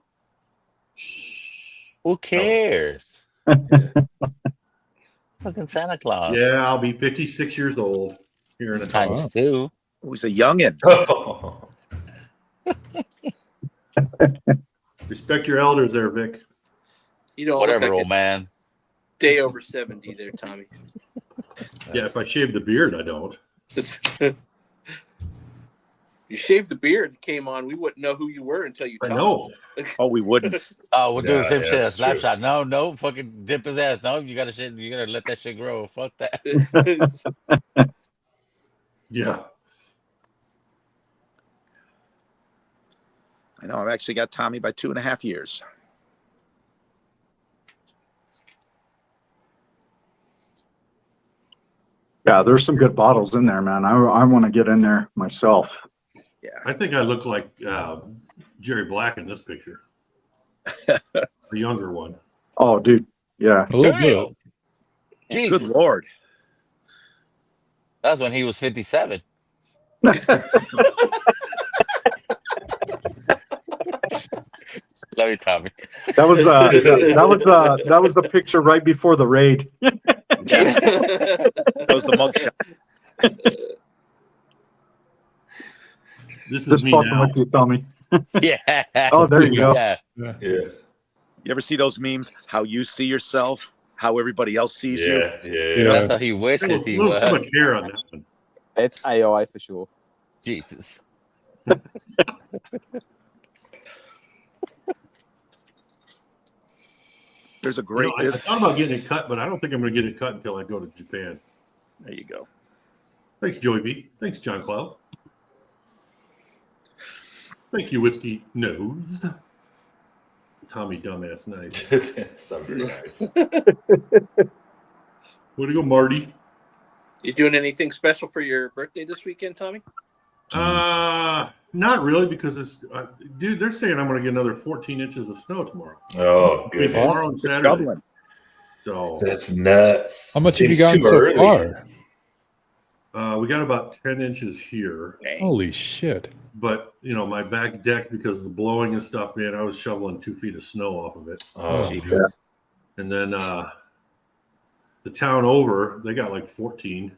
Who cares? Fucking Santa Claus. Yeah, I'll be 56 years old here in a Times 2. Who's a youngin'? Respect your elders there, Vic. You don't Whatever, look like old man. day over 70 there, Tommy. Yeah, if I shave the beard, I don't. You shaved the beard and came on, we wouldn't know who you were until you talked. I know. Oh, we wouldn't. Oh, we'll do the same shit as that's true. Slapshot. No, fucking dip his ass. No, you gotta let that shit grow. Fuck that. Yeah. I know. I've actually got Tommy by 2.5 years. Yeah, there's some good bottles in there, man. I want to get in there myself. Yeah. I think I look like Jerry Black in this picture. The younger one. Oh, dude. Yeah. A little bit. Jesus. Good Lord. That's when he was 57. Love you, Tommy. That was the picture right before the raid. That was the mugshot. This is Just me fucking now. with you, Tommy. Yeah. Oh, there you go. Yeah. You ever see those memes? How you see yourself, how everybody else sees you. That's how he wishes he little was. too much hair on that one. It's AI for sure. Jesus. There's a great. I thought about getting it cut, but I don't think I'm going to get it cut until I go to Japan. There you go. Thanks, Joey B. Thanks, John Cloud. Thank you, Whiskey Nose. Tommy dumbass, nice. That's not very nice. Way to go, Marty. You doing anything special for your birthday this weekend, Tommy? Not really, because it's dude. They're saying I'm going to get another 14 inches of snow tomorrow. Oh, goodness. Tomorrow and Saturday. So that's nuts. How much have you gotten so far? We got about 10 inches here. Holy shit! But my back deck, because of the blowing and stuff, man, I was shoveling 2 feet of snow off of it. Oh, yeah. And then the town over, they got like 14.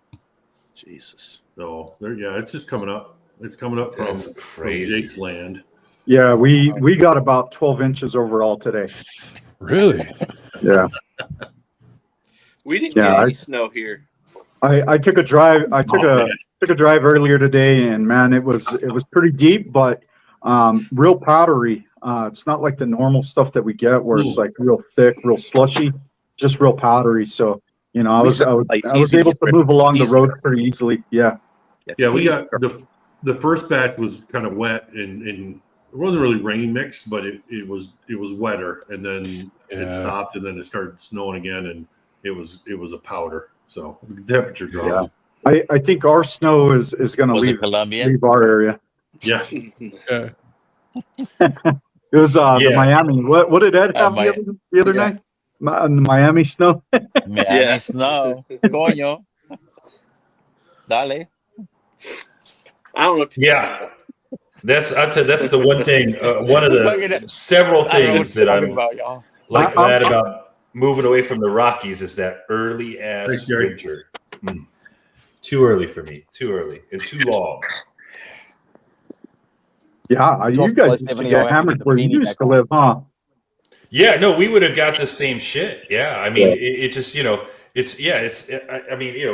Jesus. So it's just coming up. It's coming up from Jake's land. Yeah, we got about 12 inches overall today. Really? Yeah. We didn't get any snow here. I took a drive. I took a drive earlier today, and man, it was pretty deep, but real powdery. It's not like the normal stuff that we get where it's like real thick, real slushy, just real powdery. So I was able to move along the road pretty easily. Yeah. Yeah, we got the first batch was kind of wet and it wasn't really rain mixed, but it was wetter, and then it stopped, and then it started snowing again, and it was a powder. So the temperature dropped. Yeah. I think our snow is going to leave our area. Yeah. It was the Miami. What did Ed have the other night? Miami snow. Miami snow. Coño. Dale. I don't know. Yeah. I'd say that's the one thing. One of the several things that I'm glad about moving away from the Rockies is that early ass winter. Too early for me. Too early and too long. Yeah, you guys used to get hammered where you used to live, huh? Yeah, no, we would have got the same shit. Yeah, I mean, it just it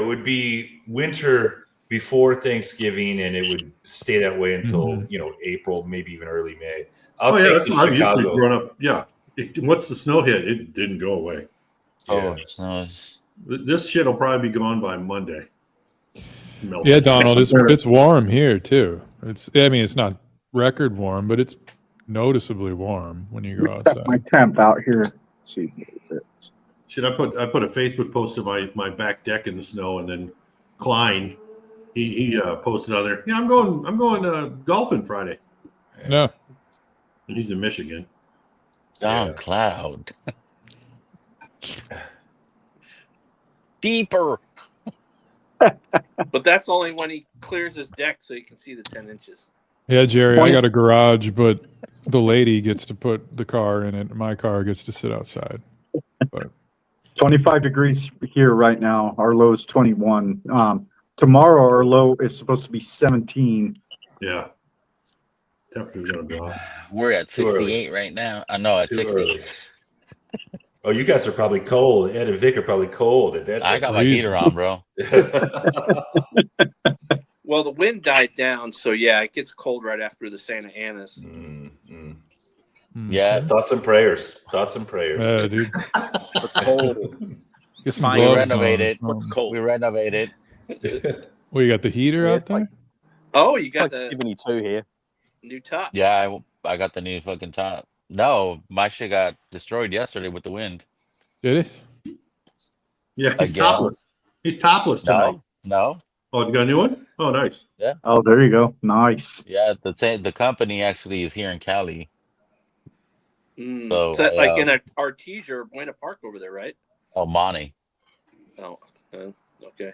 would be winter before Thanksgiving, and it would stay that way until April, maybe even early May. I'll take the Chicago. Growing up, once the snow hit, it didn't go away. This shit will probably be gone by Monday. Melted. Yeah, Donald, it's warm here too. It's not record warm, but it's noticeably warm when you go outside. My temp out here. Let's see. Should I put a Facebook post of my back deck in the snow, and then Klein, he posted on there. Yeah, I'm going golfing Friday. No, and he's in Michigan. SoundCloud. Deeper. But that's only when he clears his deck so you can see the 10 inches. Yeah, Jerry, I got a garage, but the lady gets to put the car in it. My car gets to sit outside. But 25 degrees here right now. Our low is 21. Tomorrow our low is supposed to be 17. Yeah. Temperature's gonna be off. We're at 68 right now. I know at 60. Oh, you guys are probably cold. Ed and Vic are probably cold at that. I got my heater on, bro. Well, the wind died down, so it gets cold right after the Santa Anas. Yeah. Thoughts and prayers. Yeah, dude. Cold. It's fine. We renovated. What's cold? We renovated. Well, you got the heater out there? Oh, you got the 72 here. New top. Yeah, I got the new fucking top. No, my shit got destroyed yesterday with the wind. Did it? Yeah, he's topless. He's topless tonight. No. Oh, you got a new one? Oh, nice. Yeah. Oh, there you go. Nice. Yeah, the company actually is here in Cali. So is that like in Artesia or Buena Park over there, right? Oh, Monty. Oh, okay.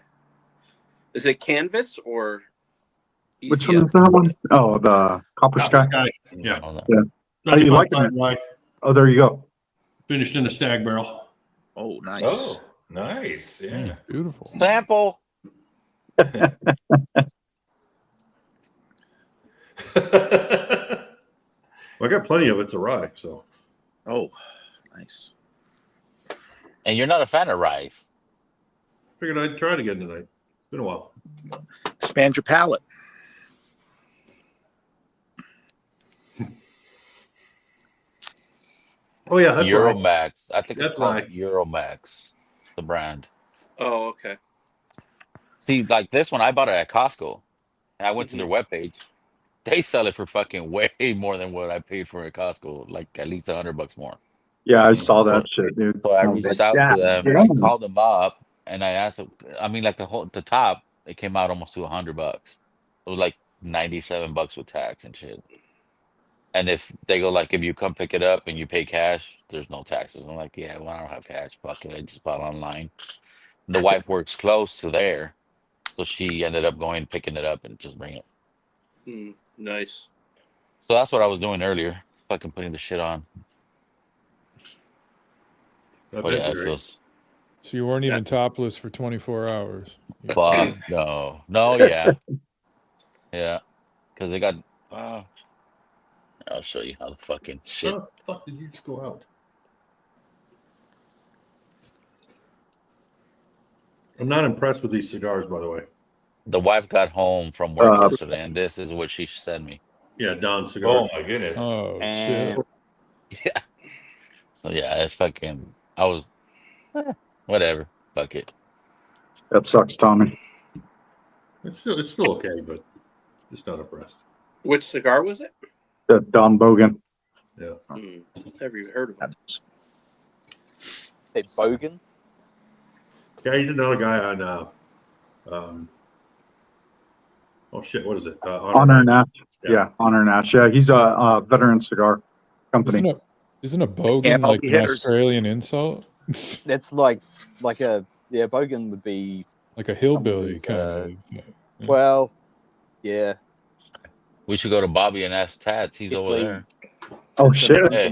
Is it canvas or? Which one is that one? Oh, the Copper Sky. Yeah. How you liking it? Right. Oh, there you go. Finished in a stag barrel. Oh, nice. Oh, nice. Yeah. Beautiful. Sample. Well, I got plenty of it to rye, so. Oh, nice. And you're not a fan of rice. Figured I'd try it again tonight. It's been a while. Expand your palate. Oh yeah, that's Euromax. I think it's That's called right. Euromax, the brand. Oh, okay. See, like this one, I bought it at Costco, and I went to their webpage, They sell it for fucking way more than what I paid for it at Costco. Like at least $100 more. Yeah, I saw So, that shit, dude. so I I was like, reached out yeah, to them. I damn. called them up and I asked them. I mean, like the top, it came out almost to $100. It was like $97 with tax and shit. And if they go like, if you come pick it up and you pay cash, there's no taxes. I'm like, yeah, well, I don't have cash. Fuck it, I just bought online. The wife works close to there, so she ended up going picking it up and just bring it. Nice. So that's what I was doing earlier, fucking putting the shit on. But yeah, it feels. So you weren't even topless for 24 hours. Fuck no, yeah, yeah, because they got. I'll show you how the fucking shit. How the fuck did you just go out? I'm not impressed with these cigars, by the way. The wife got home from work yesterday, and this is what she sent me. Yeah, Don cigars. Oh my goodness. Oh shit. Yeah. So yeah, it's fucking. I was. Whatever. Fuck it. That sucks, Tommy. It's still okay, but just not impressed. Which cigar was it? Don Bogan. Yeah. Never even heard of him. Hey, Bogan? Yeah, he's another guy on oh shit, what is it? Honor Nash. Yeah, Honor Nash. Yeah, he's a veteran cigar company. Isn't a Bogan like an Australian insult? That's like a Bogan would be like a hillbilly kind of. Well, yeah. We should go to Bobby and ask Tats. He's over there. Oh shit! Hey.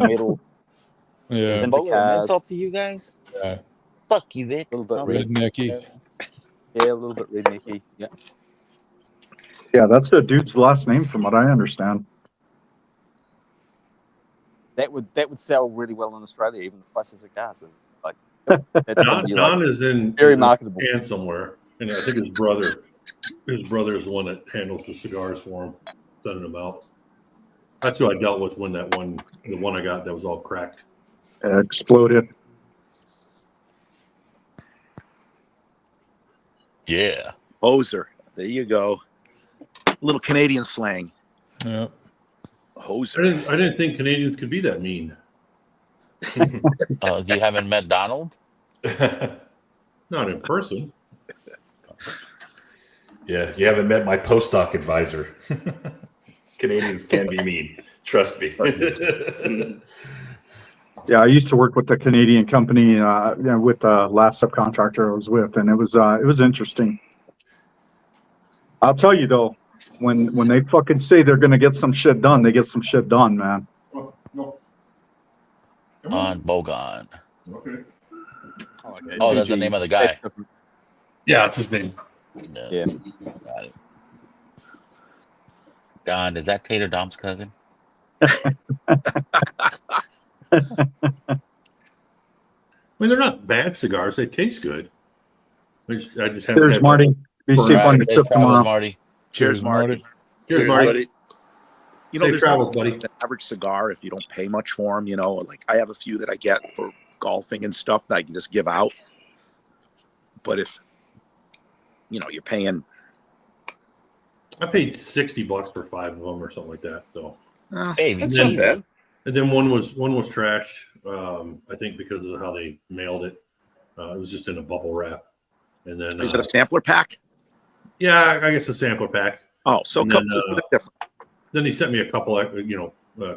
Yeah. Is Bogan an insult to you guys? Yeah. Fuck you, Vic. A little bit rednecky. Yeah, a little bit rednecky. Yeah. Yeah, that's the dude's last name, from what I understand. That would sell really well in Australia, even the price of cigars. Like that's Don is in very marketable. And somewhere, and I think his brother is the one that handles the cigars for him, sending them out. That's who I dealt with when the one I got that was all cracked. Exploded. Yeah. Hoser. There you go. Little Canadian slang. Yeah. Hoser. I didn't think Canadians could be that mean. You haven't met Donald? Not in person. Yeah, you haven't met my postdoc advisor. Canadians can be mean. Trust me. Yeah, I used to work with the Canadian company, with the last subcontractor I was with, and it was interesting. I'll tell you though, when they fucking say they're gonna get some shit done, they get some shit done, man. On Bogan. Okay. Oh, that's the name of the guy. Yeah, it's his name. Yeah. Got it. Don, is that Tater Dom's cousin? I mean, they're not bad cigars. They taste good. I just haven't. Cheers, Marty. Be safe on your trip tomorrow. Marty. Cheers, Marty. Cheers, Marty. You know, Safe there's travels, buddy. an average cigar if you don't pay much for them. You know, like I have a few that I get for golfing and stuff that I can just give out. But if you're paying, I paid $60 for 5 of them or something like that. So, hey, and then one was trash. I think because of how they mailed it. It was just in a bubble wrap. And then is it a sampler pack? Yeah, I guess a sampler pack. Oh, so and different. Then he sent me a couple,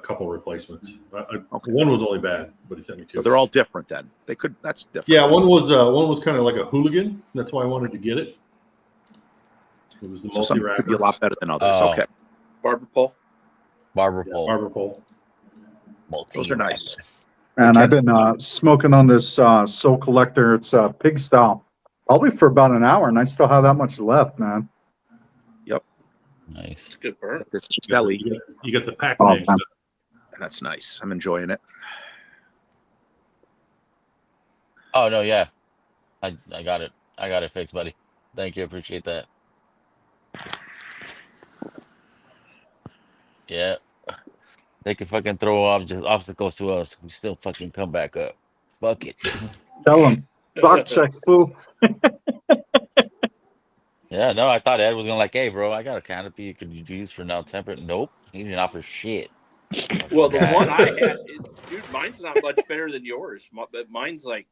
couple replacements. One was only bad, but he sent me 2. So they're all different then. That's different. Yeah, one was kind of like a hooligan. That's why I wanted to get it. It was the some multi-wrapper. could be a lot better than others. Okay. Barber pole. Barber pole. Barber pole. Those are nice. And I've been smoking on this Soul Collector. It's pig style, probably for about an hour, and I still have that much left, man. Yep. Nice. It's good burn. This belly. You get the pack Oh, name. man. That's nice. I'm enjoying it. Oh no, yeah. I got it. I got it fixed, buddy. Thank you. Appreciate that. Yeah. They can fucking throw obstacles to us. We still fucking come back up. Fuck it. Tell them. Sock check, fool. Yeah, no, I thought Ed was gonna like, hey, bro, I got a canopy you could use for now temperate. Nope, he didn't offer shit. Well, the Okay. one I had, dude, mine's not much better than yours, but mine's like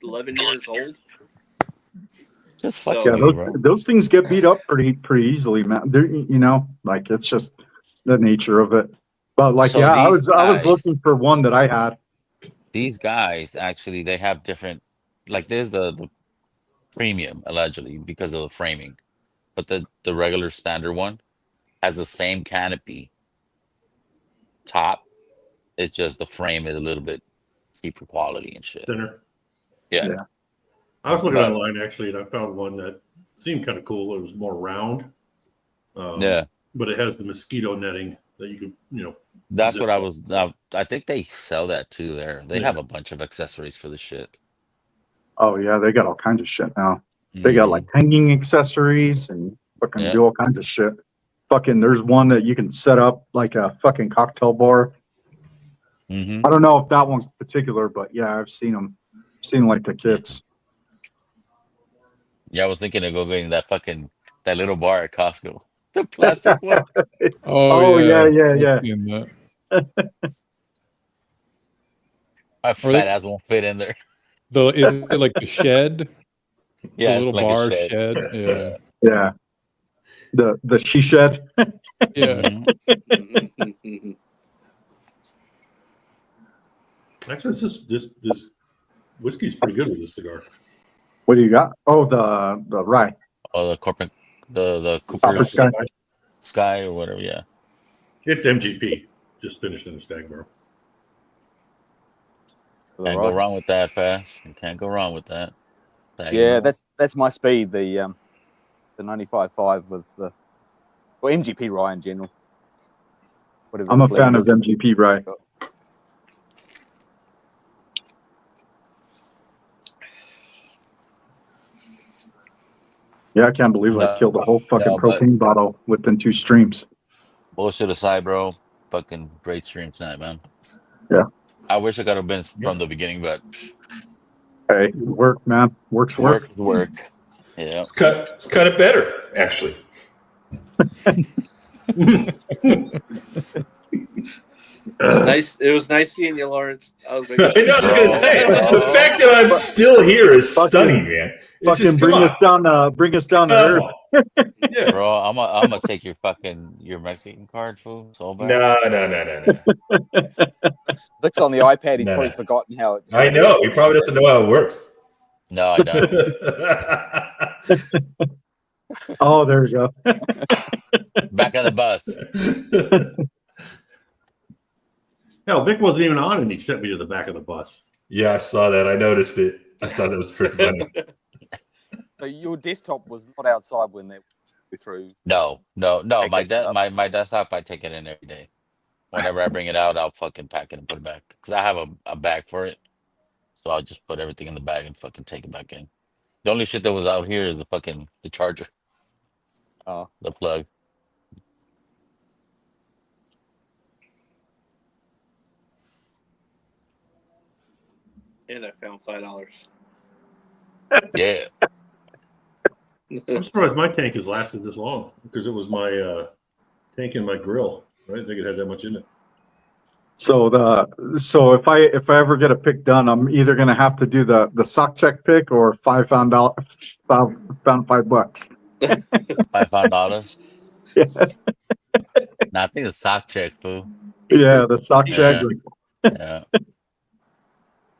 11 years old. Just fucking Yeah, with those you, bro. those things get beat up pretty easily, man. They're, you know, like it's just the nature of it. But like, So yeah, I these was guys, looking for one that I had. actually, they have different. Like, there's the premium allegedly because of the framing, but the regular standard one has the same canopy top. It's just the frame is a little bit cheaper quality and shit. Thinner. Yeah. Yeah. I was looking But- online actually, and I found one that seemed kind of cool. It was more round. Yeah. But it has the mosquito netting that you could, you know. That's zip what I up. was. I think they sell that too there. They have a bunch of accessories for the shit. Oh yeah, they got all kinds of shit now. They got like hanging accessories and fucking Yeah. do all kinds of shit. Fucking, there's one that you can set up like a fucking cocktail bar. Mm-hmm. I don't know if that one's particular, but yeah, I've seen them. Seen like the kits. Yeah, I was thinking of getting that little bar at Costco, the plastic one. Oh, yeah. I've seen that. My fat ass won't fit in there. Though, is it like the shed? Yeah, the it's little like a bar shed. Yeah. Yeah. The she shed. Yeah. Actually, it's just this whiskey's pretty good with this cigar. What do you got? Oh, the rye. Oh, the corporate, the Copper Cooper Sky. Sky or whatever. Yeah. It's MGP, just finished in the stag barrel. Can't go wrong with that, fast. You can't go wrong with that. Yeah, that's my speed. The 95.5 with the MGP rye in general. Whatever I'm the a fan blend of is. MGP rye. Yeah, I can't believe I killed a whole fucking but propane bottle within 2 streams. bullshit aside, bro. Fucking great stream tonight, man. Yeah. I wish I could have been from the beginning, but Hey, work, man. Work. work. Yeah. It's kind of better, actually. It was nice seeing you, Lawrence. I was I know, I was gonna say the fact that I'm still here is stunning, man. It's Fucking just, bring us down to earth. Bro, I'm gonna take your Mexican card, fool. So bad. No. Vic's on the iPad. He's No, probably no. forgotten how it. I know. He probably doesn't know how it works. No, I don't. Oh, there we go. Back of the bus. Hell, Vic wasn't even on, and he sent me to the back of the bus. Yeah, I saw that. I noticed it. I thought that was pretty funny. So your desktop was not outside when they went through. No. My desktop, I take it in every day. Whenever I bring it out, I'll fucking pack it and put it back because I have a bag for it. So I'll just put everything in the bag and fucking take it back in. The only shit that was out here is the charger. Oh, the plug. And I found $5. Yeah. I'm surprised my tank has lasted this long because it was my tank in my grill. I didn't think it had that much in it. So if I ever get a pick done, I'm either gonna have to do the sock check pick or found $5. $5. Yeah. No, I think the sock check, fool. Yeah, the sock check. Yeah.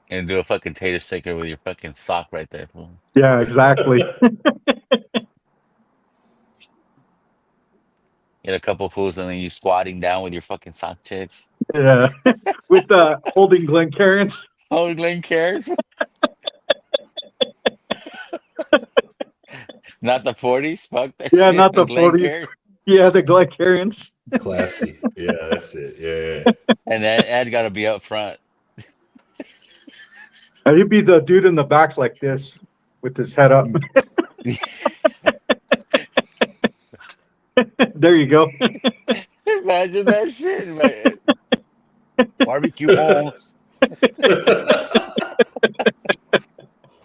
And do a fucking tater sticker with your fucking sock right there, fool. Yeah, exactly. Get a couple fools and then you squatting down with your fucking sock checks. Yeah, with holding Glencairns. Holding Glencairns. Not the 40s. Fuck that. Yeah, shit. not the 40s. Glencairn. Yeah, the Glencairns. Classy. Yeah, that's it. Yeah. And then Ed got to be up front. He'd be the dude in the back like this with his head up. There you go. Imagine that shit, man. Barbecue holes.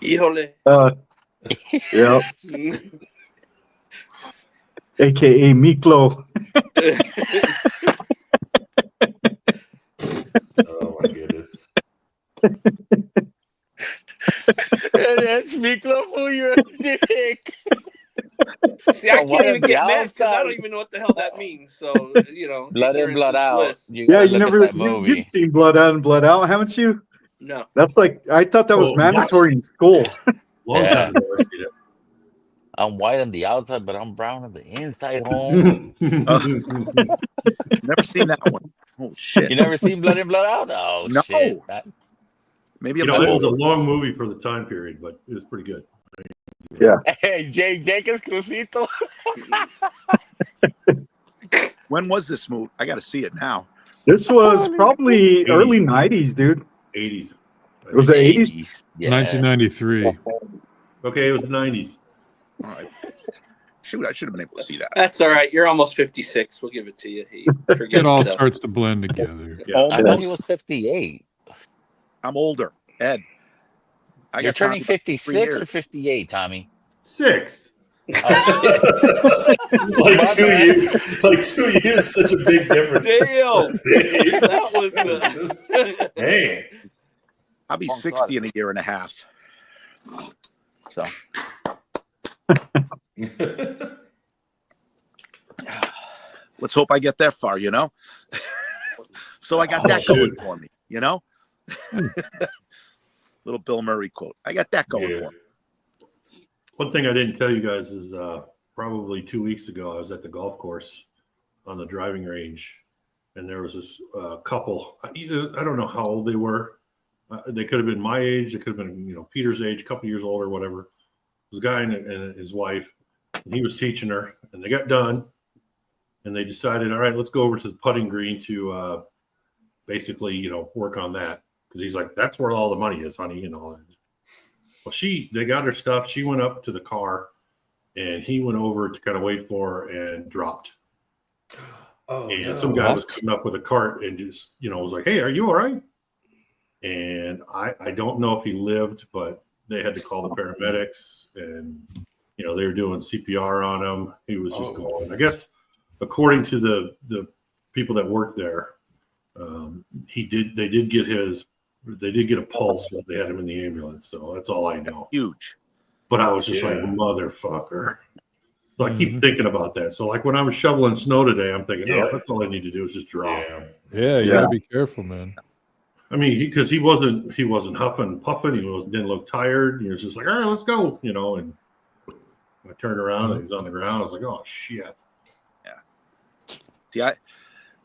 Híjole. Yep. AKA Miklo. Oh my goodness. That's Miklo who you're a dick. See, I From what can't even on the get mad because I outside. don't even know what the hell that means. So, Blood in, ignorance blood is out. bliss. You Yeah, gotta you look at never that you've movie. seen Blood Out and Blood Out, haven't you? No. That's like I thought that was Oh, mandatory in school. Long Yeah. time ago, I seen it. I'm white on the outside, but I'm brown on the inside, home. Never seen that one. Oh shit! You never seen Blood in, Blood Out? Oh No. shit! Maybe You I'm know, too it was a old. long movie for the time period, but it was pretty good. Yeah. Hey, Jenkins Crucito. When was this movie? I got to see it now. This was probably early 90s, dude. 80s. It was the 80s? Yeah. 1993. Okay, it was the 90s. All right. Shoot, I should have been able to see that. That's all right. You're almost 56. We'll give it to you. He forgets It all stuff. starts to blend together. I thought he was 58. I'm older, Ed. You're turning Tommy about 3 56 or years. 58, Tommy? 6. Oh shit! Like 2 years. Like 2 years, such a big difference. Damn. That was Man. I'll be 60 in a year and a half. So. Let's hope I get that far, you know? So I got that going for me, you know? Little Bill Murray quote. I got that going for me. One thing I didn't tell you guys is probably 2 weeks ago, I was at the golf course on the driving range, and there was this couple. I don't know how old they were. They could have been my age. They could have been, Peter's age, a couple years older, whatever. It was a guy and his wife, and he was teaching her, and they got done, and they decided, all right, let's go over to the putting green to basically, work on that. Because he's like, that's where all the money is, honey, and all that. Well, they got her stuff. She went up to the car, and he went over to kind of wait for her and dropped. Oh, and no. some guy was coming up with a cart and just, was like, hey, are you all right? And I don't know if he lived, but they had to call the paramedics, and, they were doing CPR on him. He was just going. I guess, according to the people that worked there, they did get a pulse, but they had him in the ambulance. So that's all I know. Huge. But I was just like, motherfucker. So I keep thinking about that. So like when I was shoveling snow today, I'm thinking, that's all I need to do is just drop. Yeah, you gotta be careful, man. I mean, because he wasn't huffing and puffing. He didn't look tired. He was just like, all right, let's go, and I turned around and he's on the ground. I was like, oh shit. Yeah. See,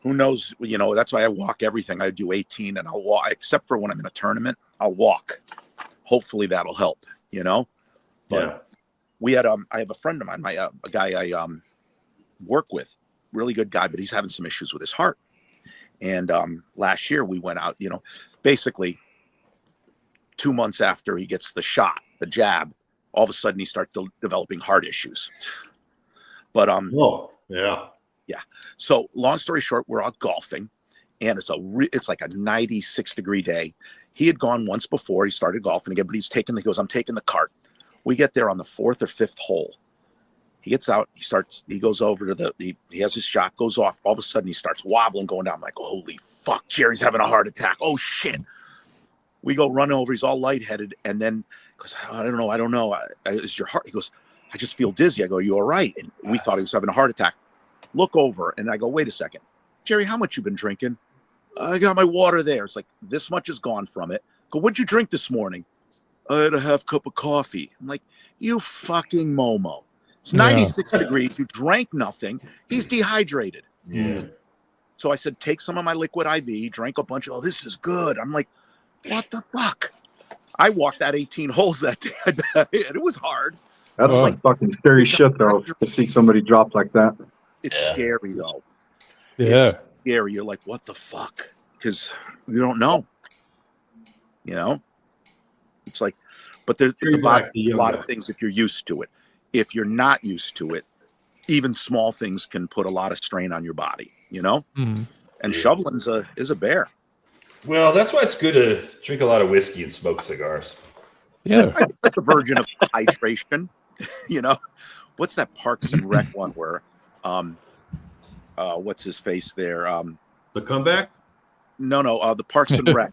who knows? That's why I walk everything. I do 18 and I'll walk, except for when I'm in a tournament, I'll walk. Hopefully that'll help, But we had, I have a friend of mine, a guy I work with, really good guy, but he's having some issues with his heart. And last year we went out, basically 2 months after he gets the shot, the jab, all of a sudden he starts developing heart issues. But yeah. So long story short, we're out golfing, and it's like a 96-degree day. He had gone once before. He started golfing again, but he goes, I'm taking the cart. We get there on the 4th or 5th hole. He gets out. He goes over to he has his shot, goes off. All of a sudden he starts wobbling, going down. I'm like, holy fuck, Jerry's having a heart attack. Oh shit. We go run over. He's all lightheaded. And then goes, I don't know. Is your heart? He goes, I just feel dizzy. I go, you all right? And we thought he was having a heart attack. Look over, and I go, wait a second. Jerry, how much you been drinking? I got my water there. It's like, this much is gone from it. Go, what'd you drink this morning? I had a half cup of coffee. I'm like, you fucking Momo. It's 96 degrees. You drank nothing. He's dehydrated. Yeah. So I said, take some of my liquid IV, drank a bunch of, this is good. I'm like, what the fuck? I walked that 18 holes that day. It was hard. That's like fucking scary shit, though, to see somebody drop like that. It's scary, though. Yeah. It's scary. You're like, what the fuck? Because you don't know. It's like, but there's a lot of things if you're used to it. If you're not used to it, even small things can put a lot of strain on your body, And shoveling is a bear. Well, that's why it's good to drink a lot of whiskey and smoke cigars. Yeah. I think that's a version of hydration. What's that Parks and Rec one where What's his face there? The Comeback? No, the Parks and Rec,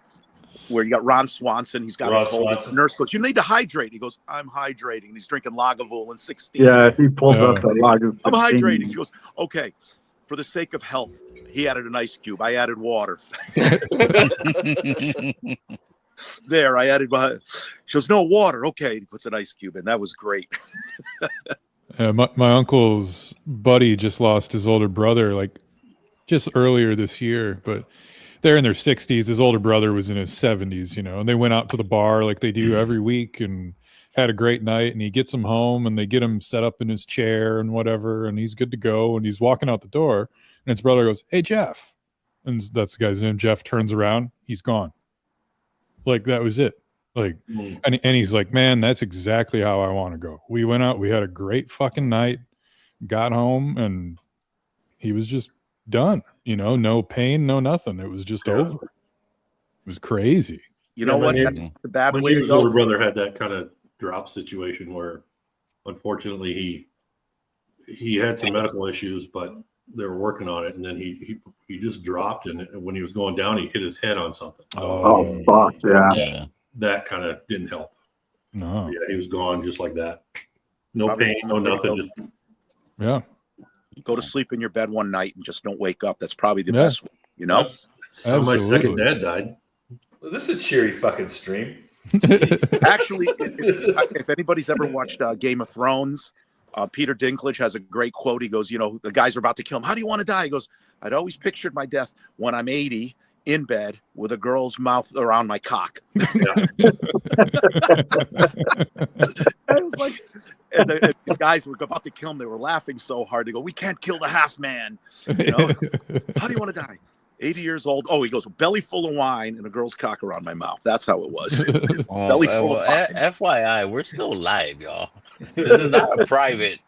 where you got Ron Swanson. He's got Ron a cold. Swanson. The nurse goes, "You need to hydrate." He goes, "I'm hydrating." And he's drinking Lagavulin 16. Yeah, he pulled up the log of I'm 15. hydrating. She goes, "Okay, for the sake of health." He added an ice cube. I added water. There, I added. She goes, "No water." Okay, he puts an ice cube in. That was great. My uncle's buddy just lost his older brother, like just earlier this year, but they're in their 60s. His older brother was in his 70s, and they went out to the bar like they do every week and had a great night. And he gets him home and they get him set up in his chair and whatever, and he's good to go. And he's walking out the door, and his brother goes, "Hey, Jeff," and that's the guy's name. Jeff turns around, he's gone. Like that was it. Like, and he's like, "Man, that's exactly how I want to go." We went out, we had a great fucking night, got home, and he was just done. No pain, no nothing. It was just over. It was crazy. You know what? The bad way to his go. older brother had that kind of drop situation where, unfortunately, he had some medical issues, but they were working on it, and then he just dropped, and when he was going down, he hit his head on something. Oh, fuck, yeah. That kind of didn't help. No. Yeah, he was gone just like that. No pain, no nothing. Yeah. Go to sleep in your bed one night and just don't wake up. That's probably the best way, That's how my second dad died. Well, this is a cheery fucking stream. Actually, if anybody's ever watched Game of Thrones, Peter Dinklage has a great quote. He goes, the guys are about to kill him. "How do you want to die?" He goes, "I'd always pictured my death when I'm 80 in bed with a girl's mouth around my cock." I was like, and these guys were about to kill him. They were laughing so hard. They go, "We can't kill the half man." How do you want to die? 80 years old. Oh, he goes, "Belly full of wine and a girl's cock around my mouth." That's how it was. Belly full of wine. FYI, we're still live, y'all. This is not a private.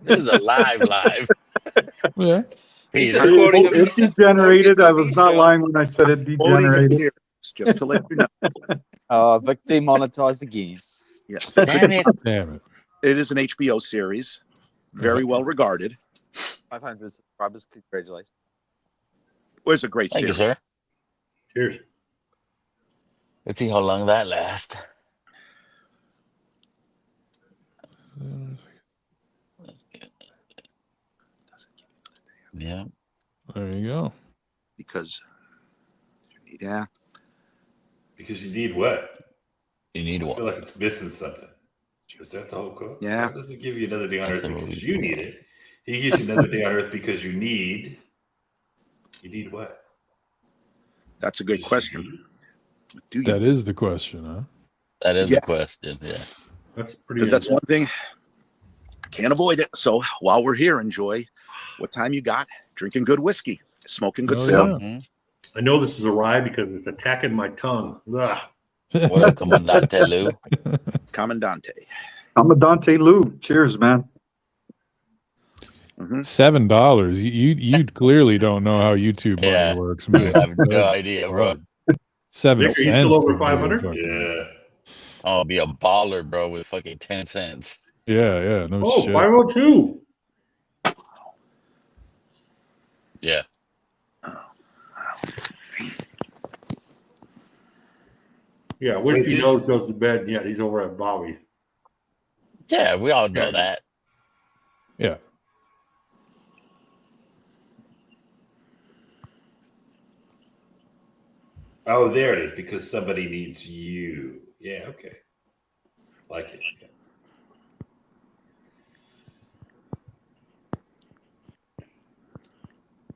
This is a live. Yeah. It degenerated. I was not lying when I said it degenerated. Just to let you know. Vic demonetized again. Yes. Damn it. Damn it. It is an HBO series. Very well regarded. 500 subscribers. Congratulations. It was a great Thank series. you, sir. Cheers. Let's see how long that lasts. Yeah. There you go. Because Because you need what? You need I what? feel like it's missing something. Is that the whole quote? Yeah. God doesn't give you another day on earth Absolutely. because you need it. He gives you another day on earth because you need. You need what? That's a good question. Do you? That is the question, huh? That is Yes. the question. Yeah. That's pretty. Because that's one thing. Can't avoid it. So while we're here, enjoy what time you got. Drinking good whiskey, smoking good cigar. Mm-hmm. I know this is a rye because it's attacking my tongue. Ugh. What up, Commandante Lou? Commandante. Commandante Lou. Cheers, man. $7. You clearly don't know how YouTube money works, man. I have no idea, bro. 7 Nick, are you cents. still over would be 500? fucking- Yeah. I'll be a baller, bro, with fucking 10 cents. Yeah. No Oh, shit. 502. Yeah. Yeah, Whiskey Nose goes to bed. Yeah, he's over at Bobby's. Yeah, we all know that. Yeah. Oh, there it is. Because somebody needs you. Yeah. Okay. Like it. Yeah.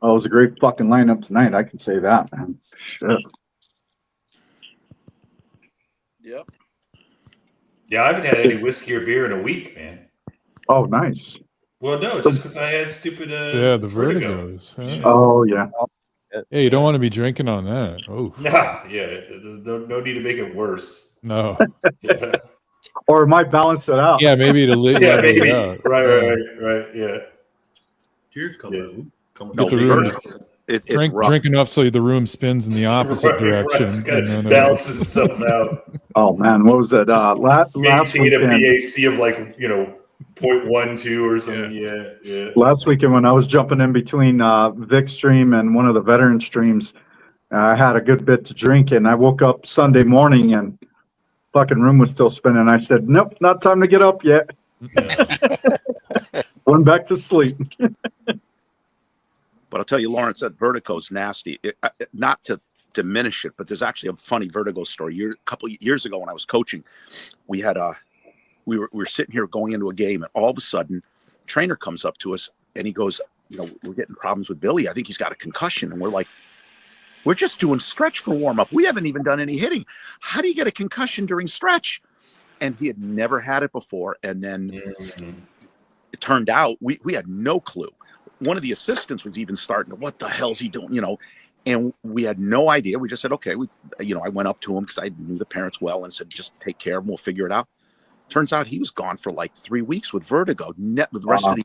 Oh, it was a great fucking lineup tonight. I can say that, man. Shit. Yep. Yeah, I haven't had any whiskey or beer in a week, man. Oh, nice. Well, no, just because I had stupid. Yeah, the vertigos. Huh? Oh, yeah. Yeah, you don't want to be drinking on that. Oh. Nah, yeah. No need to make it worse. No. Yeah. Or it might balance it out. Yeah, maybe to leave Yeah, it maybe. out. Right. Yeah. Cheers, coming. Get the room, It's drink enough so the room spins in the opposite direction. Right. It and kind then of balances itself out. Oh, man. What was it? Last Maintain a weekend. BAC of 0.12 or something. Yeah. Last weekend when I was jumping in between Vic's stream and one of the veteran streams, I had a good bit to drink, and I woke up Sunday morning and fucking room was still spinning. I said, "Nope, not time to get up yet." Went back to sleep. But I'll tell you, Lawrence, that vertigo's nasty. Not to diminish it, but there's actually a funny vertigo story. A couple of years ago when I was coaching, we had we were sitting here going into a game, and all of a sudden, trainer comes up to us and he goes, we're getting problems with Billy. I think he's got a concussion. And we're like, we're just doing stretch for warm up. We haven't even done any hitting. How do you get a concussion during stretch? And he had never had it before. And then it turned out we had no clue. One of the assistants was even starting to, what the hell's he doing? And we had no idea. We just said, okay, I went up to him because I knew the parents well and said, just take care of him. We'll figure it out. Turns out he was gone for like 3 weeks with vertigo, with the rest of the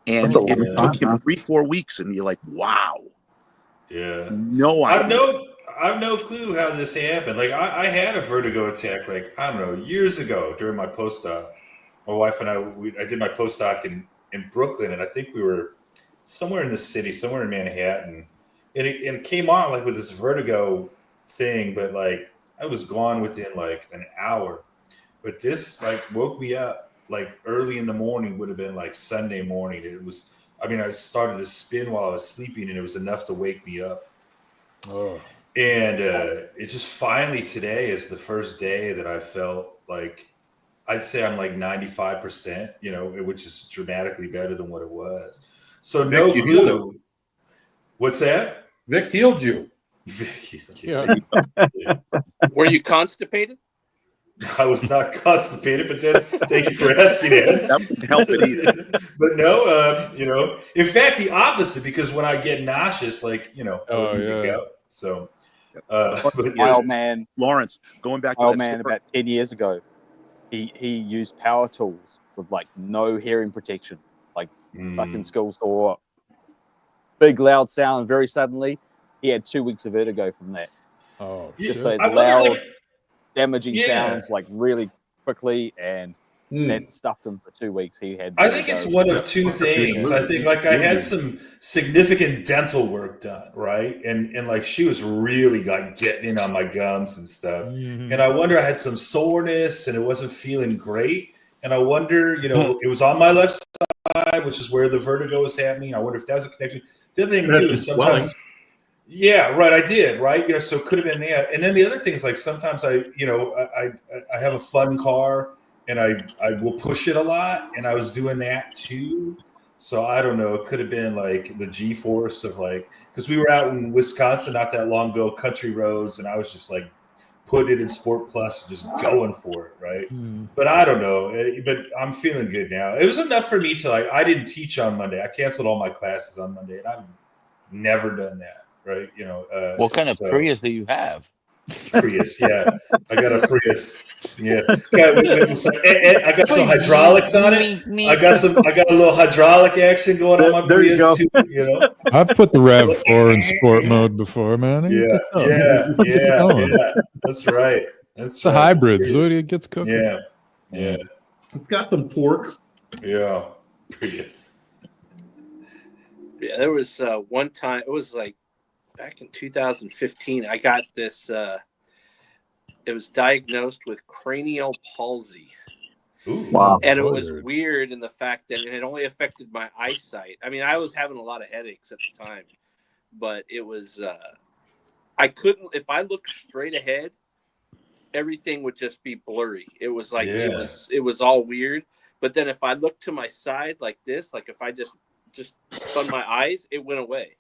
year. And it took him 3-4 weeks. And you're like, wow. Yeah. No idea. I've no clue how this happened. Like I had a vertigo attack, like, I don't know, years ago during my postdoc. My wife and I did my postdoc in Brooklyn, and I think we were somewhere in the city, somewhere in Manhattan. And it came on like with this vertigo thing, but like I was gone within like an hour. But this like woke me up like early in the morning, would have been like Sunday morning. I started to spin while I was sleeping, and it was enough to wake me up. Oh. And it just finally today is the first day that I felt like, I'd say I'm like 95%, which is dramatically better than what it was. So Vic, no you healed clue. him. What's that? Vic healed you. Yeah. Were you constipated? I was not constipated, but thank you for asking it. That wouldn't help it either. But no, in fact, the opposite, because when I get nauseous, like, I would need to go. So, my old man, Lawrence, going back to my old that man story. about 10 years ago, he used power tools with like no hearing protection, like fucking school saw, big loud sound very suddenly. He had 2 weeks of vertigo from that. Oh, just the loud, damaging sounds like really quickly, and that stuffed him for 2 weeks. He had. I think it's one of two things. I think like I had some significant dental work done, right? And like she was really like getting in on my gums and stuff. And I wonder, I had some soreness and it wasn't feeling great. And I wonder, it was on my left side, which is where the vertigo was happening. I wonder if that was a connection. The other thing too is sometimes. Yeah, right. I did, right? So it could have been that. And then the other thing is like sometimes I have a fun car. And I will push it a lot, and I was doing that too. So I don't know. It could have been like the G-force of like, because we were out in Wisconsin not that long ago, country roads, and I was just like putting it in Sport Plus, just going for it, right? But I don't know. But I'm feeling good now. It was enough for me to like. I didn't teach on Monday. I canceled all my classes on Monday, and I've never done that, right? What kind of Prius do you have? Prius, yeah. I got a Prius. Yeah. I got some hydraulics on it. I got a little hydraulic action going on my Prius too, I've put the RAV4 in sport mode before, man. Yeah. That's right. It's a hybrid, so it gets cooking. Yeah. It's got some torque. Yeah. Prius. Yeah, there was one time, it was like back in 2015, I got this, it was diagnosed with cranial palsy. Ooh, wow. And it was weird in the fact that it had only affected my eyesight. I mean, I was having a lot of headaches at the time, but it was, I couldn't, if I looked straight ahead, everything would just be blurry. It was like, it was all weird. But then if I looked to my side like this, like if I just spun my eyes, it went away.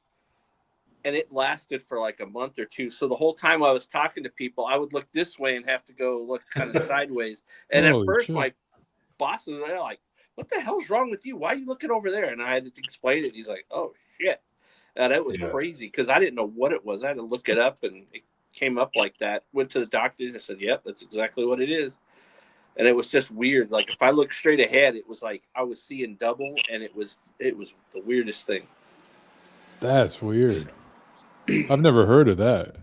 And it lasted for like a month or two. So the whole time I was talking to people, I would look this way and have to go look kind of sideways. And at first, my bosses were like, "What the hell's wrong with you? Why are you looking over there?" And I had to explain it. He's like, "Oh shit!" And it was crazy because I didn't know what it was. I had to look it up, and it came up like that. Went to the doctor and said, "Yep, that's exactly what it is." And it was just weird. Like if I looked straight ahead, it was like I was seeing double, and it was the weirdest thing. That's weird. I've never heard of that.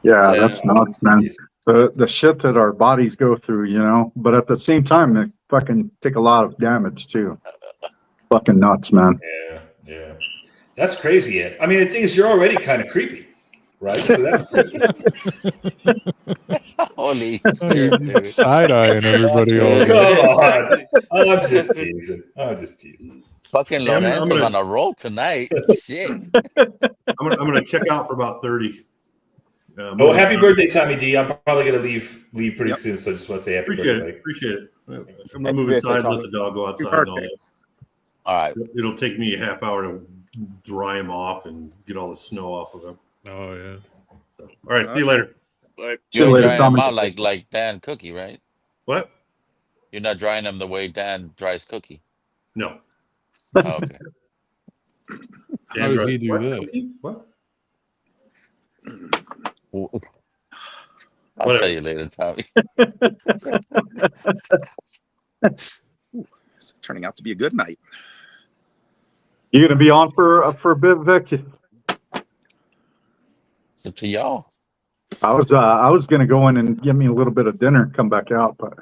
Yeah, that's nuts, man. the shit that our bodies go through, you know, but at the same time, they fucking take a lot of damage too. Fucking nuts, man. Yeah, yeah. That's crazy, Ed. I mean, the thing is, you're already kind of creepy, right? So that's Holy Oh, shit, you're dude. side-eyeing everybody That's all good. day. come on. I'm just teasing. Fucking Yeah, I'm Lorenzo's gonna on a roll tonight. Shit. I'm gonna check out for about 30. Oh, happy birthday, Tommy D. I'm probably gonna leave pretty soon, so I just want to say happy Appreciate birthday. it. Appreciate it. I'm gonna Happy move birthday, inside, Tommy. let the dog go Happy outside and all birthday. that. All right. It'll take me a half hour to dry him off and get all the snow off of him. Oh yeah. So, all right, see you later. Right. See you You're later, drying them Tommy. out like Dan Cookie, right? What? You're not drying them the way Dan dries Cookie. No. Oh, okay. How does he do that? What? I'll Whatever. tell you later, Tommy. It's turning out to be a good night. You gonna be on for a bit, Vic? It's up to y'all. I was gonna go in and give me a little bit of dinner and come back out, but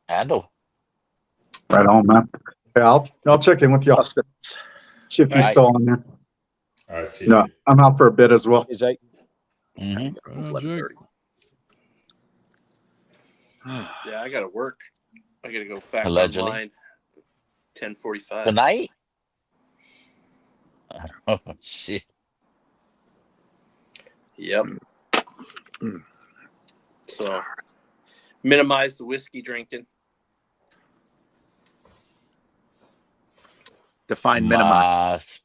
Handle. right on, man. Yeah, I'll check in with y'all. See if you're All right. still on there. All right, see you. No, I'm out for a bit as well. Hey, Jake. Mm-hmm. 11:30. Yeah, I got to work. I got to go back Allegedly. online. 10:45 Tonight? Oh, shit. Yep. So minimize the whiskey drinking. Define minimize.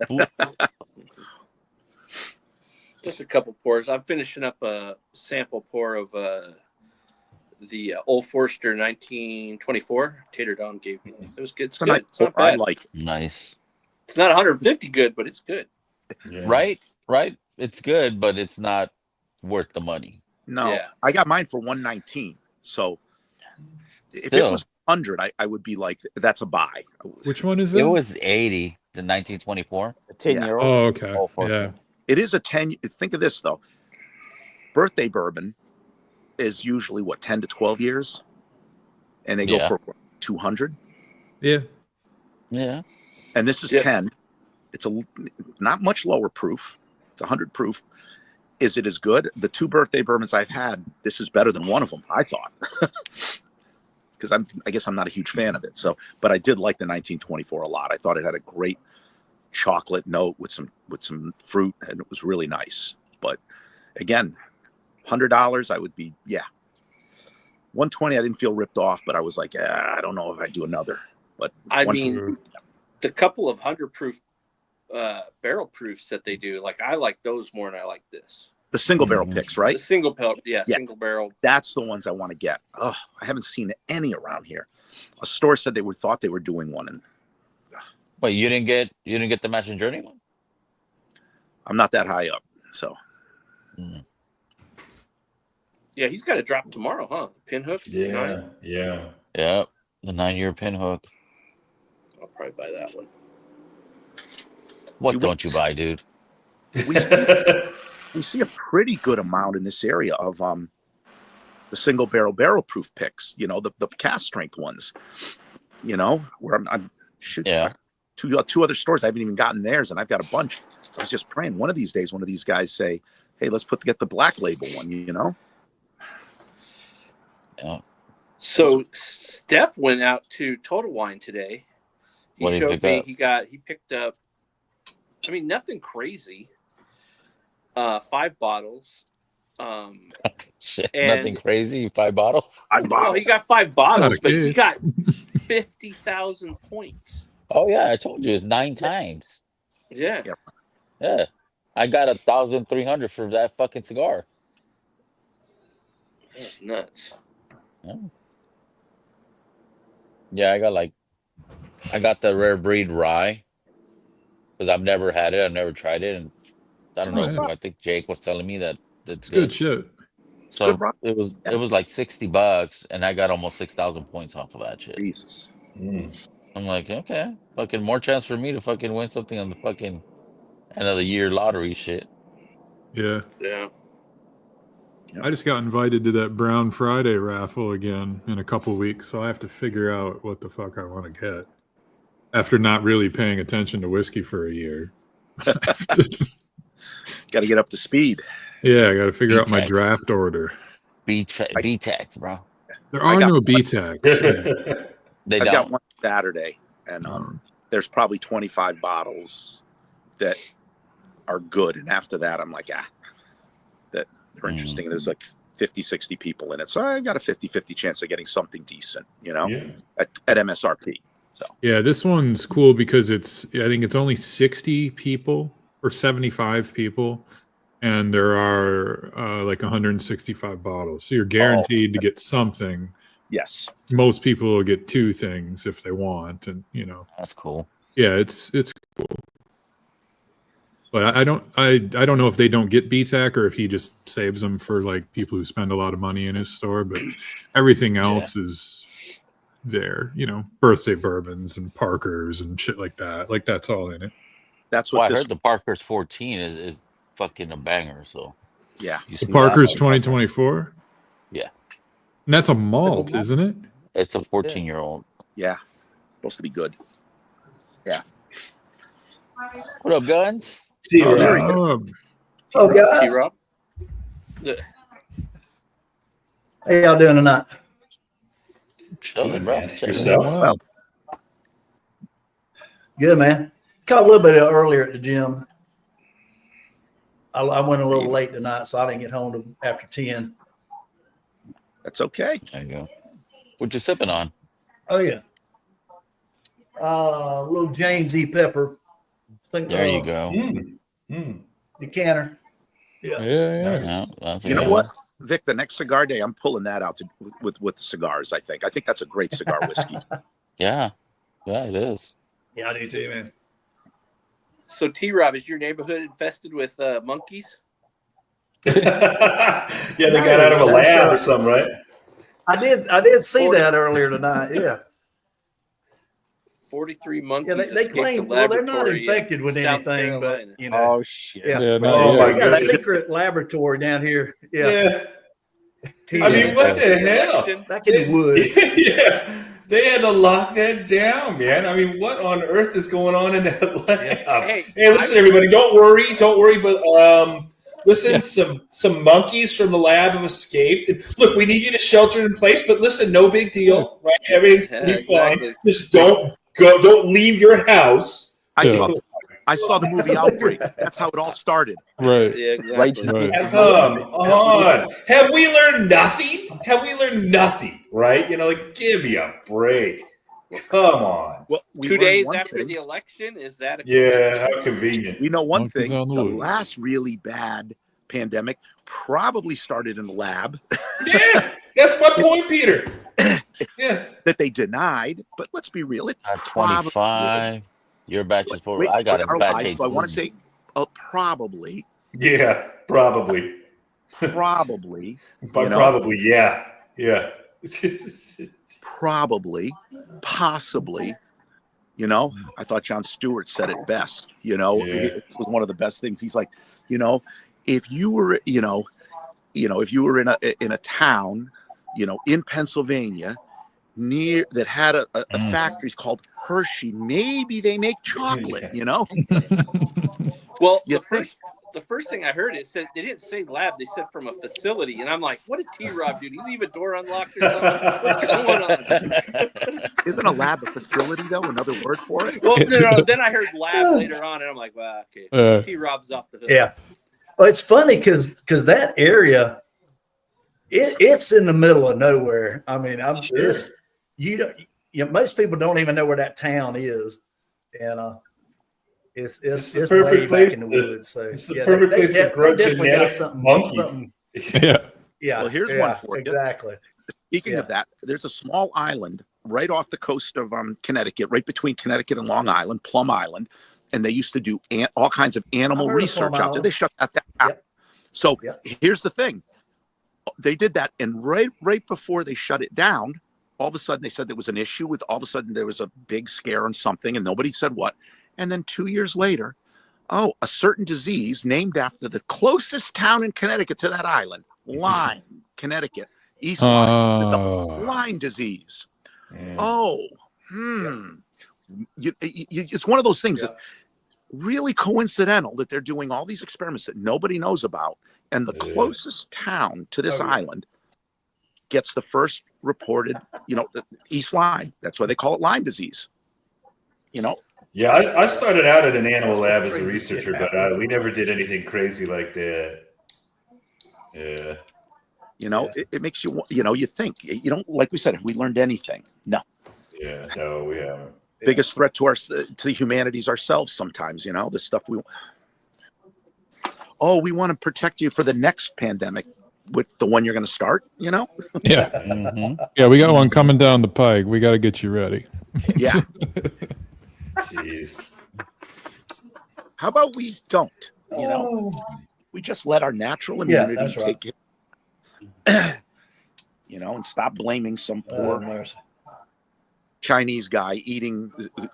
Just a couple pours. I'm finishing up a sample pour of the Old Forester 1924 Tater Don gave me. It was good. It's good. It's not I bad. like it. Nice. It's not 150 good, but it's good. Yeah. Right? It's good, but it's not worth the money. No, Yeah. I got mine for 119. So if it Still, was 100, I would be like, that's a buy. Which one is it it? was 80, the 1924. A 10-year-old. Oh, okay. All for Yeah. it. It is a 10. Think of this though. Birthday bourbon is usually what, 10 to 12 years, and they go Yeah. for 200. Yeah. Yeah. And this is 10. It's not much lower proof. It's 100 proof. Is it as good? The two birthday bourbons I've had, this is better than one of them, I thought. Because I guess I'm not a huge fan of it. So, but I did like the 1924 a lot. I thought it had a great chocolate note with some fruit, and it was really nice. But again, $100, I would be 120. I didn't feel ripped off, but I was like, I don't know if I'd do another. But I mean, the couple of 100 proof barrel proofs that they do, like I like those more than I like this. The single barrel picks, right? The single barrel, Yes. single barrel. That's the ones I want to get. Oh, I haven't seen any around here. A store said thought they were doing one, and Wait, you didn't get the Matching Journey one? I'm not that high up, so. Yeah, he's got to drop tomorrow, huh? Pinhook. Yeah. Yep. The 9-year pinhook. I'll probably buy that one. What don't you buy, dude? We see a pretty good amount in this area of the single barrel proof picks. You know, the cast strength ones. You know, where I'm two other stores I haven't even gotten theirs, and I've got a bunch. I was just praying one of these days, one of these guys say, "Hey, let's get the black label one." You know. Yeah. So Steph went out to Total Wine today. He What did he showed pick me up? he picked up, I mean, nothing crazy. 5 bottles. Shit, and- nothing crazy. 5 bottles. Well, he got 5 bottles, Not a but he case. got 50,000 points. Oh yeah, I told you it's 9 times. Yeah. Yeah, I got 1,300 for that fucking cigar. That's nuts. Yeah, I got the rare breed rye because I've never had it. I've never tried it, and I don't know. Oh, yeah. I think Jake was telling me that it's Good shit. So it was like $60, and I got almost 6,000 points off of that shit. Jesus. I'm like, okay, fucking more chance for me to fucking win something on the fucking end of the year lottery shit. Yeah. Yeah. I just got invited to that Brown Friday raffle again in a couple weeks, so I have to figure out what the fuck I want to get after not really paying attention to whiskey for a year. Got to get up to speed. Yeah, I got to figure out my B-Tex. draft order. B-Tex, bro. There are no B-Tex. I've got one Saturday, and there's probably 25 bottles that are good. And after that, I'm like, that they're interesting. There's like 50, 60 people in it. So I've got a 50-50 chance of getting something decent, at MSRP. So yeah, this one's cool because I think it's only 60 people or 75 people. And there are like 165 bottles. So you're guaranteed to get something. Yes. Most people will get 2 things if they want. And, That's cool. Yeah, it's cool. But I don't know if they don't get BTAC or if he just saves them for like people who spend a lot of money in his store. But everything else is there, birthday bourbons and Parkers and shit like that. Like that's all in it. That's what I heard the Parker's 14 is fucking a banger. So yeah, the Parker's 2024. Yeah, and that's a malt, isn't it? It's a 14-year-old. Yeah, supposed to be good. Yeah. What up, Guns? Oh, guys. T-Rob. How y'all doing tonight? Chilling, bro. Yourself? Good, man. Caught a little bit earlier at the gym. I went a little late tonight, so I didn't get home till after 10. That's okay. There you go. What you sipping on? Oh, yeah. Little James E. Pepper. There you go. Decanter. Yeah. You know what, Vic? The next cigar day, I'm pulling that out with cigars. I think that's a great cigar whiskey. Yeah, it is. Yeah, I do too, man. So, T-Rob, is your neighborhood infested with monkeys? Yeah, they got out of a lab or something, right? I did see that earlier tonight. Yeah. 43 monkeys. Yeah, they claim they're not infected with anything, but Oh shit! Yeah. Yeah, Oh my They got a goodness. secret laboratory down here. Yeah. I mean, what the hell? Back in the woods. Yeah. They had to lock that down, man. I mean, what on earth is going on in that lab? Hey, listen, everybody, don't worry, but listen, some monkeys from the lab have escaped. And look, we need you to shelter in place, but listen, no big deal, right? Everything's gonna be fine. Just don't leave your house. I saw the movie Outbreak. That's how it all started. Right. Yeah, exactly. Come on. Have we learned nothing? Right? Give me a break. Come on. Well, 2 days after the election, is that how convenient. We know one Monkeys thing: on the the loose. last really bad pandemic probably started in the lab. Yeah, that's my point, Peter. Yeah, that they denied, but let's be real. It At probably 25, your batch is 4. I got a batch 18. So I want to say, probably. Yeah, probably. Probably. But probably, yeah. Probably, possibly. I thought Jon Stewart said it best. It was one of the best things. He's like, if you were, if you were in a town, in Pennsylvania, near that had a factories called Hershey, maybe they make chocolate. Well, the first thing I heard, it said they didn't say lab, they said from a facility, and I'm like, what did T-Rob do? Did he leave a door unlocked or something? What's going on? Isn't a lab a facility though? Another word for it? Well, no, then I heard lab later on, and I'm like, well, okay, T-Rob's off the hook. Yeah. Well, it's funny because that area, it's in the middle of nowhere. I mean, most people don't even know where that town is, and it's the perfect way place back in the woods. So it's the perfect place to grow genetic monkeys. Yeah. Well, here's one for you. Exactly. Speaking of that, there's a small island right off the coast of Connecticut, right between Connecticut and Long Island, Plum Island, and they used to do all kinds of animal research out there. They shut that down. Yep. So here's the thing. They did that, and right before they shut it down, all of a sudden they said there was an issue with, all of a sudden there was a big scare on something, and nobody said what. And then 2 years later, a certain disease named after the closest town in Connecticut to that island Lyme, Connecticut, East Lyme, Lyme disease. It's one of those things that's really coincidental that they're doing all these experiments that nobody knows about, and the closest town to this island gets the first reported, the East Lyme. That's why they call it Lyme disease. Yeah, I started out at an animal lab as a researcher, but we never did anything crazy like that. Yeah. It makes you, you think, like we said, have we learned anything? No. Yeah, no, we haven't. Biggest threat to the humanities ourselves sometimes, the stuff we want to protect you for the next pandemic with the one you're going to start, Yeah. Yeah, we got one coming down the pike. We got to get you ready. Yeah. Jeez. How about we don't, we just let our natural immunity take it, and stop blaming some poor Chinese guy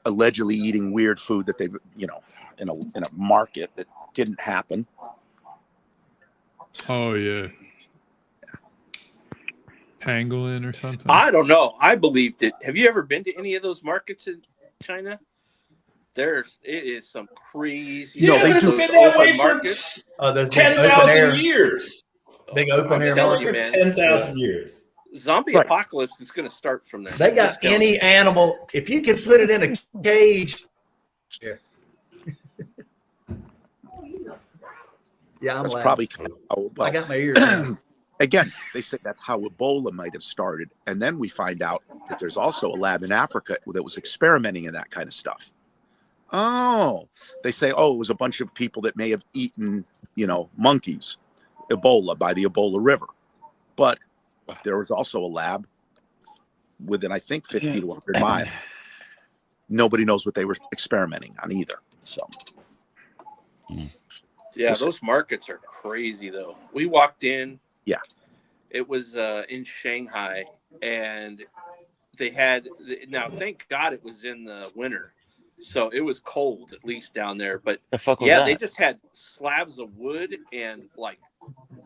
allegedly eating weird food that they, in a market that didn't happen. Oh yeah. Pangolin or something. I don't know. I believed it. Have you ever been to any of those markets in China? It is some crazy. Yeah, but it's been that way for 10,000 years. Big open air market. 10,000 years. Zombie apocalypse is going to start from there. They got any animal. If you could put it in a cage. Yeah, I'm that's laughing. Probably. I got my ears. Again, they say that's how Ebola might have started, and then we find out that there's also a lab in Africa that was experimenting in that kind of stuff. They say, it was a bunch of people that may have eaten, monkeys, Ebola by the Ebola River, but there was also a lab within, I think, 50 to 100 miles. Nobody knows what they were experimenting on either. So, yeah, those markets are crazy, though. We walked in. Yeah, it was in Shanghai, and they had. Now, thank God, it was in the winter, so it was cold at least down there. But they just had slabs of wood and like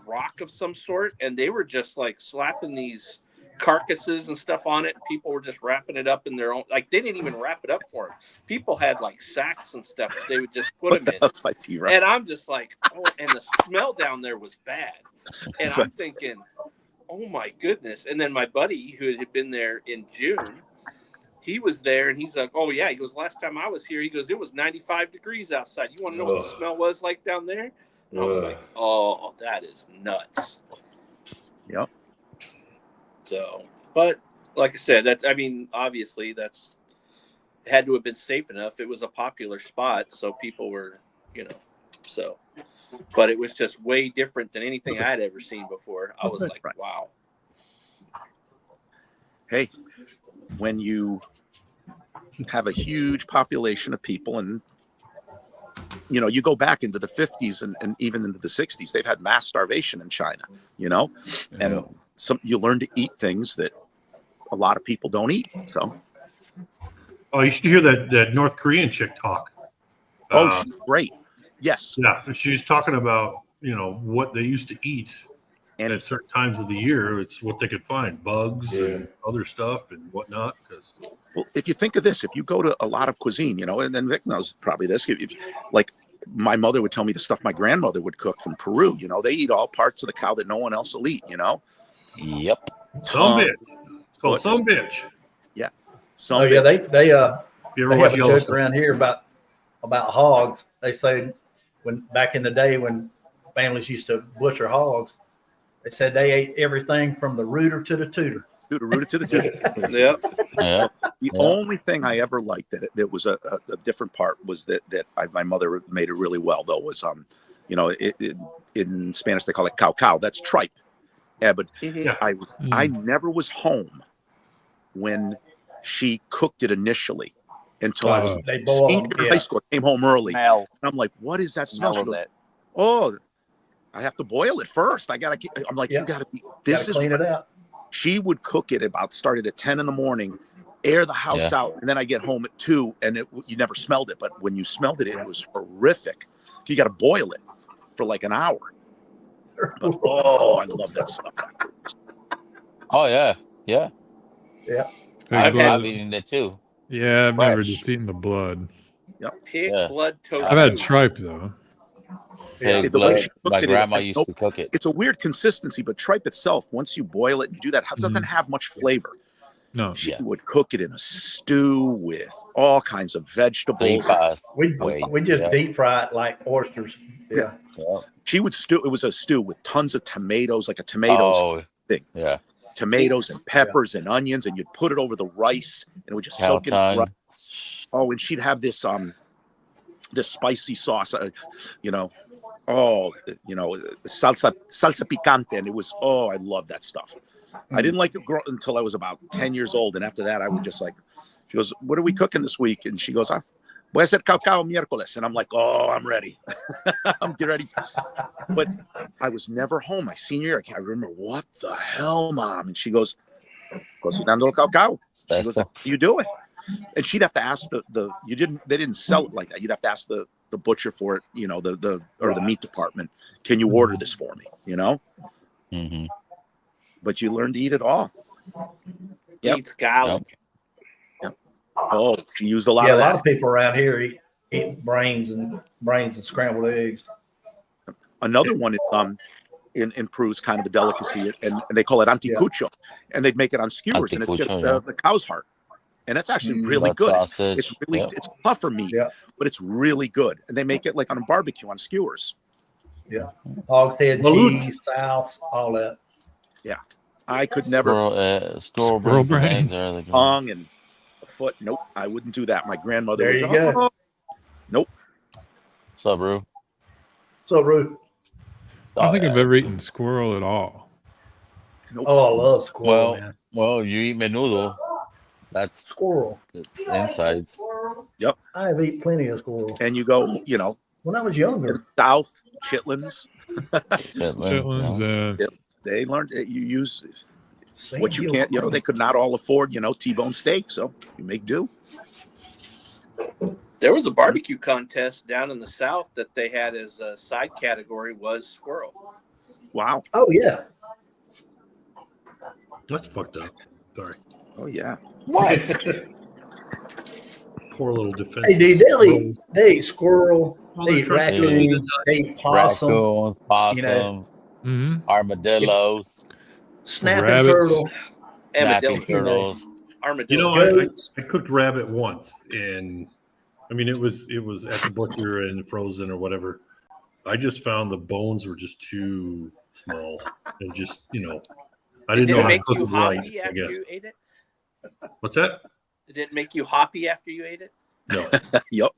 rock of some sort, and they were just like slapping these carcasses and stuff on it. People were just wrapping it up in their own, like they didn't even wrap it up for them. People had like sacks and stuff they would just put them in. And I'm just like, and the smell down there was bad. And I'm thinking, oh my goodness. And then my buddy who had been there in June, he was there and he's like, oh yeah, he goes, last time I was here, he goes, it was 95 degrees outside. You want to know what the smell was like down there? And I was like, oh, that is nuts. Yep. So, but like I said, obviously that's had to have been safe enough. It was a popular spot, so people were, but it was just way different than anything I'd ever seen before. I was like, wow. Hey, when you have a huge population of people and, you go back into the 50s and even into the 60s, they've had mass starvation in China, and you learn to eat things that a lot of people don't eat. So, you should hear that North Korean chick talk. She's great. Yes. Yeah, she's talking about what they used to eat and at certain times of the year. It's what they could find, bugs and other stuff and whatnot. Well, if you think of this, if you go to a lot of cuisine, and then Vic knows probably this, like my mother would tell me the stuff my grandmother would cook from Peru. They eat all parts of the cow that no one else will eat. Yep. Some bitch. It's called some bitch. Yeah. They you ever have a joke around here about hogs. They say when back in the day when families used to butcher hogs, they said they ate everything from the rooter to the tooter. The rooter to the tooter. Yep. The only thing I ever liked that was a different part was that my mother made it really well though was in Spanish they call it cow. That's tripe. Yeah, but I never was home when she cooked it initially until I was in high school. I came home early. And I'm like, what is that smell? She goes, I have to boil it first. I'm like, you gotta be clean it out. She would cook it started at 10 in the morning, air the house out, and then I get home at 2 and you never smelled it. But when you smelled it, it was horrific. You got to boil it for like an hour. Oh, I love that stuff. Oh yeah, yeah. Yeah. I've eaten it too. Yeah, I've never Fresh. just eaten the blood. Yep. Pig Yeah. blood tofu. I've had tripe though. Pig The way blood. she cooked My it grandma has used to cook it. It's a weird consistency, but tripe itself, once you boil it and you do that, it doesn't have much flavor. No. She would cook it in a stew with all kinds of vegetables. We just deep fry it like oysters. Yeah. She would stew. It was a stew with tons of tomatoes, like a tomatoes thing. Yeah. Tomatoes and peppers and onions, and you'd put it over the rice, and it would just soak in the rice. Oh, and she'd have this this spicy sauce, salsa picante, and it was, I love that stuff. I didn't like it until I was about 10 years old, and after that I would just she goes, what are we cooking this week? And she goes, voy a hacer cacao miércoles, and I'm like, oh, I'm ready. I'm ready. But I was never home my senior year. I can't remember, what the hell, Mom? And she goes, cocinando el cacao. She goes, what are you doing? And she'd have to ask they didn't sell it like that. You'd have to ask the butcher for it, the meat department. Can you order this for me? Mm-hmm. But you learn to eat it all. Eats garlic. Yep. Oh, she used a lot Yeah, of a that. lot of people around here eat brains and scrambled eggs. Another one is in Peru's kind of a delicacy, and they call it anticucho, and they'd make it on skewers, and it's just the cow's heart, and that's actually really Blood good. sausage. It's really it's tougher meat, but it's really good, and they make it like on a barbecue on skewers. Yeah, hog head, cheese, sauce, all that. Yeah, I could never squirrel brains. Tongue and a foot. Nope, I wouldn't do that. My grandmother There was. you go. Nope. What's up, Rue? So rude. I don't think I've ever eaten squirrel at all. Nope. Oh, I love squirrel, man. Well, you eat menudo. That's squirrel. The insides. Yep. I've eaten plenty of squirrel. And you go, when I was younger, South Chitlins. Chitlins, they learned you use what you can't. They could not all afford, T-bone steak, so you make do. There was a barbecue contest down in the South that they had as a side category was squirrel. Wow. Oh yeah. That's fucked up. Sorry. Oh yeah. What? Poor little defense. Hey, they eat squirrel, they eat raccoon, they eat possum, raccoons, possum, armadillos, snapping rabbits. turtle, snapping turtles. Armadillo. I cooked rabbit once, and I mean it was at the butcher and frozen or whatever. I just found the bones were just too small, and just I didn't know how to cook it right. I guess. You ate it? What's that? It didn't make you hoppy after you ate it? No. Yep.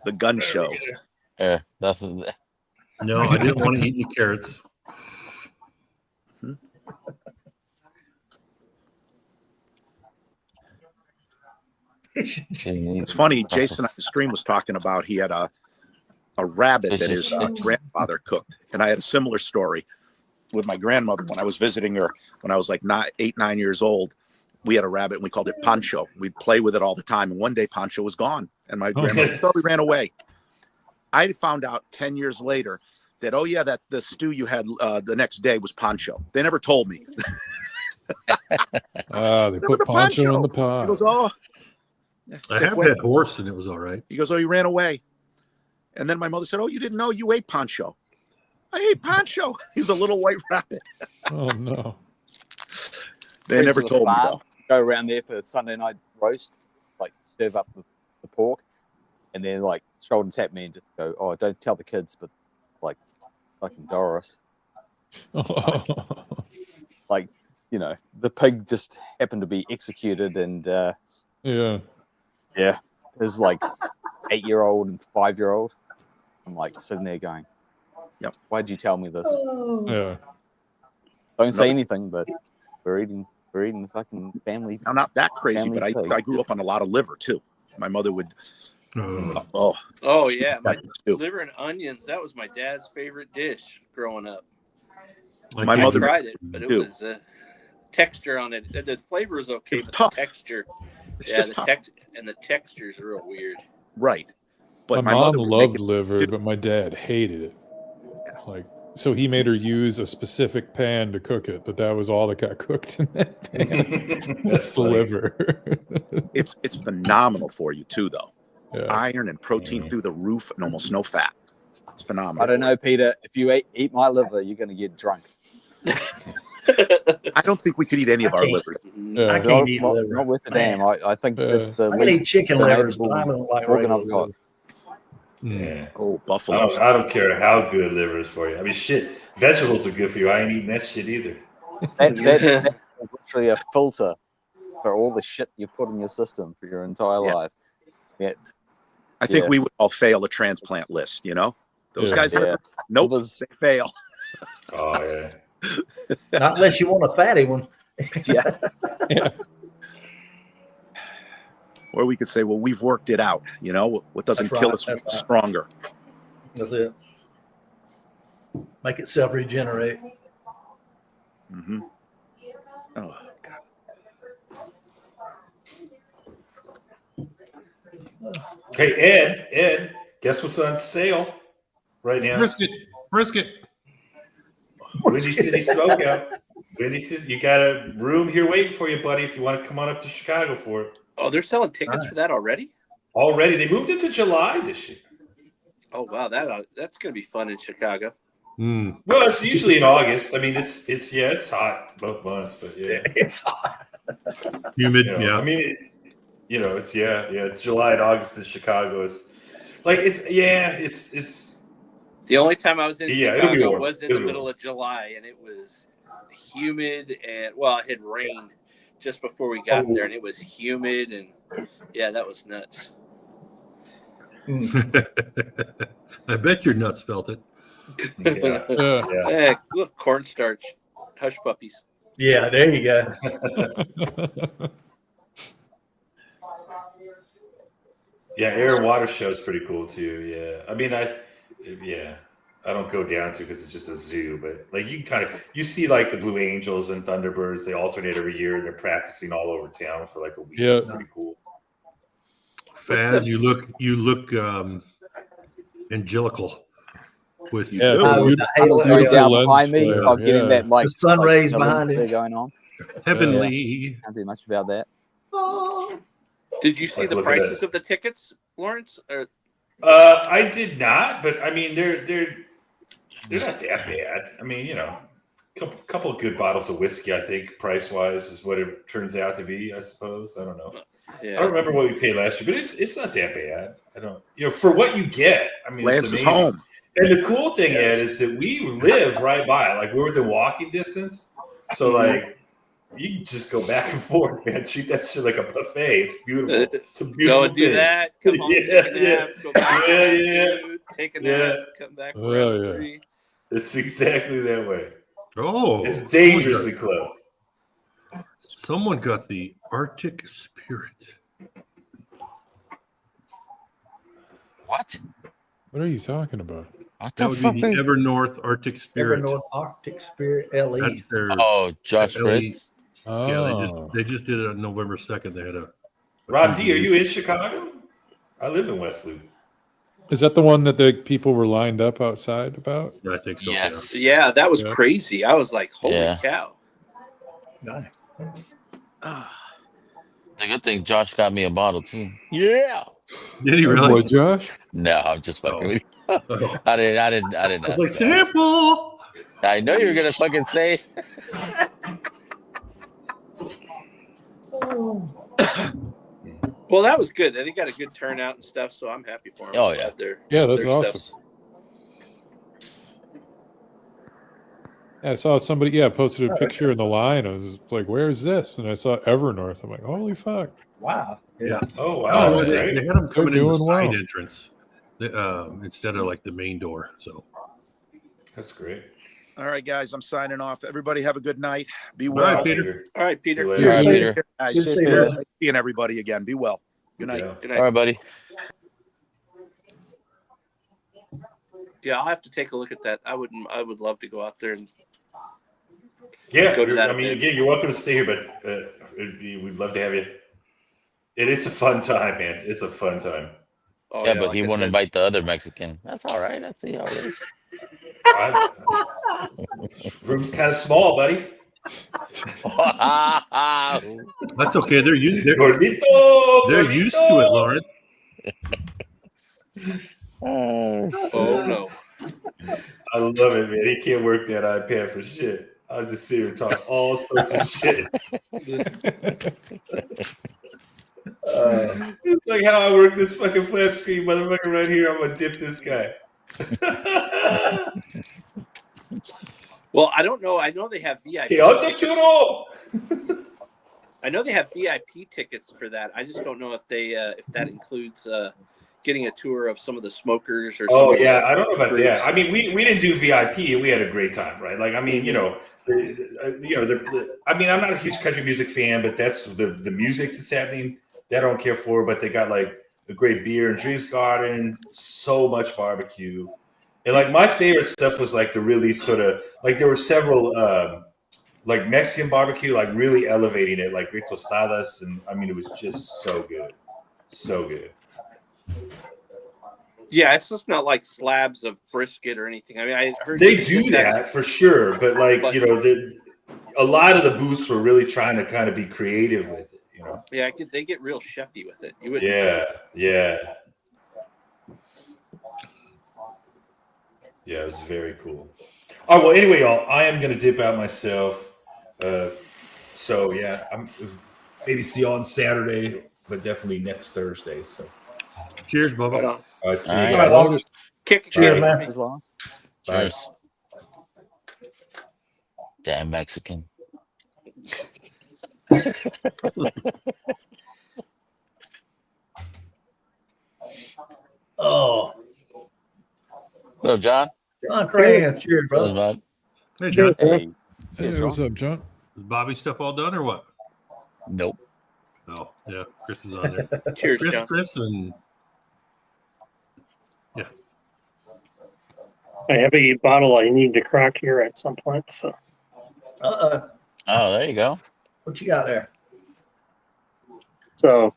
The gun show. Yeah, that's. No, I didn't want to eat any carrots. It's funny. Jason on the stream was talking about he had a rabbit that his grandfather cooked, and I had a similar story with my grandmother when I was visiting her when I was like 8, 9 years old. We had a rabbit and we called it Pancho. We'd play with it all the time, and one day Pancho was gone, and my grandmother thought we ran away. I found out 10 years later that that the stew you had the next day was Pancho. They never told me. They put Pancho in the pot. He goes, oh. I have that horse, and it was all right. He goes, oh, he ran away. And then my mother said, oh, you didn't know you ate Pancho. I ate Pancho. He's a little white rabbit. Oh, no. They never told me that. Go around there for Sunday night roast, like serve up the pork, and then like shoulder tap me and just go, oh, don't tell the kids, but like fucking Doris. Like, the pig just happened to be executed, and there's like 8-year-old and 5-year-old. I'm like sitting there going, yep. Why'd you tell me this? Yeah. Don't say anything, but we're eating the fucking family. I'm not that crazy, but pig. I grew up on a lot of liver too. My mother would. Oh yeah, my liver and onions. That was my dad's favorite dish growing up. My mother tried it, but it was texture on it. The flavor is okay, it's but tough. The texture. It's just tough. And the texture is real weird. Right. But my mom loved liver, but my dad hated it. Like so he made her use a specific pan to cook it, but that was all that got cooked in that pan. That's the liver. It's phenomenal for you too, though. Yeah. Iron and protein through the roof, and almost no fat. It's phenomenal. I don't know, Peter. If you eat my liver, you're going to get drunk. I don't think we could eat any of our livers. I can't eat liver. Not with the damn. I think it's the I can least eat chicken livers, donatable but I don't like organ regular I've got. liver. Yeah. Oh, buffalo. I don't care how good liver is for you. I mean, shit, vegetables are good for you. I ain't eating that shit either. That is literally a filter for all the shit you put in your system for your entire life. Yeah. I think we would all fail a transplant list, you know? Those guys, nope, they fail. Oh, yeah. Not unless you want a fatty one. Yeah. Or we could say, well, we've worked it out. You know, what doesn't That's kill right. us That's makes us right. stronger. That's it. Make it self-regenerate. Mm-hmm. Oh, Hey, Ed, guess what's on sale right now? Brisket. Windy City Smokeout. Windy City, you got a room here waiting for you, buddy, if you want to come on up to Chicago for it. Oh, they're selling tickets for that already? Already. They moved it to July this year. Oh wow, that's gonna be fun in Chicago. Well, it's usually in August. I mean, it's hot both months, but yeah. It's hot. Humid, You know, I mean, it's July and August in Chicago is like it's The only time I was in it'll be Chicago warm. was in the middle of July, and it was humid and it had rained just before we got there, and it was humid and that was nuts. I bet your nuts felt it. Hey, look, cornstarch, hush puppies. Yeah, there you go. Yeah, air and water show is pretty cool too. Yeah, I mean, I don't go down to because it's just a zoo, but like you see like the Blue Angels and Thunderbirds. They alternate every year, and they're practicing all over town for like a week. Yeah. It's pretty cool. Faz, you look angelical with With the halo down behind me, so I'm getting that the sun rays behind it going on. Heavenly. Can't do much about that. Did you see the prices of the tickets, Lawrence? Or I did not, but I mean they're not that bad. I mean, couple of good bottles of whiskey, I think, price wise is what it turns out to be, I suppose. I don't know. Yeah. I don't remember what we paid last year, but it's not that bad. I don't for what you get. I mean, Lance it's is amazing. home. And the cool thing is that we live right by, like we're within walking distance. So like you can just go back and forth, man. Treat that shit like a buffet. It's beautiful. It's a beautiful go and do thing. that. Come home, take a nap, go back to that food, take a nap, come back around 3. It's exactly that way. Oh, it's dangerously close. Someone got the Arctic Spirit. What? What are you talking about? That would be the Evernorth Arctic Spirit. Evernorth Arctic Spirit LE. That's their Josh LE. Fritz. Yeah, they just did it on November 2nd. They had a Rob D, are you in Chicago? I live in West Loop. Is that the one that the people were lined up outside about? I think so. Yes. Yeah, that was crazy. I was like, holy cow. Nice. The good thing Josh got me a bottle too. Yeah. Did he really? What, Josh? No, I'm just fucking with you. I didn't. I was like, sample. I know you were gonna fucking say. Well, that was good. They got a good turnout and stuff, so I'm happy for them. Oh yeah, that's awesome. Yeah, I saw somebody posted a picture in the line. I was like, "Where's this?" And I saw Evernorth. I'm like, "Holy fuck!" Wow. Yeah. Oh wow. Oh, they had them coming in the doing side well. entrance instead of like the main door. So that's great. All right, guys, I'm signing off. Everybody have a good night. Be All well. right, Peter. All right, Peter. See you All later. right, Peter. Guys, Good to see you. seeing everybody again. Be well. Good night. Yeah. Good All night. right, buddy. Yeah, I'll have to take a look at that. I would love to go out there and Yeah, go to that I mean, event. again, you're welcome to stay here, but we'd love to have you. It's a fun time, man. It's a fun time. Oh, Yeah, but like he I won't said. invite the other Mexican. That's all right. I see how it is. Room's kind of small, buddy. That's okay. They're used. They're Gordito, used to it, Lauren. Oh no! I love it, man. He can't work that iPad for shit. I'll just sit here and talk all sorts of shit. It's like how I work this fucking flat screen motherfucker right here. I'm gonna dip this guy. Well, I don't know. I know they have VIP. I know they have VIP tickets for that. I just don't know if they if that includes getting a tour of some of the smokers or. Oh yeah, I don't know about that. I mean, we didn't do VIP. We had a great time, right? Like, I mean, I mean, I'm not a huge country music fan, but that's the music that's happening that I don't care for. But they got like a great beer and drinks garden, so much barbecue, and like my favorite stuff was like the really sort of like there were several like Mexican barbecue, like really elevating it, like great tostadas, and I mean, it was just so good, so good. Yeah, it's just not like slabs of brisket or anything. I mean, I heard they do that for sure, but like a lot of the booths were really trying to kind of be creative with it, you know. Yeah, they get real chefy with it. You would. Yeah. It was very cool. Oh well, anyway, y'all, I am gonna dip out myself. So yeah, I'm maybe see you on Saturday, but definitely next Thursday. So. Cheers, Bubba. See you guys. Cheers, man. As well. Cheers. Damn Mexican. Oh. Hello, John. John Cran. Cheers, brother. Bud. Hey, John. Hey, what's up, John? Is Bobby stuff all done or what? Nope. Oh, yeah. Chris is on there. Cheers, John. Chris, and I have a bottle I need to crack here at some point. So. Oh, there you go. What you got there? So,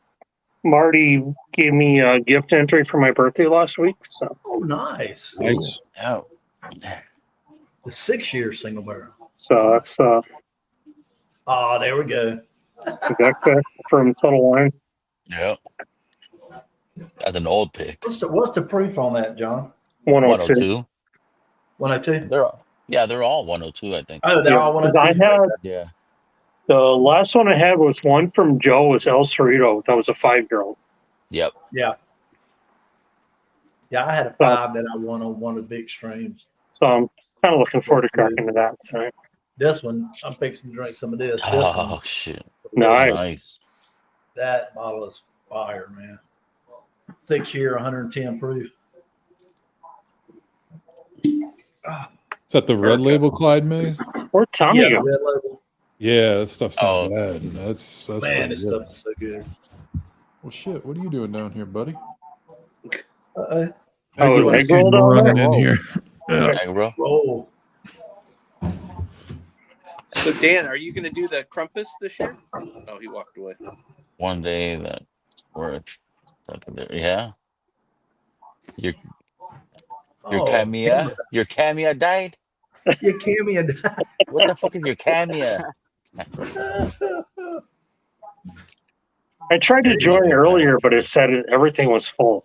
Marty gave me a gift entry for my birthday last week. So. Oh, nice. Nice. Oh. The 6-year single barrel. So that's Oh, there we go. Rebecca from Total Wine. Yep. That's an old pick. What's the proof on that, John? 102. 102? They're all 102, I think. Oh, they're all 102? Yeah. The last one I had was one from Joe. Was El Cerrito. That was a 5-year-old. Yep. Yeah. Yeah, I had a 5 that I won on one of the big streams. So I'm kind of looking forward to cracking to that tonight. This one, I'm fixing to drink some of this. Oh, shit. Nice. That bottle is fire, man. 6-year, 110 proof. Is that the red label Clyde May? Or Tommy? Yeah, red label. Yeah, that stuff's not bad. That's Man, this good. stuff is so good. Well, shit, what are you doing down here, buddy? Uh-oh. Egg roll down running there? in here. Egg roll. Roll. So Dan, are you going to do the Crumpus this year? Oh, he walked away. One day that we're yeah. Your cameo died? Your cameo died. What the fuck is your cameo? I tried to join earlier, but it said everything was full.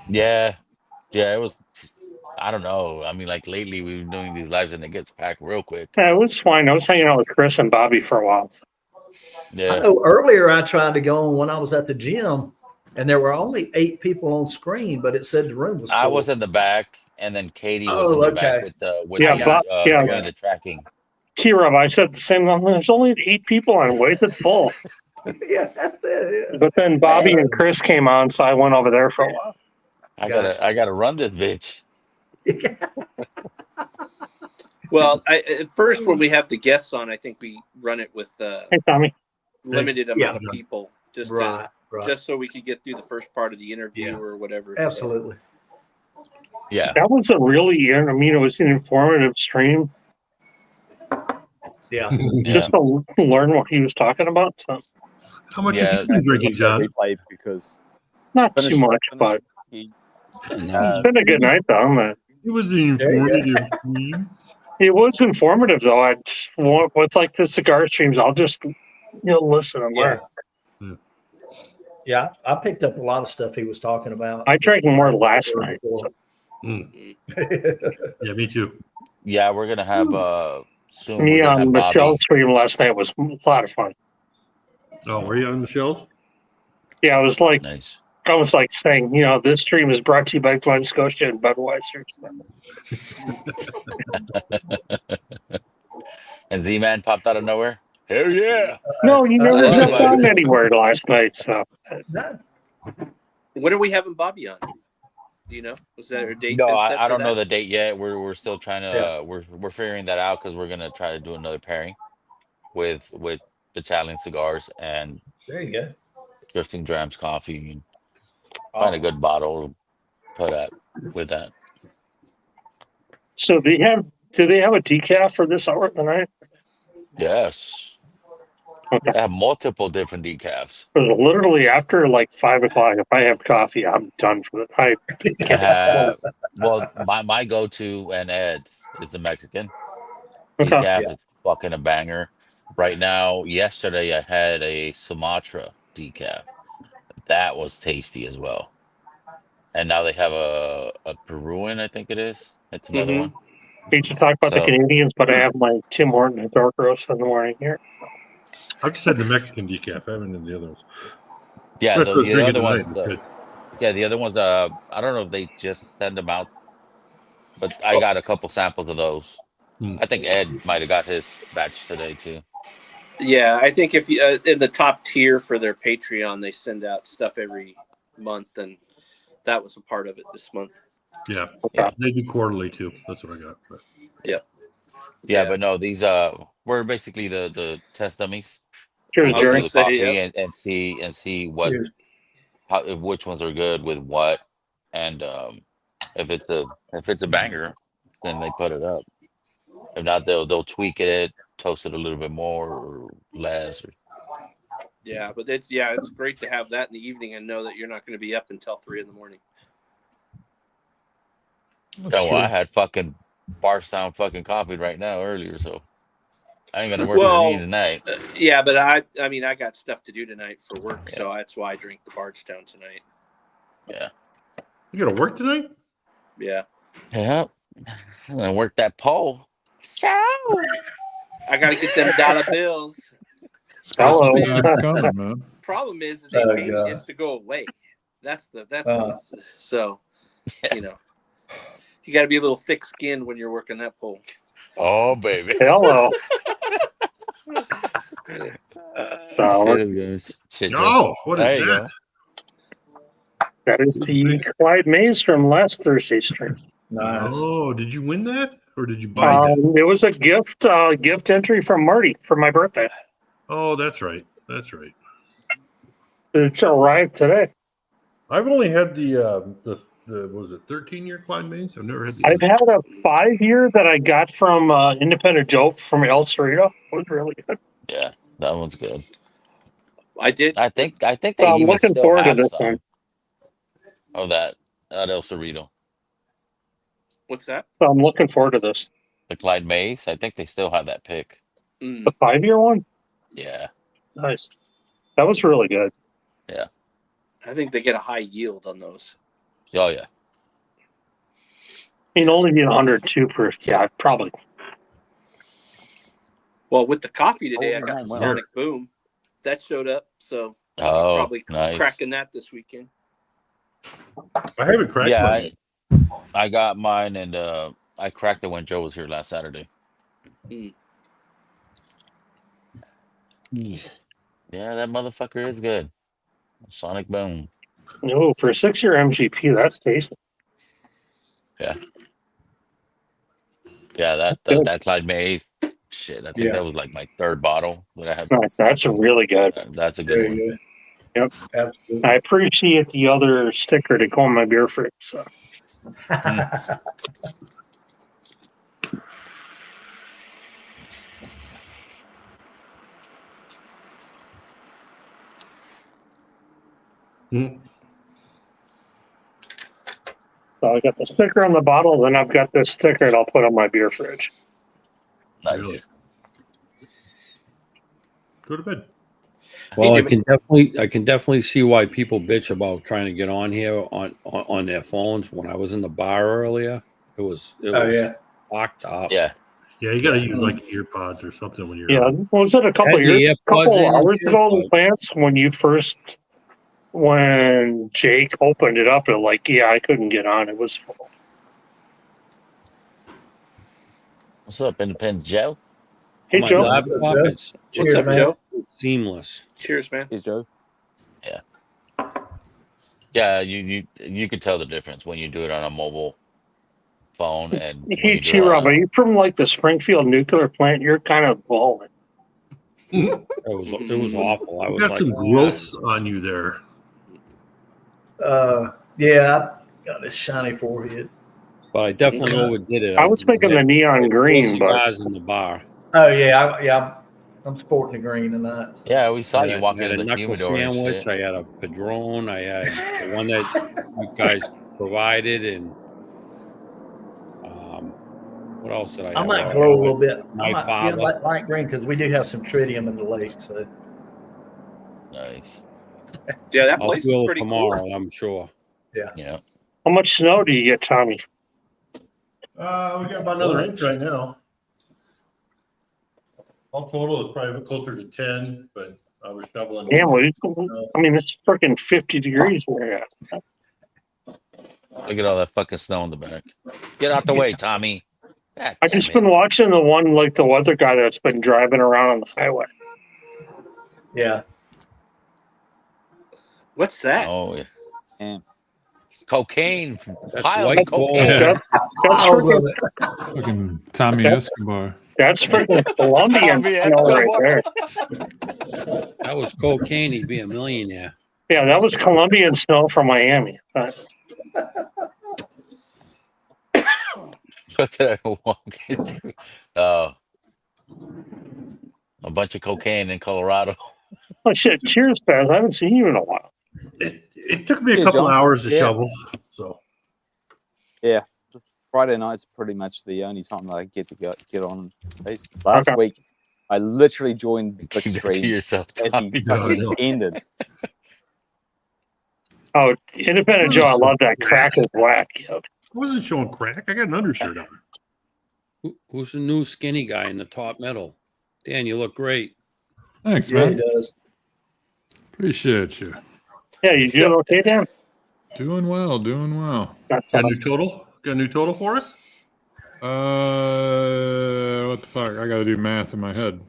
Yeah, it was. I don't know. I mean, like lately we've been doing these lives and it gets packed real quick. Yeah, it was fine. I was hanging out with Chris and Bobby for a while. So. Yeah. I know earlier I tried to go on when I was at the gym, and there were only 8 people on screen, but it said the room was full. I was in the back, and then Katie was in the back with the tracking. T-Rob, I said the same thing. There's only 8 people on. Wait, it's full. Yeah, that's it. Yeah. But then Bobby and Chris came on, so I went over there for a while. I gotta run this bitch. Well, at first when we have the guests on, I think we run it with hey, Tommy. Limited amount of people, just so we could get through the first part of the interview or whatever. Absolutely. Yeah. That was a really, I mean, it was an informative stream. Yeah. Just to learn what he was talking about. So. How much have you been drinking, John? Because not too much, but it's been a good night, though. It was an informative stream. It was informative, though. I just with like the cigar streams, I'll just listen and learn. Yeah, I picked up a lot of stuff he was talking about. I drank more last night. So. Yeah, me too. Yeah, we're gonna have soon. Me We're gonna on have Michelle's Bobby. stream last night was a lot of fun. Oh, were you on Michelle's? Yeah, I was like, Nice. I was like saying, this stream is brought to you by Glen Scotia and Budweiser. And Z-Man popped out of nowhere. Hell yeah! No, you never Budweiser. jumped on anywhere last night. So When are we having Bobby on? Do you know? Was that a date? No, been set I for don't know that? the date yet. We're still trying to Yeah. we're figuring that out because we're gonna try to do another pairing with Italian cigars and There you go. Drifting Drams coffee and find a good bottle to put at with that. do they have a decaf for this hour tonight? Yes. They have multiple different decafs. Literally after like 5 o'clock, if I have coffee, I'm done for the night. Well, my go-to and Ed's is the Mexican decaf. It's fucking a banger. Right now, yesterday I had a Sumatra decaf. That was tasty as well. And now they have a Peruvian, I think it is. It's another one. We should talk about the Canadians, but I have my Tim Horton and dark roast in the morning here. So. I've just had the Mexican decaf. I haven't had the other ones. Yeah, That's what I was the drinking other ones. tonight. It's good. Yeah, the other ones. I don't know if they just send them out, but I got a couple samples of those. I think Ed might have got his batch today too. Yeah, I think if you in the top tier for their Patreon, they send out stuff every month, and that was a part of it this month. Yeah, they do quarterly too. That's what I got. But. Yep. Yeah, but no, these were basically the test dummies. Cheers, We'll go Jerry. through the coffee Yep. and see what Cheers. which ones are good with what, and if it's a banger, then they put it up. If not, they'll tweak it, toast it a little bit more or less. Yeah, but it's great to have that in the evening and know that you're not going to be up until 3 in the morning. Oh, well, I had fucking Barstown fucking coffee right now earlier, so I ain't gonna work with me tonight. Yeah, but I mean, I got stuff to do tonight for work, so that's why I drink the Bardstown tonight. Yeah. You gotta work tonight? Yeah. Yeah. I'm gonna work that pole. I got to get them dollar bills. Hello. Problem is they pay me just to go away. That's so you got to be a little thick-skinned when you're working that pole. Oh, baby. Hello. What is that? That is the Clyde Mays from last Thursday's stream. Nice. Oh, did you win that, or did you buy that? It was a gift entry from Marty for my birthday. Oh, that's right. That's right. It's arrived today. I've only had the what was it, 13-year Clyde Mays? I've never had the. I've had a 5-year that I got from Independent Joe from El Cerrito. It was really good. Yeah, that one's good. I did. I think they I'm even looking still forward to have this some one. of that at El Cerrito. What's that? So I'm looking forward to this. The Clyde Mays. I think they still have that pick. The 5-year one? Yeah. Nice. That was really good. Yeah. I think they get a high yield on those. Oh yeah. I mean, only be 102 proof. Yeah, probably. Well, with the coffee today, I got the wow. Sonic Boom. That showed up, so Oh, probably nice. cracking that this weekend. I haven't cracked Yeah, mine. I got mine, and I cracked it when Joe was here last Saturday. Yeah, that motherfucker is good. Sonic Boom. No, for a 6-year MGP, that's tasty. Yeah. Yeah, that Clyde Mays. Shit, I think that was like my 3rd bottle that I had. Nice. That's really good. That's a good one. Yep. Absolutely. I appreciate the other sticker to go on my beer fridge. So. So I got the sticker on the bottle, then I've got this sticker that I'll put on my beer fridge. Nice. Really? Go to bed. Well, I can definitely see why people bitch about trying to get on here on their phones. When I was in the bar earlier, it was locked up. Yeah. Yeah, you got to use like ear pods or something when you're. Yeah, was it a couple hours ago, Lance, when Jake opened it up? And I couldn't get on. It was full. What's up, Independent Joe? Hey, My Joe. laptop, What's up, man? Joe? Seamless. Cheers, man. Here's Joe. Yeah. Yeah, you could tell the difference when you do it on a mobile phone and when Hey, you do it Rob, on are you from the Springfield nuclear plant? You're kind of balling. It was awful. I You was got like, some oh, growths on you there. Yeah, I got this shiny forehead. But I definitely overdid it. I was thinking the neon green, but guys in the bar. Oh yeah, I'm sporting the green tonight. Yeah, we saw you walk I had into a the knuckle humidor and sandwich. shit. I had a padron. I had the one that you guys provided, and what else did I have? I might glow a little bit. My I might father. get light green because we do have some tritium in the lake. So Nice. Yeah, that I'll place feel was it pretty tomorrow. cool. I'm sure. Yeah. How much snow do you get, Tommy? We got about another inch right now. All total is probably closer to 10, but I was shoveling. Damn, it's freaking 50 degrees here. Look at all that fucking snow in the back. Get out the way, Tommy. God I damn just it. been watching the one the weather guy that's been driving around on the highway. yeah. What's that? Oh, yeah. It's cocaine. That's Piles white of cocaine. Yeah. That's freaking, Fucking Tommy Escobar. that's freaking Colombian Tommy snow right Escobar. there. That was cocaine. He'd be a millionaire. Yeah, that was Colombian snow from Miami. What did I walk into? Oh. A bunch of cocaine in Colorado. Oh shit! Cheers, Baz. I haven't seen you in a while. It took me a Cheers, couple John. hours to Yeah. shovel. So Yeah, Friday night's pretty much the only time that I get to get on. Last week, I literally joined the Keep that to stream yourself, as he Tommy. fucking ended. Oh, Independent Joe, I love that crack is whack. Yo. I wasn't showing crack. I got an undershirt on. Who's the new skinny guy in the top middle? Dan, you look great. Thanks, Yeah, he man. does. Appreciate you. Yeah, you doing okay, Dan? Doing well, doing well. That's Got a new awesome. total? Got a new total for us? What the fuck? I gotta do math in my head.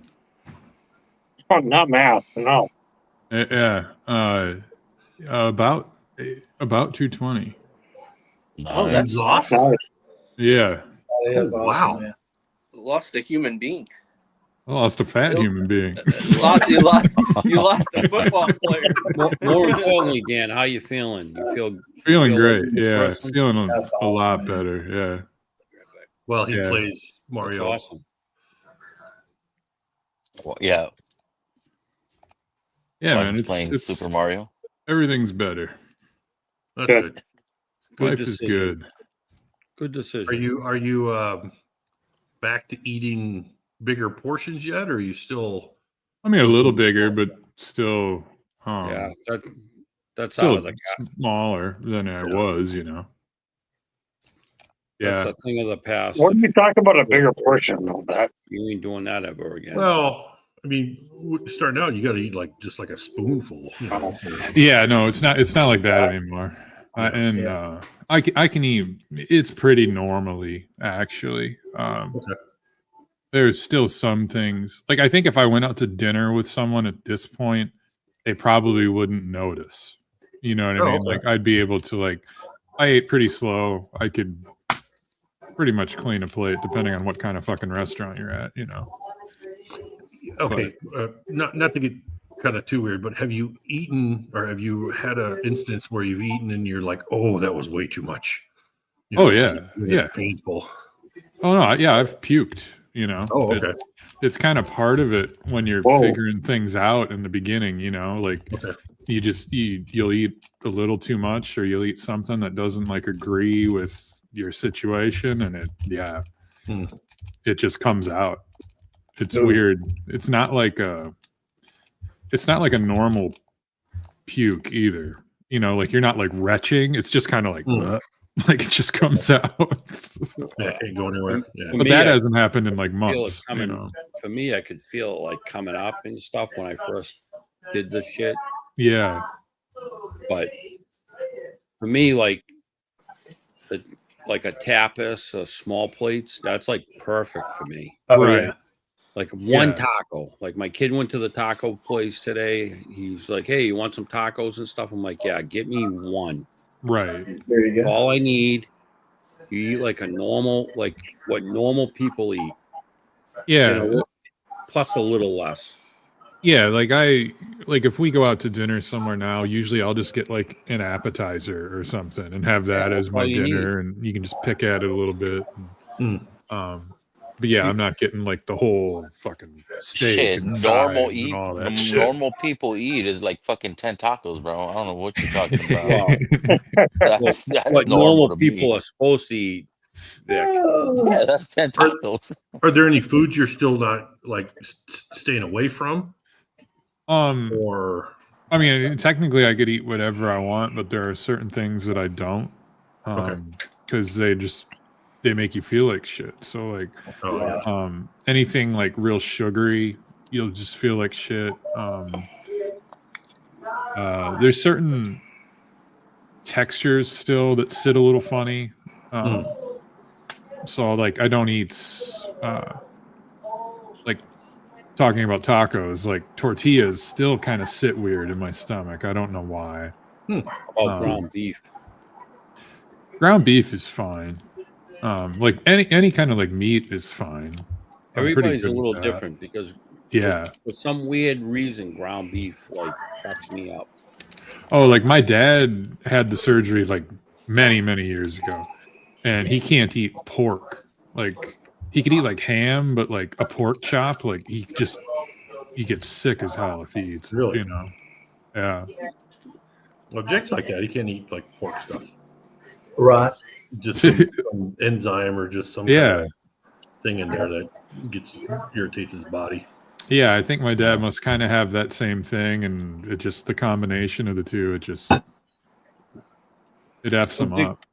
Oh, not math. No. Yeah. About 220. Oh, that's awesome. Nice. Yeah. That is Oh, awesome, wow. man. Lost a human being. I lost a fat human being. You lost a football player. More importantly, Dan, how you feeling? You feel Feeling feel great. like a new Yeah. person? Feeling That's a awesome, lot man. better. Yeah. Well, he Yeah. plays That's Mario. awesome. Well, yeah. Yeah, Like man. he's playing Super Mario. Everything's better. That's Good. good. Good Life is decision. good. Good decision. Are you back to eating bigger portions yet, or are you still? I mean, a little bigger, but still, Yeah, that's out still of the cap. smaller than I was, you know. That's Yeah. a thing of the past. What do you talk about a bigger portion though? That You ain't doing that ever again. Well, I mean, starting out, you got to eat just like a spoonful. You know? Yeah, no, it's not like that anymore. I can eat. It's pretty normally, actually. There's still some things. Like, I think if I went out to dinner with someone at this point, they probably wouldn't notice. You know what I mean? Okay. Like, I'd be able to, like, I ate pretty slow. I could pretty much clean a plate depending on what kind of fucking restaurant you're at, you know. Okay, not to get kind of too weird, but have you eaten or have you had an instance where you've eaten and you're like, oh, that was way too much? You know, Oh, yeah. it's Yeah. painful. Oh, no. Yeah, I've puked, you know. Oh, okay. It's kind of part of it when you're Whoa. figuring things out in the beginning, you know, like you'll eat a little too much, or you'll eat something that doesn't like agree with your situation, and it just comes out. It's weird. It's not like a normal puke either. You know, like you're not like retching. It's just kind of like like it just comes out. Yeah, can't go anywhere. Yeah. But that hasn't happened in like months. For me, I could feel it like coming up and stuff when I first did this shit. Yeah. But for me, like a tapas, small plates, that's like perfect for me. Right. Like one taco. Like my kid went to the taco place today. He's like, "Hey, you want some tacos and stuff?" I'm like, "Yeah, get me one." Right. There you go. All I need. You eat like a normal, like what normal people eat. Yeah. You know, plus a little less. Yeah, like if we go out to dinner somewhere now, usually I'll just get like an appetizer or something and have that as my dinner, and you can just pick at it a little bit. But yeah, I'm not getting like the whole fuking steak Shit, and normal sides and eat. all that shit. Normal people eat is like fucking 10 tacos, bro. I don't know what you're talking about. That's what normal normal to me. people are supposed to eat. Yeah, that's 10 tacos. Are there any foods you're still not like staying away from? Or I mean, technically I could eat whatever I want, but there are certain things that I don't, because they make you feel like shit. So like, anything like real sugary, you'll just feel like shit. There's certain textures still that sit a little funny. So like, I don't eat, like talking about tacos, like tortillas still kind of sit weird in my stomach. I don't know why. About ground beef. Ground beef is fine. Like any kind of like meat is fine. Everybody's a little different because for some weird reason, ground beef like fucks me up. Oh, like my dad had the surgery like many years ago, and he can't eat pork. Like he could eat like ham, but like a pork chop, like he gets sick as hell if he eats it. Really? You know? Yeah. Well, Jake's like that. He can't eat like pork stuff. Right. Just some enzyme or just some kind of thing in there that irritates his body. Yeah, I think my dad must kind of have that same thing, and it just the combination of the two, it F's him up.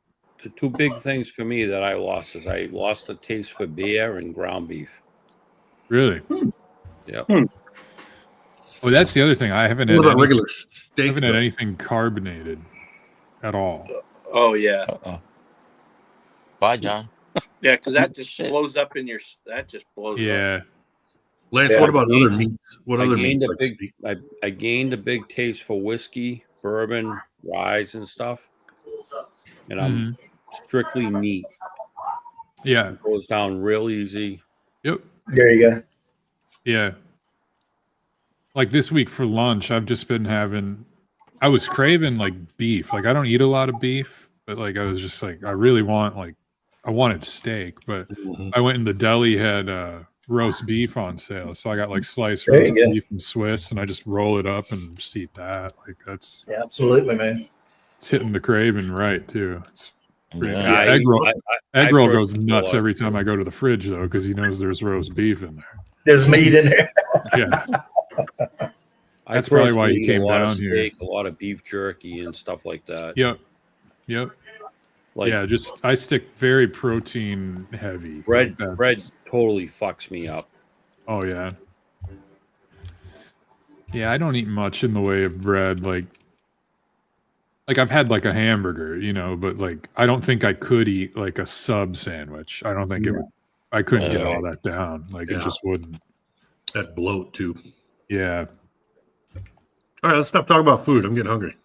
The two big things for me that I lost is I lost a taste for beer and ground beef. Really? Yep. Oh, that's the other thing. I haven't What had about regular steak? I haven't had anything carbonated at all. Oh yeah. Bye, John. Yeah, because that just blows up in your. That just blows. Yeah. Up. Lance, what about other meats? What other meats? I gained a big taste for whiskey, bourbon, rye, and stuff. And I'm strictly meat. Yeah. It goes down real easy. Yep. There you go. Yeah. Like this week for lunch, I've just been I was craving like beef. Like I don't eat a lot of beef, but like I was just like, I wanted steak, but I went in the deli, had roast beef on sale. So I got like sliced roast beef and Swiss, and I just roll it up and just eat that. Like that's absolutely, man. It's hitting the craving right too. It's pretty Yeah, egg roll goes nuts every time I go to the fridge though, because he knows there's roast beef in there. There's meat in there. Yeah. That's probably why you came down here. Steak, a lot of beef jerky and stuff like that. Yep. Like, yeah, I stick very protein heavy. Bread totally fucks me up. Oh yeah. Yeah, I don't eat much in the way of bread. Like I've had like a hamburger, you know, but like I don't think I could eat like a sub sandwich. I don't think it would. I couldn't get all that down. Like it just wouldn't. That bloat too. Yeah. All right, let's stop talking about food. I'm getting hungry.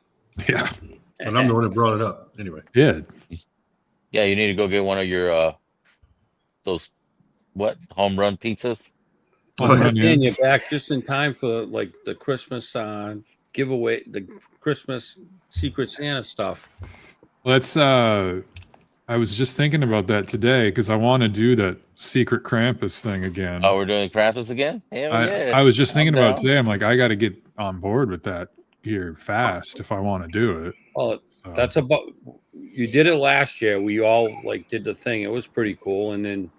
Yeah. And I'm the one that brought it up. Anyway. Yeah. Yeah, you need to go get one of your those home run pizzas. And you're back just in time for like the Christmas giveaway, the Christmas Secret Santa stuff. Well, that's I was just thinking about that today because I want to do that secret Krampus thing again. Oh, we're doing Krampus again? Hell yeah. I was just thinking about it today. I'm like, I got to get on board with that. here fast if I want to do it. Well, that's about. You did it last year. We all like did the thing. It was pretty cool. And then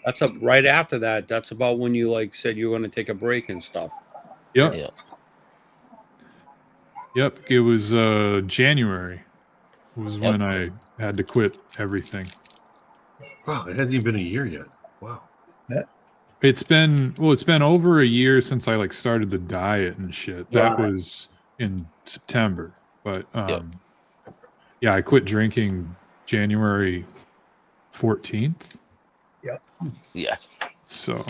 that's up right after that. That's about when you like said you were going to take a break and stuff. Yep. Yep. It was January was when I had to quit everything. Wow, it hasn't even been a year yet. Wow. It's been over a year since I like started the diet and shit. That was in September. But yeah, I quit drinking January 14th. Yep. Yeah. So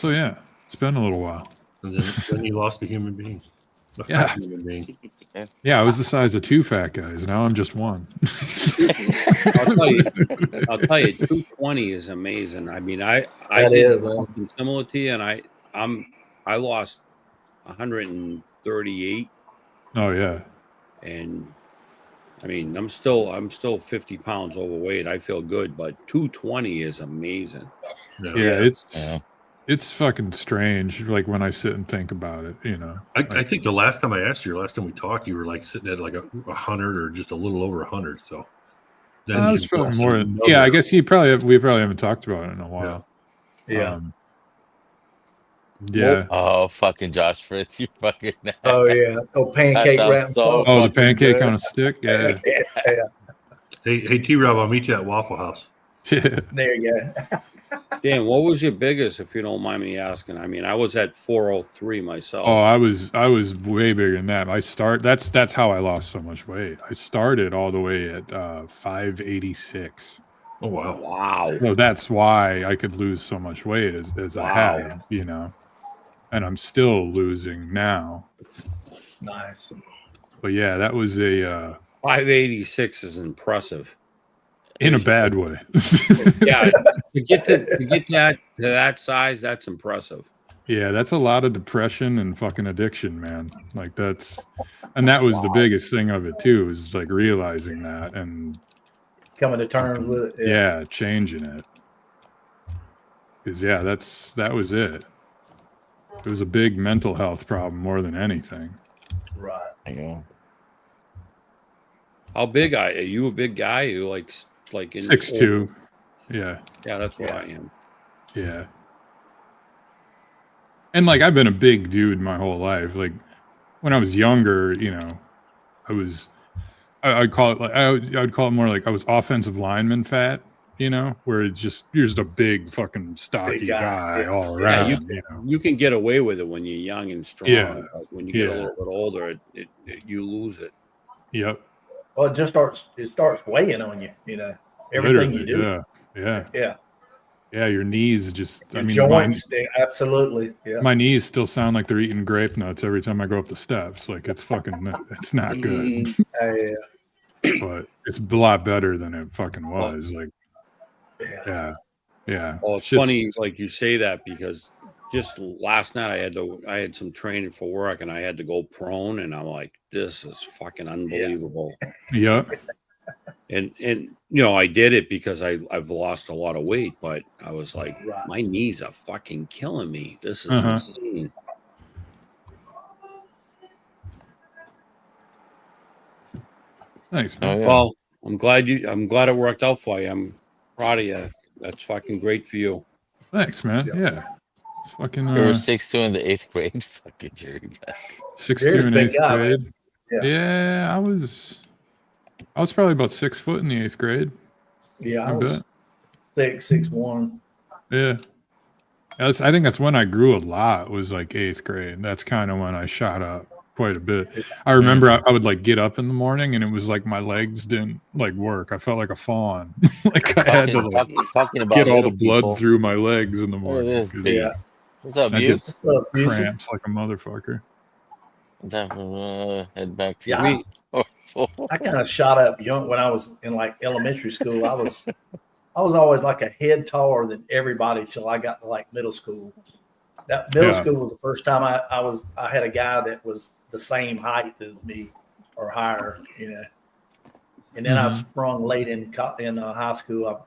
yeah, it's been a little while. And then you lost a human being. A Yeah. fat human being. Yeah, I was the size of 2 fat guys. Now I'm just 1. I'll tell you, 220 is amazing. I mean, I That did is, man. something similar to you, and I lost 138, Oh yeah. and I mean, I'm still 50 pounds overweight. I feel good, but 220 is amazing. Yeah, it's fucking strange. Like when I sit and think about it, you know. I think the last time I asked you, last time we talked, you were like sitting at like 100 or just a little over 100. So That was you probably lost more. another- Yeah, I guess we probably haven't talked about it in a while. Yeah. Yeah. Oh, fucking Josh Fritz, you fucking. Oh yeah. Oh, pancake That wrap. sounds so Oh, the fucking pancake good. on a stick. Yeah. Yeah. Hey, T-Rob, I'll meet you at Waffle House. Yeah. There you go. Dan, what was your biggest, if you don't mind me asking? I mean, I was at 403 myself. Oh, I was way bigger than that. That's how I lost so much weight. I started all the way at 586. Oh wow. Wow. So that's why I could lose so much weight as I had, you know. And I'm still losing now. Nice. But yeah, that was a 586 is impressive. in a bad way. Yeah, to get that to that size, that's impressive. Yeah, that's a lot of depression and fucking addiction, man. Like that was the biggest thing of it too, is like realizing that and Coming to terms with it. yeah, changing it. Because that was it. It was a big mental health problem more than anything. Right. Yeah. How big are you? A big guy? You like in 6'2". Yeah. Yeah, that's what I am. Yeah. And like I've been a big dude my whole life. Like when I was younger, you know, I'd call it like I would call it more like I was offensive lineman fat, you know, where you're just a big fucking stocky Big guy. guy all Yeah, around. You know. you can get away with it when you're young and strong. Yeah. But when you get a Yeah. little bit older, you lose it. Yep. Well, it starts weighing on you, you know, everything you do. Literally, yeah. Yeah. Yeah, your knees just Your joints, absolutely. Yeah. my knees still sound like they're eating grape nuts every time I go up the steps. Like it's not good. Yeah. But it's a lot better than it fucking was. Like yeah. Well, it's funny like you say that because just last night I had some training for work and I had to go prone and I'm like, this is fucking unbelievable. Yeah. And you know, I did it because I've lost a lot of weight, but I was like, my knees are fucking killing me. This is insane. Thanks, man. Oh, yeah. Well, I'm glad it worked out for you. I'm proud of you. That's fucking great for you. Thanks, man. Yeah. It's fucking You were 6'2" in the 8th grade. Fucking Jerry back. 6'2" in big 8th guy, grade. man. Yeah. Yeah, I was probably about 6 foot in the 8th grade. Yeah, I I was bet. 6'1". Yeah. I think that's when I grew a lot, was like 8th grade. That's kind of when I shot up quite a bit. I remember I would like get up in the morning and it was like my legs didn't like work. I felt like a fawn. Like I had to like Talking about get all the little blood people. through my legs in the Look at morning. this 'cause beast. What's up, I get Hughes? What's up, Busey? cramps like a motherfucker. Time to head back to Yeah, I kind of shot up young when I was in like elementary school. I was always like a head taller than everybody till I got to like middle school. That middle school was the first time I had a guy that was the same height as me or higher, you know. And then I sprung late in high school.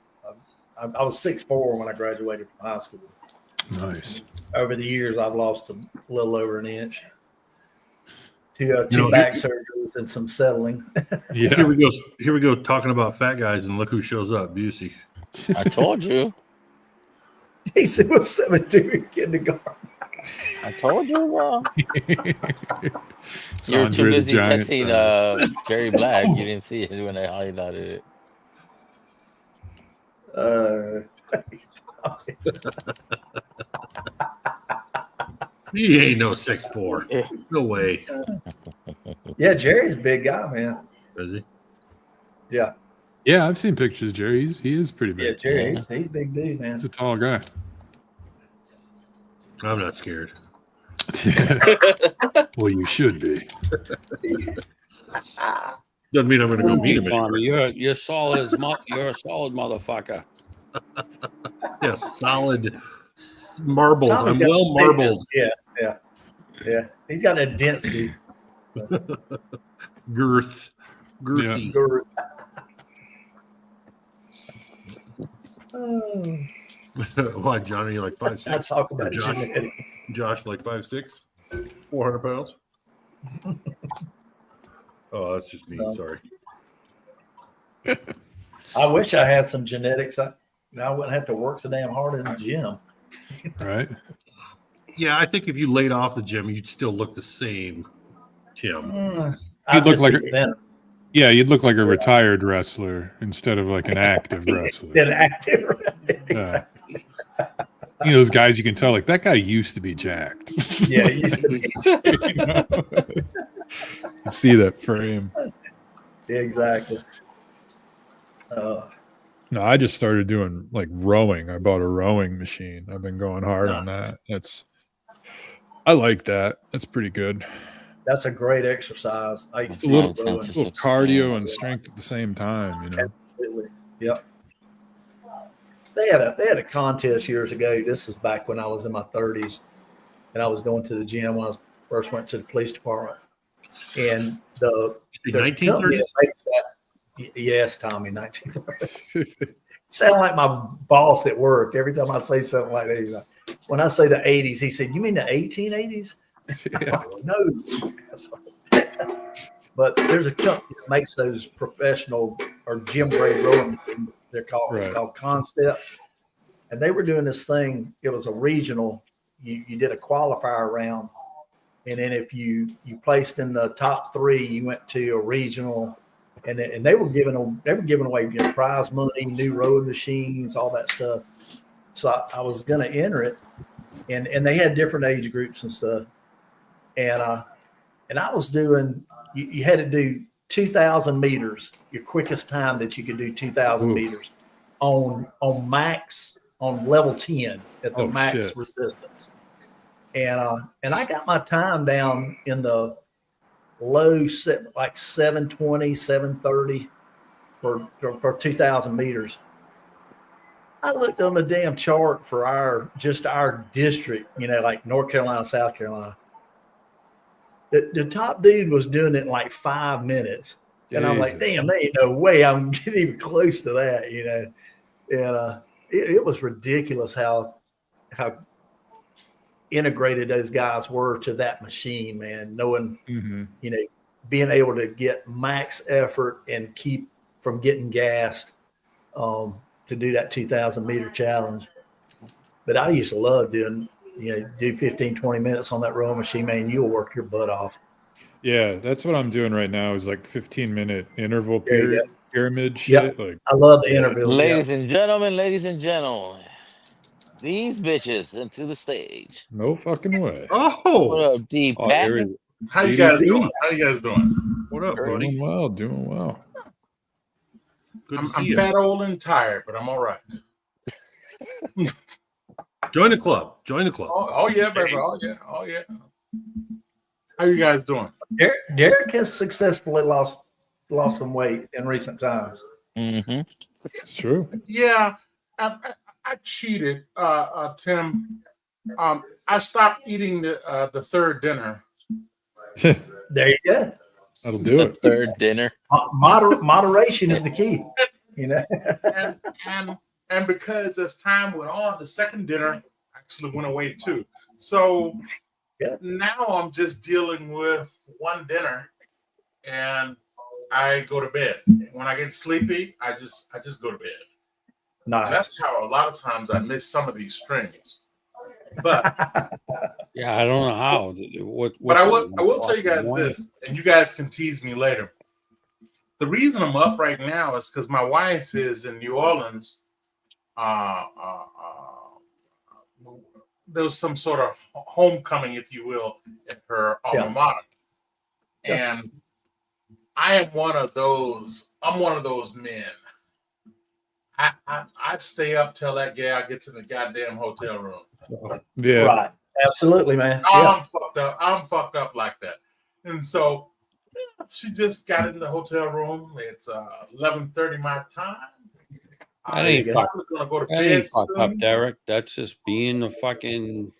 I was 6'4" when I graduated from high school. Nice. Over the years, I've lost a little over an inch. two back surgeries and some settling. Yeah. Here we go. Talking about fat guys, and look who shows up, Busey. I told you. Jason was 7'2" in kindergarten. I told you, bro. It's You were too Andre the busy Giant texting Jerry Black. You didn't see it when I highlighted it. He ain't no 6'4". No way. Yeah, Jerry's a big guy, man. Is he? Yeah. Yeah, I've seen pictures, Jerry. He is pretty big. Yeah, Jerry, he's a big dude, man. He's a tall guy. I'm not scared. Well, you should be. Doesn't mean I'm going to go meet him. Tommy, you're solid as you're a solid motherfucker. Yeah, solid marbled. Tommy's I'm got well some thickness. marbled. Yeah. He's got a density. Girthy. Girth. Oh. Why, Johnny? You like 5'6"? I talk about genetics. Josh, like 5'6", 400 pounds. Oh, that's just me. Sorry. I wish I had some genetics. Now I wouldn't have to work so damn hard in the gym. Right. Yeah, I think if you laid off the gym, you'd still look the same, Tim. You'd look like you'd look like a retired wrestler instead of like an active wrestler. An active, exactly. You know, those guys you can tell like that guy used to be jacked. Yeah, he used to be. You know? You see that frame. Yeah, exactly. No, I just started doing like rowing. I bought a rowing machine. I've been going hard on that. I like that. That's pretty good. That's a great exercise. I used It's to a little rowing. cardio and strength at the same time, you know. Absolutely. Yep. They had a contest years ago. This was back when I was in my 30s, and I was going to the gym when I first went to the police department. And the 1930s? Yes, Tommy, 1930s. Sound like my boss at work every time I say something like that. He's like, when I say the 80s, he said, "You mean the 1880s?" Yeah. No. But there's a company that makes those professional or gym grade rowing machines. They're called It's called Concept, and they were doing this thing. It was a regional. You did a qualifier round, and then if you placed in the top 3, you went to a regional, and they were giving away prize money, new rowing machines, all that stuff. So I was going to enter it, and they had different age groups and stuff, and I was doing. You had to do 2,000 meters, your quickest time that you could do 2,000 meters on max, on level 10 at the max resistance. And I got my time down in the low, like 720, 730 for 2,000 meters. I looked on the damn chart for our district, like North Carolina, South Carolina. The top dude was doing it in like 5 minutes. And I'm like, damn, there ain't no way I'm getting even close to that, And it was ridiculous how integrated those guys were to that machine, man. Knowing, being able to get max effort and keep from getting gassed to do that 2,000 meter challenge. But I used to love doing, do 15, 20 minutes on that rowing machine, man. You'll work your butt off. Yeah, that's what I'm doing right now is like 15-minute interval pyramid shit. Yep. Like, I love the interval. Ladies and gentlemen, these bitches into the stage. No fucking way. Oh, what up, D-Pat? How you guys doing? What up, buddy? Doing well. I'm fat, old, and tired, but I'm all right. Join the club. Oh yeah, baby. Oh yeah. How you guys doing? Derek has successfully lost some weight in recent times. Mm-hmm. It's true. Yeah, I cheated, Tim. I stopped eating the third dinner. There you go. That'll do it. Third dinner. Moderation is the key. And because as time went on, the second dinner actually went away too. So Now I'm just dealing with one dinner, and I go to bed. When I get sleepy, I just go to bed. Nice. And that's how a lot of times I miss some of these streams. But Yeah, I don't know how. But I will tell you guys this, and you guys can tease me later. The reason I'm up right now is because my wife is in New Orleans. There was some sort of homecoming, if you will, at her alma mater, and I am one of those. I'm one of those men. I stay up till that gal gets in the goddamn hotel room. Yeah. Right. Absolutely, man. I'm fucked up. I'm fucked up like that. And so she just got in the hotel room. It's 11:30 my time. That ain't fucked gonna go to that bed ain't fucked up, soon. Derek. That's just being a fucking.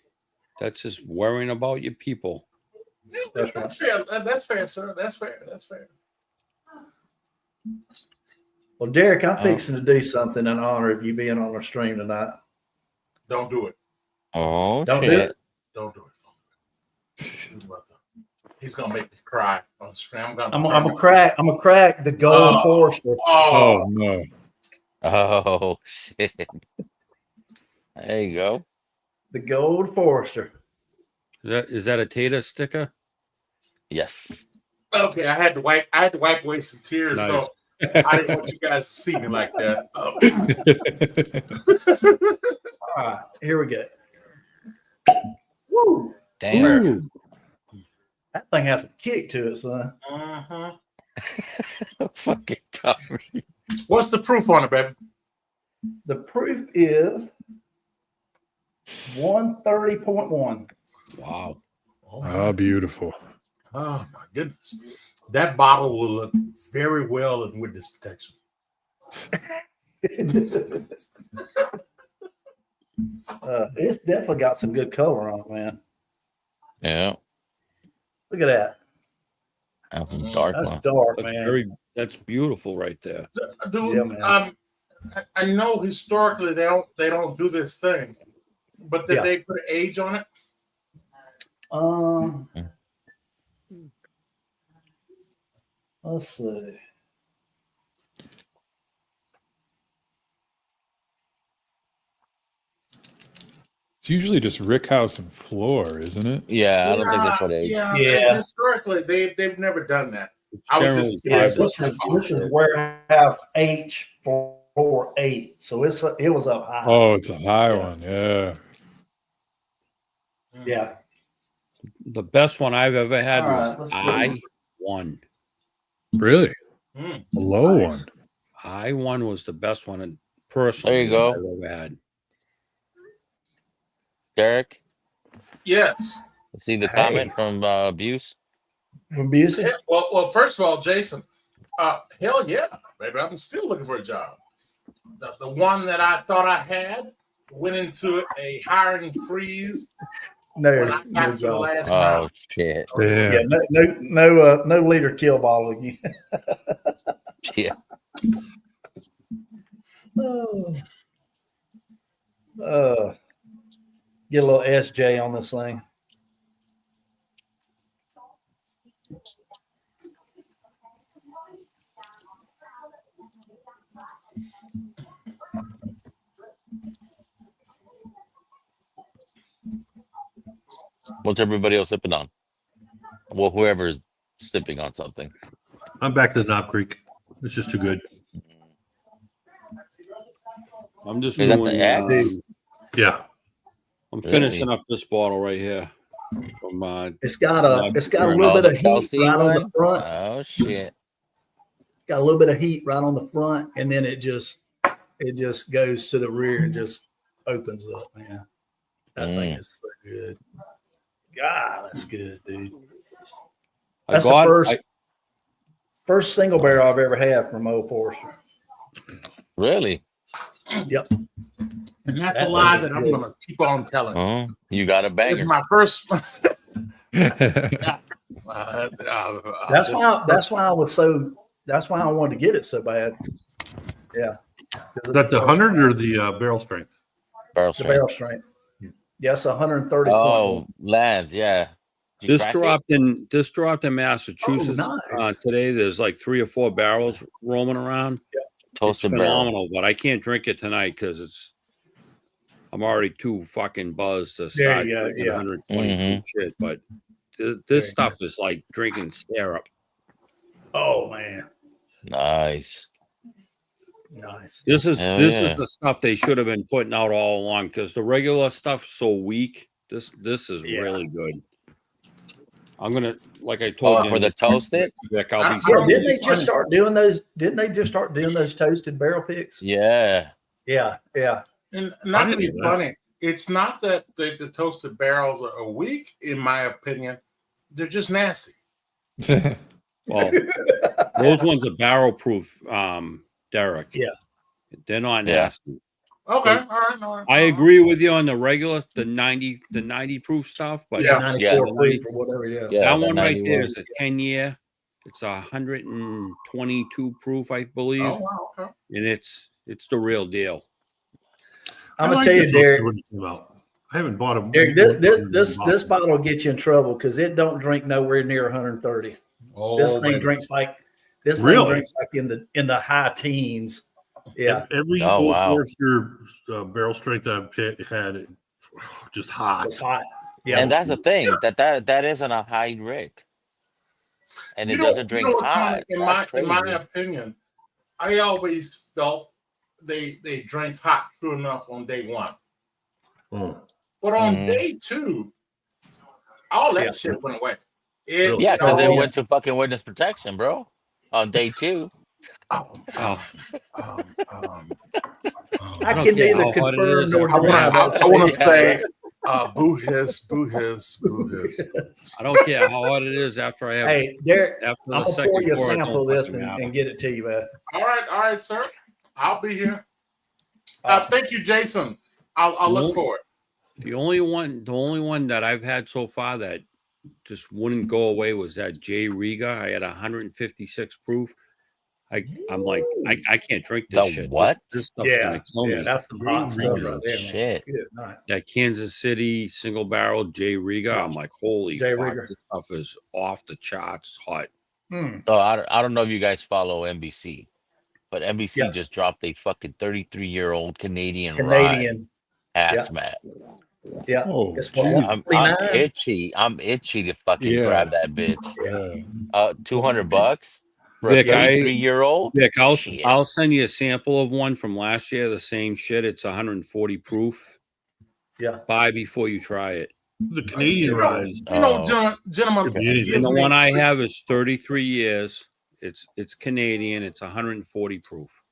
That's just worrying about your people. That's fair. That's fair, sir. That's fair. That's fair. Well, Derek, I'm fixing to do something in honor of you being on our stream tonight. Don't do it. Oh, Don't do shit. it. Don't do it. He's gonna make me cry on the screen. I'm gonna crack the gold Forester. Oh no. Oh, shit. There you go. The gold Forester. Is that a Tater sticker? Yes. Okay, I had to wipe away some tears, Nice. so I didn't want you guys to see me like that. All right, here we go. Woo! Damn. Ooh. That thing has a kick to it, son. Fucking Tommy. What's the proof on it, baby? The proof is 130.1. Wow. Oh, beautiful. Oh my goodness. That bottle will look very well in witness protection. It's definitely got some good color on it, man. Yeah. Look at that. That's some dark That's one. dark, That's man. that's beautiful right there. Dude, Yeah, man. I know historically they don't do this thing, but did they put an age on it? Let's see. It's usually just Rickhouse and floor, isn't it? Yeah, I don't think that's what age. Yeah. Historically, they've never done that. I was just This is warehouse H48, so it was up high. Oh, it's a high one. Yeah. Yeah. The best one I've ever had All was right, let's see. I1. Really? A low one. I1 was the best one, and personally, There you go. I've ever had. Derek, Yes. see the comment from Abuse? Abuse? Well, first of all, Jason, hell yeah, baby. I'm still looking for a job. The one that I thought I had went into a hiring freeze when I got to the last Oh, round. shit. Yeah, no leader kill bottle again. Yeah. Get a little SJ on this thing. What's everybody else sipping on? Well, whoever's sipping on something. I'm back to the Knob Creek. It's just too good. I'm just Is that doing the X? Yeah. I'm finishing up this bottle right here. From It's got a little bit of heat right on the front. Oh shit! Got a little bit of heat right on the front, and then it just goes to the rear and just opens up, man. That thing is so good. God, that's good, dude. That's the first single barrel I've ever had from Old Forester. Really? Yep. And that's a lie that I'm going to keep on telling. Oh, you got a banger. This is my first. That's why I wanted to get it so bad. Yeah. Is that the 100 or the barrel strength? Barrel The barrel strength. Yes, 130 Oh, point. Lance, yeah. Did you This crack it? dropped in Massachusetts nice. today. There's like 3 or 4 barrels roaming around. It's Toasted barrel. phenomenal, but I can't drink it tonight because I'm already too fucking buzzed to There start you go, drinking yeah. 120 proof shit. But this stuff is like drinking syrup. Oh man, Nice. nice. This is Hell this yeah. is the stuff they should have been putting out all along because the regular stuff's so weak. This is really good. I'm gonna, like I told you for the toasted. Vic, I'll be Yeah, didn't they just start doing those? Didn't they just start doing those toasted barrel picks? Yeah. Yeah, yeah. And not to be funny, it's not that the toasted barrels are weak, in my opinion. They're just nasty. Well, those ones are barrel proof, Derek. Yeah. They're not Yeah. nasty. Okay, But all right, all right. I agree with you on the regular, the 90 proof stuff, but Yeah. 94 the proof or whatever. Yeah. Yeah, that the one right there 91. is a 10-year. It's 122 proof, I believe, Oh, wow, okay. and it's the real deal. I'm gonna tell you, Derek. I haven't bought them. Derek, this bottle will get you in trouble because it don't drink nowhere near 130. Oh, this thing baby. drinks like thing drinks like in the high teens. Yeah. Every Oh, Old wow. Forester barrel strength I've had, it just hot. It's hot. Yeah. And that's the thing that isn't a high Rick, and it doesn't drink what, hot. in That's my crazy. opinion, I always felt they drank hot true enough on day one. But on day two, all that shit went away. Yeah, because they went to fucking witness protection, bro. On day 2. I can neither confirm nor deny that. I want to say, boo hiss, boo hiss, boo hiss. I don't care how hot it is after I have. Hey, Derek, after I'm the gonna pour you a pour, it sample of don't this fucking matter. and get it to you, man. All right, sir. I'll be here. Thank you, Jason. I'll look for it. The only one that I've had so far that just wouldn't go away was that J. Riga. I had 156 proof. I'm like, I can't drink this shit. What? This stuff's gonna kill me. That's the hot stuff right there, man. Shit. Good night. That Kansas City single barrel J. Riga. I'm like, holy J. fuck, Riga. this stuff is off the charts hot. So I don't know if you guys follow NBC, but NBC just dropped a fucking 33-year-old Canadian rye hazmat. Yeah. Oh, I'm itchy. I'm itchy to fucking grab that bitch. $200 for Vic, a 33-year-old. Vic, I'll send you a sample of one from last year. The same shit. It's 140 proof. Yeah. Buy before you try it. The Canadian rise. Gentlemen. And the one I have is 33 years. It's Canadian. It's 140 proof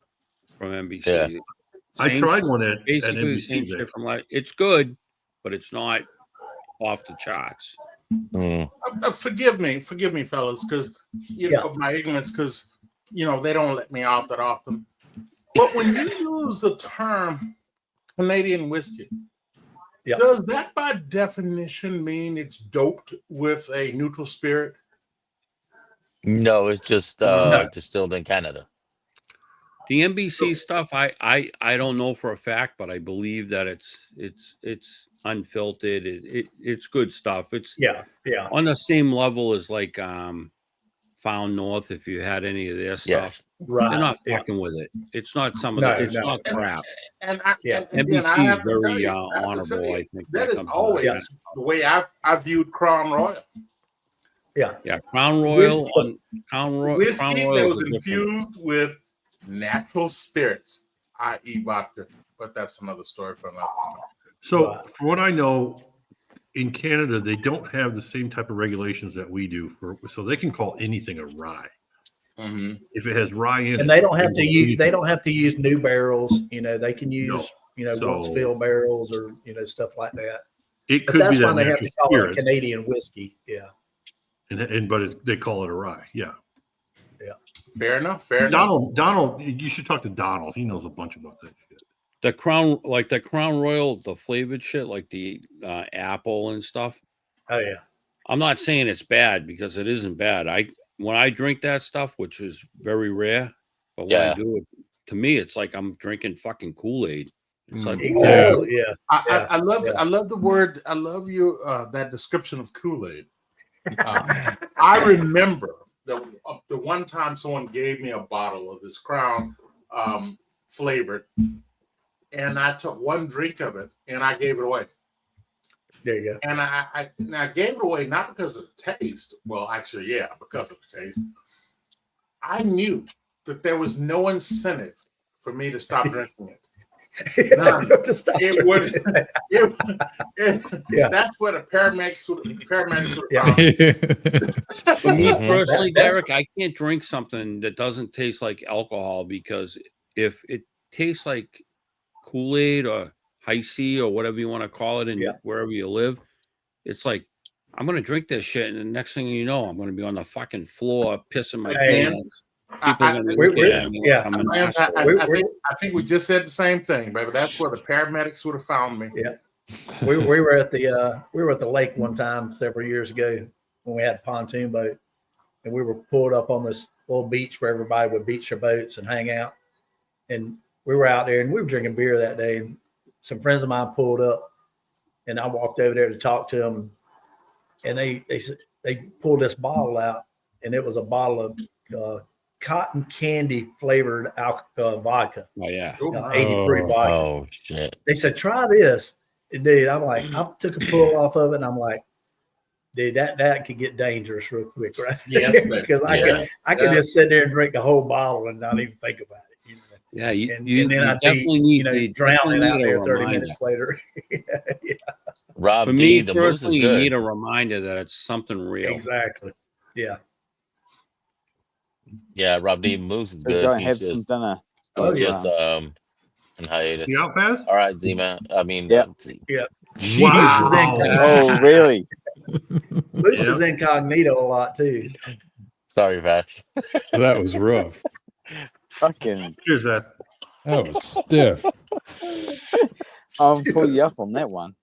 from NBC. Yeah. I tried one at basically the NBC, same Vic. shit from last. It's good, but it's not off the charts. Forgive me, fellas, because of my ignorance, because they don't let me out that often. But when you use the term Canadian whiskey, does that by definition mean it's doped with a neutral spirit? No, it's just distilled in Canada. The NBC stuff, I don't know for a fact, but I believe that it's unfiltered. It's good stuff. It's on the same level as like Found North. If you had any of their stuff, Right. they're not fucking with it. It's not some of the. It's not crap. And NBC I have is to tell very you, I have to honorable. tell you, I think that is comes out of always that. the way I viewed Crown Royal. Yeah, Crown Royal Whiskey- Crown Royal Whiskey Crown that Royal was is a different. infused with natural spirits, i.e., vodka. But that's another story for another time. So, from what I know, in Canada, they don't have the same type of regulations that we do. So they can call anything a rye. If it has rye in it, And they don't have to use new barrels. They can use So- once filled barrels or stuff like that. It But could that's be why that they have to natural call it spirit. Canadian whiskey. Yeah. But they call it a rye. Yeah. Fair enough. Fair enough. Donald, you should talk to Donald. He knows a bunch about that shit. The Crown Royal, the flavored shit, like the apple and stuff. Oh yeah. I'm not saying it's bad because it isn't bad. When I drink that stuff, which is very rare, but when I do it, to me, it's like I'm drinking fucking Kool-Aid. It's like Exactly. Yeah. I love the word. I love you that description of Kool-Aid. I remember the one time someone gave me a bottle of this Crown flavored, and I took one drink of it and I gave it away. There you go. And I gave it away not because of the taste. Well, actually, yeah, because of the taste. I knew that there was no incentive for me to stop drinking it. None. That's what the paramedics would For me personally, Derek, I can't drink something that doesn't taste like alcohol, because if it tastes like Kool-Aid or High C or whatever you want to call it, and wherever you live, it's like, I'm gonna drink this shit, and the next thing you know, I'm gonna be on the fucking floor pissing my pants. People are gonna look at me like I'm an asshole. I think we just said the same thing, baby. That's where the paramedics would have found me. Yeah. We were at the lake one time several years ago when we had a pontoon boat, and we were pulled up on this little beach where everybody would beach their boats and hang out. And we were out there and we were drinking beer that day. And some friends of mine pulled up, and I walked over there to talk to them, and they pulled this bottle out, and it was a bottle of cotton candy flavored vodka. Oh yeah, 83 vodka. Oh shit! They said, "Try this." And dude, I'm like, I took a pull off of it, and I'm like, dude, that could get dangerous real quick, right? Yes, because I could just sit there and drink the whole bottle and not even think about it. You know? Yeah, you and then I'd definitely be drowning out there 30 minutes later. Rob For D, me the moose is personally, you good. need a reminder that it's something real. Exactly. Yeah. Yeah, Rob D, moose is Go good. and have some dinner. He's just in hiatus. You out fast? All right, Z man. I mean, Yeah. Wow. Oh, really? Moose is incognito a lot too. Sorry, Vax. That was rough. Fucking. Cheers, Vax. That was stiff. I'll pull you up on that one.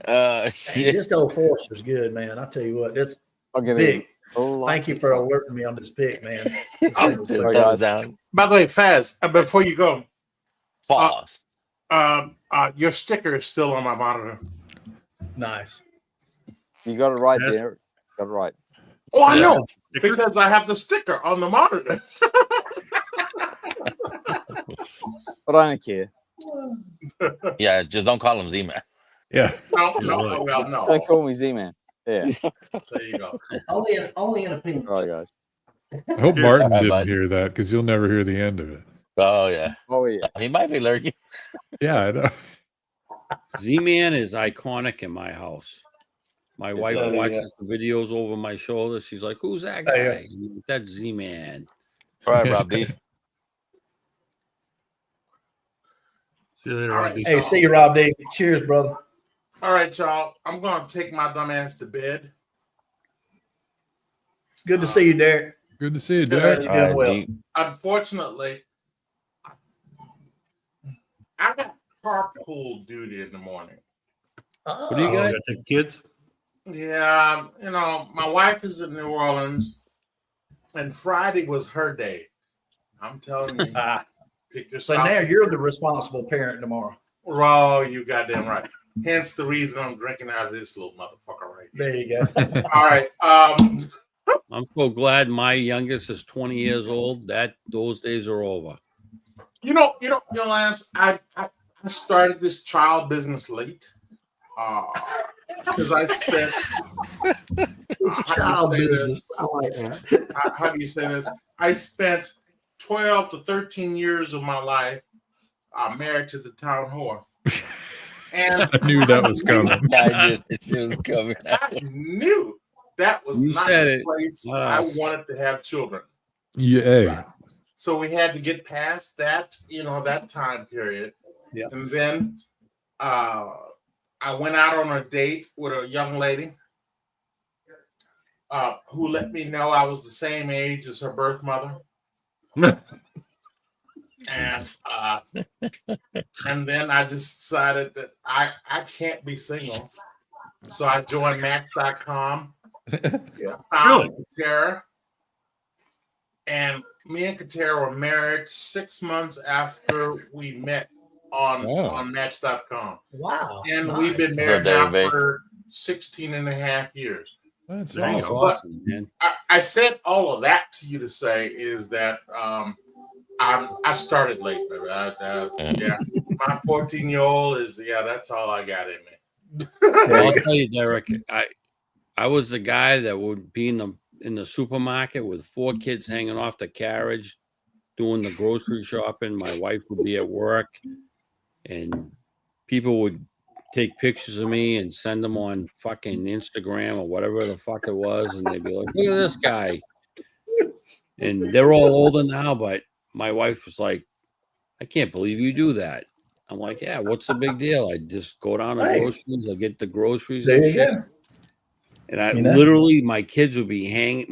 Hey, this old Forester's good, man. I tell you what, this big. Thank you for alerting me on this pick, man. By the way, Faz, before you go, your sticker is still on my monitor. Nice. You got it right there. Got it right. Oh, I know, because I have the sticker on the monitor. But I don't care. Yeah, just don't call him Z man. Yeah. No. Don't call me Z-Man. Yeah. There you go. Only in a pinch. All right, guys. I hope Martin All right, didn't bud. hear that, because you'll never hear the end of it. Oh yeah. Oh yeah. He might be lurking. Yeah, I know. Z-Man is iconic in my house. My wife does, watches the videos over my shoulder. She's like, "Who's that guy?" Yeah. That's Z-Man. All right, Rob D. See you later, All Rob right. D. Hey, see you, Rob D. Cheers, brother. All right, y'all. I'm going to take my dumb ass to bed. Good to see you, Derek. Good to see you, Derek. You're doing well. Unfortunately, I got carpool duty in the morning. Oh, What do you got? Gotta take the kids. Yeah, my wife is in New Orleans, and Friday was her day. I'm telling you, pick your So spouse. now you're the responsible parent tomorrow. Oh, you goddamn right. Hence the reason I'm drinking out of this little motherfucker right here. There you go. All right. I'm so glad my youngest is 20 years old. Those days are over. Lance, I started this child business late. Because I spent Child business. I like that. How do you say this? I spent 12 to 13 years of my life married to the town whore. And I knew that was coming. I did. It was coming. I knew that was You not said the it. place Not I us. wanted to have children. Yeah. Hey. So we had to get past that, that time period. Yeah. And then I went out on a date with a young lady who let me know I was the same age as her birth mother. And then I just decided that I can't be single. So I joined Match.com. Yeah. Found Tara. and me and Katera were married 6 months after we met on Match.com. Wow. And nice. we've been married now for 16 and a half years. That's awesome, man. I said all of that to you to say is that I started late, baby. Yeah, my 14-year-old is that's all I got in me. Well, I'll tell you, Derek. I was the guy that would be in the supermarket with 4 kids hanging off the carriage, doing the grocery shopping. My wife would be at work, and people would take pictures of me and send them on fucking Instagram or whatever the fuck it was, and they'd be like, "Look at this guy." And they're all older now, but my wife was like, "I can't believe you do that." I'm like, "Yeah, what's the big deal? I just go down to groceries, I get the groceries There and you shit." go. And I You know? literally, my kids would be hanging.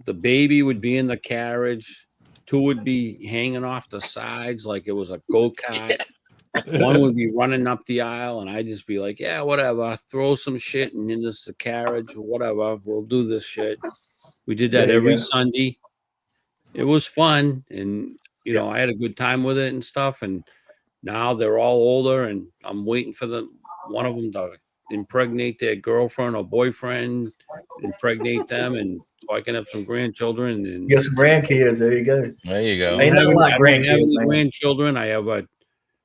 The baby would be in the carriage. 2 would be hanging off the sides like it was a go-kart. 1 would be running up the aisle, and I'd just be like, "Yeah, whatever. Throw some shit in this the carriage or whatever. We'll do this shit." We did that There you every go. Sunday. It was fun, and you know, I had a good time with it and stuff. And now they're all older, and I'm waiting for one of them to impregnate their girlfriend or boyfriend, impregnate them, and so I can have some grandchildren. And Get some grandkids. There you go. There you go. Ain't nothing like I don't have grandkids, any man. grandchildren. I have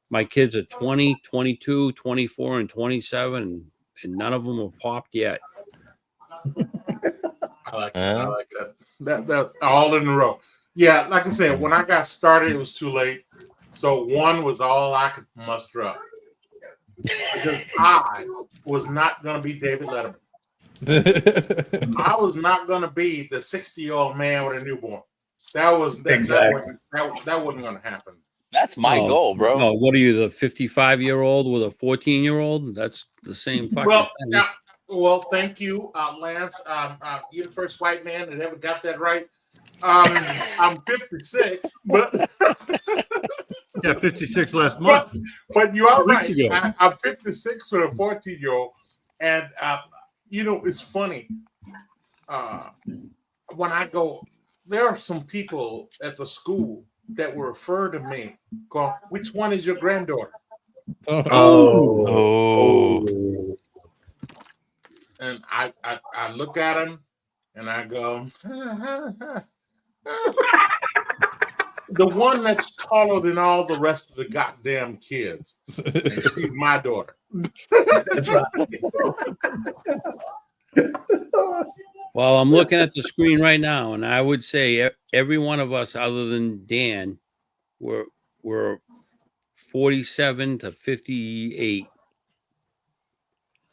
my kids are 20, 22, 24, and 27, and none of them have popped yet. I like that. That all in a row. Yeah, like I said, when I got started, it was too late. So 1 was all I could muster up. Because I was not going to be David Letterman. I was not going to be the 60-year-old man with a newborn. That wasn't going to happen. That's my goal, bro. No, what are you, the 55-year-old with a 14-year-old? That's the same fucking thing. Well, thank you, Lance. You're the first white man that ever got that right. I'm 56, but yeah, 56 last month. But you are right. Weeks ago. I'm 56 for a 14-year-old, and you know, it's funny. When I go, there are some people at the school that will refer to me. Go, which one is your granddaughter? Oh. And I look at him and I go, the one that's taller than all the rest of the goddamn kids. And she's my daughter. That's right. Well, I'm looking at the screen right now, and I would say every one of us, other than Dan, were 47 to 58,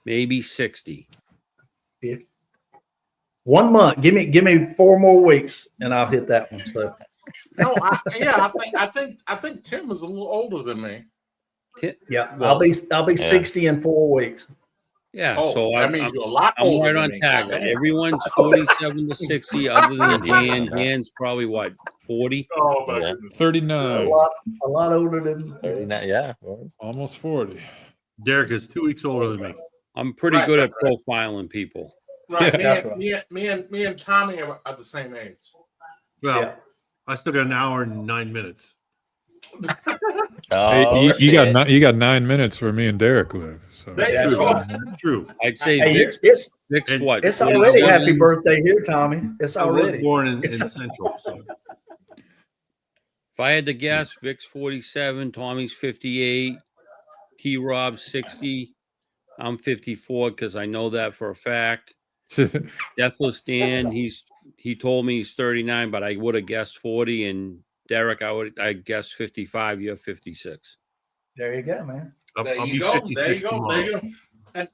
maybe 60. 1 month. Give me 4 more weeks, and I'll hit that one. So. No, I think Tim is a little older than me. Yeah, Well, I'll be 60 in 4 weeks. Yeah, Oh, so that means you're a lot older right than on me. tag. Goddamn. Everyone's 47 to 60, other than Dan. Dan's probably what, 40? Oh, my goodness. 39. A lot older than 39, yeah. Almost 40. Derek is 2 weeks older than me. I'm pretty good at profiling people. Right, Yeah. me and Tommy are the same age. Well, I still got an hour and 9 minutes. Hey, you got 9 minutes where me and Derek live. So That's true. I'd say Hey, Vic's it's what? It's already 47? happy birthday here, Tommy. It's I was already born in Central. So. If I had to guess, Vic's 47, Tommy's 58, T-Rob's 60. I'm 54 because I know that for a fact. Deathless Dan, he told me he's 39, but I would have guessed 40. And Derek, I guess 55. You're 56. There you go, man. There you go. And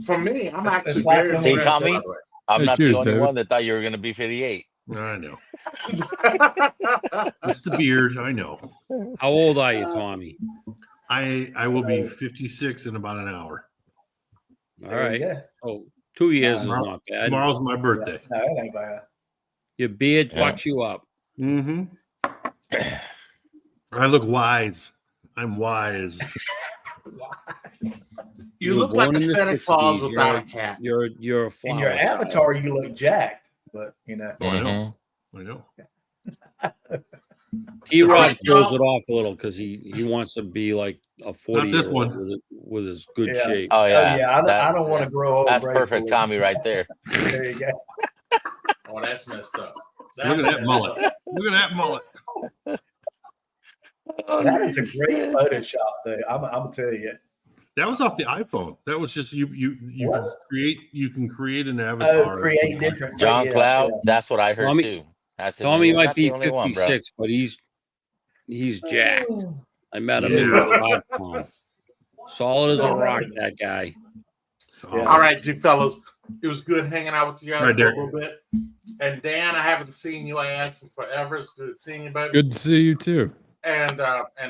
for me, I'm actually very See, impressed, Tommy, by the way. I'm not cheers, the only David. one that thought you were going to be 58. I know. It's the beard. I know. How old are you, Tommy? I will be 56 in about an hour. All right. Oh, 2 years is Tomorrow- not bad. Tomorrow's my birthday. No, it ain't bad. Your beard fucks you up. Mm-hmm. I look wise. I'm wise. You were look like born a in the Santa Claus 60s. without a cat. You're a In your flower child. avatar, you look jacked, but you know. I know. I know. T-Rod throws it off a little because he wants to be like a 40-year-old with his good Yeah. shape. Oh yeah, I don't want to grow old. That's perfect Tommy right there. There you go. Oh, that's messed up. Look at that mullet. Look at that mullet. That is a great Photoshop, though. I'm gonna tell you. That was off the iPhone. That was just you can create an avatar. Oh, create different. John Cloud. That's what I heard Tommy- too. I said, Tommy "You're might not be the only one, bro." 56, but he's jacked. I met him in Yeah. the rock. Solid as a rock, that guy. All right, you fellas. It was good hanging out with you guys All right, for a Derek. little bit. And Dan, I haven't seen your ass in forever. It's good seeing you, baby. Good to see you too. And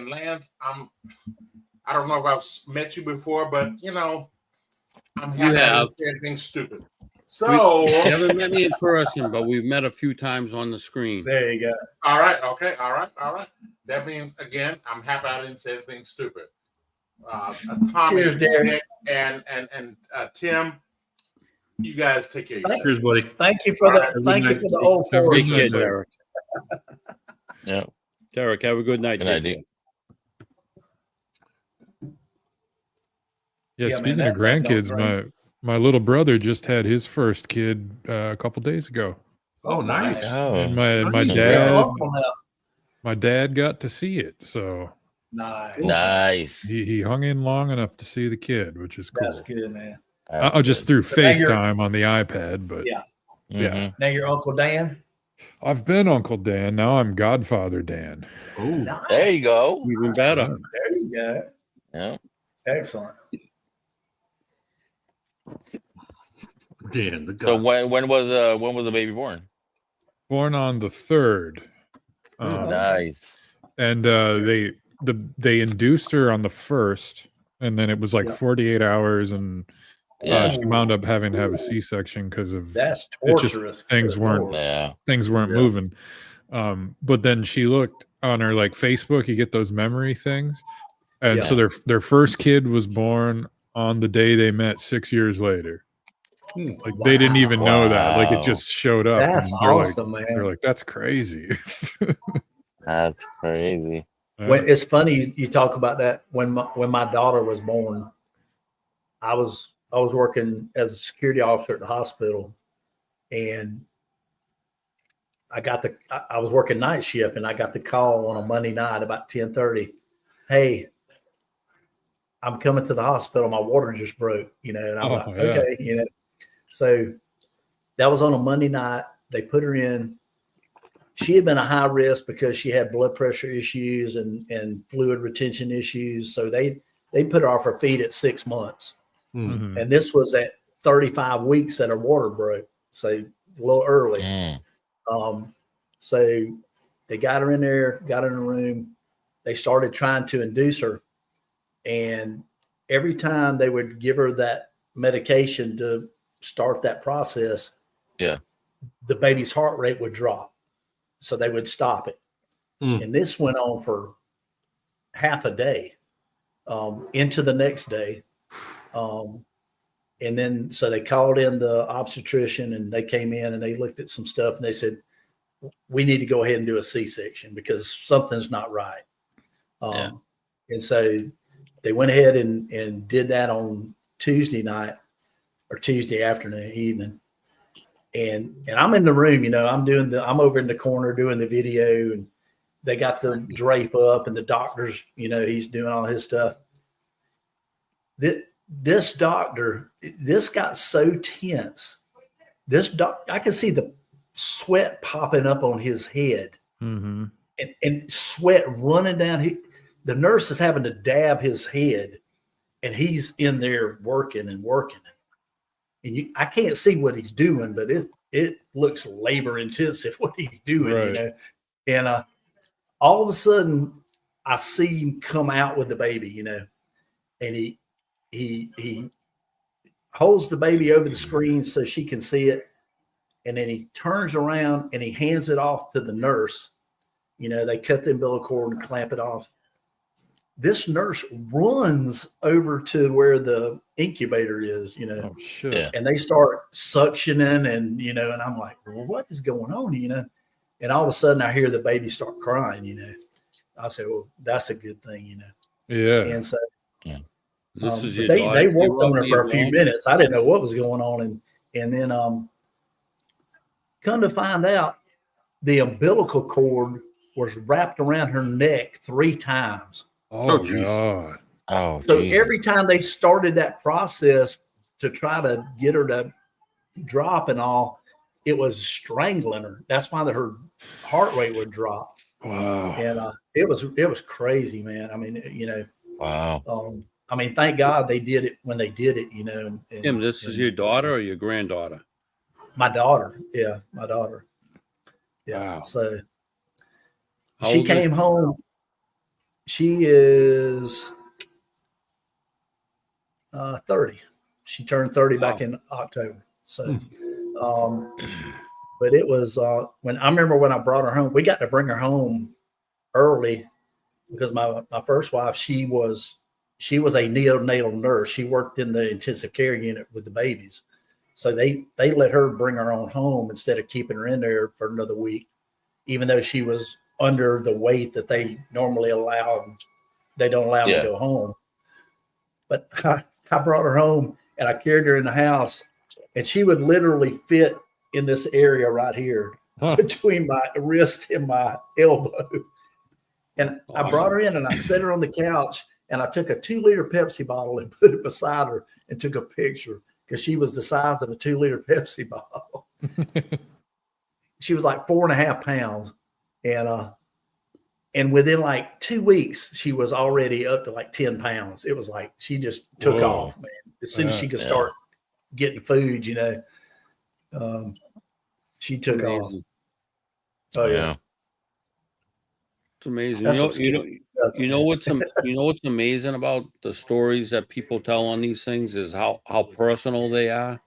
Lance, I don't know if I've met you before, but I'm happy I have. didn't say anything stupid. So You haven't met me in person, but we've met a few times on the screen. There you go. all right, okay, all right. That means again, I'm happy I didn't say anything stupid. Tommy, Cheers, Derek. Nick, and Tim, you guys take care of yourself. Cheers, buddy. Thank you for All right. the old Have a force. good Good, night. Derek. Yeah. Derek, have a good night. Good night, Take dude. care. Yeah, Yeah, speaking man, of that sounds grandkids, great. my little brother just had his first kid a couple days ago. Oh, nice. Oh, And my Nice. You're dad uncle now. my dad got to see it, so Nice. nice. he hung in long enough to see the kid, which is cool. That's good, man. That's I just through So now you're- FaceTime on the iPad, but Yeah. yeah. Mhm. Now you're Uncle Dan. I've been Uncle Dan. Now I'm Godfather Dan. Oh, Nice. There you go. Even better. There you go. Yeah. Excellent. Dan, the guy. So when was the baby born? Born on the 3rd. Nice. And they induced her on the 1st, and then it was like 48 hours, and Yeah. she wound up having to have a C-section because of That's it just torturous. things Good weren't Lord. Yeah. moving. But then she looked on her like Facebook, you get those memory things, and so their first kid was born on the day they met 6 years later. Like they didn't even know that. Like it Wow. just showed up. That's and they're awesome, like, man. They're like, that's crazy. That's crazy. When, it's funny you talk about that. When my daughter was born, I was working as a security officer at the hospital, and I was working night shift, and I got the call on a Monday night about 10:30. Hey, I'm coming to the hospital. My water just broke, and I'm like, yeah. okay, So that was on a Monday night. They put her in. She had been a high risk because she had blood pressure issues and fluid retention issues. So they put her off her feet at 6 months. Mhm. And this was at 35 weeks that her water broke. So a little early. So they got her in there, got her in a room. They started trying to induce her. And every time they would give her that medication to start that process, the baby's heart rate would drop. So they would stop it. And this went on for half a day into the next day. And then, so they called in the obstetrician, and they came in and they looked at some stuff, and they said, we need to go ahead and do a C-section because something's not right. And so they went ahead and did that on Tuesday night or Tuesday afternoon, evening. And I'm in the room, I'm over in the corner doing the video, and they got the drape up, and the doctor's, he's doing all his stuff. This doctor, this got so tense. I could see the sweat popping up on his head, Mm-hmm. and sweat running down. The nurse is having to dab his head, and he's in there working. And I can't see what he's doing, but it looks labor intensive what he's doing, Right. And all of a sudden, I see him come out with the baby, and he holds the baby over the screen so she can see it, and then he turns around and he hands it off to the nurse. They cut the umbilical cord and clamp it off. This nurse runs over to where the incubator is, Oh shit. and they start suctioning, and and I'm like, well, what is going on, And all of a sudden I hear the baby start crying, I say, well, that's a good thing, Yeah. And so, This is but your they daughter. worked on her Robbie, for a few Randy? minutes. I didn't know what was going on. And then, come to find out the umbilical cord was wrapped around her neck 3 times. Oh, God. Oh, So Jesus. every time they started that process to try to get her to drop and all, it was strangling her. That's why her heart rate would drop. Wow. And it was crazy, man. I mean, Wow. I mean, thank God they did it when they did it, And, Tim, this is your daughter or your granddaughter? my daughter, yeah, my daughter. Yeah. Wow. So How she old is came she? home. She is 30. She turned 30 back in October. So, but it was when I remember when I brought her home, we got to bring her home early because my first wife, she was a neonatal nurse. She worked in the intensive care unit with the babies. So they let her bring her on home instead of keeping her in there for another week, even though she was under the weight that they normally allow. They don't allow them to go home. But I brought her home and I carried her in the house, and she would literally fit in this area right here between my wrist and my elbow. And I brought her in and I set her on the couch, and I took a 2-liter Pepsi bottle and put it beside her and took a picture because she was the size of a 2-liter Pepsi bottle. She was like 4.5 pounds. And within like 2 weeks, she was already up to like 10 pounds. It was like she just took off, man. As soon as she could start getting food, she took off. Oh yeah. It's amazing. That's You know what's amazing about the stories that people tell on these things is how personal they are,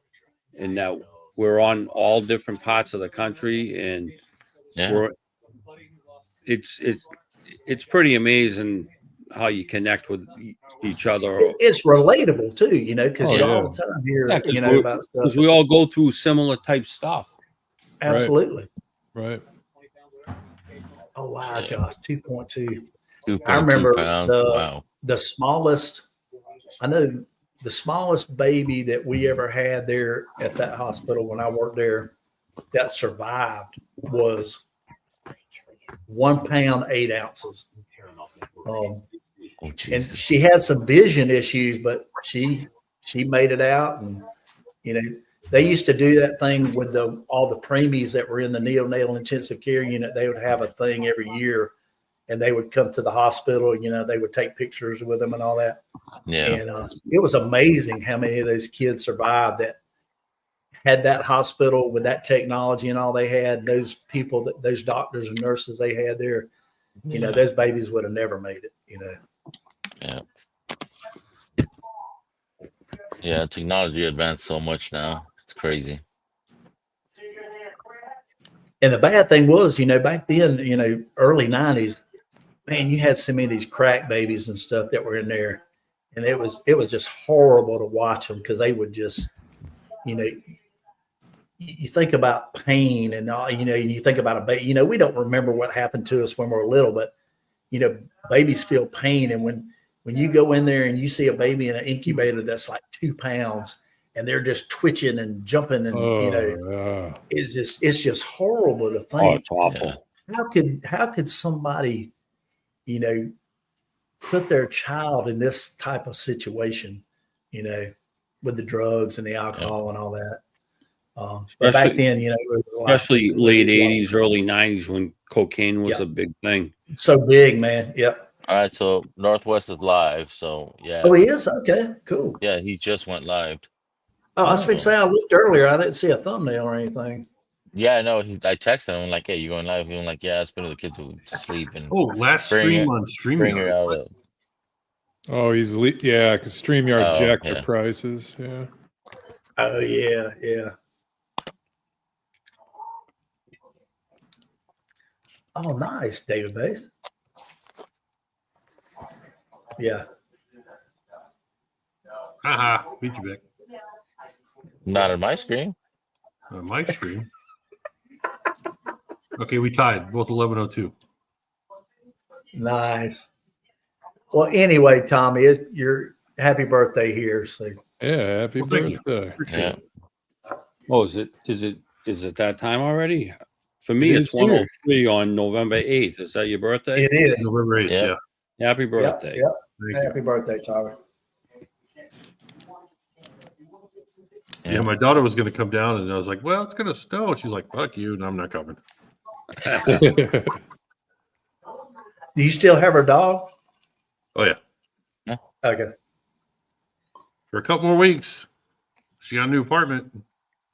and that we're on all different parts of the country, and it's pretty amazing how you connect with each other. It's relatable too, because you all the time hear, about stuff. Because we all go through similar type stuff. Absolutely. Right. Oh wow, Josh, 2.2. 2.2 I remember pounds. Wow. the smallest. I know the smallest baby that we ever had there at that hospital when I worked there that survived was 1 pound 8 ounces. And she had some vision issues, but she made it out. And they used to do that thing with all the preemies that were in the neonatal intensive care unit. They would have a thing every year, and they would come to the hospital. They would take pictures with them and all that. Yeah. And it was amazing how many of those kids survived that had that hospital with that technology and all they had. Those people, those doctors and nurses they had there, those babies would have never made it. Yeah. Yeah. Technology advanced so much now. It's crazy. And the bad thing was, back then, early 90s, man, you had so many of these crack babies and stuff that were in there. And it was just horrible to watch them because they would just, you think about pain and all, you think about a baby, we don't remember what happened to us when we were little, but, babies feel pain. And when you go in there and you see a baby in an incubator that's like 2 pounds and they're just twitching and jumping and, it's just horrible to think. Oh, it's awful. How could somebody, put their child in this type of situation, with the drugs and the alcohol and all that. But back then, it was especially late 80s, early 90s when cocaine was a big thing. So big, man. Yep. All right. So Northwest is live. So yeah. Oh, he is? Okay, cool. Yeah. He just went live. Oh, I was going to say, I looked earlier. I didn't see a thumbnail or anything. Yeah, I know. I texted him. I'm like, "Hey, you going live?" He was like, "Yeah, I was putting the kids to sleep." And last stream on StreamYard. Bring her out. Oh, he's because StreamYard jacked the prices. Yeah. Oh yeah, yeah. Oh, nice, David Bass. Yeah. Haha, beat you back. Not on my screen. On my screen. Okay, we tied both 11:02. Nice. Well, anyway, Tommy, your happy birthday here. So Yeah, happy thank you. birthday. Appreciate it. Oh, is it that time already? For me, It it's is here. 103 on November 8th. Is that your birthday? it is. November 8th. Yep. Yeah. Happy Yep. birthday. Yep. Thank Happy birthday, Tommy. Yeah, my daughter was going to come down, and I was like, "Well, it's going to snow." She's like, "Fuck you," and I'm not coming. Do you still have her dog? Oh yeah, Okay. for a couple more weeks. She got a new apartment.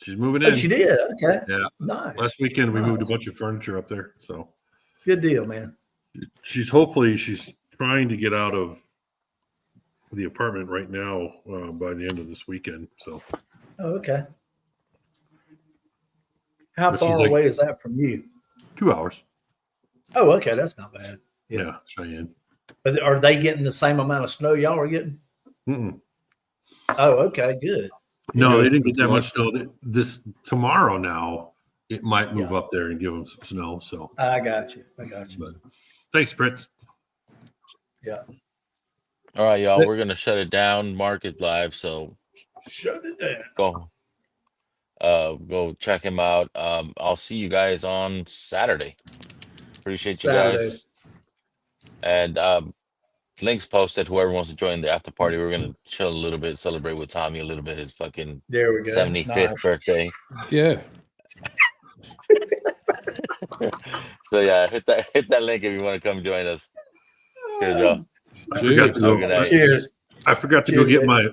She's moving in. Oh, she did. Okay. Yeah. Nice. Last weekend we moved a Nice. bunch of furniture up there. So Good deal, man. she's trying to get out of the apartment right now by the end of this weekend. So Oh, okay. How But she's far like- away is that from you? 2 hours. Oh, okay. That's not bad. Yeah, Cheyenne. But are they getting the same amount of snow y'all are getting? Mm-mm. Oh, okay. Good. No, they didn't get that much snow. This tomorrow now it might move up there and give them some snow. So I got you. but thanks, Fritz. Yeah. All right, y'all. We're gonna shut it down. Mark is live, so Shut it down. go check him out. I'll see you guys on Saturday. Appreciate you Saturday. guys. And links posted. Whoever wants to join the after party, we're gonna chill a little bit, celebrate with Tommy a little bit. His fucking There we go. 75th Nice. birthday. Yeah. So yeah, hit that link if you want to come join us. Cheers, y'all. I forgot to Have a good night. Cheers. I forgot to go Cheers, get Dave. my